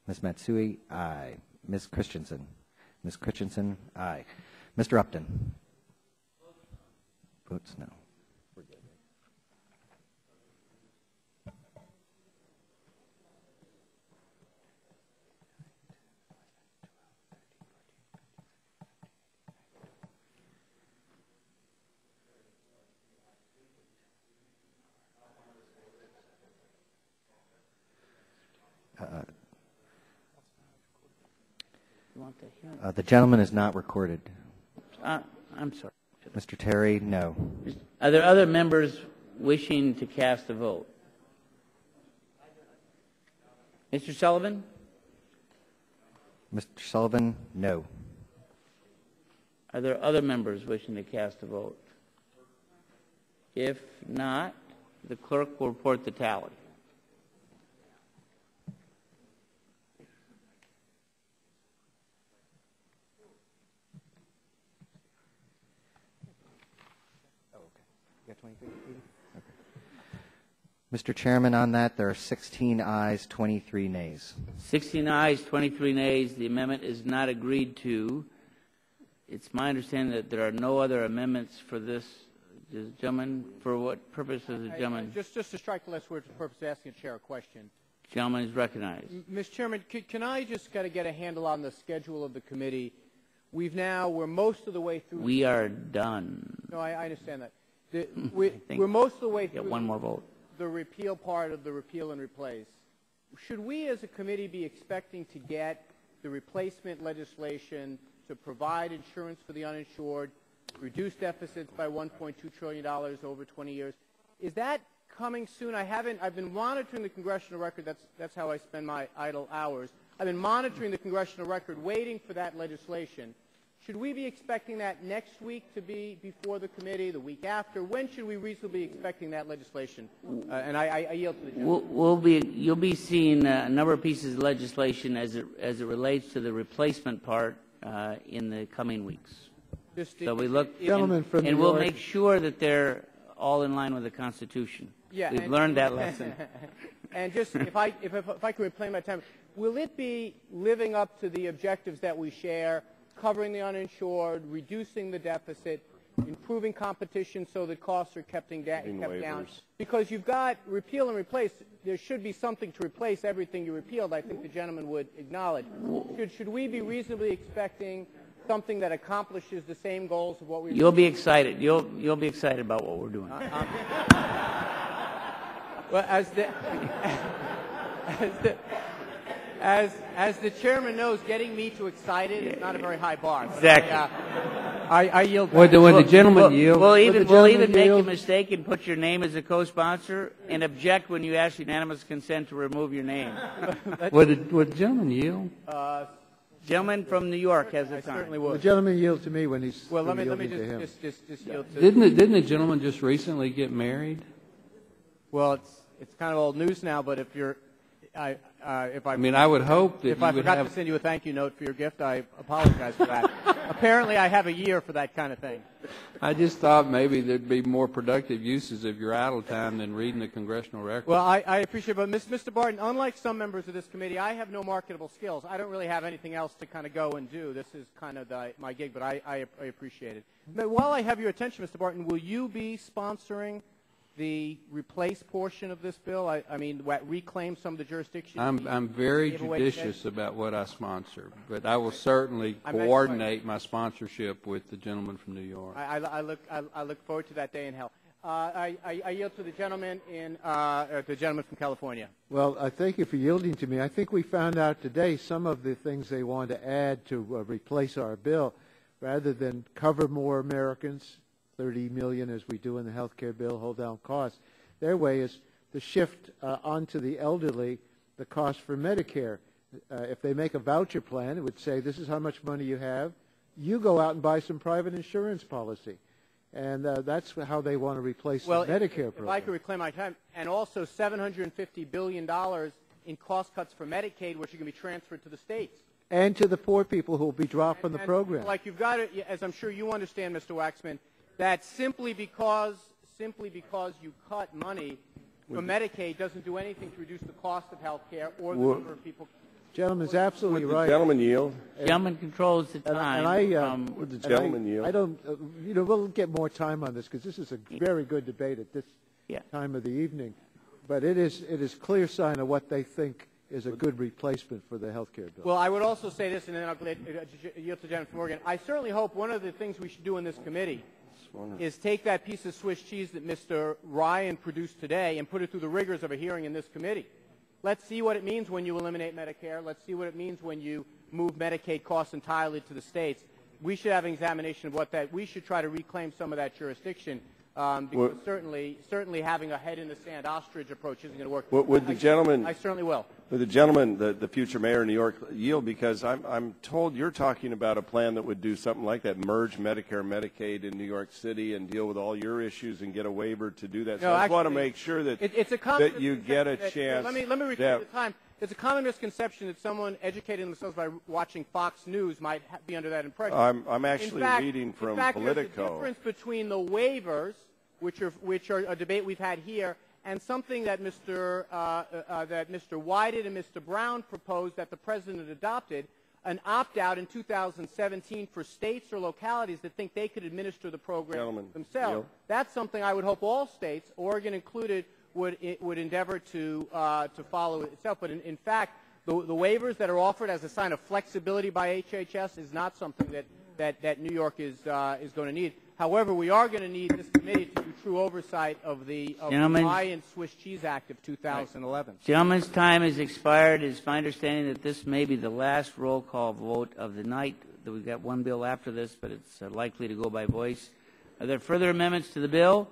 Speaker 8: Ms. Matsui, aye. Ms. Christensen. Ms. Christensen, aye. Mr. Upton. Votes no.
Speaker 1: the hearing.
Speaker 8: The gentleman is not recorded.
Speaker 1: I'm sorry.
Speaker 8: Mr. Terry, no.
Speaker 1: Are there other members wishing to cast a vote? Mr. Sullivan?
Speaker 8: Mr. Sullivan, no.
Speaker 1: Are there other members wishing to cast a vote? If not, the clerk will report the tally.
Speaker 8: Mr. Chairman, on that, there are 16 ayes, 23 nays.
Speaker 1: 16 ayes, 23 nays. The amendment is not agreed to. It's my understanding that there are no other amendments for this. Gentleman, for what purpose is the gentleman?
Speaker 11: Just to strike the last word for the purpose of asking the chair a question.
Speaker 1: Gentleman is recognized.
Speaker 11: Mr. Chairman, can I just kind of get a handle on the schedule of the committee? We're most of the way through.
Speaker 1: We are done.
Speaker 11: No, I understand that. We're most of the way through.
Speaker 1: Get one more vote.
Speaker 11: The repeal part of the repeal and replace. Should we as a committee be expecting to get the replacement legislation to provide insurance for the uninsured, reduce deficits by $1.2 trillion over 20 years? Is that coming soon? I've been monitoring the congressional record. That's how I spend my idle hours. I've been monitoring the congressional record, waiting for that legislation. Should we be expecting that next week to be before the committee, the week after? When should we reasonably be expecting that legislation? And I yield to the gentleman.
Speaker 1: You'll be seeing a number of pieces of legislation as it relates to the replacement part in the coming weeks. So we look, and we'll make sure that they're all in line with the Constitution.
Speaker 11: Yeah,
Speaker 1: we've learned that lesson.
Speaker 11: And just if I could reclaim my time, will it be living up to the objectives that we share? Covering the uninsured, reducing the deficit, improving competition so that costs are kept down. Because you've got repeal and replace. There should be something to replace everything you repealed. I think the gentleman would acknowledge. Should we be reasonably expecting something that accomplishes the same goals of what we?
Speaker 1: You'll be excited. You'll be excited about what we're doing.
Speaker 11: Well, as the chairman knows, getting me too excited is not a very high bar.
Speaker 1: Exactly.
Speaker 11: I yield.
Speaker 18: Would the gentleman yield?
Speaker 1: We'll even make a mistake and put your name as a co-sponsor and object when you ask unanimous consent to remove your name.
Speaker 18: Would the gentleman yield?
Speaker 1: Gentleman from New York has the time.
Speaker 11: Certainly would.
Speaker 3: The gentleman yields to me when he's.
Speaker 11: Well, let me just yield to.
Speaker 18: Didn't the gentleman just recently get married?
Speaker 11: Well, it's kind of old news now, but if you're. I
Speaker 18: would hope that
Speaker 11: if I forgot to send you a thank you note for your gift, I apologize for that. Apparently, I have a year for that kind of thing.
Speaker 18: I just thought maybe there'd be more productive uses of your idle time than reading the congressional record.
Speaker 11: Well, I appreciate it, but Mr. Barton, unlike some members of this committee, I have no marketable skills. I don't really have anything else to kind of go and do. This is kind of my gig, but I appreciate it. But while I have your attention, Mr. Barton, will you be sponsoring the replace portion of this bill? I mean, reclaim some of the jurisdictions?
Speaker 18: I'm very judicious about what I sponsor, but I will certainly coordinate my sponsorship with the gentleman from New York.
Speaker 11: I look forward to that day in hell. I yield to the gentleman from California.
Speaker 3: Well, I thank you for yielding to me. I think we found out today some of the things they want to add to replace our bill, rather than cover more Americans, 30 million as we do in the health care bill, hold down costs. Their way is to shift onto the elderly the cost for Medicare. If they make a voucher plan, it would say, this is how much money you have. You go out and buy some private insurance policy. And that's how they want to replace the Medicare program.
Speaker 11: If I could reclaim my time, and also $750 billion in cost cuts for Medicaid, which are going to be transferred to the states.
Speaker 3: And to the poor people who will be dropped from the program.
Speaker 11: Like you've got to, as I'm sure you understand, Mr. Waxman, that simply because you cut money from Medicaid doesn't do anything to reduce the cost of health care or the number of people.
Speaker 3: Gentleman's absolutely right.
Speaker 23: The gentleman yield.
Speaker 1: Gentleman controls the time.
Speaker 23: Would the gentleman yield?
Speaker 3: I don't. We'll get more time on this because this is a very good debate at this time of the evening. But it is clear sign of what they think is a good replacement for the health care bill.
Speaker 11: Well, I would also say this, and then I'll yield to Jennifer Morgan. I certainly hope one of the things we should do in this committee is take that piece of Swiss cheese that Mr. Ryan produced today and put it through the rigors of a hearing in this committee. Let's see what it means when you eliminate Medicare. Let's see what it means when you move Medicaid costs entirely to the states. We should have an examination of what that. We should try to reclaim some of that jurisdiction. Because certainly having a head in the sand ostrich approach isn't going to work.
Speaker 2: Would the gentleman?
Speaker 11: I certainly will.
Speaker 2: Would the gentleman, the future mayor of New York, yield? Because I'm told you're talking about a plan that would do something like that, merge Medicare and Medicaid in New York City and deal with all your issues and get a waiver to do that. So I just want to make sure that that you get a chance.
Speaker 11: Let me return the time. It's a common misconception that someone educating themselves by watching Fox News might be under that impression.
Speaker 2: I'm actually reading from Politico.
Speaker 11: There's a difference between the waivers, which are a debate we've had here, and something that Mr. Wyden and Mr. Brown proposed that the president adopted, an opt-out in 2017 for states or localities that think they could administer the program themselves. That's something I would hope all states, Oregon included, would endeavor to follow itself. But in fact, the waivers that are offered as a sign of flexibility by HHS is not something that New York is going to need. However, we are going to need this committee to do true oversight of the Hawaiian Swiss Cheese Act of 2011.
Speaker 1: Gentlemen's time has expired. It's my understanding that this may be the last roll call vote of the night. We've got one bill after this, but it's likely to go by voice. Are there further amendments to the bill?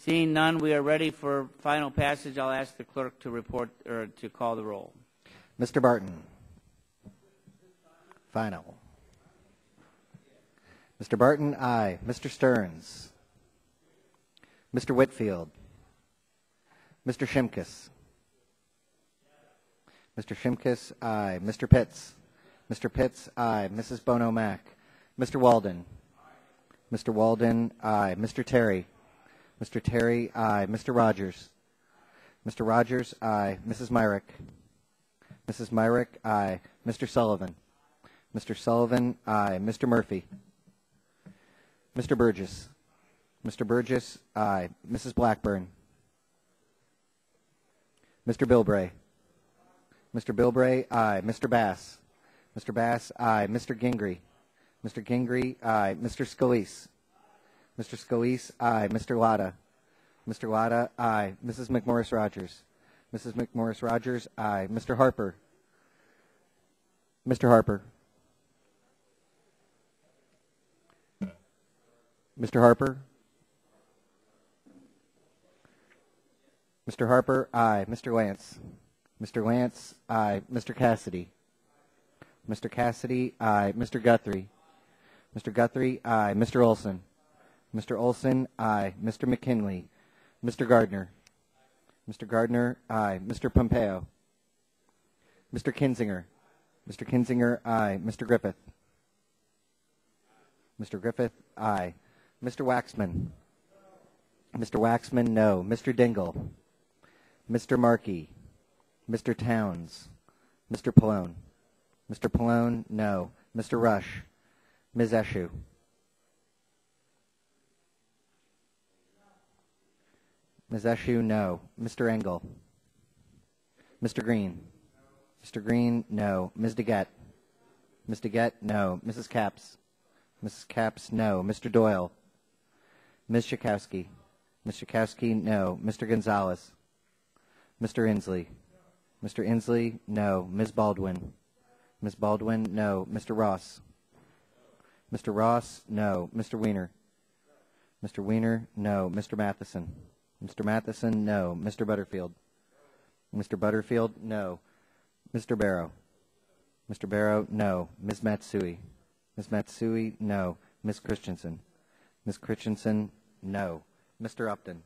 Speaker 1: Seeing none, we are ready for final passage. I'll ask the clerk to report or to call the roll.
Speaker 8: Mr. Barton. Final. Mr. Barton, aye. Mr. Stearns. Mr. Whitfield. Mr. Shimkus. Mr. Shimkus, aye. Mr. Pitts. Mr. Pitts, aye. Mrs. Bono Mack. Mr. Walden. Mr. Walden, aye. Mr. Terry. Mr. Terry, aye. Mr. Rogers. Mr. Rogers, aye. Mrs. Myrick. Mrs. Myrick, aye. Mr. Sullivan. Mr. Sullivan, aye. Mr. Murphy. Mr. Burgess. Mr. Burgess, aye. Mrs. Blackburn. Mr. Bilbray. Mr. Bilbray, aye. Mr. Bass. Mr. Bass, aye. Mr. Gingrey. Mr. Gingrey, aye. Mr. Scalise. Mr. Scalise, aye. Mr. Latta. Mr. Latta, aye. Mrs. McMorris-Rogers. Mrs. McMorris-Rogers, aye. Mr. Harper. Mr. Harper. Mr. Harper. Mr. Harper, aye. Mr. Lance. Mr. Lance, aye. Mr. Cassidy. Mr. Cassidy, aye. Mr. Guthrie. Mr. Guthrie, aye. Mr. Olson. Mr. Olson, aye. Mr. McKinley. Mr. Gardner. Mr. Gardner, aye. Mr. Pompeo. Mr. Kinzinger. Mr. Kinzinger, aye. Mr. Griffith. Mr. Griffith, aye. Mr. Waxman. Mr. Waxman, no. Mr. Dingle. Mr. Markey. Mr. Towns. Mr. Pallone. Mr. Pallone, no. Mr. Rush. Ms. Eshu. Ms. Eshu, no. Mr. Engel. Mr. Green. Mr. Green, no. Ms. DeGette. Ms. DeGette, no. Mrs. Capps. Mrs. Capps, no. Mr. Doyle. Ms. Schakowsky. Ms. Schakowsky, no. Mr. Gonzalez. Mr. Inslee. Mr. Inslee, no. Ms. Baldwin. Ms. Baldwin, no. Mr. Ross. Mr. Ross, no. Mr. Weiner. Mr. Weiner, no. Mr. Matheson. Mr. Matheson, no. Mr. Butterfield. Mr. Butterfield, no. Mr. Barrow. Mr. Barrow, no. Ms. Matsui. Ms. Matsui, no. Ms. Christensen. Ms. Christensen, no. Mr. Upton.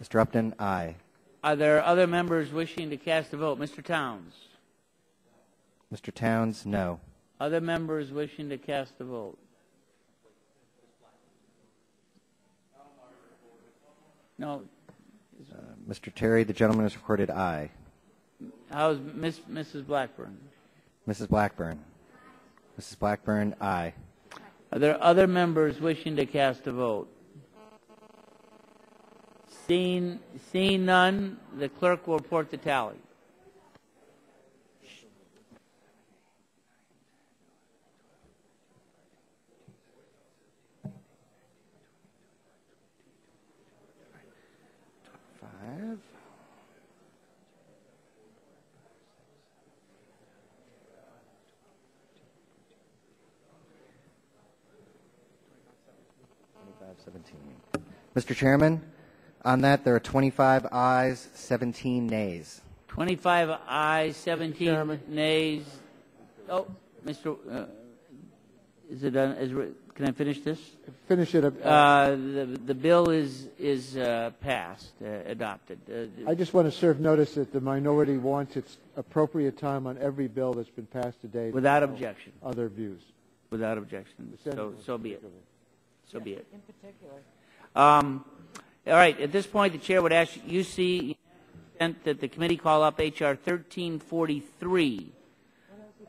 Speaker 8: Mr. Upton, aye.
Speaker 1: Are there other members wishing to cast a vote? Mr. Towns.
Speaker 8: Mr. Towns, no.
Speaker 1: Other members wishing to cast a vote? No.
Speaker 8: Mr. Terry, the gentleman has recorded aye.
Speaker 1: How's Mrs. Blackburn?
Speaker 8: Mrs. Blackburn. Mrs. Blackburn, aye.
Speaker 1: Are there other members wishing to cast a vote? Seeing none, the clerk will report the tally.
Speaker 8: 17. Mr. Chairman, on that there are 25 ayes, 17 nays.
Speaker 1: 25 ayes, 17 nays. Oh, Mr. Is it done? Can I finish this?
Speaker 3: Finish it.
Speaker 1: The bill is passed, adopted.
Speaker 3: I just want to serve notice that the minority wants its appropriate time on every bill that's been passed today.
Speaker 1: Without objection.
Speaker 3: Other views.
Speaker 1: Without objection. So be it. So be it.
Speaker 9: In particular.
Speaker 1: All right. At this point, the chair would ask UC that the committee call up H.R. 1343,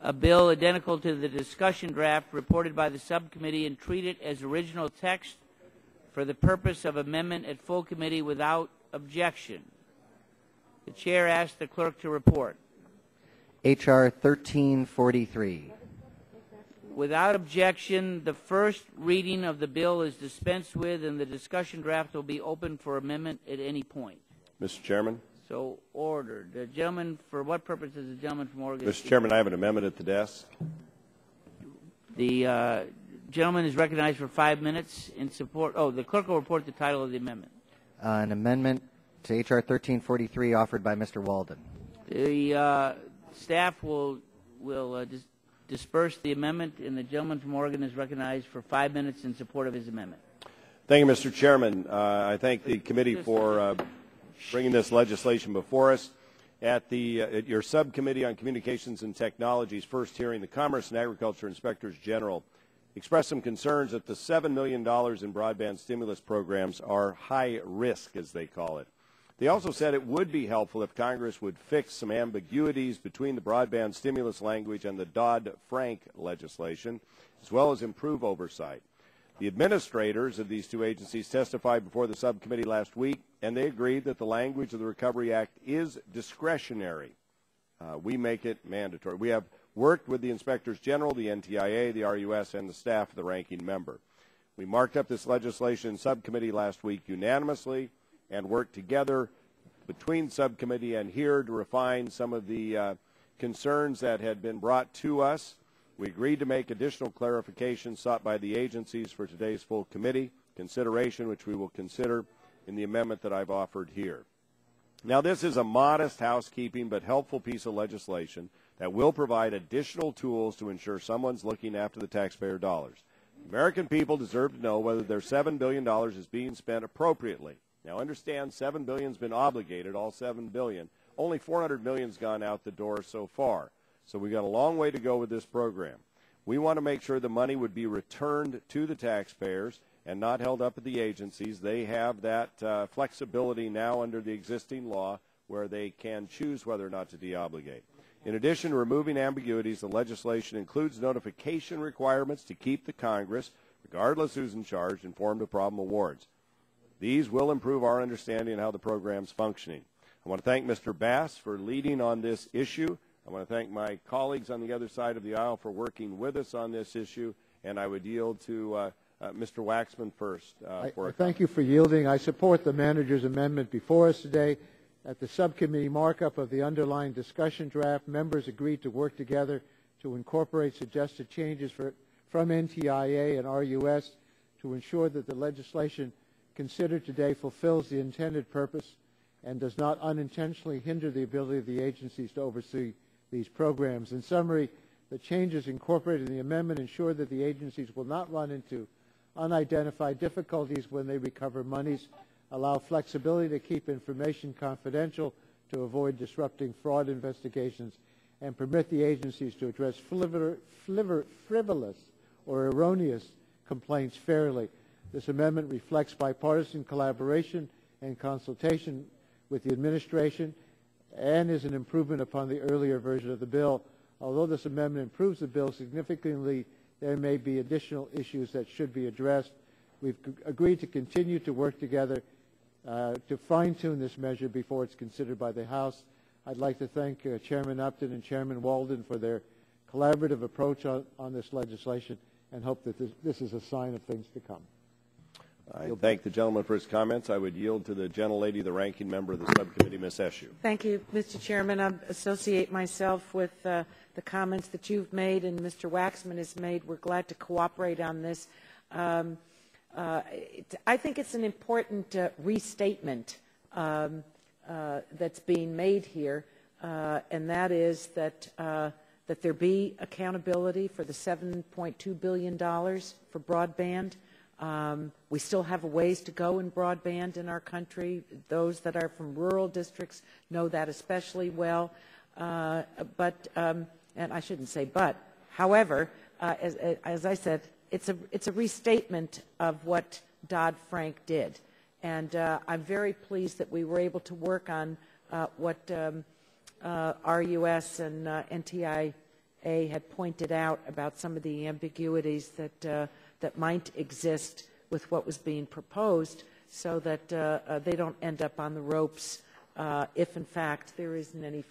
Speaker 1: a bill identical to the discussion draft reported by the subcommittee, and treat it as original text for the purpose of amendment at full committee without objection. The chair asks the clerk to report.
Speaker 8: H.R. 1343.
Speaker 1: Without objection, the first reading of the bill is dispensed with, and the discussion draft will be open for amendment at any point.
Speaker 2: Mr. Chairman?
Speaker 1: So ordered. The gentleman, for what purpose is the gentleman from Oregon?
Speaker 2: Mr. Chairman, I have an amendment at the desk.
Speaker 1: The gentleman is recognized for 5 minutes in support. Oh, the clerk will report the title of the amendment.
Speaker 8: An amendment to H.R. 1343 offered by Mr. Walden.
Speaker 1: The staff will disperse the amendment, and the gentleman from Oregon is recognized for 5 minutes in support of his amendment.
Speaker 2: Thank you, Mr. Chairman. I thank the committee for bringing this legislation before us. At your subcommittee on communications and technologies first hearing, the Commerce and Agriculture Inspectors General expressed some concerns that the $7 million in broadband stimulus programs are high risk, as they call it. They also said it would be helpful if Congress would fix some ambiguities between the broadband stimulus language and the Dodd-Frank legislation, as well as improve oversight. The administrators of these two agencies testified before the subcommittee last week, and they agreed that the language of the Recovery Act is discretionary. We make it mandatory. We have worked with the Inspectors General, the NTIA, the RUS, and the staff of the ranking member. We marked up this legislation in subcommittee last week unanimously and worked together between subcommittee and here to refine some of the concerns that had been brought to us. We agreed to make additional clarifications sought by the agencies for today's full committee consideration, which we will consider in the amendment that I've offered here. Now, this is a modest housekeeping but helpful piece of legislation that will provide additional tools to ensure someone's looking after the taxpayer dollars. American people deserve to know whether their $7 billion is being spent appropriately. Now, understand $7 billion has been obligated, all $7 billion. Only $400 million has gone out the door so far. So we've got a long way to go with this program. We want to make sure the money would be returned to the taxpayers and not held up at the agencies. They have that flexibility now under the existing law where they can choose whether or not to deobligate. In addition to removing ambiguities, the legislation includes notification requirements to keep the Congress, regardless who's in charge, informed of problem awards. These will improve our understanding of how the program's functioning. I want to thank Mr. Bass for leading on this issue. I want to thank my colleagues on the other side of the aisle for working with us on this issue, and I would yield to Mr. Waxman first.
Speaker 3: Thank you for yielding. I support the manager's amendment before us today. At the subcommittee markup of the underlying discussion draft, members agreed to work together to incorporate suggested changes from NTIA and RUS to ensure that the legislation considered today fulfills the intended purpose and does not unintentionally hinder the ability of the agencies to oversee these programs. In summary, the changes incorporated in the amendment ensure that the agencies will not run into unidentified difficulties when they recover monies, allow flexibility to keep information confidential to avoid disrupting fraud investigations, and permit the agencies to address frivolous or erroneous complaints fairly. This amendment reflects bipartisan collaboration and consultation with the administration and is an improvement upon the earlier version of the bill. Although this amendment improves the bill significantly, there may be additional issues that should be addressed. We've agreed to continue to work together to fine-tune this measure before it's considered by the House. I'd like to thank Chairman Upton and Chairman Walden for their collaborative approach on this legislation and hope that this is a sign of things to come.
Speaker 2: I thank the gentleman for his comments. I would yield to the gentlelady, the ranking member of the subcommittee, Ms. Eshoo.
Speaker 17: Thank you, Mr. Chairman. I associate myself with the comments that you've made and Mr. Waxman has made. We're glad to cooperate on this. I think it's an important restatement that's being made here, and that is that that there be accountability for the $7.2 billion for broadband. We still have a ways to go in broadband in our country. Those that are from rural districts know that especially well. And I shouldn't say but. However, as I said, it's a restatement of what Dodd-Frank did. And I'm very pleased that we were able to work on what RUS and NTIA had pointed out about some of the ambiguities that might exist with what was being proposed, so that they don't end up on the ropes if, in fact, there isn't any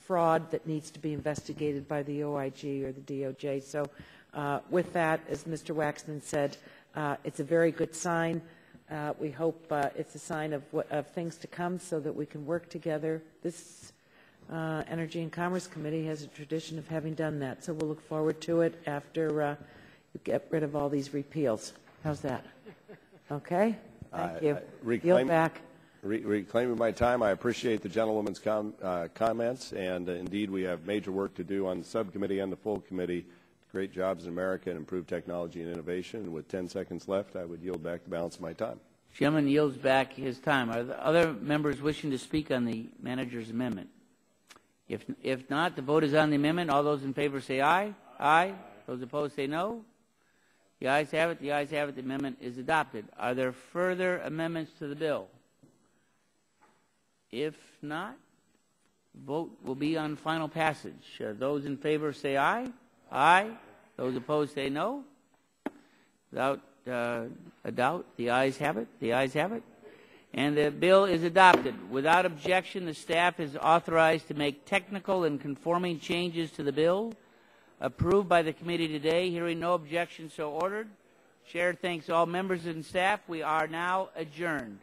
Speaker 17: fraud that needs to be investigated by the OIG or the DOJ. So with that, as Mr. Waxman said, it's a very good sign. We hope it's a sign of things to come so that we can work together. This Energy and Commerce Committee has a tradition of having done that, so we'll look forward to it after you get rid of all these repeals. How's that? Okay? Thank you. Yield back.
Speaker 2: Reclaiming my time, I appreciate the gentlewoman's comments, and indeed we have major work to do on the subcommittee and the full committee. Great jobs in America and improve technology and innovation. And with 10 seconds left, I would yield back the balance of my time.
Speaker 1: Gentleman yields back his time. Are there other members wishing to speak on the manager's amendment? If not, the vote is on the amendment. All those in favor say aye. Aye. Those opposed say no. The ayes have it. The ayes have it. The amendment is adopted. Are there further amendments to the bill? If not, vote will be on final passage. Those in favor say aye. Aye. Those opposed say no. Without a doubt, the ayes have it. The ayes have it. And the bill is adopted. Without objection, the staff is authorized to make technical and conforming changes to the bill approved by the committee today. Hearing no objection, so ordered. Chair thanks all members and staff. We are now adjourned.